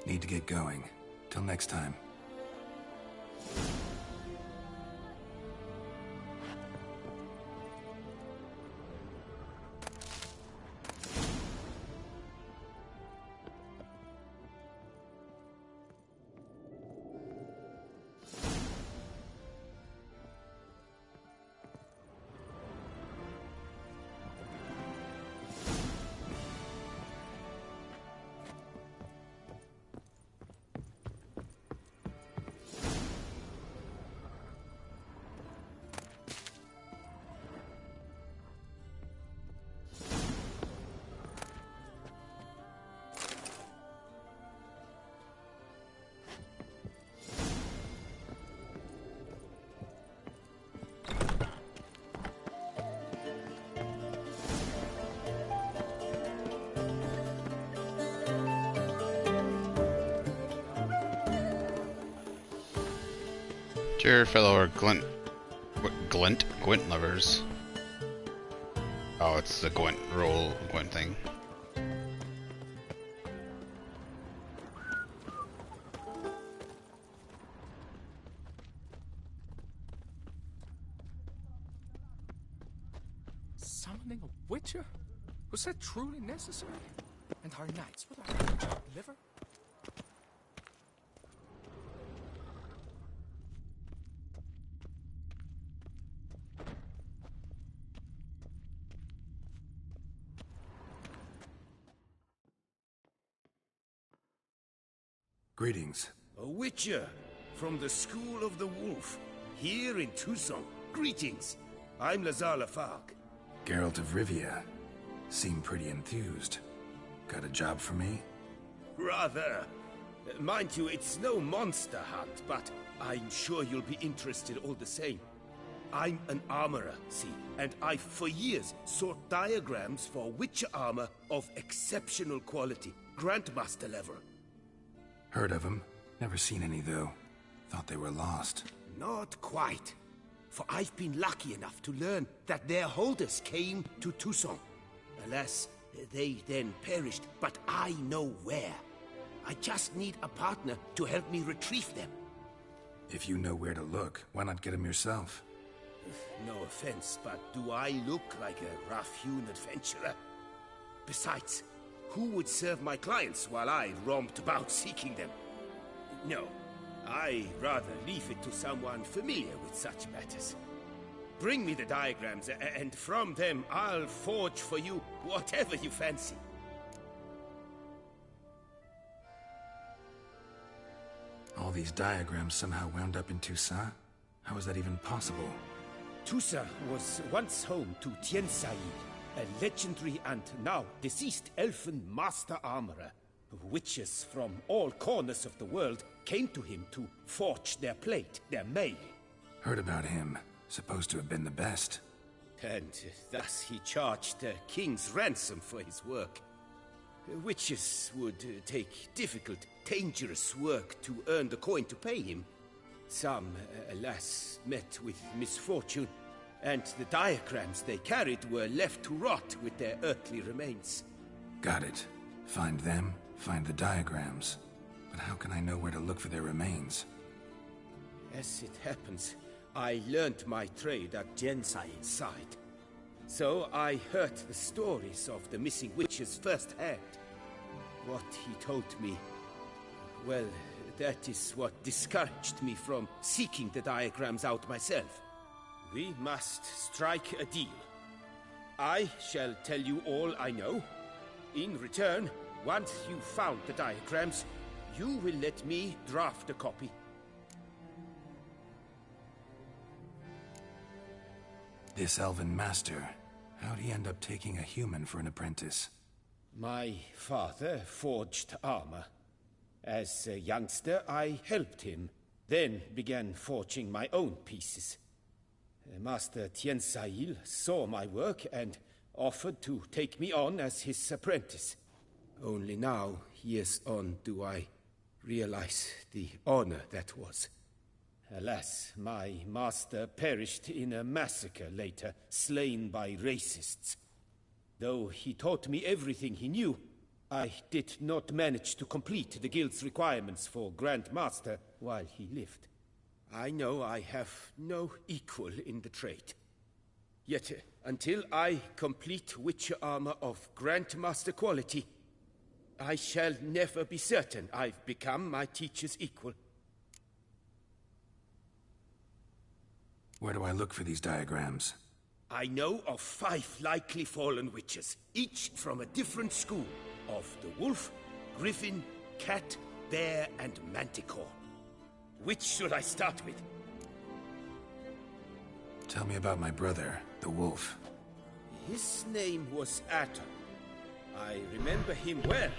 Need to get going. Till next time. Dear fellow Glint lovers. Oh, it's the Gwent roll Gwent thing. Summoning a witcher? Was that truly necessary? And our knights, what are liver? Greetings. A witcher from the School of the Wolf, here in Toussaint. Greetings. I'm Avallac'h. Geralt of Rivia. Seem pretty enthused. Got a job for me? Rather. Mind you, it's no monster hunt, but I'm sure you'll be interested all the same. I'm an armorer, see, and I've for years sought diagrams for witcher armor of exceptional quality, Grandmaster level. Heard of them. Never seen any, though. Thought they were lost. Not quite. For I've been lucky enough to learn that their holders came to Toussaint. Alas, they then perished, but I know where. I just need a partner to help me retrieve them. If you know where to look, why not get them yourself? No offense, but do I look like a rough-hewn adventurer? Besides, who would serve my clients while I romped about seeking them? No, I rather leave it to someone familiar with such matters. Bring me the diagrams, and from them I'll forge for you whatever you fancy. All these diagrams somehow wound up in Toussaint? How is that even possible? Toussaint was once home to Tiensail, a legendary and now deceased elfin master armorer. Witches from all corners of the world came to him to forge their plate, their mail. Heard about him. Supposed to have been the best. And thus he charged a king's ransom for his work. Witches would take difficult, dangerous work to earn the coin to pay him. Some, alas, met with misfortune, and the diagrams they carried were left to rot with their earthly remains. Got it. Find them, find the diagrams. But how can I know where to look for their remains? As it happens, I learned my trade at Tiensail's side. So I heard the stories of the missing witches firsthand. What he told me, well, that is what discouraged me from seeking the diagrams out myself. We must strike a deal. I shall tell you all I know. In return, once you've found the diagrams, you will let me draft a copy. This Elven master, how'd he end up taking a human for an apprentice? My father forged armor. As a youngster, I helped him, then began forging my own pieces. Master Tiensail saw my work and offered to take me on as his apprentice. Only now, years on, do I realize the honor that was. Alas, my master perished in a massacre later, slain by racists. Though he taught me everything he knew, I did not manage to complete the guild's requirements for Grandmaster while he lived. I know I have no equal in the trade. Yet, until I complete Witcher armor of Grandmaster quality, I shall never be certain I've become my teacher's equal. Where do I look for these diagrams? I know of 5 likely fallen witches, each from a different school of the wolf, griffin, cat, bear, and manticore. Which should I start with? Tell me about my brother, the wolf. His name was Atom. I remember him well.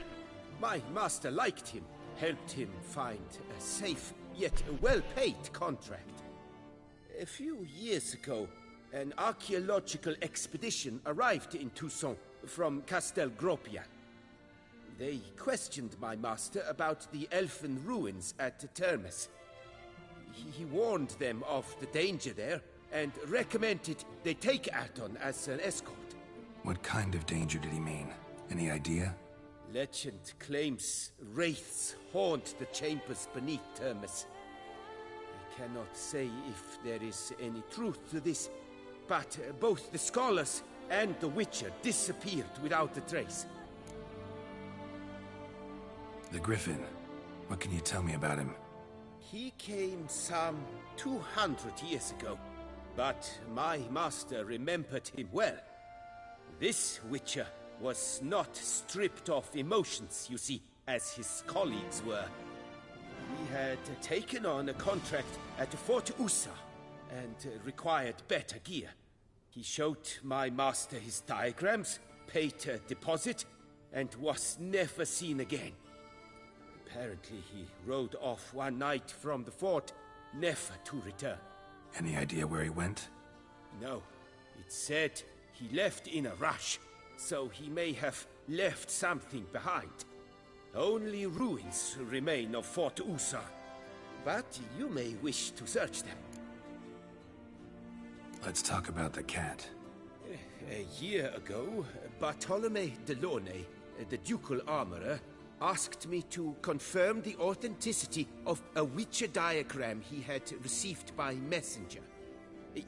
My master liked him, helped him find a safe, yet a well-paid contract. A few years ago, an archaeological expedition arrived in Toussaint from Castel Gropia. They questioned my master about the elfin ruins at Termes. He warned them of the danger there and recommended they take Aton as an escort. What kind of danger did he mean? Any idea? Legend claims wraiths haunt the chambers beneath Termes. I cannot say if there is any truth to this, but both the scholars and the Witcher disappeared without a trace. The Griffin. What can you tell me about him? He came some 200 years ago, but my master remembered him well. This Witcher was not stripped of emotions, you see, as his colleagues were. had taken on a contract at Fort Usa and required better gear. He showed my master his diagrams, paid a deposit, and was never seen again. Apparently he rode off one night from the fort, never to return. Any idea where he went? No. It said he left in a rush, so he may have left something behind. Only ruins remain of Fort Usa, but you may wish to search them. Let's talk about the cat. A year ago, Bartolome de Launay, the ducal armorer, asked me to confirm the authenticity of a Witcher diagram he had received by messenger.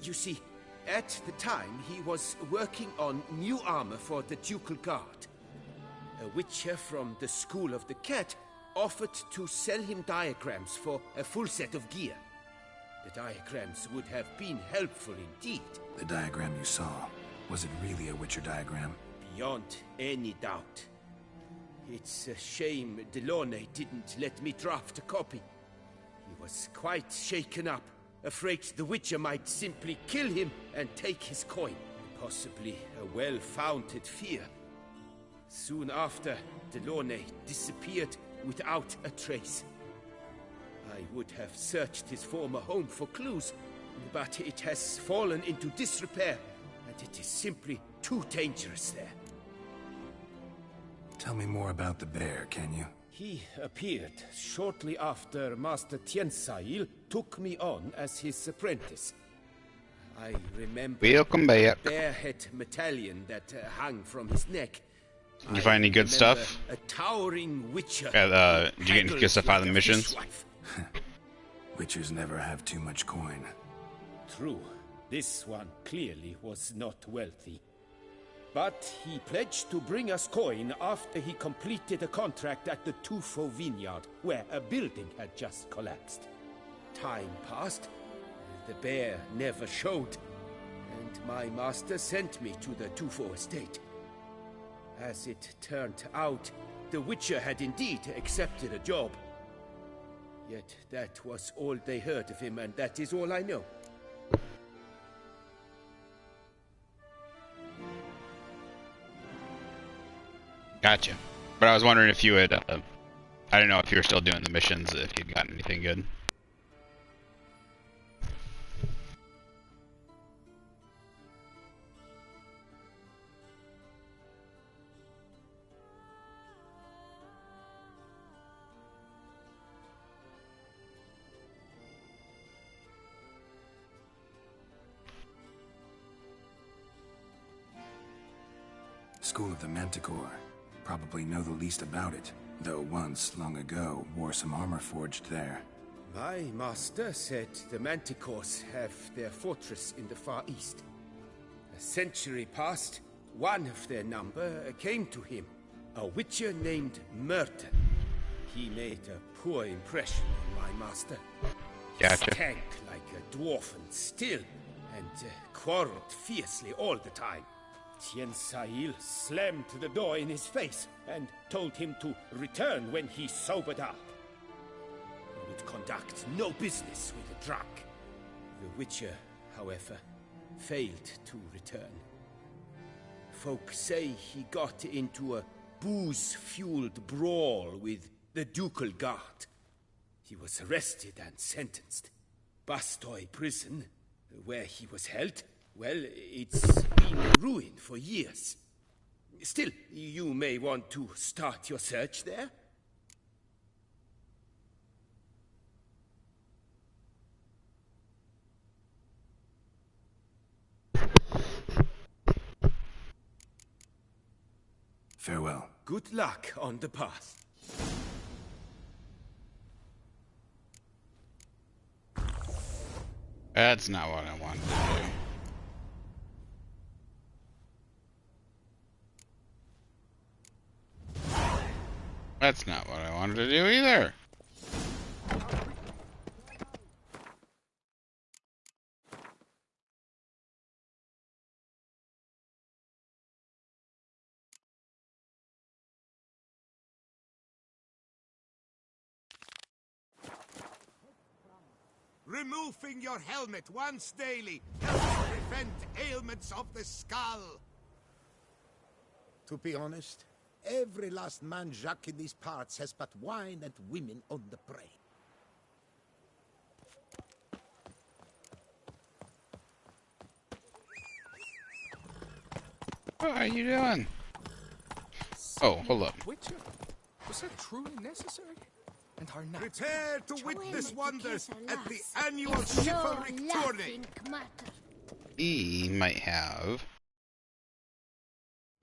You see, at the time he was working on new armor for the ducal guard. A Witcher from the School of the Cat offered to sell him diagrams for a full set of gear. The diagrams would have been helpful indeed. The diagram you saw, was it really a Witcher diagram? Beyond any doubt. It's a shame Delaunay didn't let me draft a copy. He was quite shaken up, afraid the Witcher might simply kill him and take his coin. Possibly a well-founded fear. Soon after, Delaunay disappeared without a trace. I would have searched his former home for clues, but it has fallen into disrepair, and it is simply too dangerous there. Tell me more about the bear, can you? He appeared shortly after Master Tiensail took me on as his apprentice. I remember Welcome back. the bear-head medallion that hung from his neck. Did you find any good stuff? A towering witcher. Did you get any good stuff out of the missions? Witchers never have too much coin. True. This one clearly was not wealthy. But he pledged to bring us coin after he completed a contract at the Tufo vineyard, where a building had just collapsed. Time passed. The bear never showed, and my master sent me to the Tufo estate. As it turned out, the Witcher had indeed accepted a job. Yet that was all they heard of him, and that is all I know. Gotcha. But I was wondering if you had, I don't know if you were still doing the missions, if you'd gotten anything good. School of the Manticore. Probably know the least about it, though once, long ago, wore some armor forged there. My master said the Manticores have their fortress in the Far East. A century past, one of their number came to him, a witcher named Milton. He made a poor impression on my master. Gotcha. He stank like a dwarf and still, and quarreled fiercely all the time. Tiensail slammed the door in his face and told him to return when he sobered up. He would conduct no business with a drunk. The Witcher, however, failed to return. Folk say he got into a booze-fueled brawl with the ducal guard. He was arrested and sentenced. Bastoy prison, where he was held, well, it's been a ruin for years. Still, you may want to start your search there. Farewell. Good luck on the path. That's not what I wanted to do. That's not what I wanted to do either. Removing your helmet once daily helps prevent ailments of the skull. To be honest, every last man Jacques in these parts has but wine and women on the brain. What are you doing? Oh, hold up. Witcher? Was that truly necessary? And are not Prepare to witness wonders at the annual chivalric tourney. He might have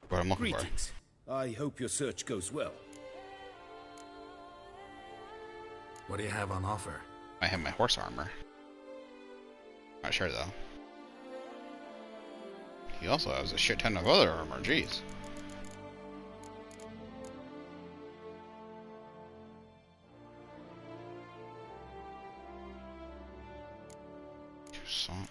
what I'm looking Greetings. I hope your search goes well. What do you have on offer? I have my horse armor. Not sure though. He also has a shit ton of other armor. Jeez. Toussaint.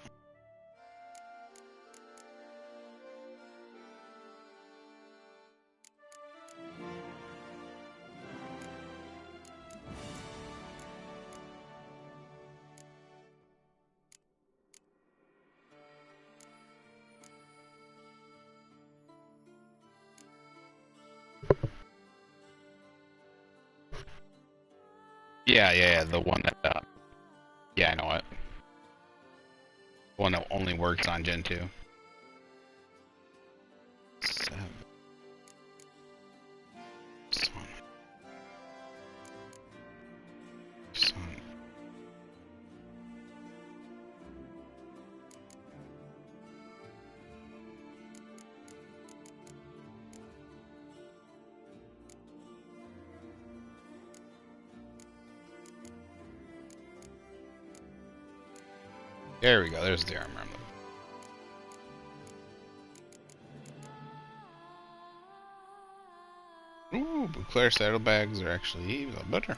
Yeah, the one that, yeah, I know it. The one that only works on Gen 2. 7. Son. There we go, there's the armor. Ooh, Bouclair saddlebags are actually even better.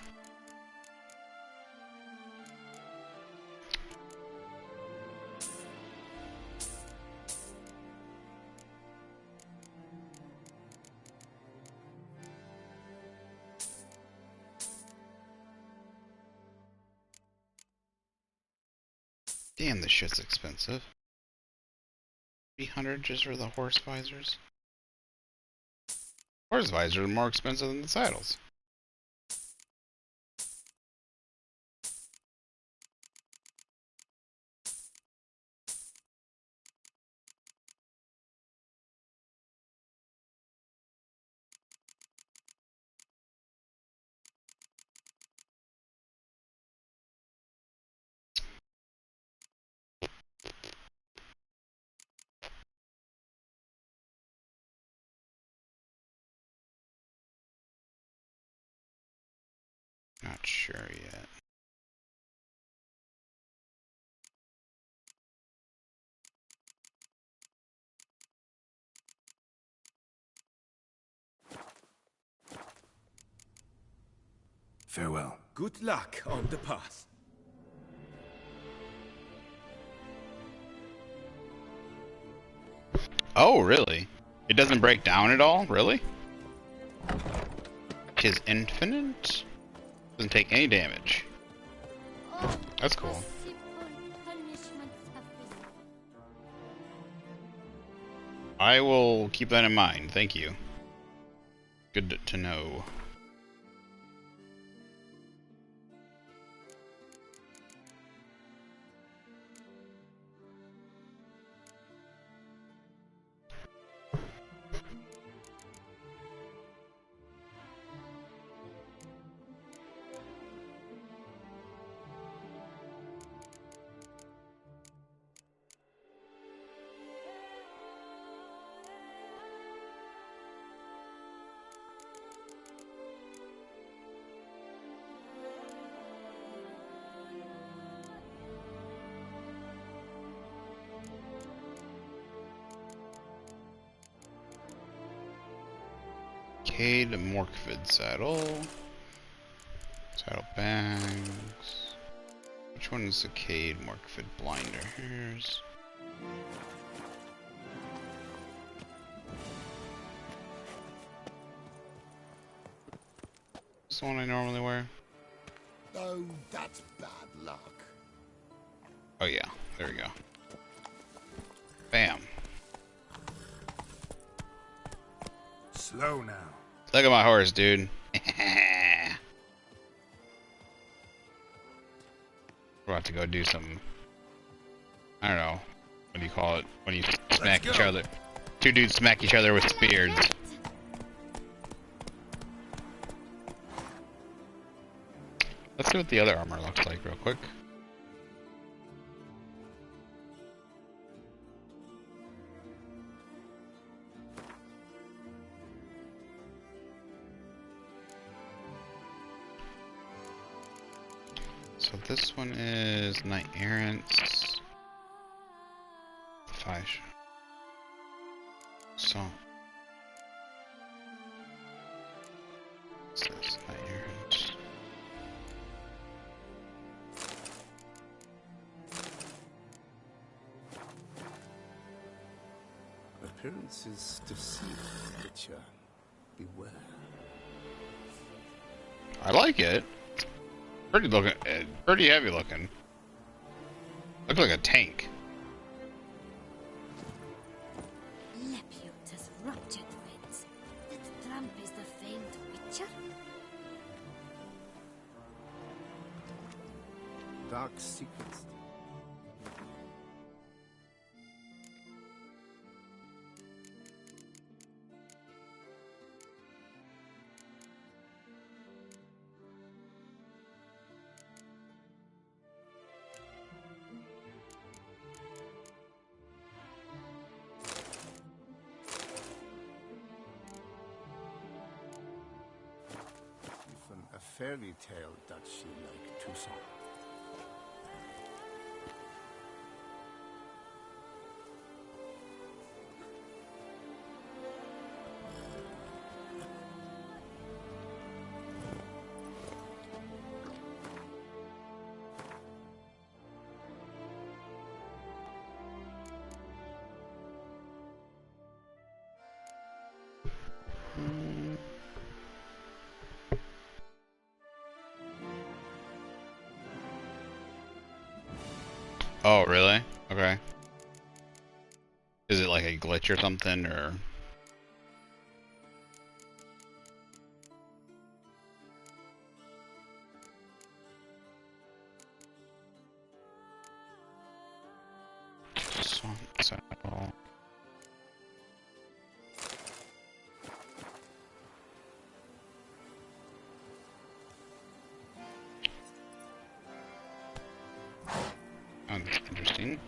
Damn, this shit's expensive. 300 just for the horse visors? Horse visors are more expensive than the saddles. Not sure yet. Farewell. Good luck on the path. Oh, really? It doesn't break down at all? Really? Is infinite? Doesn't take any damage. That's cool. I will keep that in mind. Thank you. Good to know. Cade Morkvid saddle. Saddle bags. Which one is the Cade Morkvid blinder? Here's. This is the one I normally wear. Oh, that's bad luck. Oh yeah, there we go. Bam. Slow now. Look at my horse, dude. We're about to go do some, I don't know, what do you call it when you smack each other? Two dudes smack each other with spears. Let's see what the other armor looks like real quick. So this one is Knight Errant's Fish. So what's this? Knight Errant. Appearances deceive, Witcher. Beware. I like it. Pretty looking, pretty heavy looking. Looks like a tank. Lepiot has ruptured winds. That tramp is the famed Witcher. Dark secrets. A fairy tale that she like Toussaint. Oh, really? Okay. Is it like a glitch or something, or? Swamp saddle. Interesting.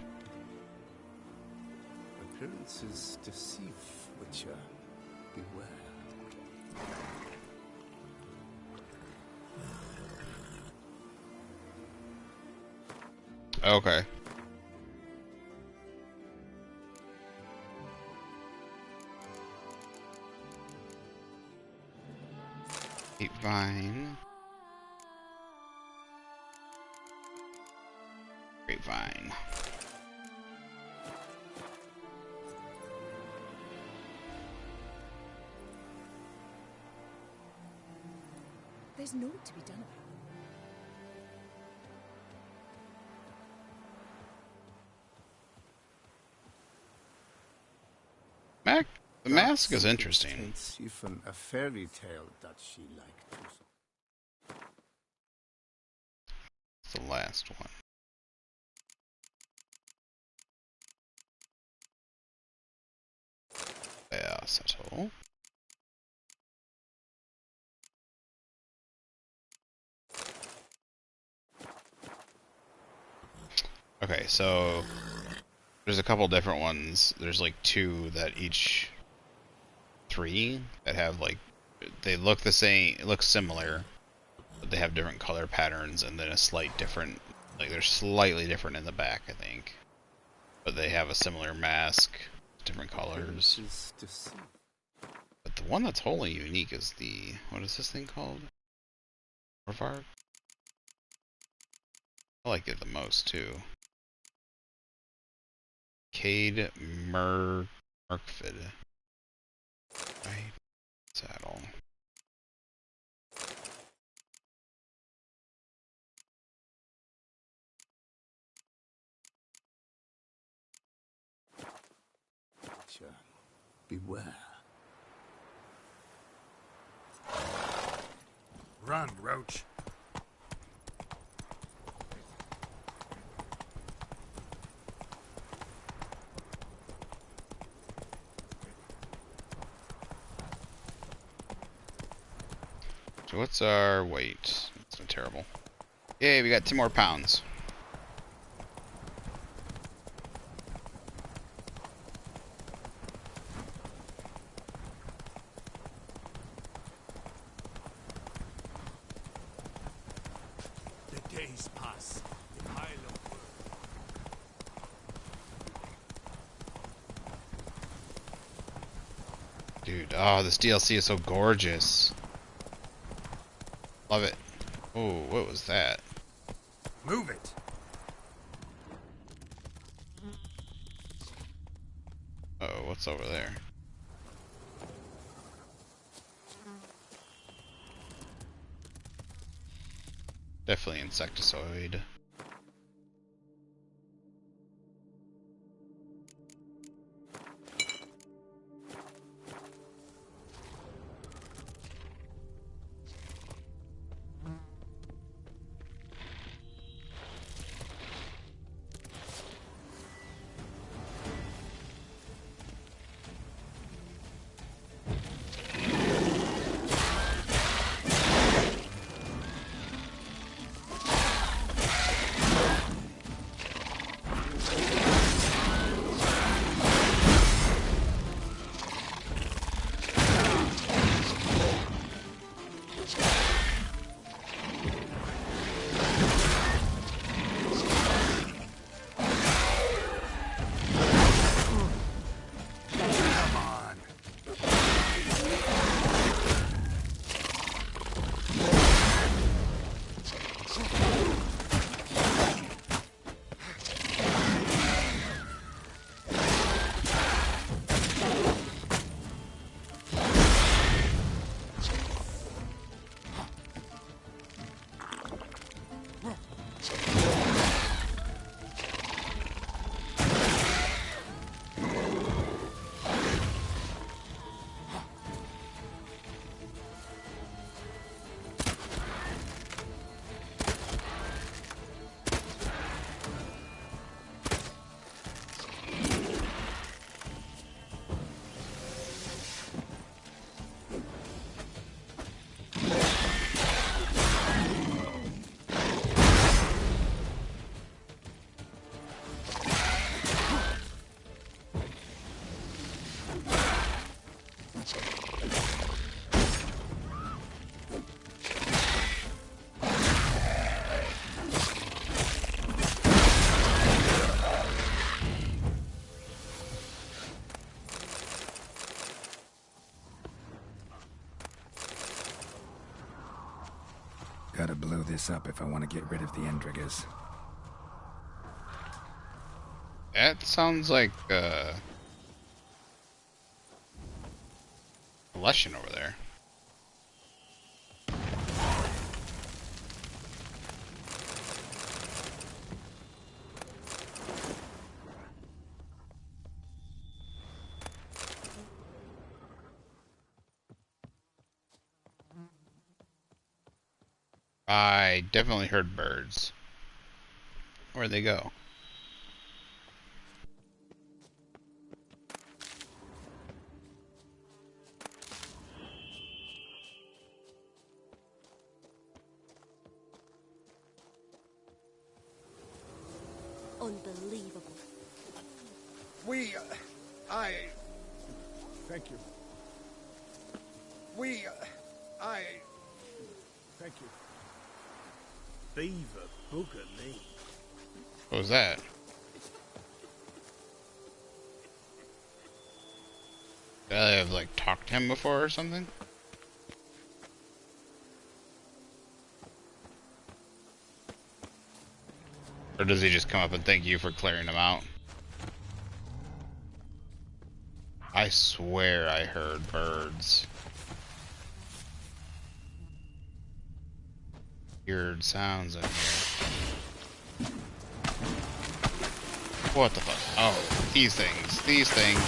Appearances deceive, Witcher. Beware. Okay. Grapevine. Grapevine. There's naught to be done about it. The mask is interesting. Even a fairy tale that she like Toussaint. It's the last one. Yeah, settle. Okay, so there's a couple different ones. There's like two that each, three that have like, they look the same, look similar, but they have different color patterns and then a slight different, like they're slightly different in the back, I think. But they have a similar mask, different colors. But the one that's wholly unique is the, what is this thing called? Orvarg? I like it the most too. Cade Merkfid. Right? Saddle. creature. Beware. Run, Roach. So what's our weight? It's not terrible. Yay, we got 2 more pounds. The days pass. The pile of work. Dude, oh, this DLC is so gorgeous. Love it. Oh, what was that? Move it. Oh, what's over there? Definitely insecticide. Gotta blow this up if I want to get rid of the Endriggers. That sounds like Leshen over there. I definitely heard birds. Where'd they go? Unbelievable. Thank you. Thank you. Beaver bugger me. What was that? Did I have like talked to him before or something? Or does he just come up and thank you for clearing him out? I swear I heard birds. Weird sounds in here. What the fuck? Oh, these things. These things.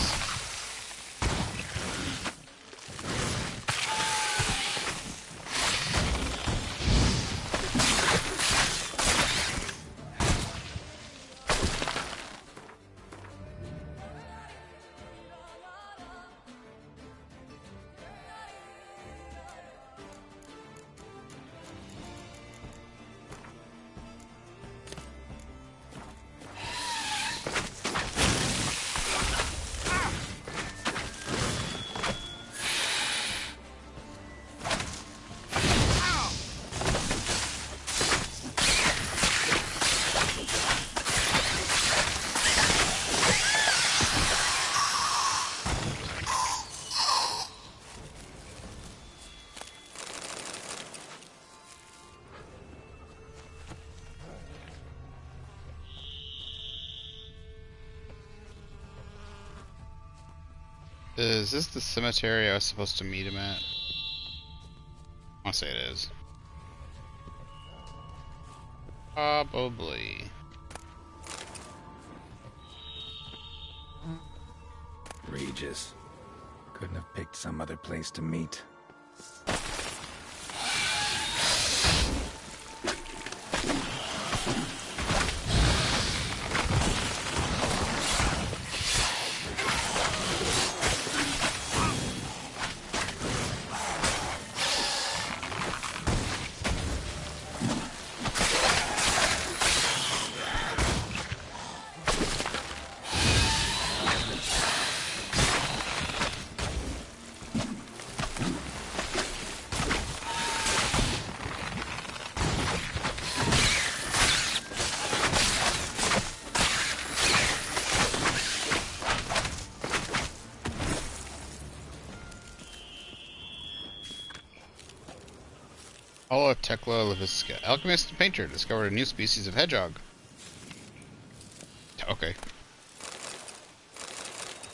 Is this the cemetery I was supposed to meet him at? I want to say it is. Probably. Regis. Couldn't have picked some other place to meet. Levisca. Alchemist and painter discovered a new species of hedgehog. Okay.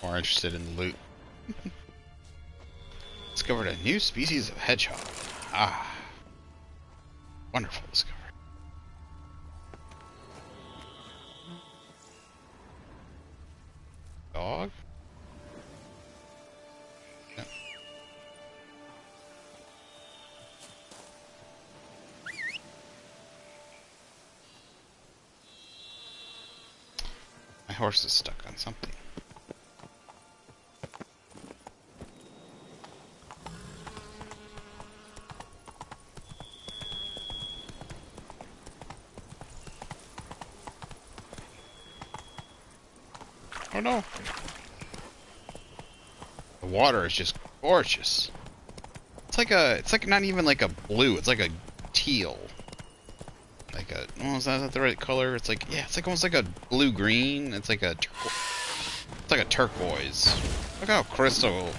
More interested in the loot. Discovered a new species of hedgehog. Ah. Wonderful discovery. Dog? No. My horse is stuck on something. Oh no. The water is just gorgeous. It's like not even like a blue, it's like a teal. Like a, oh, is that the right color? It's like, yeah, it's like almost like a blue green. It's like a turquoise. Look how crystal.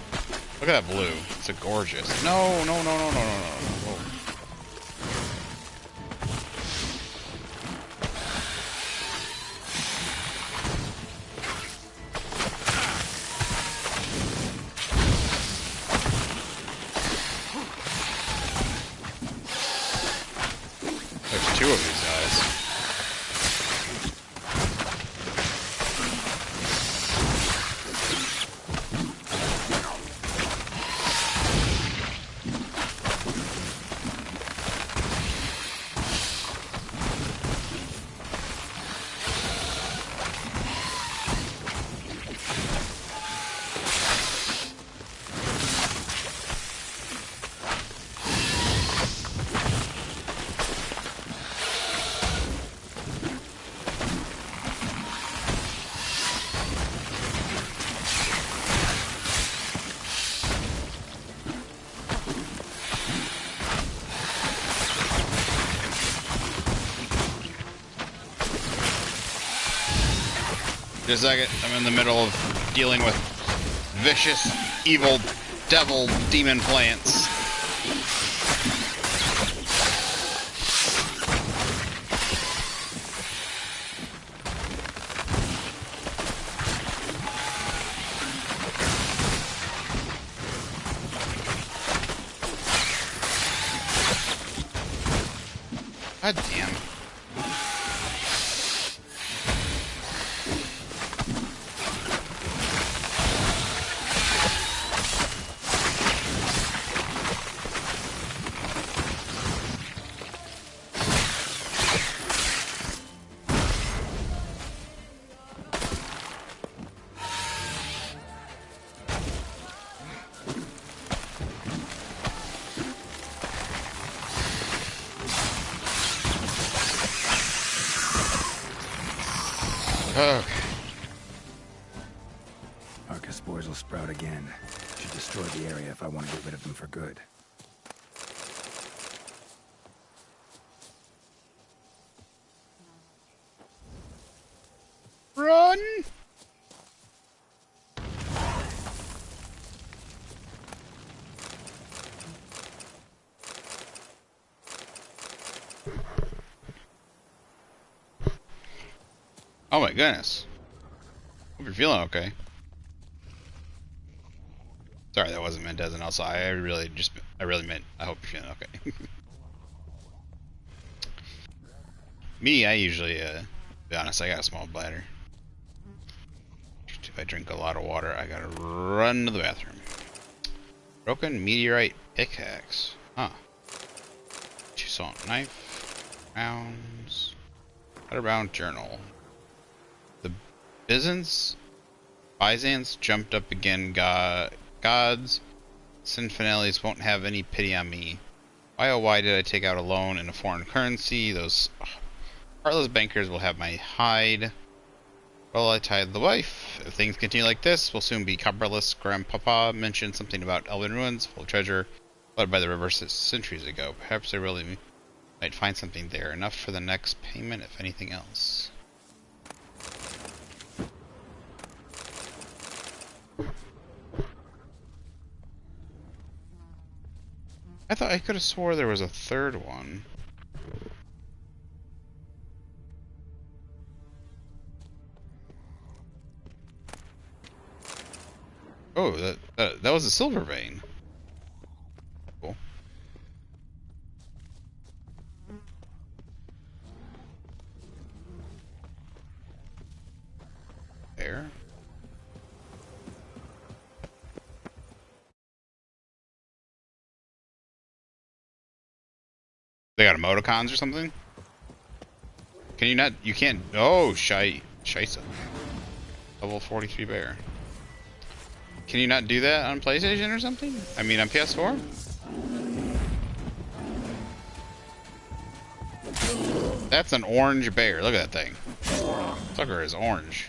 Look at that blue. It's a gorgeous. No. Whoa. Two of these guys. Just a second, I'm in the middle of dealing with vicious, evil, devil, demon plants. God damn. Okay. Arca spores will sprout again. Should destroy the area if I want to get rid of them for good. Run! Oh my goodness. Hope you're feeling okay. Sorry, that wasn't meant as an also. I really meant. I hope you're feeling okay. Me, I usually, to be honest, I got a small bladder. If I drink a lot of water, I gotta run to the bathroom. Broken meteorite pickaxe. Huh. Toussaint knife. Rounds. Waterbound journal. The Byzants jumped up again. Gods. Sinfinellis won't have any pity on me. Why oh why did I take out a loan in a foreign currency? Those heartless bankers will have my hide. Well, I tied the wife. If things continue like this, we'll soon be copperless. Grandpapa mentioned something about Elven ruins full of treasure flooded by the river centuries ago. Perhaps I really might find something there. Enough for the next payment, if anything else. I thought I could have swore there was a third one. Oh, that was a silver vein. Cool. There. They got emoticons or something? Can you not? You can't. Oh, Scheisse. Level 43 bear. Can you not do that on PlayStation or something? I mean, on PS4? That's an orange bear. Look at that thing. Sucker is orange.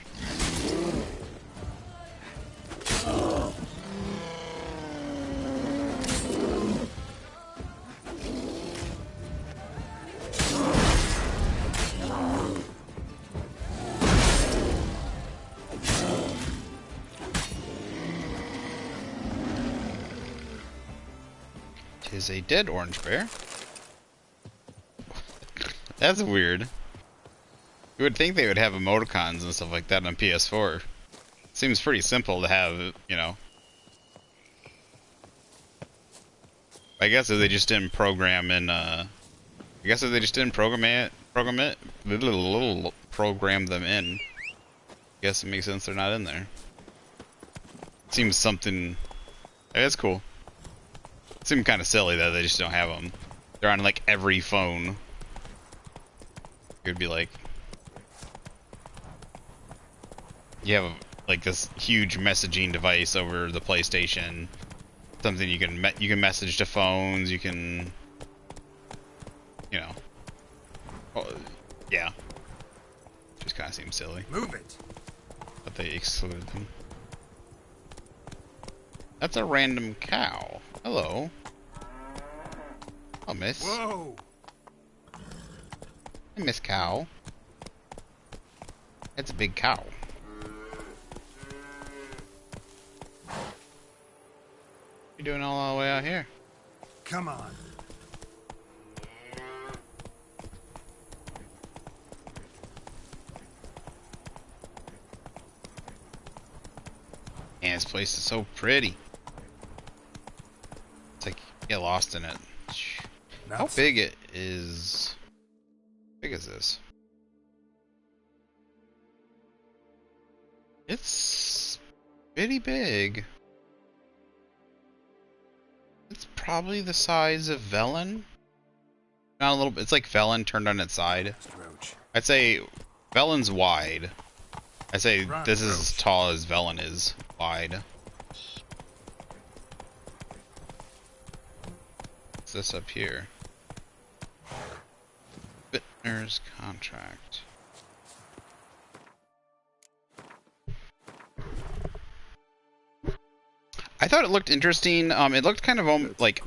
Is a dead orange bear. That's weird. You would think they would have emoticons and stuff like that on PS4. Seems pretty simple to have, you know. I guess if they just didn't program in, I guess if they just didn't program them in. I guess it makes sense they're not in there. Seems something. That's cool. It seems kind of silly that they just don't have them. They're on like every phone. It would be like you have like this huge messaging device over the PlayStation. Something you can message to phones. You can, you know. Oh, yeah. Just kind of seems silly. Move it. But they excluded them. That's a random cow. Hello. Oh, miss. Whoa. Hey, Miss Cow. That's a big cow. What are you doing all the way out here? Come on. Man, this place is so pretty. It's like you get lost in it. How big it is? How big is this? It's pretty big. It's probably the size of Velen. Not a little bit. It's like Velen turned on its side. I'd say Velen's wide. I'd say this is as tall as Velen is wide. What's this up here? Vintner's contract. I thought it looked interesting. It looked kind of like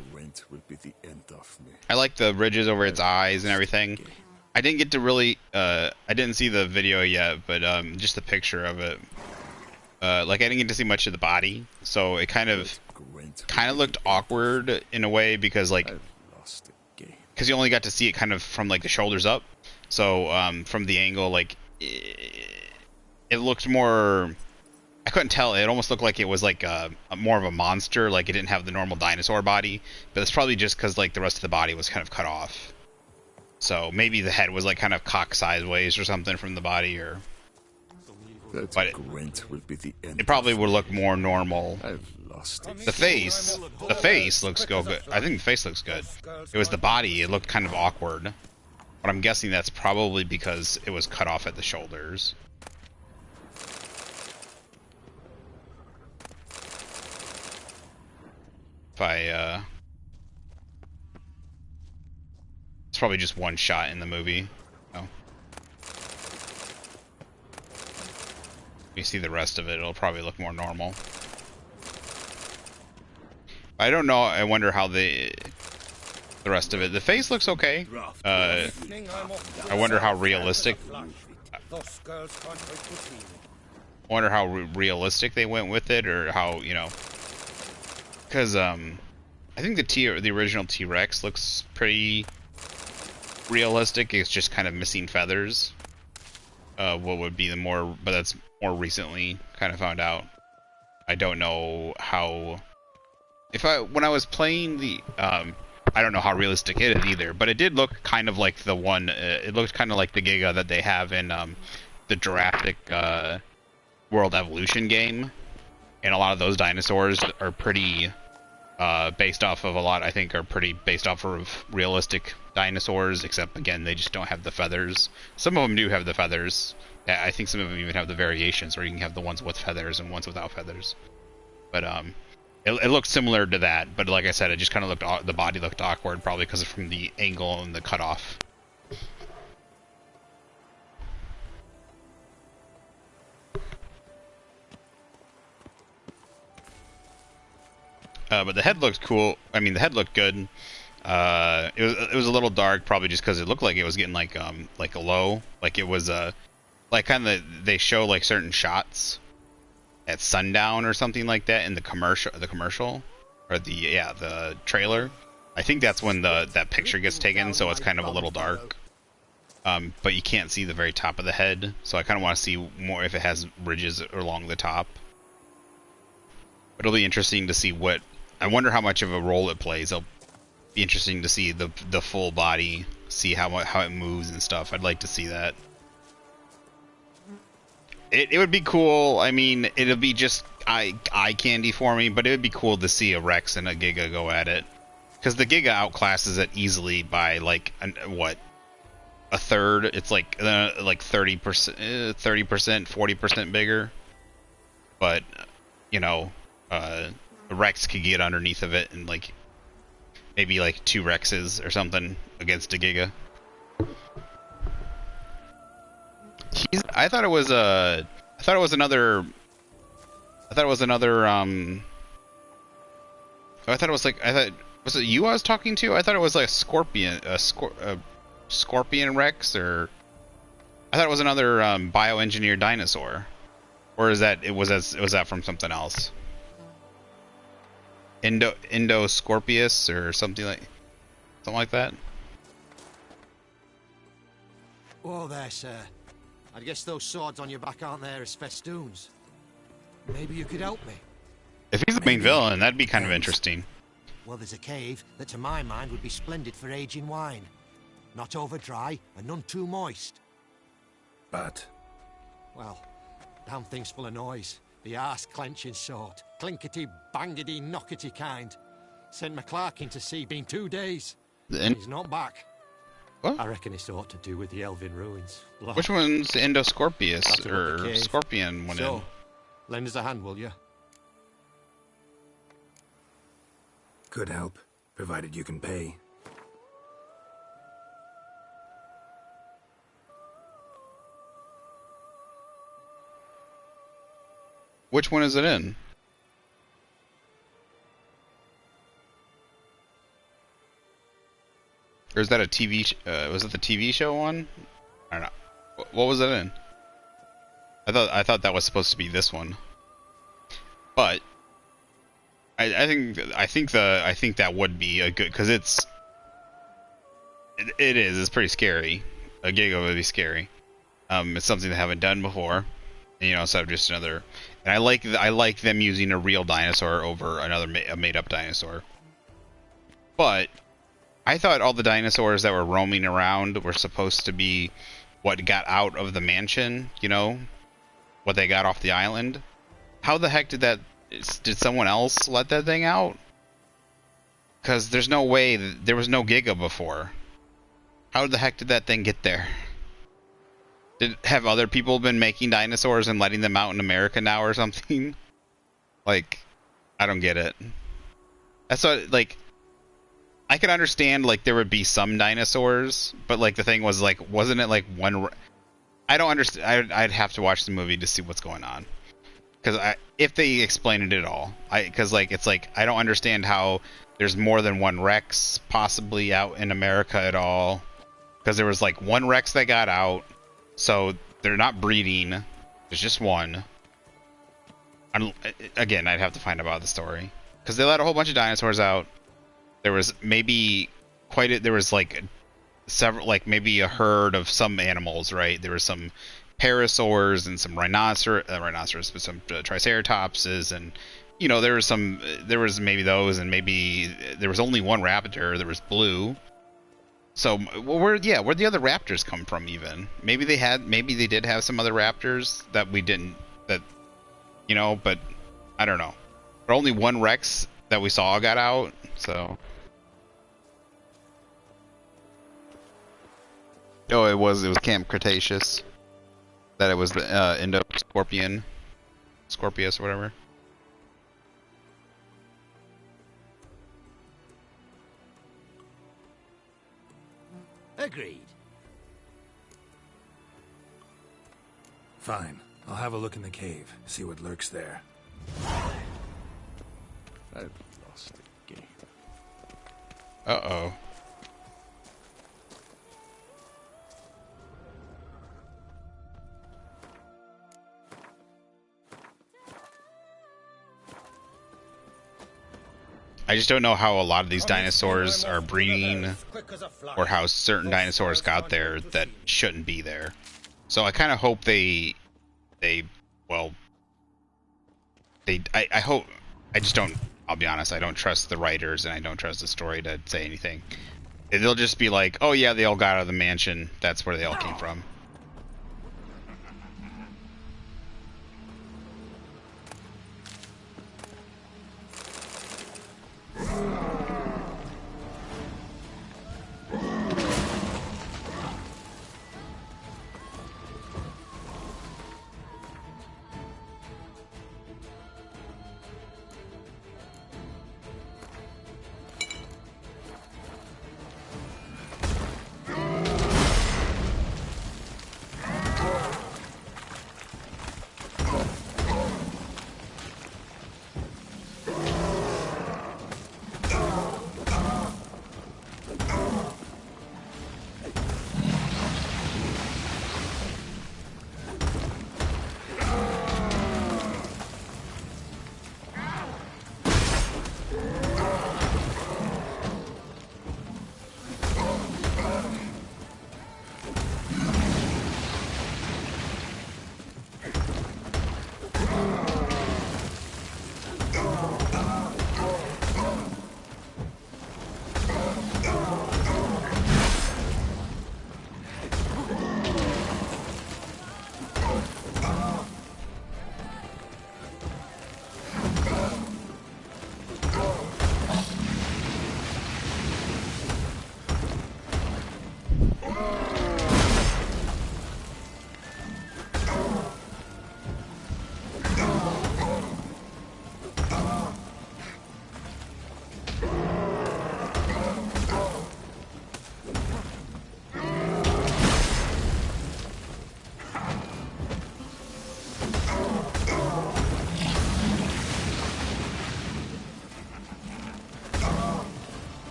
will be the end of me. I like the ridges over its eyes and everything. I didn't get to really I didn't see the video yet, but just the picture of it. Like I didn't get to see much of the body, so it kind of looked awkward in a way because like you only got to see it kind of from like the shoulders up. So from the angle, like it looked more. couldn't tell. It almost looked like it was like a more of a monster, like it didn't have the normal dinosaur body. But it's probably just because like the rest of the body was kind of cut off. So maybe the head was like kind of cocked sideways or something from the body, or. But it probably would look more normal. The face looks good. I think the face looks good. It was the body. It looked kind of awkward. But I'm guessing that's probably because it was cut off at the shoulders. It's probably just one shot in the movie. Oh. You see the rest of it, it'll probably look more normal. I don't know. I wonder how the rest of it. The face looks okay. I wonder how realistic. I wonder how realistic they went with it, or how, you know. Because I think the original T-Rex looks pretty realistic. It's just kind of missing feathers. What would be the more, but that's more recently kind of found out. I don't know how. When I was playing the, I don't know how realistic it is either, but it did look kind of like the one. It looked kind of like the Giga that they have in the Jurassic World Evolution game, and a lot of those dinosaurs are pretty based off of I think are pretty based off of realistic dinosaurs, except again they just don't have the feathers. Some of them do have the feathers. I think some of them even have the variations where you can have the ones with feathers and ones without feathers. But it looked similar to that, but like I said, it just kind of looked, the body looked awkward, probably because from the angle and the cutoff. But the head looked cool. I mean, the head looked good. It was a little dark, probably just because it looked like it was getting like a low, like it was like kind of they show like certain shots at sundown or something like that in the commercial or the trailer. I think that's when that picture gets taken, so it's kind of a little dark. But you can't see the very top of the head, so I kind of want to see more if it has ridges along the top. It'll be interesting to see what. I wonder how much of a role it plays. It'll be interesting to see the full body, see how it moves and stuff. I'd like to see that. It would be cool. I mean, it'll be just eye candy for me, but it would be cool to see a Rex and a Giga go at it, because the Giga outclasses it easily by like a third. It's like 30%, 40% bigger. But you know, the Rex could get underneath of it and like maybe like 2 Rexes or something against a Giga. I thought it was another. Was it you I was talking to? I thought it was like a scorpion Rex, or I thought it was another bioengineered dinosaur, or was that from something else? Endoscorpius or something like that. Whoa there, sir. I guess those swords on your back aren't there as festoons. Maybe you could help me. If he's the main villain, that'd be kind of interesting. Well, there's a cave that to my mind would be splendid for aging wine. Not over dry and none too moist. But? Well, damn thing's full of noise. The arse-clenching sort. Clinkety, bangety, knockety kind. Sent McClarkin to sea, been 2 days. He's not back. What? I reckon it's ought to do with the Elven ruins. Which one's Endoscorpius or Scorpion one? So, lend us a hand, will you? Could help, provided you can pay. Which one is it in? Or is that a TV? Was it the TV show one? I don't know. What was it in? I thought that was supposed to be this one. But I think that would be a good, because it is. It's pretty scary. A Giga would be scary. It's something they haven't done before. You know, instead of just another And I like them using a real dinosaur over a made-up dinosaur. But I thought all the dinosaurs that were roaming around were supposed to be what got out of the mansion, you know? What they got off the island. How the heck did someone else let that thing out? Because there's no way, there was no Giga before. How the heck did that thing get there? Have other people been making dinosaurs and letting them out in America now or something? Like, I don't get it. That's what, like, I could understand, like, there would be some dinosaurs, but, like, the thing was, like, wasn't it, like, one... I don't understand. I'd have to watch the movie to see what's going on. Because if they explain it at all. Because, like, it's like, I don't understand how there's more than one Rex possibly out in America at all. Because there was, like, one Rex that got out. So they're not breeding. There's just one. Again, I'd have to find out about the story. Because they let a whole bunch of dinosaurs out. There was maybe there was like several, like maybe a herd of some animals, right? There was some parasaurs and some but some triceratopses, and you know, there was maybe those, and maybe there was only one raptor. There was Blue. So where'd the other raptors come from? Even maybe they did have some other raptors that we didn't, that, you know, but I don't know. But only one Rex that we saw got out, so. Oh, it was Camp Cretaceous. That it was the Indo-Scorpion, Scorpius or whatever. Agreed. Fine. I'll have a look in the cave, see what lurks there. I've lost the game. Uh-oh. I just don't know how a lot of these dinosaurs are breeding, or how certain dinosaurs got there that shouldn't be there. So I kind of hope I hope, I just don't, I'll be honest, I don't trust the writers and I don't trust the story to say anything. They'll just be like, oh yeah, they all got out of the mansion, that's where they all came from.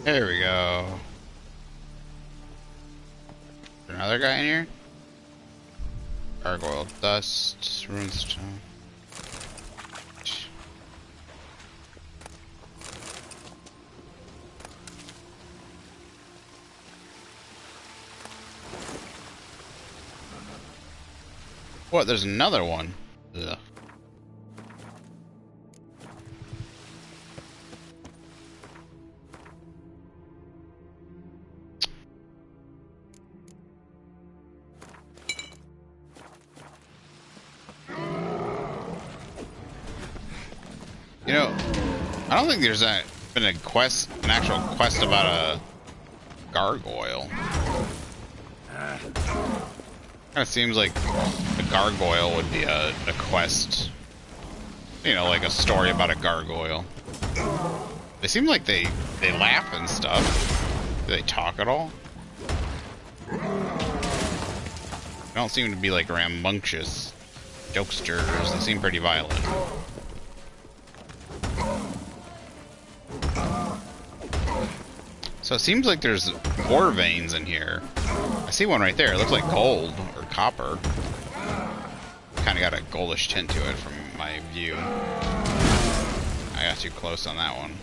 There we go. Is there another guy in here? Gargoyle dust, runestone. What? There's another one. Ugh. You know, I don't think there's been an actual quest about a gargoyle. Kind of seems like a gargoyle would be a quest. You know, like a story about a gargoyle. They seem like they laugh and stuff. Do they talk at all? They don't seem to be like rambunctious jokesters. They seem pretty violent. So it seems like there's ore veins in here. I see one right there. It looks like gold or copper. Kind of got a goldish tint to it from my view. I got too close on that one.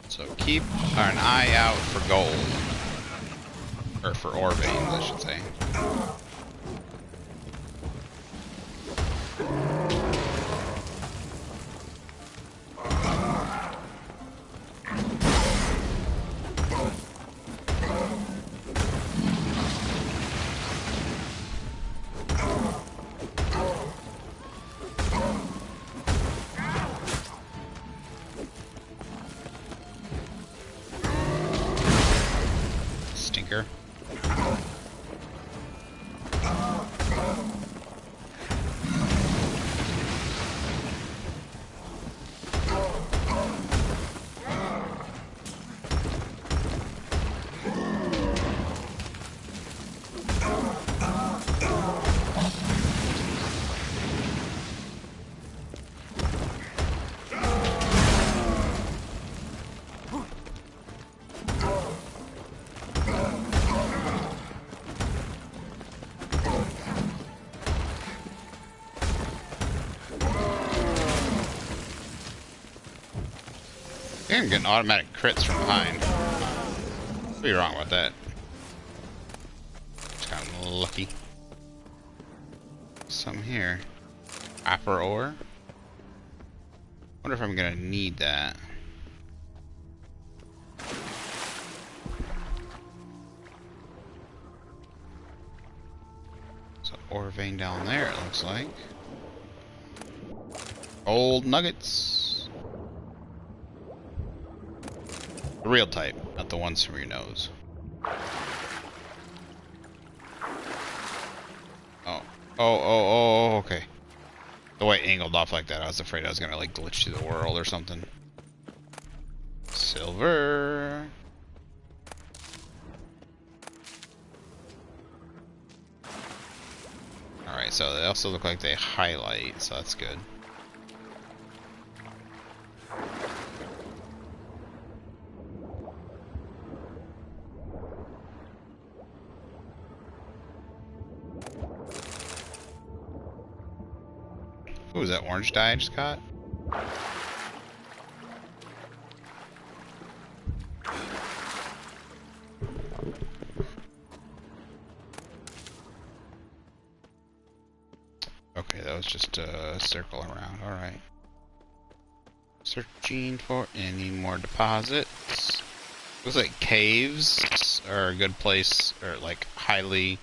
So keep an eye out for gold. Or for ore veins, I should say. Stinker. I'm getting automatic crits from behind. Could be wrong about that. Just kind of lucky. Some here. Copper ore. Wonder if I'm gonna need that. So ore vein down there, it looks like. Gold nuggets. The real type, not the ones from your nose. Oh, okay. The way it angled off like that, I was afraid I was gonna like glitch through the world or something. Silver. Alright, so they also look like they highlight, so that's good. What was that orange dye I just got? Okay, that was just a circle around. Alright. Searching for any more deposits. Looks like caves are a good place, or like highly,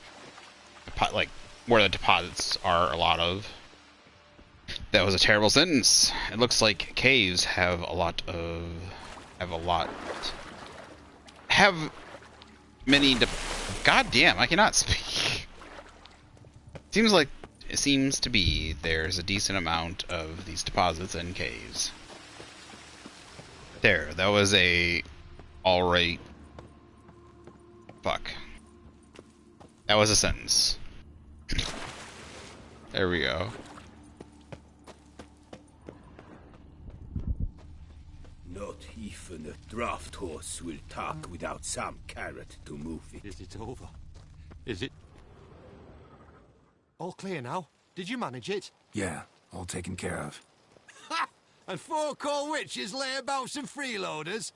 like where the deposits are a lot of. That was a terrible sentence. It looks like caves have many God damn, I cannot speak. Seems like it seems to be there's a decent amount of these deposits and caves. There, that was a alright. Fuck. That was a sentence. There we go. Not even a draft horse will talk without some carrot to move it. Is it over? Is it all clear now? Did you manage it? Yeah, all taken care of. Ha! And 4 cold witches lay about some freeloaders?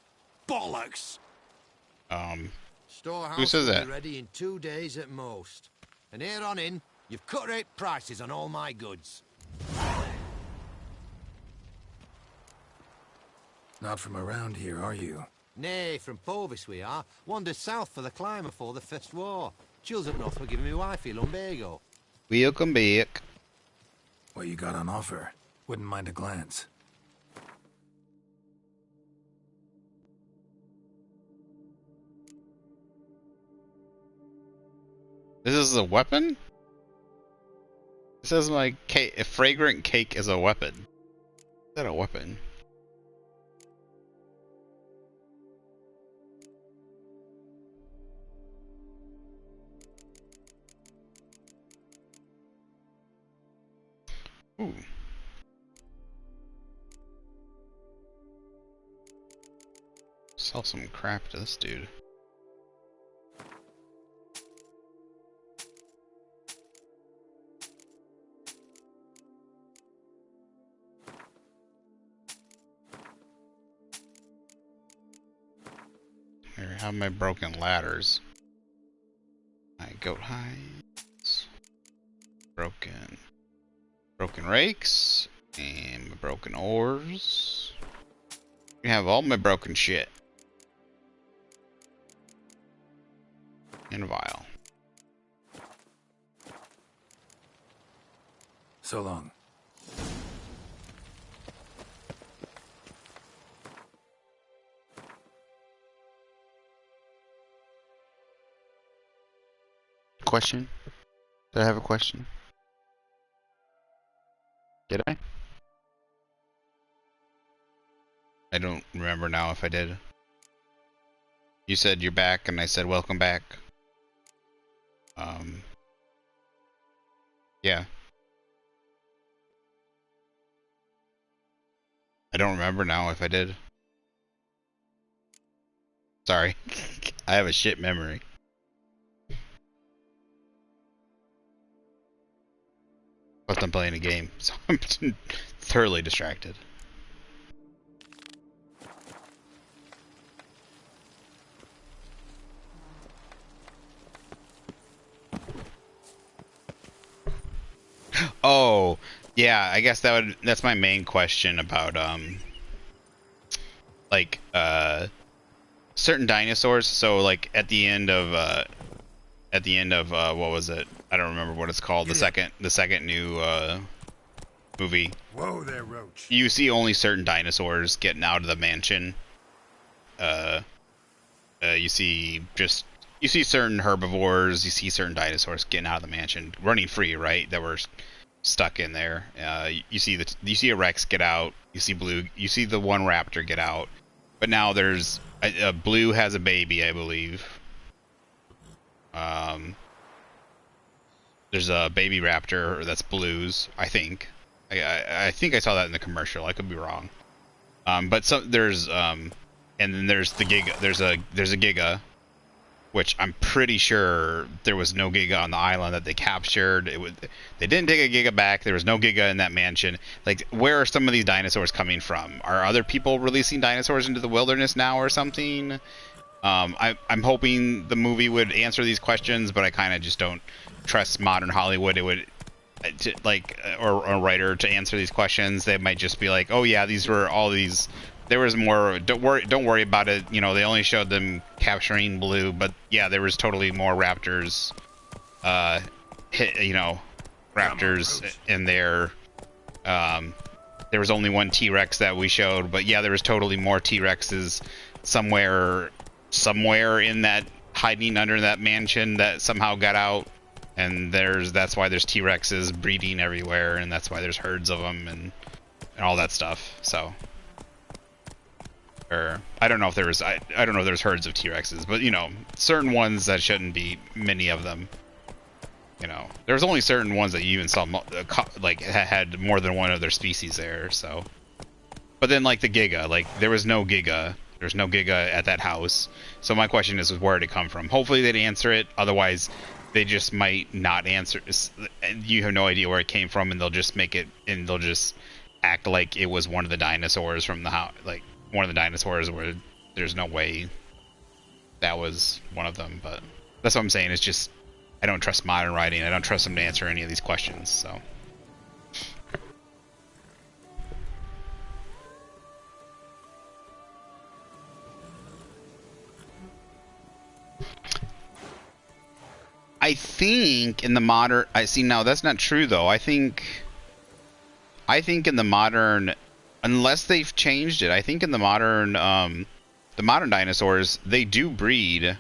Bollocks! Storehouse who says will that? be ready in 2 days at most. And here on in, you've cut rate prices on all my goods. Not from around here, are you? Nay, from Povis we are. Wandered south for the climber for the First War. Chills up north for giving me wifey lumbago. Welcome back. What you got on offer? Wouldn't mind a glance. This is a weapon? It says my cake, a fragrant cake is a weapon. Is that a weapon? Ooh. Sell some crap to this dude. Here, I have my broken ladders. My goat hides. Broken rakes. And my broken oars. I have all my broken shit. In a vial. So long. Question? Did I have a question? Did I? I don't remember now if I did. You said you're back and I said welcome back. Yeah. I don't remember now if I did. Sorry. I have a shit memory. Plus I'm playing a game, so I'm thoroughly distracted. Oh, yeah, I guess that's my main question about like certain dinosaurs. So like at the end of what was it? I don't remember what it's called. The second new movie. Whoa there, Roach. You see only certain dinosaurs getting out of the mansion. You see certain herbivores. You see certain dinosaurs getting out of the mansion, running free, right? That were stuck in there. You see a Rex get out. You see the one raptor get out. But now there's Blue has a baby, I believe. There's a baby raptor that's Blue's, I think. I think I saw that in the commercial. I could be wrong. But there's and then there's the Giga. There's a Giga, which I'm pretty sure there was no Giga on the island that they captured. They didn't take a Giga back. There was no Giga in that mansion. Like, where are some of these dinosaurs coming from? Are other people releasing dinosaurs into the wilderness now or something? I'm hoping the movie would answer these questions, but I kind of just don't trust modern Hollywood. It would, or a writer to answer these questions. They might just be like, "Oh yeah, these were all these. There was more. Don't worry about it. You know, they only showed them capturing Blue, but yeah, there was totally more raptors. Raptors in there. There was only one T-Rex that we showed, but yeah, there was totally more T-Rexes somewhere in that, hiding under that mansion, that somehow got out. and that's why there's T-Rexes breeding everywhere, and that's why there's herds of them and all that stuff. So, or I don't know if there was I don't know if there's herds of T-Rexes, but you know, certain ones that shouldn't be many of them. You know, there's only certain ones that you even saw like had more than one of their species there. So, but then like the Giga, like there was no Giga. There's no Giga at that house. So my question is where did it come from? Hopefully they'd answer it. Otherwise, they just might not answer. You have no idea where it came from, and they'll just make it, and they'll just act like it was one of the dinosaurs from the house, like one of the dinosaurs where there's no way that was one of them. But that's what I'm saying. It's just I don't trust modern writing. I don't trust them to answer any of these questions. So. I think in the modern, I see now that's not true though. I think in the modern, unless they've changed it, I think in the modern dinosaurs they do breed.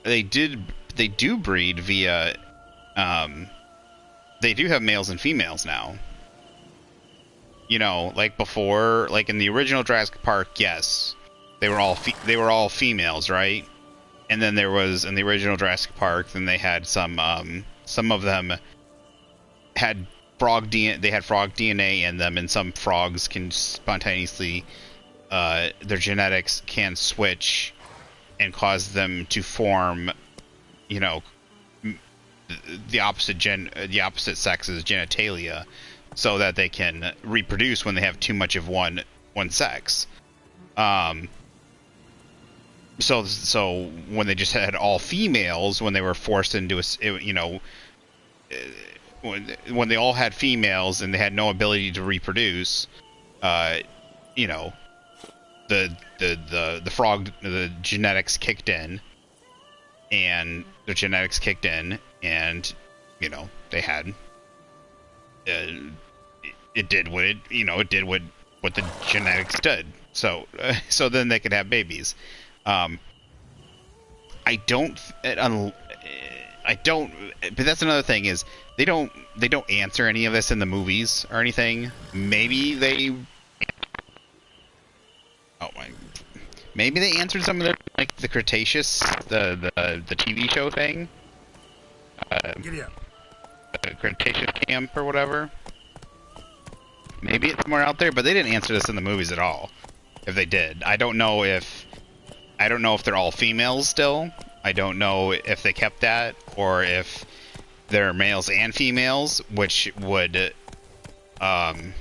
They do breed via, they do have males and females now. You know, like before, like in the original Jurassic Park, yes, they were all females, right? And then there was in the original Jurassic Park, then they had some of them had frog DNA. They had frog DNA in them, and some frogs can spontaneously, their genetics can switch and cause them to form, you know, the opposite sex's genitalia, so that they can reproduce when they have too much of one sex. So when they just had all females, when they were forced into when they all had females and they had no ability to reproduce, you know, the frog, the genetics kicked in, and you know, they had it did what what the genetics did. So then they could have babies. I don't, but that's another thing is they don't answer any of this in the movies or anything. Maybe they answered some of their, like the Cretaceous, the TV show thing, the Cretaceous camp or whatever. Maybe it's somewhere out there, but they didn't answer this in the movies at all. If they did, I don't know if they're all females still. I don't know if they kept that, or if they're males and females, which would have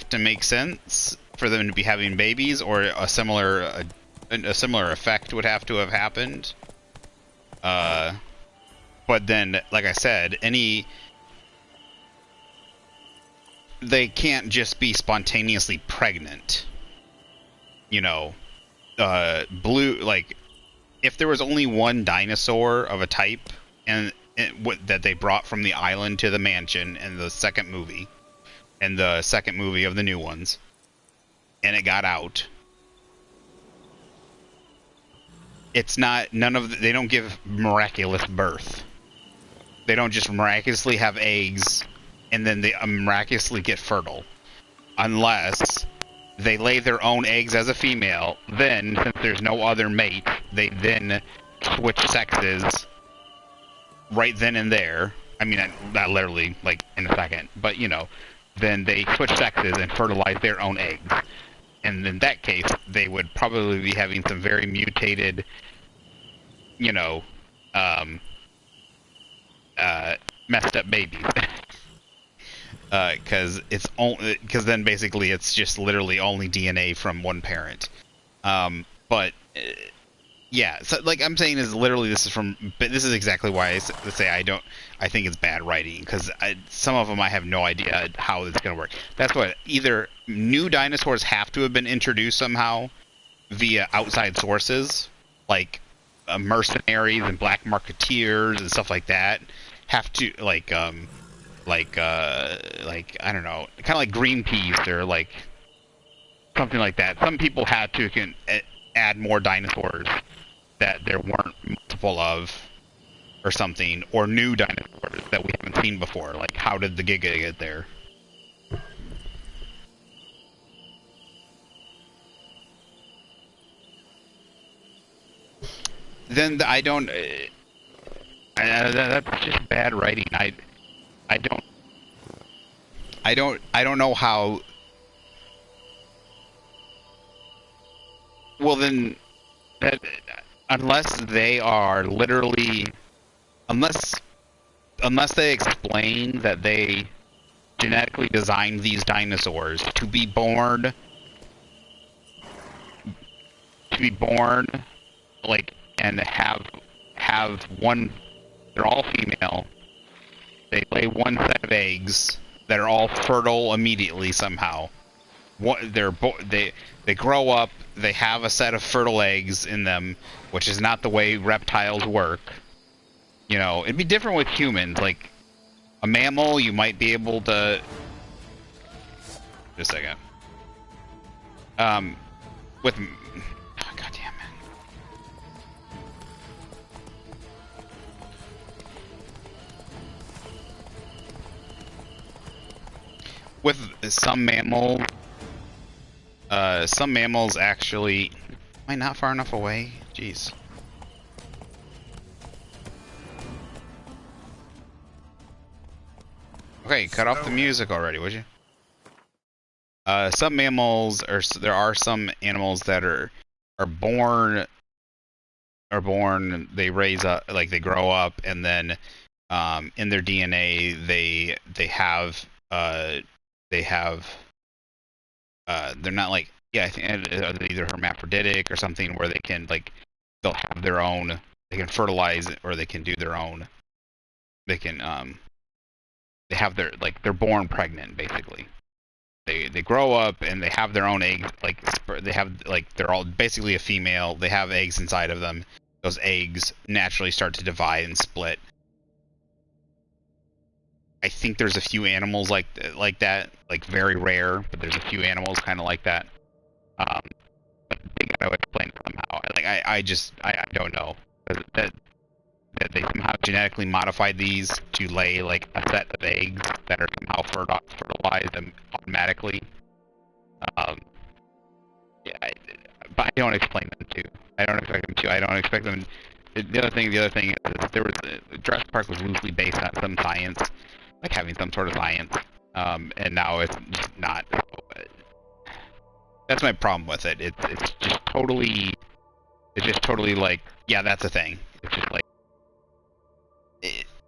to make sense for them to be having babies, or a similar effect would have to have happened. But then, like I said, they can't just be spontaneously pregnant. You know, if there was only one dinosaur of a type that they brought from the island to the mansion in the second movie of the new ones, and it got out, it's not, they don't give miraculous birth. They don't just miraculously have eggs and then they miraculously get fertile, unless they lay their own eggs as a female. Then, since there's no other mate, they then switch sexes right then and there. I mean, not literally, like, in a second, but, you know, then they switch sexes and fertilize their own eggs. And in that case, they would probably be having some very mutated, you know, messed up babies. Because then basically it's just literally only DNA from one parent. But yeah, so like I'm saying is literally this is exactly why I say I think it's bad writing, because some of them I have no idea how it's gonna work. That's what, either new dinosaurs have to have been introduced somehow via outside sources, like mercenaries and black marketeers and stuff like that, have to like I don't know, kind of like Greenpeace or like something like that. Some people had to add more dinosaurs that there weren't multiple of, or something, or new dinosaurs that we haven't seen before. Like, how did the Giga get there? Then I don't. That's just bad writing. I don't know how. Well then, unless they are literally, unless they explain that they genetically designed these dinosaurs to be born, like, and have one. They're all female. They lay one set of eggs that are all fertile immediately somehow. They grow up. They have a set of fertile eggs in them, which is not the way reptiles work. You know, it'd be different with humans. Like a mammal, you might be able to. Just a second. With. Oh, God damn it. With some mammals actually. Am I not far enough away? Jeez. Okay, cut off the music already, would you? Some mammals, or there are some animals that are born. They raise up, like they grow up, and then in their DNA they have they're not like, yeah, I think they're either hermaphroditic or something where they can, like, they'll have their own, they can fertilize it, or they can do their own, they can they have their, like, they're born pregnant basically. They grow up and they have their own eggs, like they have, like, they're all basically a female, they have eggs inside of them. Those eggs naturally start to divide and split. I think there's a few animals like that, like very rare, but there's a few animals kind of like that. But they gotta explain it somehow. Like I don't know that they somehow genetically modified these to lay like a set of eggs that are somehow fertilized automatically. Yeah, but I don't explain them to. I don't expect them to. I don't expect them. The other thing is there was Jurassic Park was loosely based on some science. Like having some sort of science, and now it's just not. That's my problem with it. It's just totally like, yeah, that's a thing. It's just like,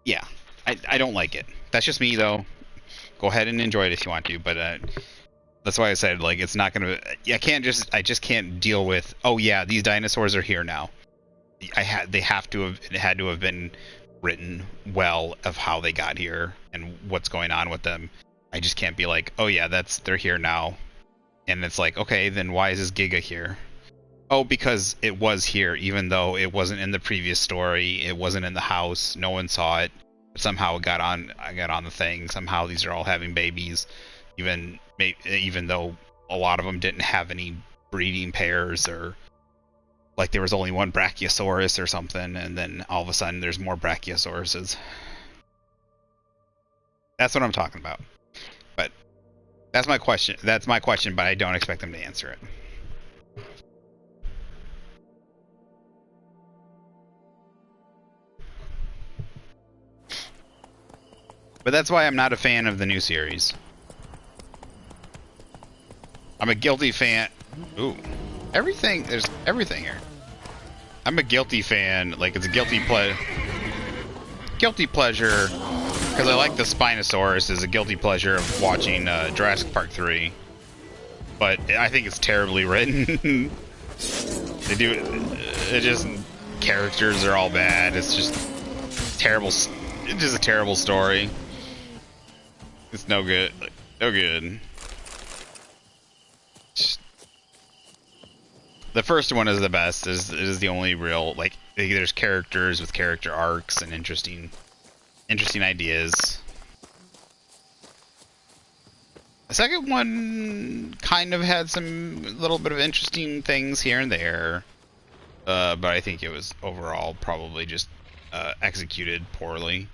yeah, I don't like it. That's just me though. Go ahead and enjoy it if you want to, but that's why I said, like, it's not gonna. I just can't deal with. Oh yeah, these dinosaurs are here now. It had to have been written well of how they got here and what's going on with them. I just can't be like, oh yeah, they're here now, and it's like, okay, then why is this Giga here? Oh, because it was here, even though it wasn't in the previous story, it wasn't in the house, no one saw it, but somehow I got on the thing. Somehow these are all having babies, even though a lot of them didn't have any breeding pairs, or like there was only one Brachiosaurus or something, and then all of a sudden there's more Brachiosauruses. That's what I'm talking about. But that's my question. But I don't expect them to answer it. But that's why I'm not a fan of the new series. I'm a guilty fan. Ooh. There's everything here. I'm a guilty fan, like it's a guilty pleasure, because I like the Spinosaurus is a guilty pleasure of watching Jurassic Park 3, but I think it's terribly written. Characters are all bad, it's just terrible, it's just a terrible story. It's no good, no good. The first one is the best. Is the only real, like, there's characters with character arcs and interesting ideas. The second one kind of had some little bit of interesting things here and there. But I think it was overall probably just executed poorly.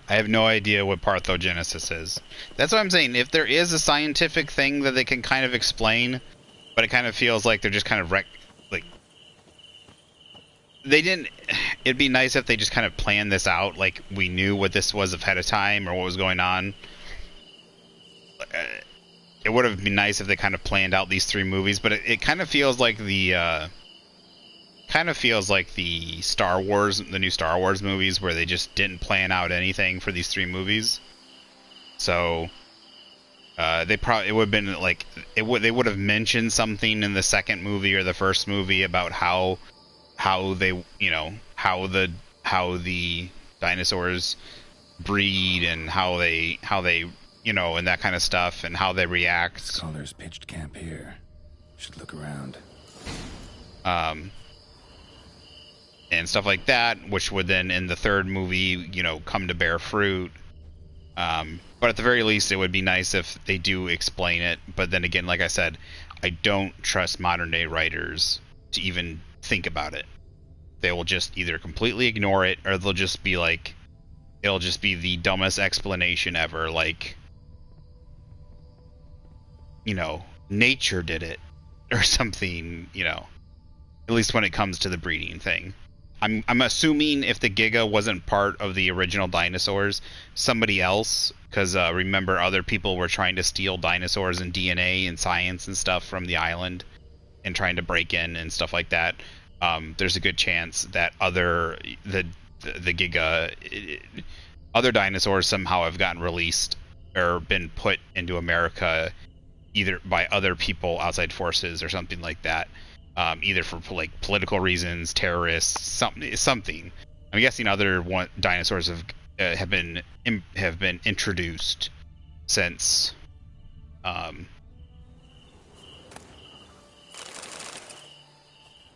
I have no idea what parthenogenesis is. That's what I'm saying. If there is a scientific thing that they can kind of explain, but it kind of feels like they're just kind of like they didn't. It'd be nice if they just kind of planned this out, like we knew what this was ahead of time or what was going on. It would have been nice if they kind of planned out these 3 movies, but it kind of feels like the Star Wars, the new Star Wars movies, where they just didn't plan out anything for these 3 movies. So it would have been like they would have mentioned something in the second movie or the first movie about how they, you know, how the dinosaurs breed and how they you know, and that kind of stuff, and how they react. Scholars pitched camp here. Should look around. And stuff like that, which would then in the third movie, you know, come to bear fruit. But at the very least, it would be nice if they do explain it. But then again, like I said, I don't trust modern day writers to even think about it. They will just either completely ignore it, or they'll just be like, it'll just be the dumbest explanation ever, like, you know, nature did it, or something, you know, at least when it comes to the breeding thing. I'm assuming if the Giga wasn't part of the original dinosaurs, somebody else, because remember, other people were trying to steal dinosaurs and DNA and science and stuff from the island, and trying to break in and stuff like that. There's a good chance that the Giga, other dinosaurs somehow have gotten released or been put into America, either by other people, outside forces, or something like that. Either for like political reasons, terrorists, something. I'm guessing other dinosaurs have been introduced since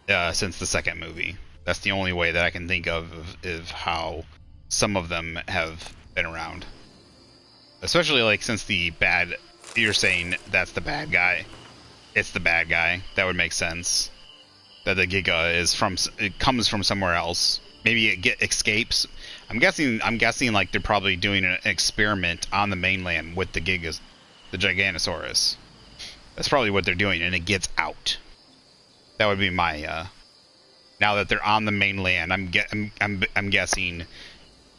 the second movie. That's the only way that I can think of how some of them have been around. Especially like since you're saying that's the bad guy. It's the bad guy. That would make sense. That the Giga it comes from somewhere else. Maybe it escapes. I'm guessing like they're probably doing an experiment on the mainland with the Gigas, the Giganosaurus. That's probably what they're doing, and it gets out. That would be my. Now that they're on the mainland, I'm guessing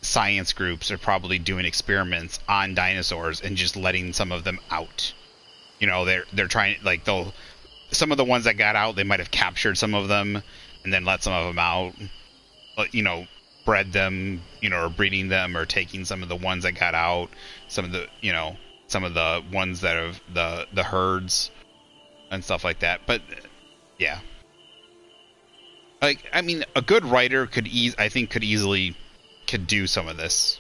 science groups are probably doing experiments on dinosaurs and just letting some of them out. You know, they're trying, like, some of the ones that got out, they might have captured some of them and then let some of them out, you know, bred them, you know, or breeding them, or taking some of the ones that got out, some of the ones that have the herds and stuff like that. But yeah, like, I mean, a good writer could easily do some of this.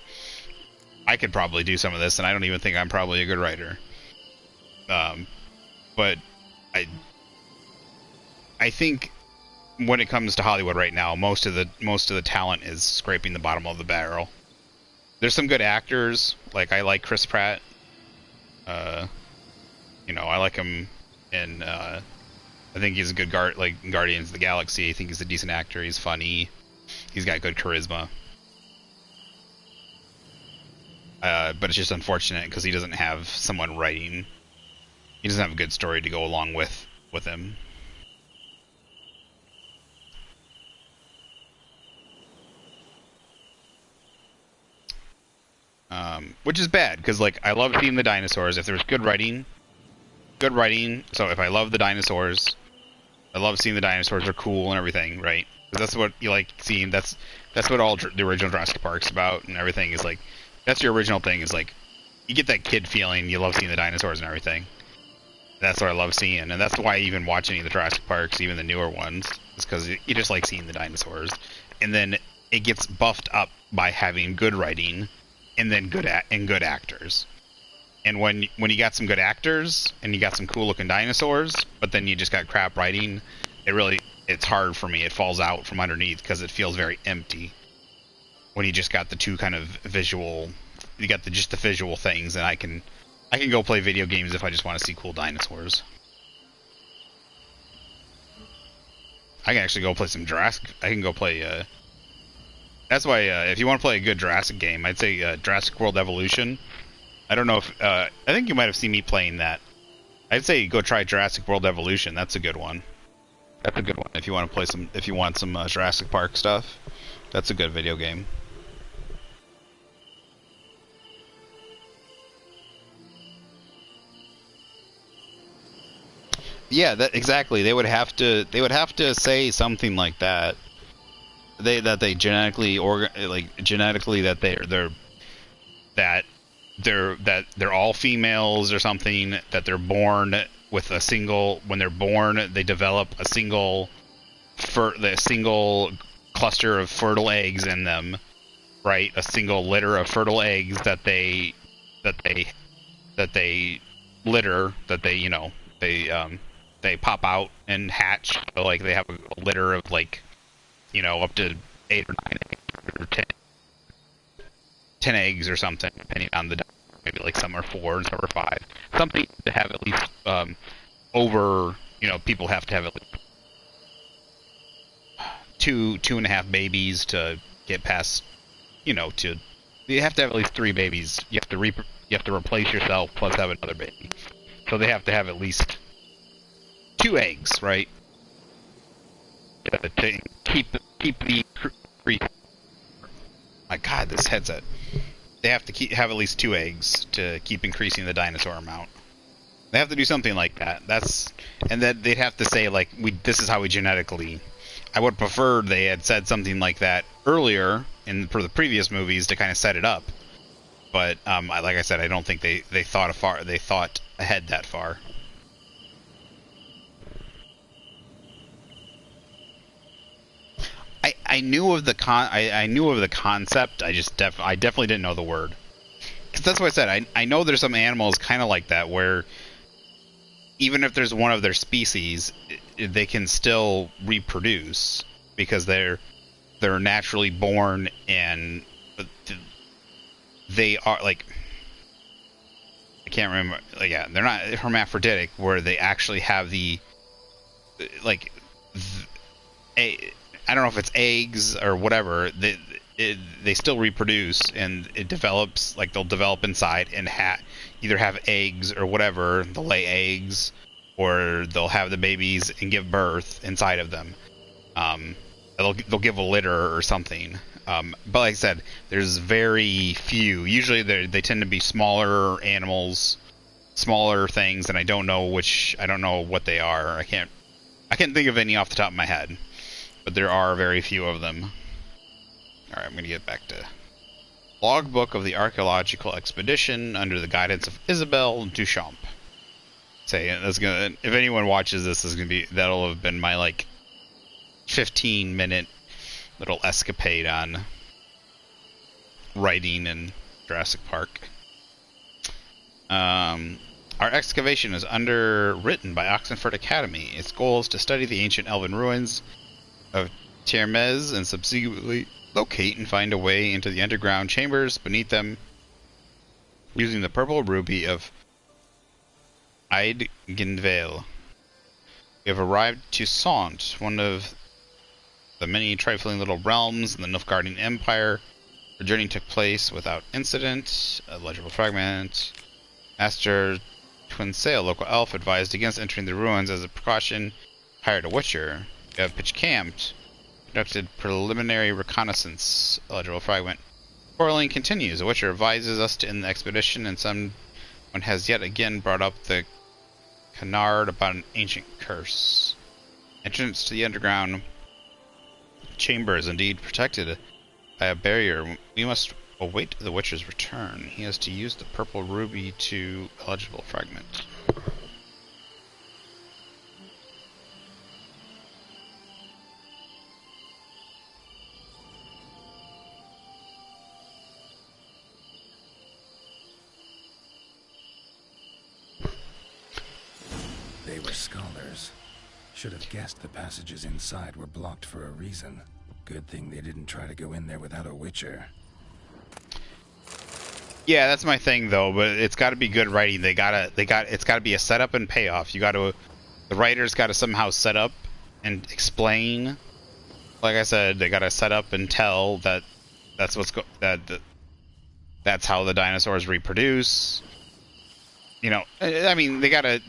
I could probably do some of this, and I don't even think I'm probably a good writer. But I think when it comes to Hollywood right now, most of the talent is scraping the bottom of the barrel. There's some good actors, like I like Chris Pratt. You know, I like him in I think he's a good Guardians of the Galaxy. I think he's a decent actor. He's funny. He's got good charisma. But it's just unfortunate because he doesn't have someone writing. He doesn't have a good story to go along with him. Which is bad, because, like, I love seeing the dinosaurs. If there's good writing, so if I love the dinosaurs, I love seeing the dinosaurs are cool and everything, right? Because that's what you like seeing. That's what all the original Jurassic Park's about, and everything is like, that's your original thing, is like, you get that kid feeling, you love seeing the dinosaurs and everything. That's what I love seeing, and that's why I even watch any of the Jurassic Parks, even the newer ones, is because you just like seeing the dinosaurs. And then it gets buffed up by having good writing, and then good actors. And when you got some good actors and you got some cool looking dinosaurs, but then you just got crap writing, it's hard for me. It falls out from underneath because it feels very empty. When you just got the two kind of visual, you got just the visual things, and I can go play video games if I just want to see cool dinosaurs. I can actually go play some Jurassic. I can go play. That's why if you want to play a good Jurassic game, I'd say Jurassic World Evolution. I don't know if I think you might have seen me playing that. I'd say go try Jurassic World Evolution. That's a good one. That's a good one if you want to play some. If you want some Jurassic Park stuff, that's a good video game. Yeah, that exactly. They would have to say something like that. They genetically that they're all females or something, that they're born with a single, when they're born they develop a single cluster of fertile eggs in them, right? A single litter of fertile eggs that they litter, that they pop out and hatch. So, like, they have a litter of, like, up to 8 or 9 eggs, or 10 eggs or something, depending on the, maybe like some are 4 and some are 5. Something to have at least people have to have at least 2.5 babies to get past, you have to have at least 3 babies. You have to replace yourself plus have another baby. So they have to have at least 2 eggs, right? To keep the my God, this headset. They have to have at least 2 eggs to keep increasing the dinosaur amount. They have to do something like that. And then they'd have to say, like, this is how we genetically. I would prefer they had said something like that earlier for the previous movies to kind of set it up. But like I said, I don't think they thought ahead that far. I knew of the concept. I definitely didn't know the word. Because that's what I said. I know there's some animals kind of like that where even if there's one of their species, they can still reproduce because they're naturally born, and they are, like, I can't remember. Like, yeah, they're not hermaphroditic where they actually have the, like, I don't know if it's eggs or whatever. They still reproduce, and it develops, like, they'll develop inside and either have eggs or whatever. They'll lay eggs, or they'll have the babies and give birth inside of them. They'll give a litter or something. But like I said, there's very few. Usually they tend to be smaller animals, smaller things, and I don't know what they are. I can't think of any off the top of my head. But there are very few of them. Alright, I'm going to get back to Logbook of the Archaeological Expedition under the guidance of Isabelle Duchamp. If anyone watches this, that'll have been my, like, 15-minute little escapade on writing in Jurassic Park. Our excavation is underwritten by Oxenford Academy. Its goal is to study the ancient Elven ruins of Tiermez and subsequently locate and find a way into the underground chambers beneath them using the purple ruby of Eidgenvale. We have arrived at Toussaint, one of the many trifling little realms in the Nilfgaardian Empire. The journey took place without incident. A legible fragment. Master Twinsail, local elf, advised against entering the ruins as a precaution. Hired a witcher. We have pitched camped. Conducted preliminary reconnaissance. Eligible fragment. Quarreling continues. A witcher advises us to end the expedition, and someone has yet again brought up the canard about an ancient curse. Entrance to the underground chamber is indeed protected by a barrier. We must await the witcher's return. He has to use the purple ruby to eligible fragment. They were scholars. Should have guessed the passages inside were blocked for a reason. Good thing they didn't try to go in there without a witcher. Yeah, that's my thing though, but it's got to be good writing. It's got to be a setup and payoff. The writers got to somehow set up and explain. Like I said, they got to set up and tell that that's how the dinosaurs reproduce. You know, I mean, they gotta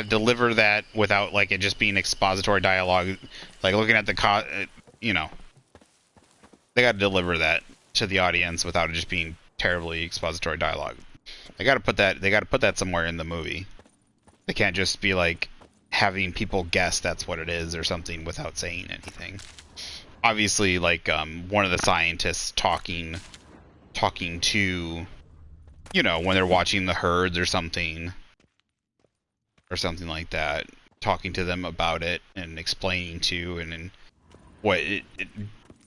deliver that without like it just being expository dialogue. Like looking at you know, they gotta deliver that to the audience without it just being terribly expository dialogue. They gotta put that somewhere in the movie. They can't just be like having people guess that's what it is or something without saying anything. Obviously, like one of the scientists talking to, you know, when they're watching the herds or something like that, talking to them about it and explaining and what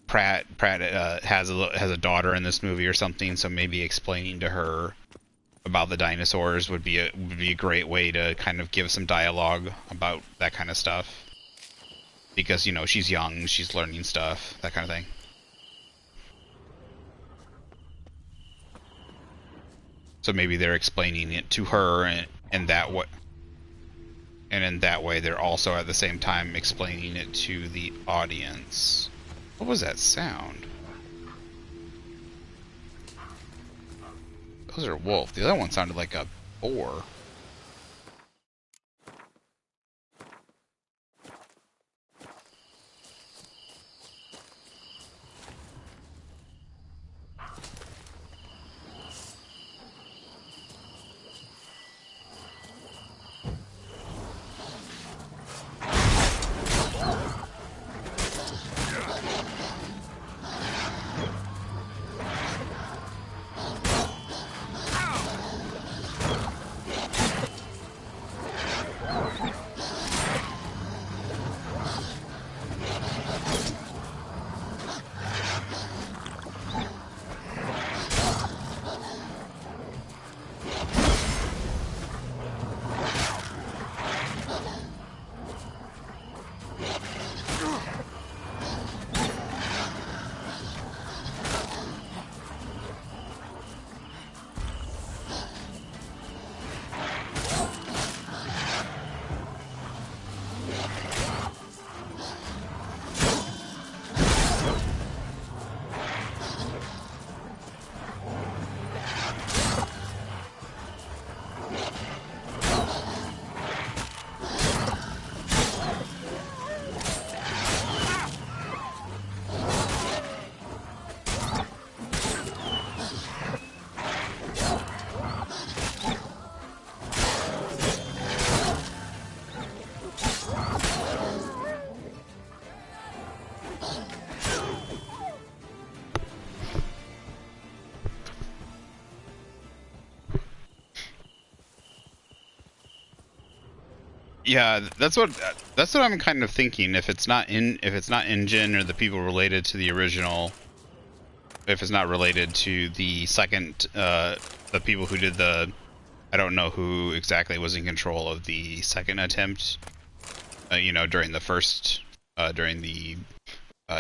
Pratt has a daughter in this movie or something, so maybe explaining to her about the dinosaurs would be a great way to kind of give some dialogue about that kind of stuff, because, you know, she's young, she's learning stuff, that kind of thing. So maybe they're explaining it to her, and in that way they're also at the same time explaining it to the audience. What was that sound? Those are wolf. The other one sounded like a boar. Yeah, that's what I'm kind of thinking. If it's not Ingen or the people related to the original, if it's not related to the second, the people who did the, I don't know who exactly was in control of the second attempt. You know, during the first, during the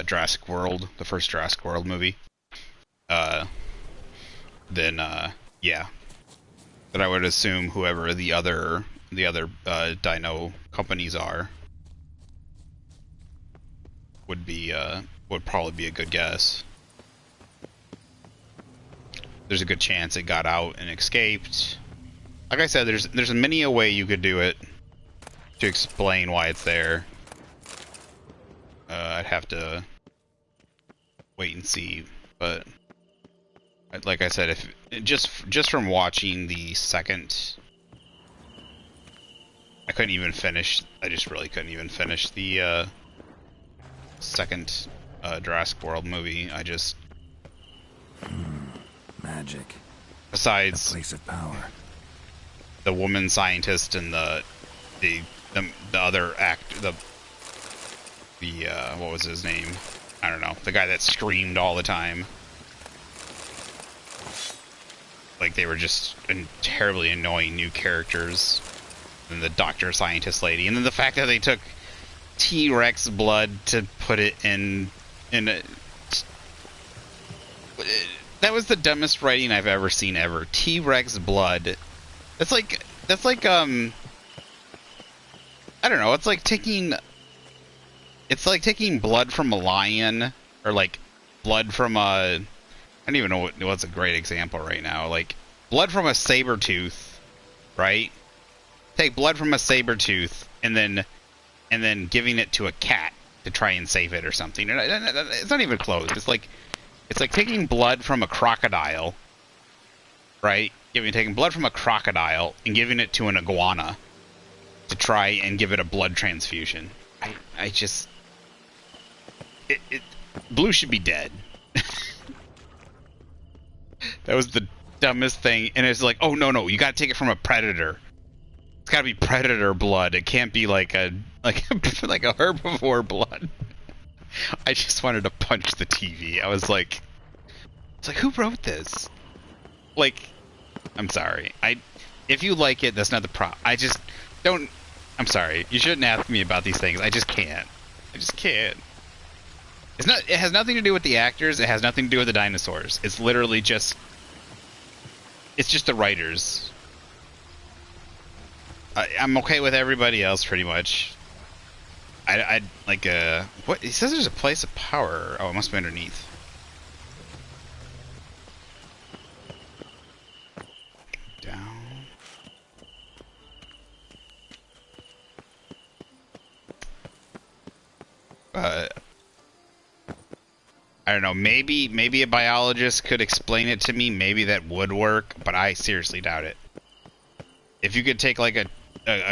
Jurassic World, the first Jurassic World movie. Then yeah, that I would assume whoever the other dino companies are would probably be a good guess. There's a good chance it got out and escaped. Like I said, there's many a way you could do it to explain why it's there. I'd have to wait and see, but like I said, if just from watching the second, I couldn't even finish. I just really couldn't even finish the second Jurassic World movie. I just magic. Besides the place of power, the woman scientist and the other what was his name? I don't know. The guy that screamed all the time. Like they were just terribly annoying new characters. And the doctor scientist lady, and then the fact that they took T-Rex blood to put it in a... That was the dumbest writing I've ever seen ever. T-Rex blood. That's like I don't know, it's like taking blood from a lion, or like blood from a, I don't even know what's a great example right now. Like blood from a saber tooth, right? Take blood from a saber tooth and then giving it to a cat to try and save it or something. It's not even close. It's like taking blood from a crocodile, right? Taking blood from a crocodile and giving it to an iguana to try and give it a blood transfusion. I just... Blue should be dead. That was the dumbest thing. And it's like, oh, no, you gotta take it from a predator. It's gotta be predator blood. It can't be like a herbivore blood. I just wanted to punch the TV. I was like... It's like, who wrote this? Like... I'm sorry. If you like it, that's not the problem. I just don't... I'm sorry. You shouldn't ask me about these things. I just can't. It has nothing to do with the actors. It has nothing to do with the dinosaurs. It's literally just... It's just the writers. I'm okay with everybody else, pretty much. I like, what? He says there's a place of power. Oh, it must be underneath. Down. I don't know, maybe a biologist could explain it to me. Maybe that would work, but I seriously doubt it. If you could take like a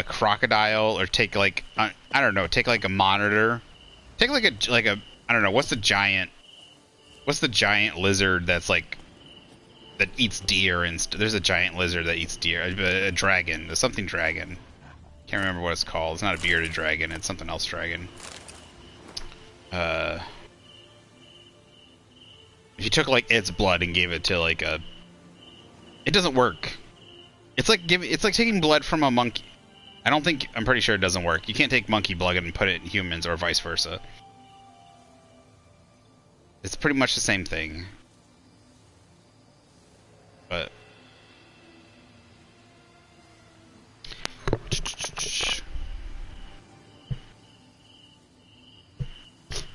crocodile, or take like I don't know, take like a monitor, take like a I don't know, what's the giant lizard that's like that eats deer, and there's a giant lizard that eats deer, a dragon, something dragon. Can't remember what it's called. It's not a bearded dragon. It's something else dragon. If you took like its blood and gave it to like a, it doesn't work. It's like taking blood from a monkey. I'm pretty sure it doesn't work. You can't take monkey blood and put it in humans, or vice versa. It's pretty much the same thing. But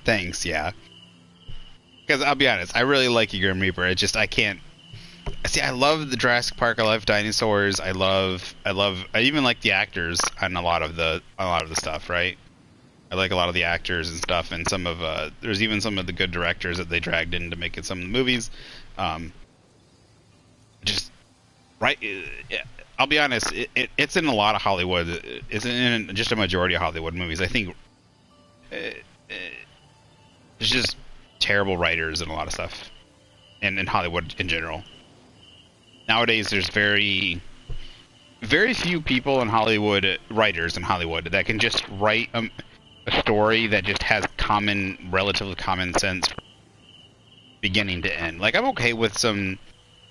thanks, yeah. Because I'll be honest, I really like you, Grim Reaper. It's just I can't. See, I love the Jurassic Park. I love dinosaurs. I even like the actors on a lot of the stuff, right? I like a lot of the actors and stuff, and there's even some of the good directors that they dragged in to make it some of the movies. Just right. I'll be honest. It's in a lot of Hollywood. It's in just a majority of Hollywood movies. I think there's just terrible writers and a lot of stuff, and in Hollywood in general. Nowadays, there's very few people in Hollywood, writers in Hollywood, that can just write a story that just has relatively common sense, beginning to end. Like, I'm okay with some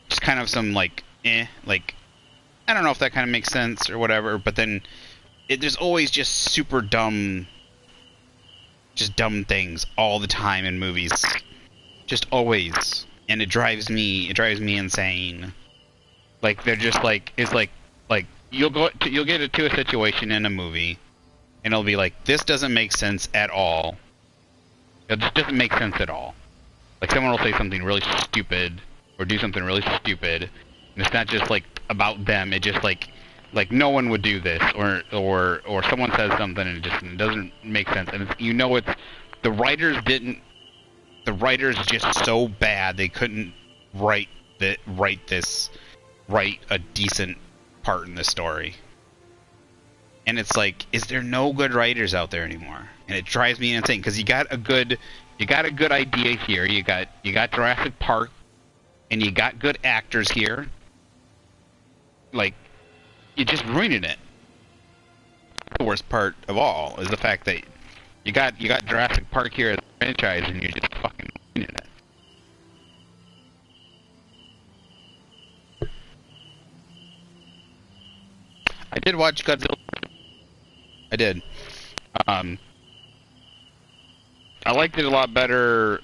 like, like, I don't know if that kind of makes sense or whatever, but then there's always just super dumb things all the time in movies, just always, and it drives me insane. Like, they're just like, it's like you'll get into a situation in a movie, and it'll be like, this doesn't make sense at all. It just doesn't make sense at all. Like, someone will say something really stupid or do something really stupid, and it's not just like about them. It just like no one would do this, or someone says something and it doesn't make sense, and it's the writers just so bad they couldn't write a decent part in the story. And it's like, is there no good writers out there anymore? And it drives me insane, because you got a good idea here. You got Jurassic Park, and you got good actors here. Like, you're just ruining it. The worst part of all is the fact that you got Jurassic Park here as a franchise, and you're just fucking ruining it. I did watch Godzilla. I did. I liked it a lot better.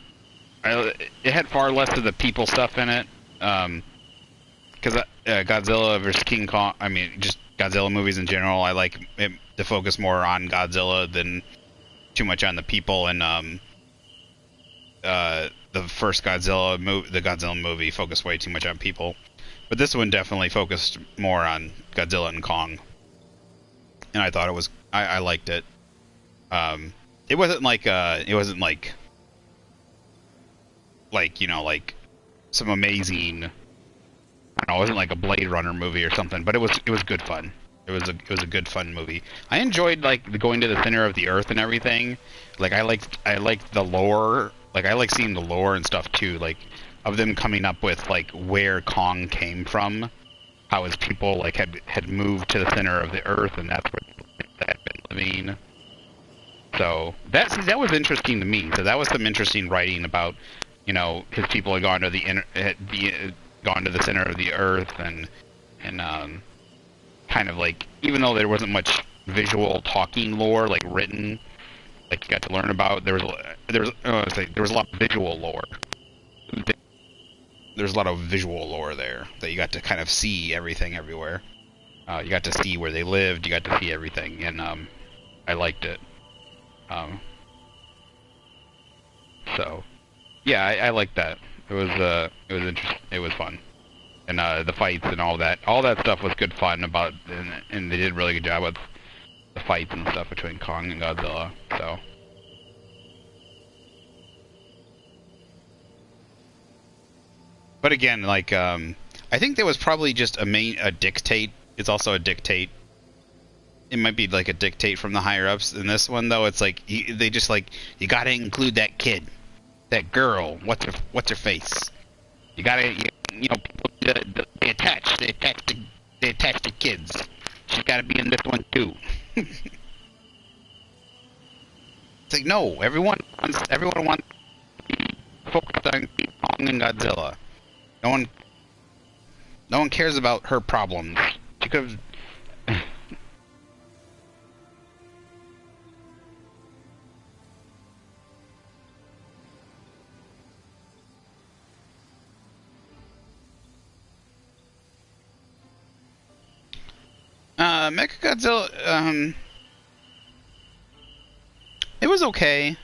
It had far less of the people stuff in it. Because Godzilla versus King Kong, I mean, just Godzilla movies in general, I like it to focus more on Godzilla than too much on the people. And the first Godzilla movie focused way too much on people. But this one definitely focused more on Godzilla and Kong. And I thought it was, I liked it. It wasn't like you know, like some amazing, I don't know, it wasn't like a Blade Runner movie or something, but it was good fun. It was a good fun movie. I enjoyed like going to the center of the earth and everything. Like I liked the lore. Like I like seeing the lore and stuff too. Like of them coming up with like where Kong came from, how his people like had moved to the center of the earth, and that's where they had been living. So that was interesting to me. So that was some interesting writing about, you know, his people had gone to gone to the center of the earth and kind of like, even though there wasn't much visual talking lore like written, like you got to learn about, there was a lot of visual lore. There's a lot of visual lore there that you got to kind of see everything everywhere. You got to see where they lived. You got to see everything, and I liked it. So, yeah, I liked that. It was interesting. It was fun, and the fights and all that stuff was good fun and they did a really good job with the fights and stuff between Kong and Godzilla. So. But again, like, I think there was probably just a dictate. It's also a dictate. It might be like a dictate from the higher ups. In this one, though, it's like they just like, you gotta include that kid, that girl. What's her face? You gotta, you know, people, they attach to kids. She's gotta be in this one too. It's like, no, everyone wants to be focused on Kong and Godzilla. No one cares about her problems. She could have... Mechagodzilla, it was okay.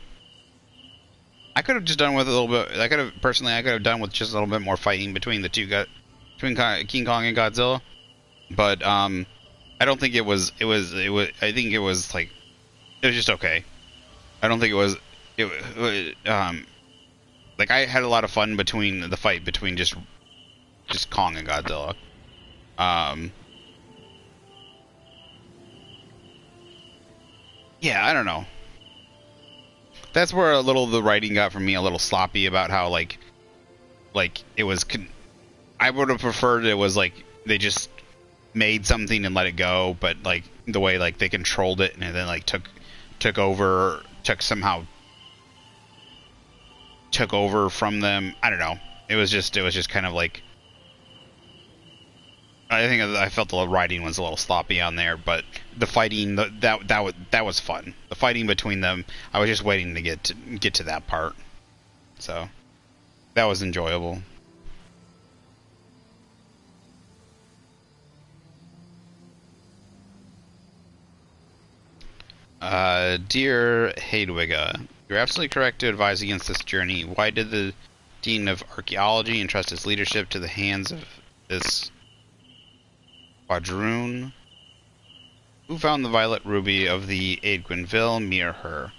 I could have just done with a little bit. I could have done with just a little bit more fighting between the two between King Kong and Godzilla. But I don't think it was. I think it was like, it was just okay. I don't think it was. Like I had a lot of fun between the fight between just Kong and Godzilla. Yeah, I don't know. That's where a little of the writing got for me a little sloppy about how like it was. I would have preferred it was like they just made something and let it go, but like the way like they controlled it and then like took over from them. I don't know. It was just kind of like, I think I felt the writing was a little sloppy on there, but the fighting that was fun. The fighting between them, I was just waiting to get to that part, so that was enjoyable. Dear Hedwiga, you're absolutely correct to advise against this journey. Why did the Dean of Archaeology entrust his leadership to the hands of this quadroon? Who found the violet ruby of the Aedguinville? Me or her?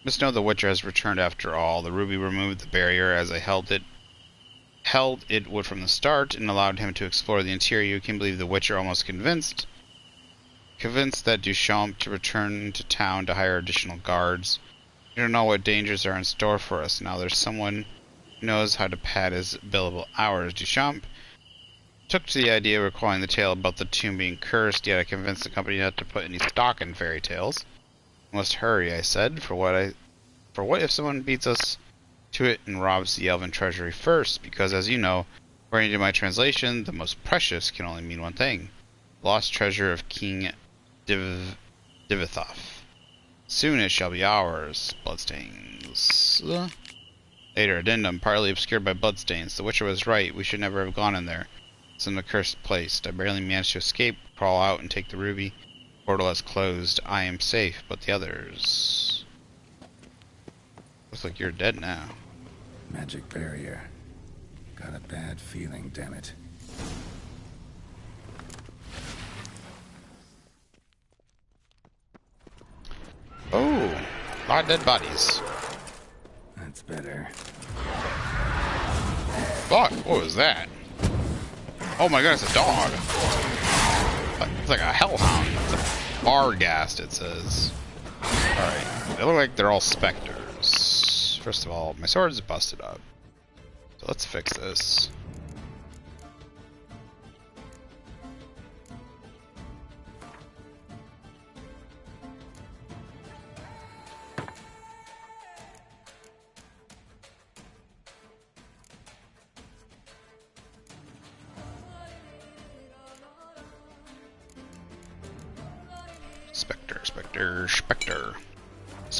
Must know the Witcher has returned after all. The ruby removed the barrier as I held it would from the start and allowed him to explore the interior. You can believe the Witcher almost convinced that Duchamp to return to town to hire additional guards. You don't know what dangers are in store for us. Now there's someone who knows how to pad his billable hours. Duchamp took to the idea of recalling the tale about the tomb being cursed, yet I convinced the company not to put any stock in fairy tales. We must hurry, I said, for what if someone beats us to it and robs the elven treasury first? Because, as you know, according to my translation, the most precious can only mean one thing. Lost treasure of King Divithoff. Soon it shall be ours. Bloodstains. Later, addendum, partly obscured by bloodstains. The Witcher was right. We should never have gone in there. It's an accursed place. I barely managed to escape, crawl out, and take the ruby. Portal has closed. I am safe, but the others... Looks like you're dead now. Magic barrier. Got a bad feeling, damn it. Oh, a lot of dead bodies. That's better. Fuck, what was that? Oh my god, it's a dog. It's like a hellhound. It's a barghast, it says. Alright, they look like they're all specters. First of all, my sword is busted up. So let's fix this.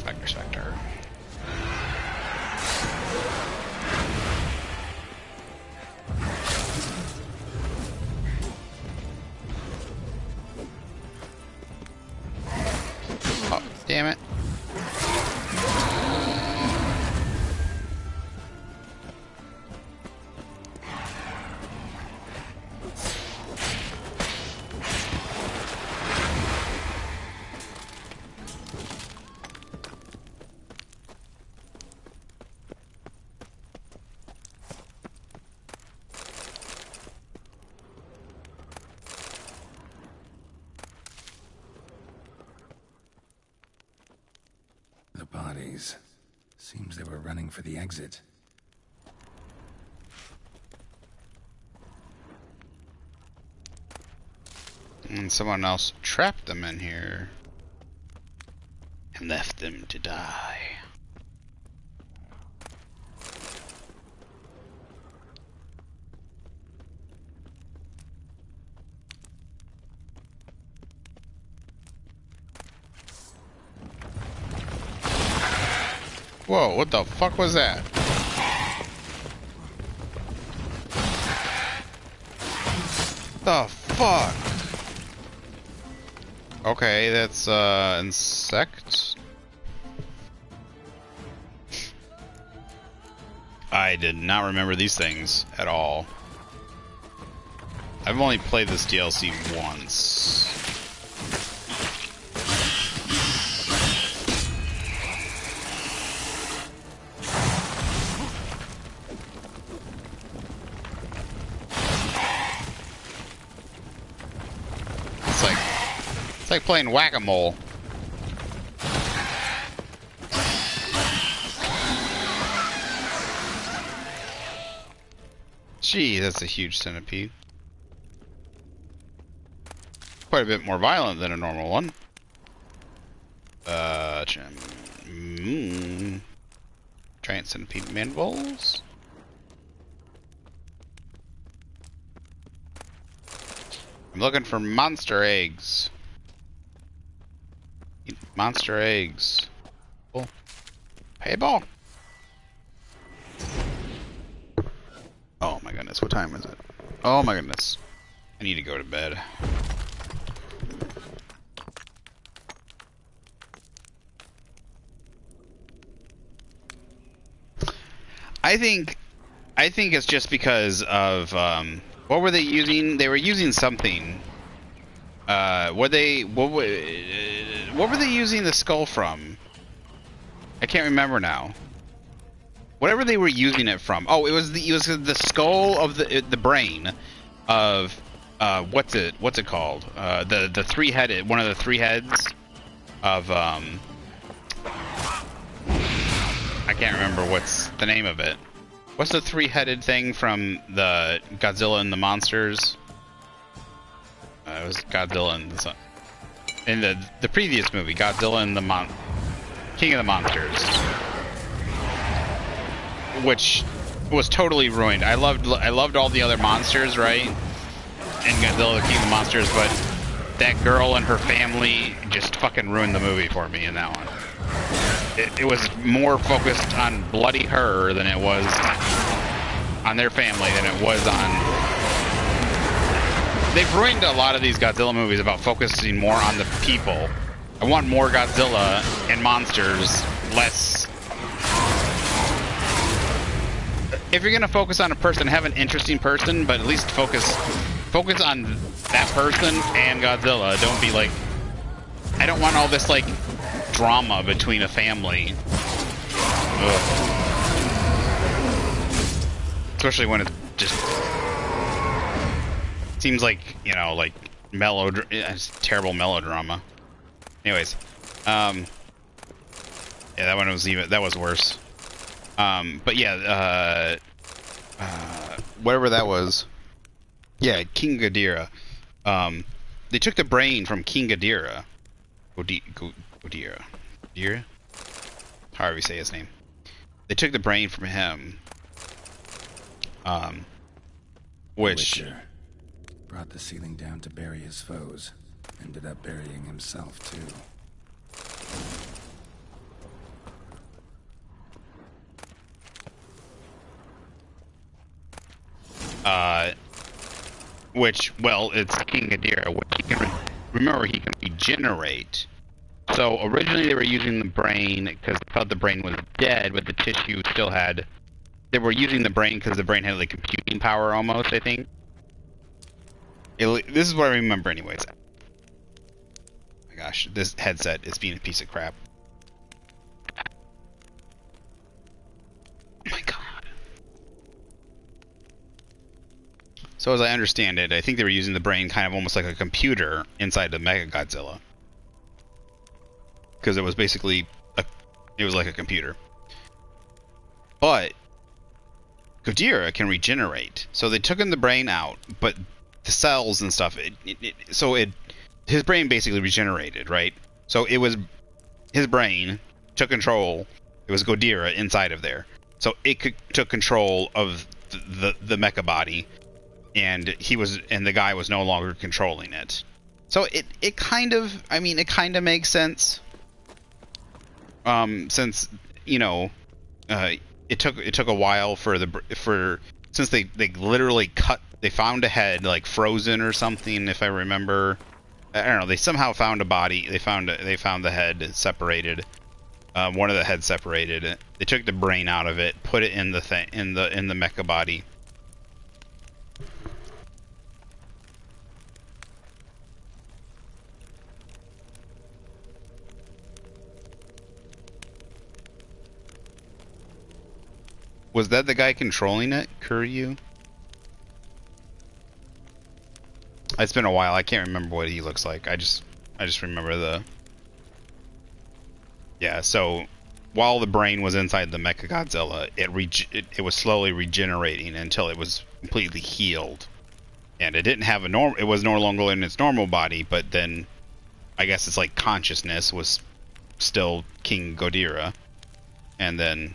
Spectre. Oh, damn it. The bodies. Seems they were running for the exit. And someone else trapped them in here and left them to die. Whoa, what the fuck was that? The fuck? Okay, that's insect. I did not remember these things at all. I've only played this DLC once. It's like playing whack-a-mole. Gee, that's a huge centipede. Quite a bit more violent than a normal one. Giant centipede mandibles. I'm looking for monster eggs. Monster eggs. Cool. Hey, ball. Oh my goodness, what time is it? Oh my goodness. I need to go to bed. I think it's just because of what were they using? They were using something. What were they using the skull from? I can't remember now. Whatever they were using it from. Oh, it was the skull of the brain of what's it called? The three-headed, one of the three heads of I can't remember what's the name of it. What's the three-headed thing from the Godzilla and the Monsters? It was Godzilla and in the previous movie, Godzilla and the King of the Monsters, which was totally ruined. I loved all the other monsters, right? And Godzilla, the King of the Monsters, but that girl and her family just fucking ruined the movie for me in that one. it was more focused on bloody her than it was on their family than it was on... They've ruined a lot of these Godzilla movies about focusing more on the people. I want more Godzilla and monsters, less... If you're gonna focus on a person, have an interesting person, but at least focus on that person and Godzilla. Don't be like... I don't want all this, like, drama between a family. Ugh. Especially when it's just... Seems like, you know, like, it's terrible melodrama. Anyways, yeah, that one was that was worse. But yeah, whatever that was. Yeah, King Deireadh. They took the brain from King Deireadh. Deireadh? However you say his name. They took the brain from him. Which... Brought the ceiling down to bury his foes. Ended up burying himself, too. Which, well, it's King Deireadh, which he can remember he can regenerate. So originally they were using the brain because they thought the brain was dead, but the tissue still had... They were using the brain because the brain had, like, computing power almost, I think. This is what I remember anyways. Oh my gosh, this headset is being a piece of crap. Oh my god. So as I understand it, I think they were using the brain kind of almost like a computer inside the Mechagodzilla. Because it was basically it was like a computer. But Deireadh can regenerate. So they took the brain out, but the cells and stuff, his brain basically regenerated, right? So it was his brain took control. It was Deireadh inside of there, so it took control of the mecha body, and the guy was no longer controlling it. So it kind of, I mean, it kind of makes sense. Since you know, it took a while since they literally they found a head, like frozen or something, if I remember. I don't know. They somehow found a body. They found the head separated. One of the heads separated. They took the brain out of it, put it in the mecha body. Was that the guy controlling it, Kuryu? It's been a while. I can't remember what he looks like. I just remember the... Yeah, so while the brain was inside the Mechagodzilla, it was slowly regenerating until it was completely healed. And it didn't have it was no longer in its normal body, but then I guess it's like consciousness was still King Deireadh. And then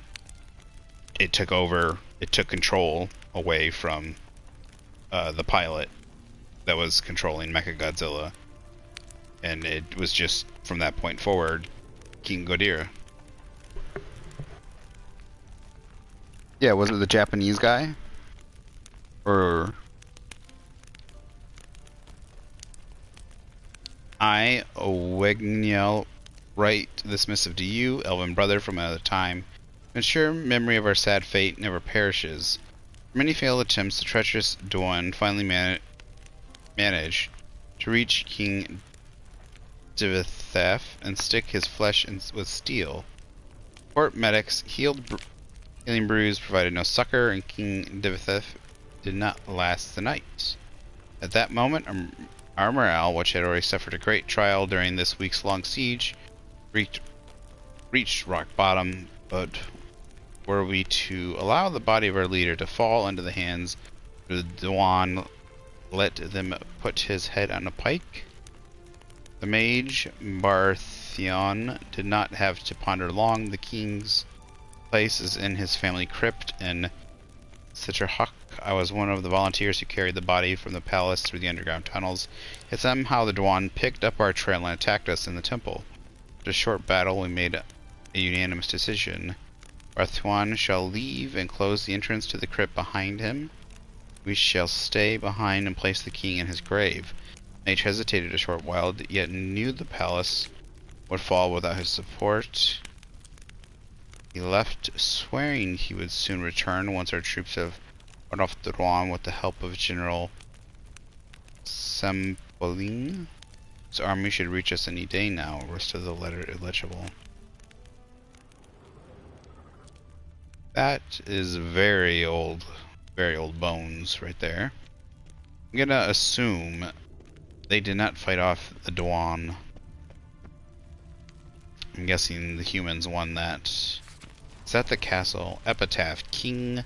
it took control away from the pilot that was controlling Mechagodzilla, and it was just from that point forward King Deireadh. Yeah, was it the Japanese guy? Or I, Owegniel, write this missive to you, Elven brother from another time. Ensure memory of our sad fate never perishes. Many failed attempts, the treacherous Duan finally managed to reach King Deireadh and stick his flesh with steel. Court medics healing brews provided no succor, and King Deireadh did not last the night. At that moment, our morale, which had already suffered a great trial during this weeks-long siege, reached rock bottom. But were we to allow the body of our leader to fall into the hands of the Duan, let them put his head on a pike? The mage Barthion did not have to ponder long. The king's place is in his family crypt in Citrahawk. I was one of the volunteers who carried the body from the palace through the underground tunnels. Yet somehow the Duan picked up our trail and attacked us in the temple. After a short battle, we made a unanimous decision. Barthuan shall leave and close the entrance to the crypt behind him. We shall stay behind and place the king in his grave. Mage hesitated a short while, yet knew the palace would fall without his support. He left, swearing he would soon return once our troops have run off the Rouen with the help of General Sempolin. His army should reach us any day now. Rest of the letter illegible. That is very old bones right there. I'm gonna assume they did not fight off the Douan. I'm guessing the humans won that. Is that the castle? Epitaph. King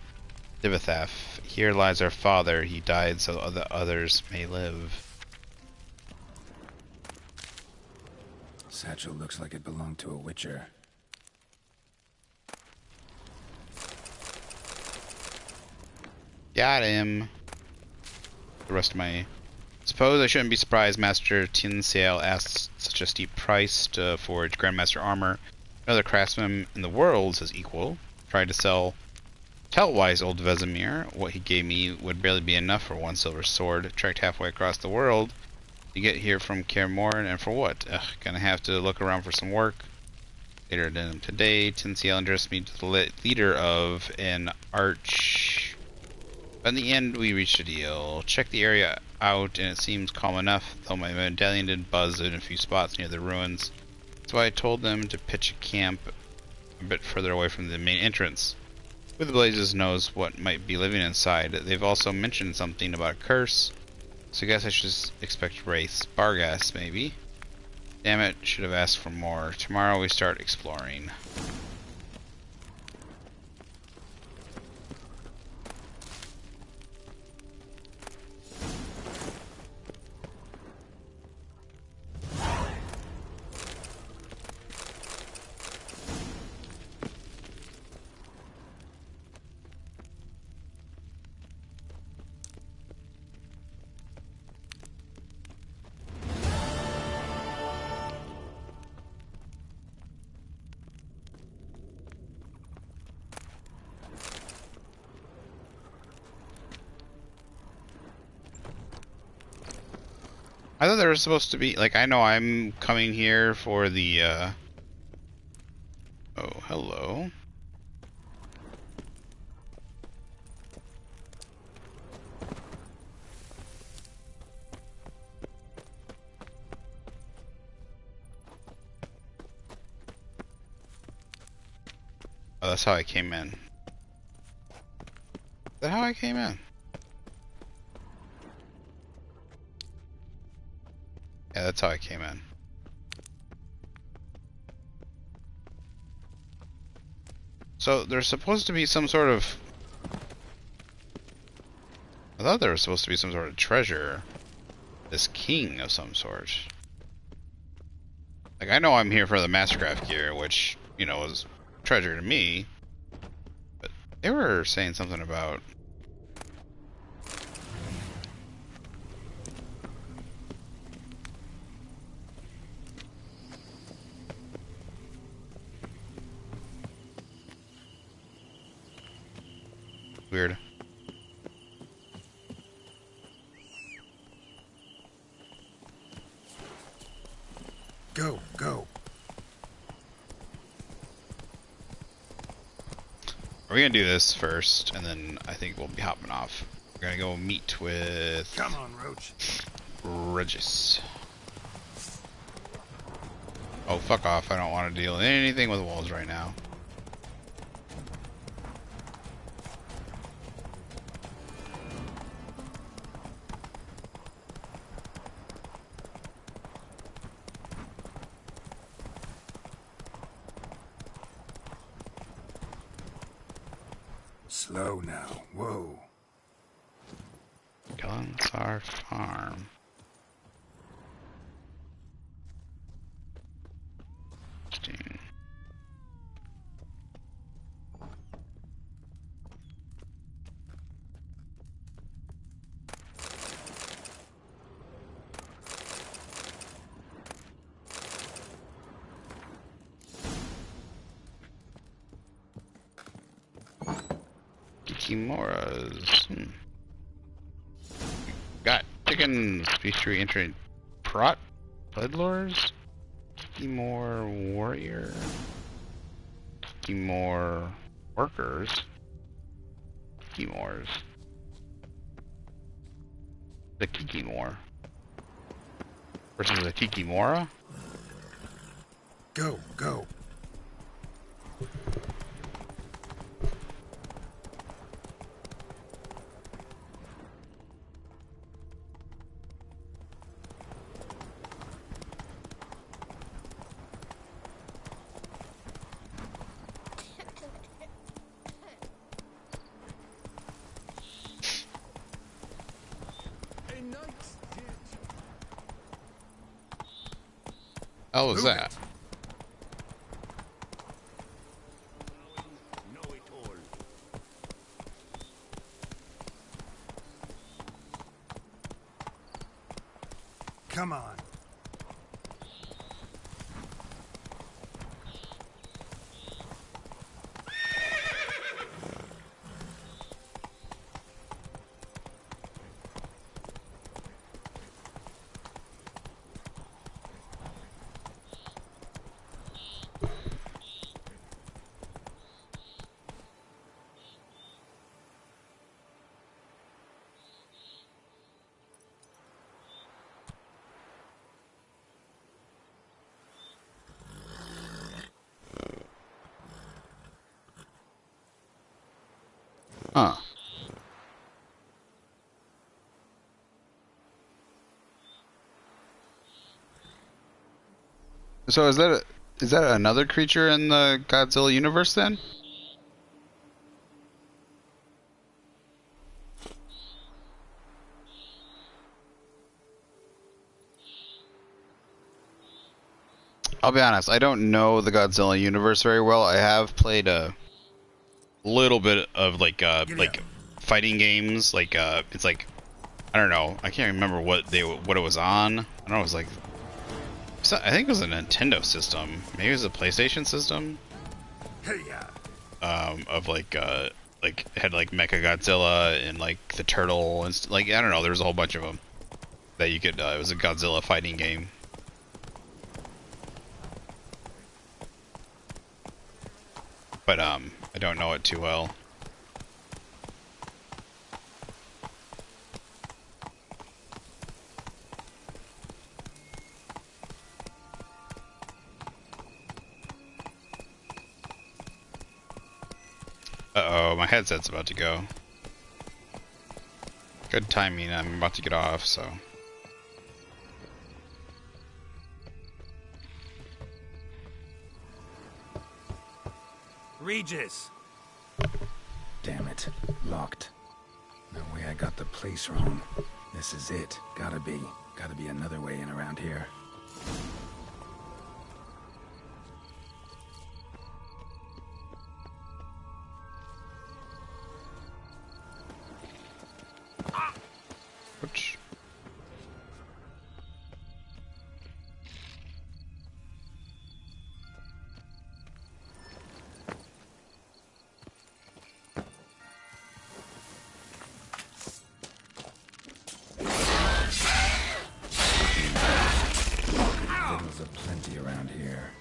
Deireadh. Here lies our father. He died so the others may live. Satchel looks like it belonged to a witcher. Got him. The rest of my... Suppose I shouldn't be surprised Master Tinsale asked such a steep price to forge Grandmaster armor. Another craftsman in the world says equal. Tried to tell wise old Vesemir what he gave me would barely be enough for one silver sword. Trekked halfway across the world to get here from Kaer Morhen, and for what? Gonna have to look around for some work. Later than today, Tinsale introduced me to the leader of an arch. But in the end, we reached a deal. Checked the area out, and it seems calm enough, though my medallion did buzz in a few spots near the ruins. So I told them to pitch a camp a bit further away from the main entrance. Who the Blazes knows what might be living inside. They've also mentioned something about a curse, so I guess I should expect wraiths. Barghast, maybe. Damn it, should have asked for more. Tomorrow we start exploring. I thought there was supposed to be, like, I know I'm coming here for the, oh, hello. Oh, that's how I came in. Is that how I came in? Yeah, that's how I came in. So there's supposed to be some sort of... I thought there was supposed to be some sort of treasure. This king of some sort. Like, I know I'm here for the Mastercraft gear, which, you know, is treasure to me. But they were saying something about... Weird. Go, go. We're gonna do this first, and then I think we'll be hopping off. We're gonna go meet with... Come on, Roach. Regis. Oh, fuck off. I don't want to deal with anything with wolves right now. Slow now. Whoa. Caranthir farm. Interesting. Kikimoras. Got chickens. Pastry entrant. Prot. Bloodlords. Kikimor warrior. Kikimor workers. Kikimors. The Kikimor. Versus the Kikimora? Go, go. How was that? Come on. Huh. So is that another creature in the Godzilla universe then? I'll be honest, I don't know the Godzilla universe very well. I have played a little bit of like fighting games, like it's like, I don't know, I can't remember what it was on. I don't know, it was like, I think it was a Nintendo system, maybe it was a PlayStation system. Of like it had like Mecha Godzilla and like the turtle and like, I don't know, there was a whole bunch of them that you could. It was a Godzilla fighting game. But I don't know it too well. Uh-oh, my headset's about to go. Good timing, I'm about to get off, so... Regis! Damn it. Locked. No way I got the place wrong. This is it. Gotta be another way in around here. Ouch. Vittles of plenty around here.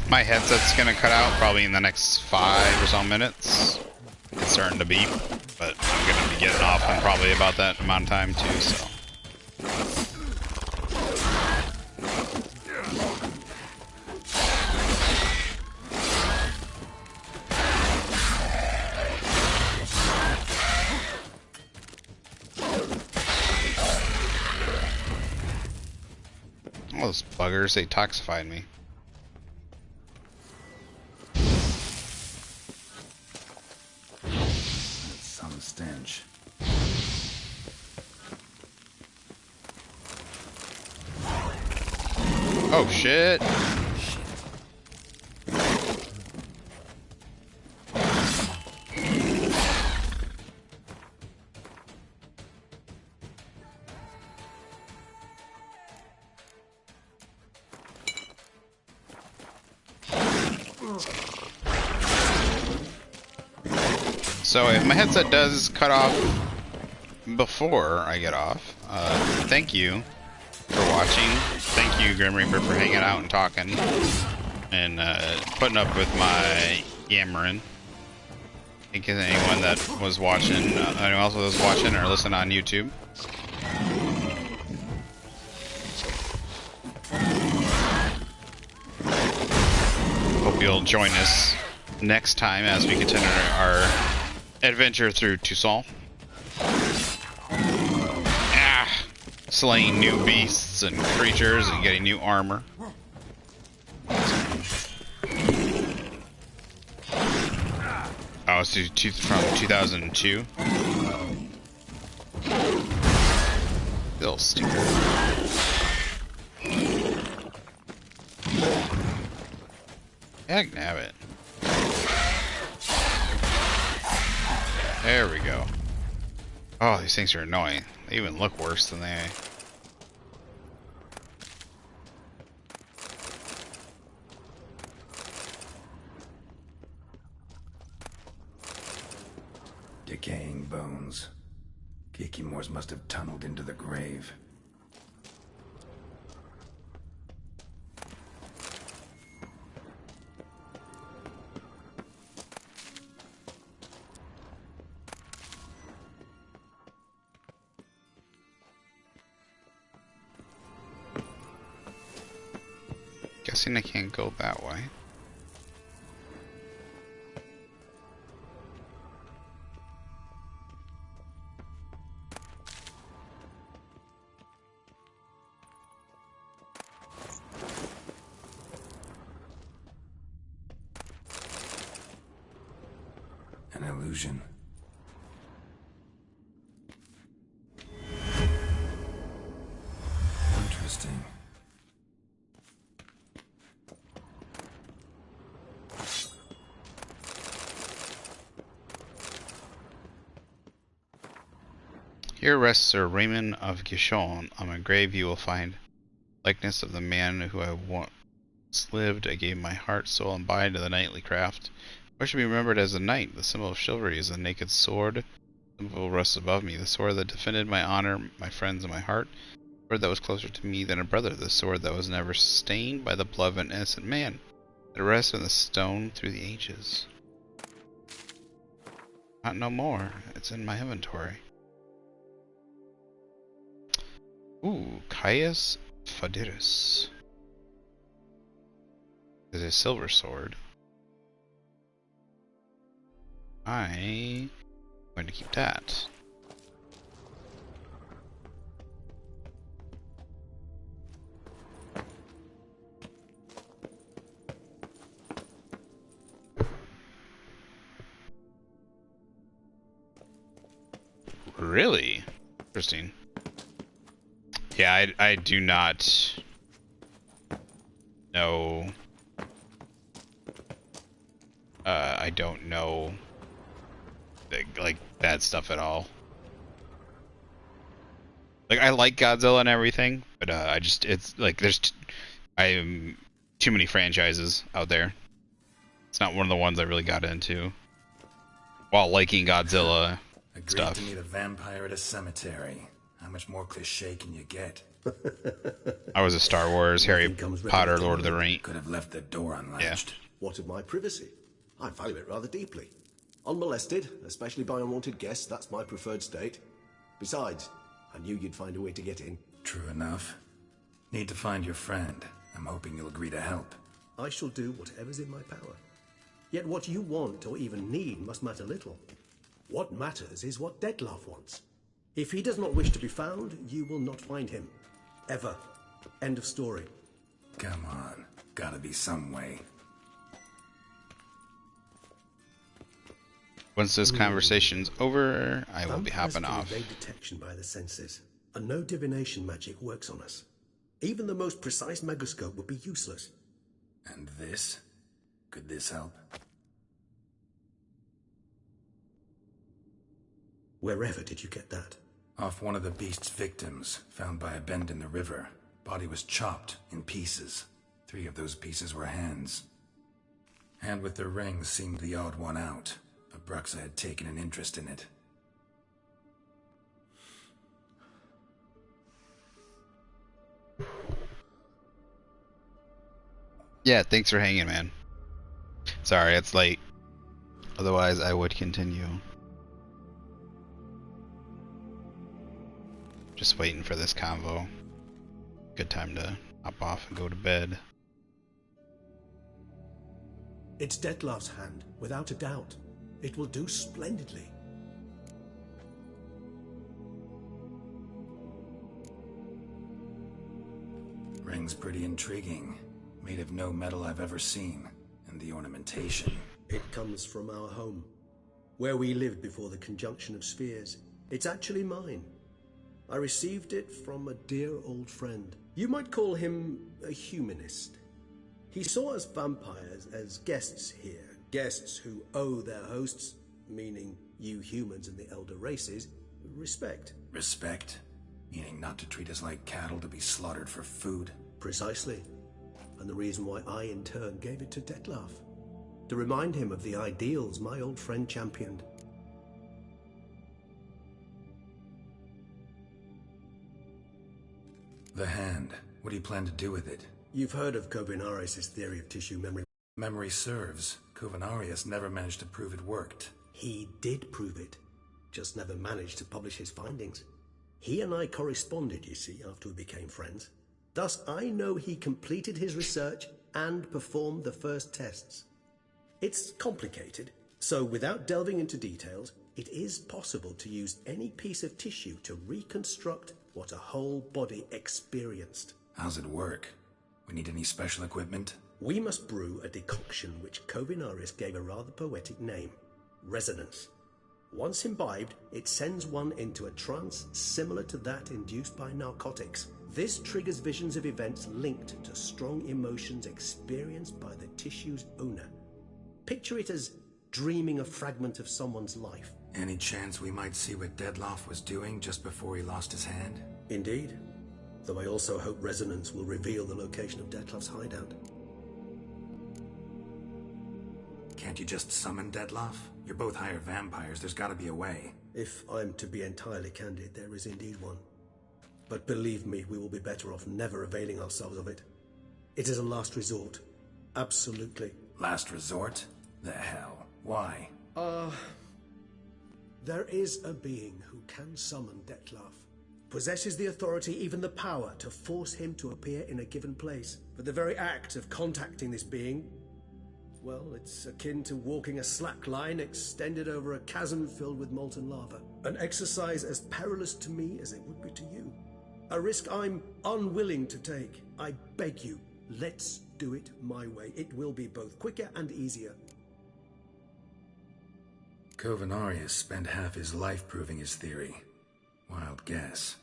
My headset's gonna cut out probably in the next 5 or so minutes. It's starting to beep, but I'm gonna be getting off in probably about that amount of time too, so. All those buggers, they toxified me. Some stench. Oh shit. So if my headset does cut off before I get off, thank you for watching. Thank you, Grim Reaper, for hanging out and talking and putting up with my yammering. Thank you to anyone that was watching, anyone else that was watching or listening on YouTube. Hope you'll join us next time as we continue our adventure through Toussaint. Slaying new beasts and creatures and getting new armor. Oh, it's from 2002. Still stupid. Heck, nabbit. There we go. Oh, these things are annoying. They even look worse than they... Decaying bones. Kikimors must have tunneled into the grave. Guessing I can't go that way. An illusion. Interesting. Here rests Sir Raymond of Gishon. On my grave you will find likeness of the man who I once lived. I gave my heart, soul, and body to the knightly craft. I should be remembered as a knight. The symbol of chivalry is a naked sword. The symbol rests above me. The sword that defended my honor, my friends, and my heart. The sword that was closer to me than a brother. The sword that was never stained by the blood of an innocent man. It rests in the stone through the ages. Not no more. It's in my inventory. Ooh, Caius Fadiris. There's a silver sword. I'm going to keep that. Really? Interesting. Yeah, I do not know. I don't know like that stuff at all. Like I like Godzilla and everything, but it's like I too many franchises out there. It's not one of the ones I really got into while liking Godzilla stuff. To meet a vampire at a cemetery. How much more cliche can you get? I was a Star Wars, Harry Potter, Lord of the Rings. Could have left the door unlatched. Yeah. What of my privacy? I value it rather deeply. Unmolested, especially by unwanted guests, that's my preferred state. Besides, I knew you'd find a way to get in. True enough. Need to find your friend. I'm hoping you'll agree to help. I shall do whatever's in my power. Yet what you want or even need must matter little. What matters is what Dettlaff wants. If he does not wish to be found, you will not find him. Ever. End of story. Come on. Gotta be some way. Once this conversation's over, I will be hopping off. Evade detection by the senses, and no divination magic works on us. Even the most precise megascope would be useless. And this? Could this help? Wherever did you get that? Off one of the beast's victims, found by a bend in the river. Body was chopped in pieces. 3 of those pieces were hands. Hand with the ring seemed the odd one out. Abruxa had taken an interest in it. Yeah, thanks for hanging, man. Sorry, it's late. Otherwise, I would continue. Just waiting for this convo. Good time to hop off and go to bed. It's Dettlaff's hand, without a doubt. It will do splendidly. Ring's pretty intriguing. Made of no metal I've ever seen. And the ornamentation. It comes from our home, where we lived before the conjunction of spheres. It's actually mine. I received it from a dear old friend. You might call him a humanist. He saw us vampires as guests here, guests who owe their hosts, meaning you humans and the elder races, respect. Respect? Meaning not to treat us like cattle to be slaughtered for food? Precisely. And the reason why I in turn gave it to Dettlaff. To remind him of the ideals my old friend championed. The hand. What do you plan to do with it? You've heard of Covenarius' theory of tissue memory. Memory serves. Covenarius never managed to prove it worked. He did prove it, just never managed to publish his findings. He and I corresponded, you see, after we became friends. Thus, I know he completed his research and performed the first tests. It's complicated, so without delving into details, it is possible to use any piece of tissue to reconstruct what a whole body experienced. How's it work? We need any special equipment? We must brew a decoction which Covenarius gave a rather poetic name, resonance. Once imbibed, it sends one into a trance similar to that induced by narcotics. This triggers visions of events linked to strong emotions experienced by the tissue's owner. Picture it as dreaming a fragment of someone's life. Any chance we might see what Dettlaff was doing just before he lost his hand? Indeed. Though I also hope resonance will reveal the location of Dettlaff's hideout. Can't you just summon Dettlaff? You're both hired vampires, there's gotta be a way. If I'm to be entirely candid, there is indeed one. But believe me, we will be better off never availing ourselves of it. It is a last resort. Absolutely. Last resort? The hell? Why? There is a being who can summon Dettlaff. Possesses the authority, even the power, to force him to appear in a given place. But the very act of contacting this being, well, it's akin to walking a slack line extended over a chasm filled with molten lava. An exercise as perilous to me as it would be to you. A risk I'm unwilling to take. I beg you, let's do it my way. It will be both quicker and easier. Covenarius spent half his life proving his theory. Wild guess.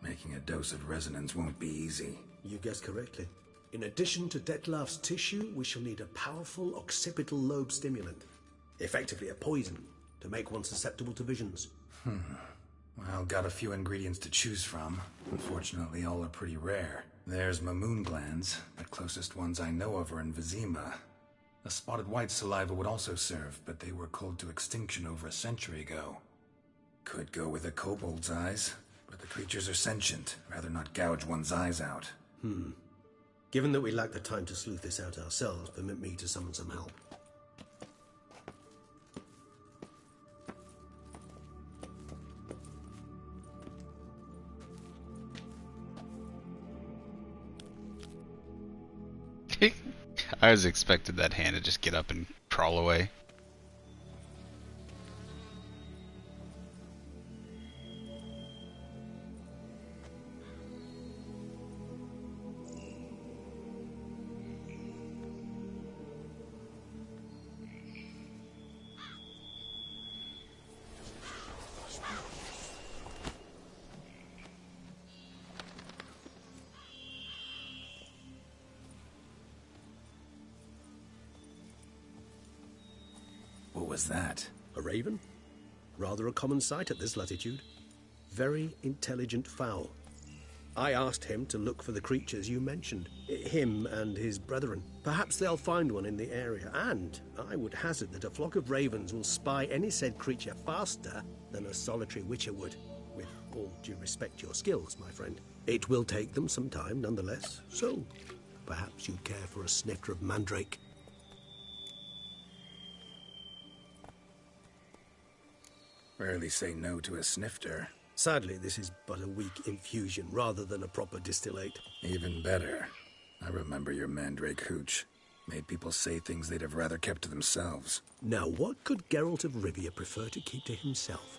Making a dose of resonance won't be easy. You guessed correctly. In addition to Dettlaff's tissue, we shall need a powerful occipital lobe stimulant. Effectively a poison, to make one susceptible to visions. Well, got a few ingredients to choose from. Unfortunately, all are pretty rare. There's Mamoon glands. The closest ones I know of are in Vizima. A spotted white saliva would also serve, but they were cold to extinction over a century ago. Could go with a kobold's eyes, but the creatures are sentient. Rather not gouge one's eyes out. Given that we lack the time to sleuth this out ourselves, permit me to summon some help. I was expecting that hand to just get up and crawl away. What was that? A raven? Rather a common sight at this latitude. Very intelligent fowl. I asked him to look for the creatures you mentioned. Him and his brethren. Perhaps they'll find one in the area, and I would hazard that a flock of ravens will spy any said creature faster than a solitary witcher would. With all due respect to your skills, my friend. It will take them some time, nonetheless, so perhaps you'd care for a snifter of mandrake. Rarely say no to a snifter. Sadly, this is but a weak infusion rather than a proper distillate. Even better. I remember your mandrake hooch. Made people say things they'd have rather kept to themselves. Now, what could Geralt of Rivia prefer to keep to himself?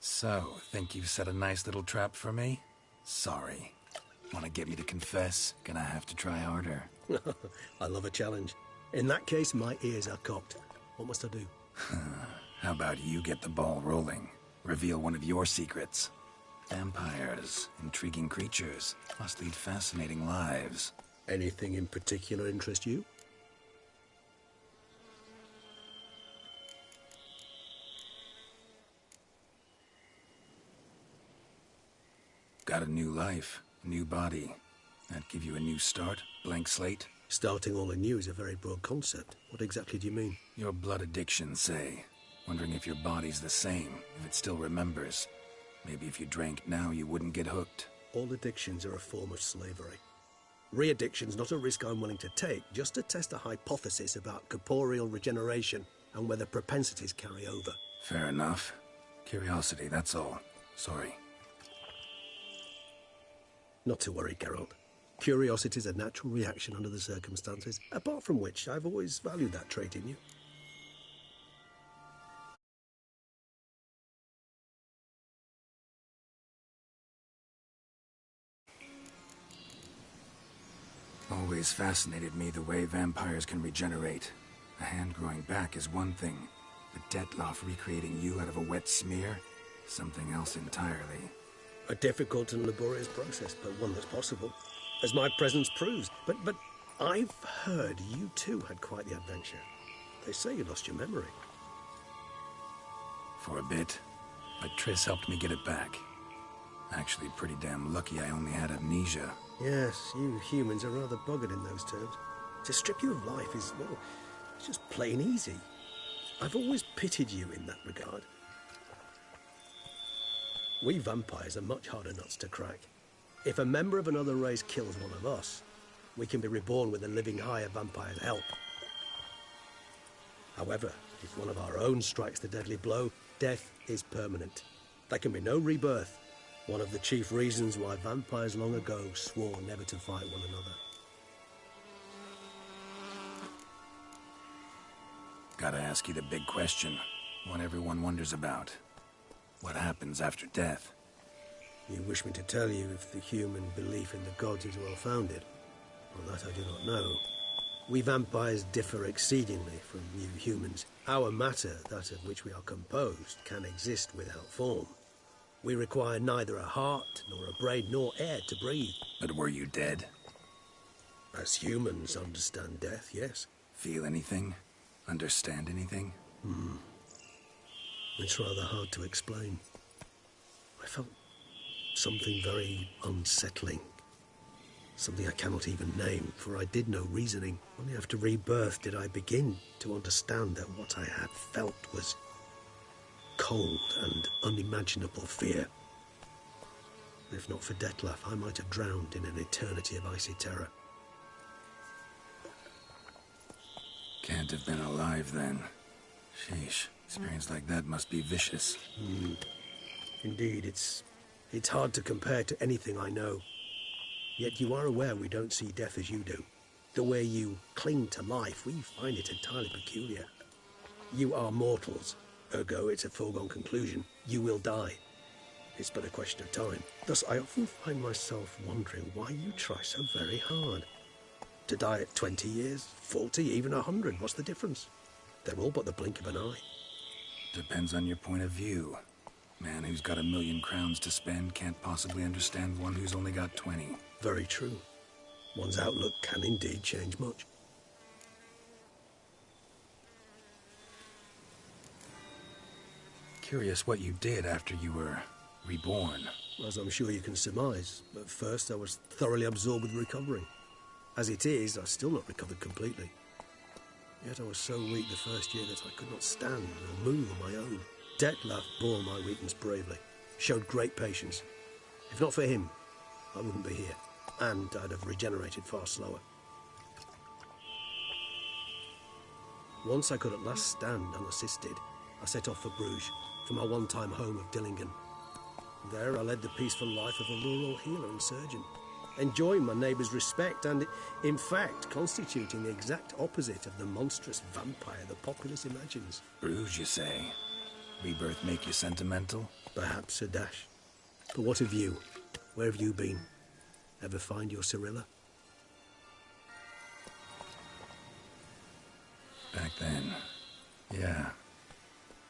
So, think you've set a nice little trap for me? Sorry. Want to get me to confess? Gonna have to try harder. I love a challenge. In that case, my ears are cocked. What must I do? How about you get the ball rolling? Reveal one of your secrets. Vampires, intriguing creatures, must lead fascinating lives. Anything in particular interest you? Got a new life, new body. That give you a new start? Blank slate? Starting all anew is a very broad concept. What exactly do you mean? Your blood addiction, say. Wondering if your body's the same, if it still remembers. Maybe if you drank now, you wouldn't get hooked. All addictions are a form of slavery. Re-addiction's not a risk I'm willing to take, just to test a hypothesis about corporeal regeneration and whether propensities carry over. Fair enough. Curiosity, that's all. Sorry. Not to worry, Geralt. Curiosity's a natural reaction under the circumstances, apart from which I've always valued that trait in you. Always fascinated me the way vampires can regenerate. A hand growing back is one thing, but Dettlaff recreating you out of a wet smear? Something else entirely. A difficult and laborious process, but one that's possible, as my presence proves. But I've heard you too had quite the adventure. They say you lost your memory. For a bit, but Triss helped me get it back. Actually, pretty damn lucky I only had amnesia. Yes, you humans are rather buggered in those terms. To strip you of life is, well, it's just plain easy. I've always pitied you in that regard. We vampires are much harder nuts to crack. If a member of another race kills one of us, we can be reborn with a living higher vampire's help. However, if one of our own strikes the deadly blow, death is permanent. There can be no rebirth. One of the chief reasons why vampires long ago swore never to fight one another. Gotta ask you the big question. One everyone wonders about. What happens after death? You wish me to tell you if the human belief in the gods is well founded? Well, that I do not know. We vampires differ exceedingly from you humans. Our matter, that of which we are composed, can exist without form. We require neither a heart, nor a brain, nor air to breathe. But were you dead? As humans understand death, yes. Feel anything? Understand anything? It's rather hard to explain. I felt something very unsettling. Something I cannot even name, for I did no reasoning. Only after rebirth did I begin to understand that what I had felt was cold and unimaginable fear. If not for Dettlaff, I might have drowned in an eternity of icy terror. Can't have been alive then. Sheesh. Experience like that must be vicious. Indeed, it's hard to compare to anything I know. Yet you are aware we don't see death as you do. The way you cling to life, we find it entirely peculiar. You are mortals, ergo it's a foregone conclusion. You will die. It's but a question of time. Thus, I often find myself wondering why you try so very hard. To die at 20 years, 40, even 100, what's the difference? They're all but the blink of an eye. Depends on your point of view. Man who's got 1,000,000 crowns to spend can't possibly understand one who's only got 20. Very true. One's outlook can indeed change much. curious what you did after you were reborn. As I'm sure you can surmise, at first I was thoroughly absorbed with recovering. As it is, I've still not recovered completely. Yet I was so weak the first year that I could not stand or move on my own. Detlef bore my weakness bravely, showed great patience. If not for him, I wouldn't be here, and I'd have regenerated far slower. Once I could at last stand unassisted, I set off for Bruges, for my one-time home of Dillingen. There I led the peaceful life of a rural healer and surgeon, enjoying my neighbours' respect and, in fact, constituting the exact opposite of the monstrous vampire the populace imagines. Bruges, you say? Rebirth make you sentimental? Perhaps a dash. But what of you? Where have you been? Ever find your Cirilla? Back then, yeah.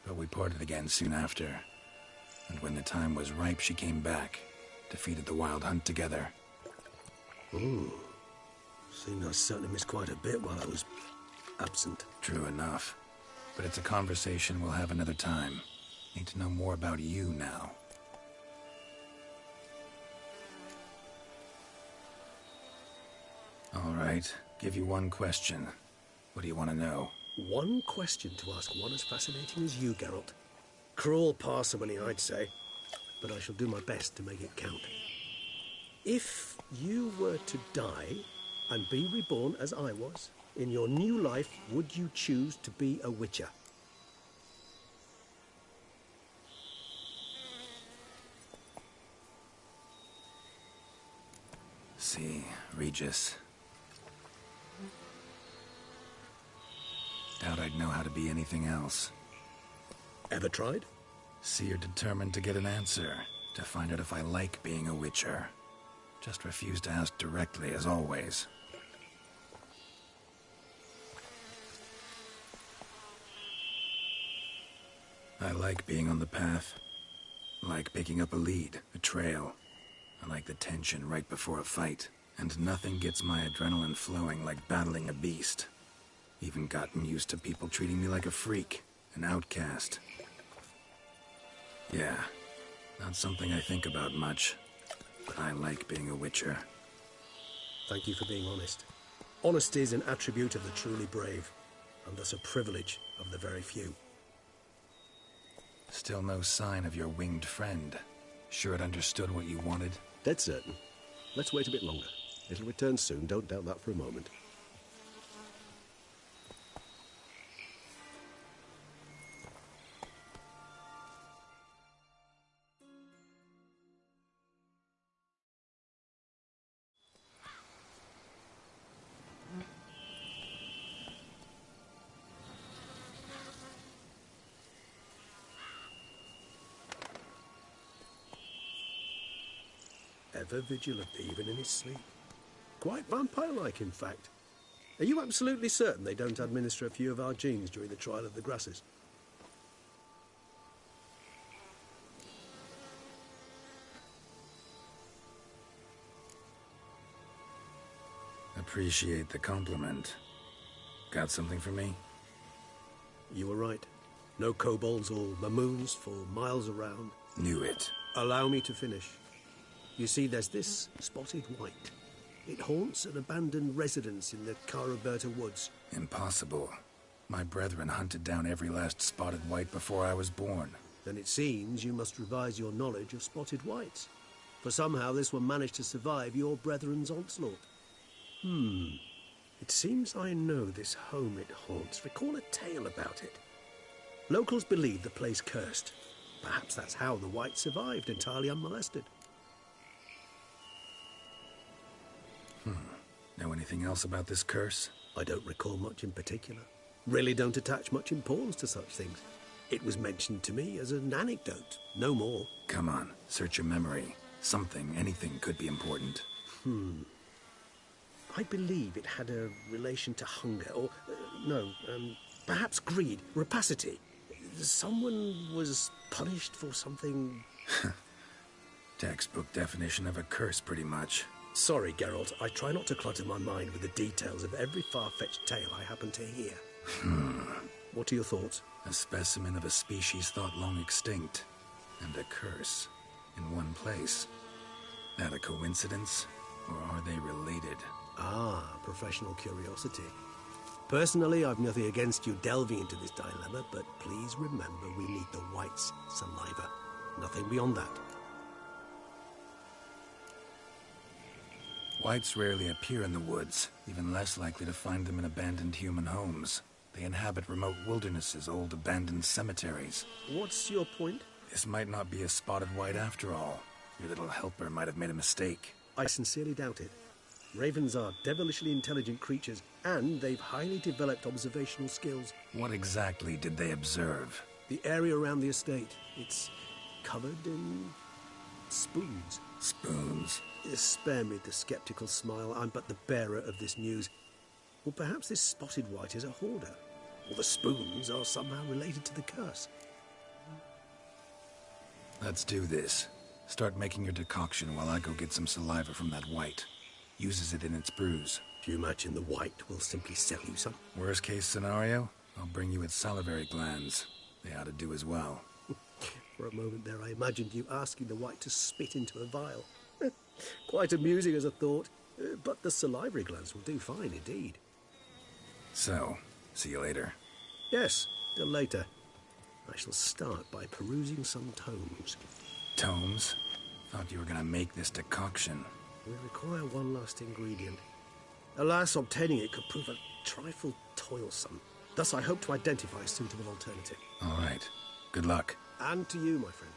But we parted again soon after. And when the time was ripe, she came back. Defeated the Wild Hunt together. Ooh. Seemed I certainly missed quite a bit while I was absent. True enough. But it's a conversation we'll have another time. Need to know more about you now. All right. Give you one question. What do you want to know? One question to ask one as fascinating as you, Geralt. Cruel parsimony, I'd say. But I shall do my best to make it count. If you were to die and be reborn as I was, in your new life, would you choose to be a Witcher? See, Regis. Doubt I'd know how to be anything else. Ever tried? See, you're determined to get an answer. To find out if I like being a Witcher. Just refuse to ask directly, as always. I like being on the path. Like picking up a lead, a trail. I like the tension right before a fight. And nothing gets my adrenaline flowing like battling a beast. Even gotten used to people treating me like a freak, an outcast. Yeah, not something I think about much. But I like being a Witcher. Thank you for being honest. Honesty is an attribute of the truly brave, and thus a privilege of the very few. Still no sign of your winged friend. Sure it understood what you wanted? Dead certain. Let's wait a bit longer. It'll return soon, don't doubt that for a moment. Ever vigilant, even in his sleep. Quite vampire-like, in fact. Are you absolutely certain they don't administer a few of our genes during the trial of the grasses? Appreciate the compliment. Got something for me? You were right. No kobolds or mamoons for miles around. Knew it. Allow me to finish. You see, there's this spotted white. It haunts an abandoned residence in the Caraberta woods. Impossible. My brethren hunted down every last spotted white before I was born. Then it seems you must revise your knowledge of spotted whites. For somehow this one managed to survive your brethren's onslaught. It seems I know this home it haunts. Recall a tale about it. Locals believe the place cursed. Perhaps that's how the white survived entirely unmolested. Know anything else about this curse? I don't recall much in particular. Really don't attach much importance to such things. It was mentioned to me as an anecdote, no more. Come on, search your memory. Something, anything could be important. I believe it had a relation to hunger, or, perhaps greed, rapacity. Someone was punished for something... Textbook definition of a curse, pretty much. Sorry, Geralt, I try not to clutter my mind with the details of every far-fetched tale I happen to hear. What are your thoughts? A specimen of a species thought long extinct, and a curse, in one place. That a coincidence, or are they related? Ah, professional curiosity. Personally, I've nothing against you delving into this dilemma, but please remember we need the white's saliva. Nothing beyond that. Whites rarely appear in the woods, even less likely to find them in abandoned human homes. They inhabit remote wildernesses, old abandoned cemeteries. What's your point? This might not be a spotted white after all. Your little helper might have made a mistake. I sincerely doubt it. Ravens are devilishly intelligent creatures, and they've highly developed observational skills. What exactly did they observe? The area around the estate. It's covered in spoons. Spoons? Spare me the skeptical smile. I'm but the bearer of this news. Or perhaps this spotted white is a hoarder. Or the spoons are somehow related to the curse. Let's do this. Start making your decoction while I go get some saliva from that white. Uses it in its brews. Do you imagine the white will simply sell you some? Worst case scenario, I'll bring you its salivary glands. They ought to do as well. For a moment there, I imagined you asking the white to spit into a vial. Quite amusing as a thought, but the salivary glands will do fine indeed. So, see you later. Yes, till later. I shall start by perusing some tomes. Tomes? Thought you were gonna make this decoction. We require one last ingredient. Alas, obtaining it could prove a trifle toilsome. Thus, I hope to identify a suitable alternative. All right. Good luck. And to you, my friend.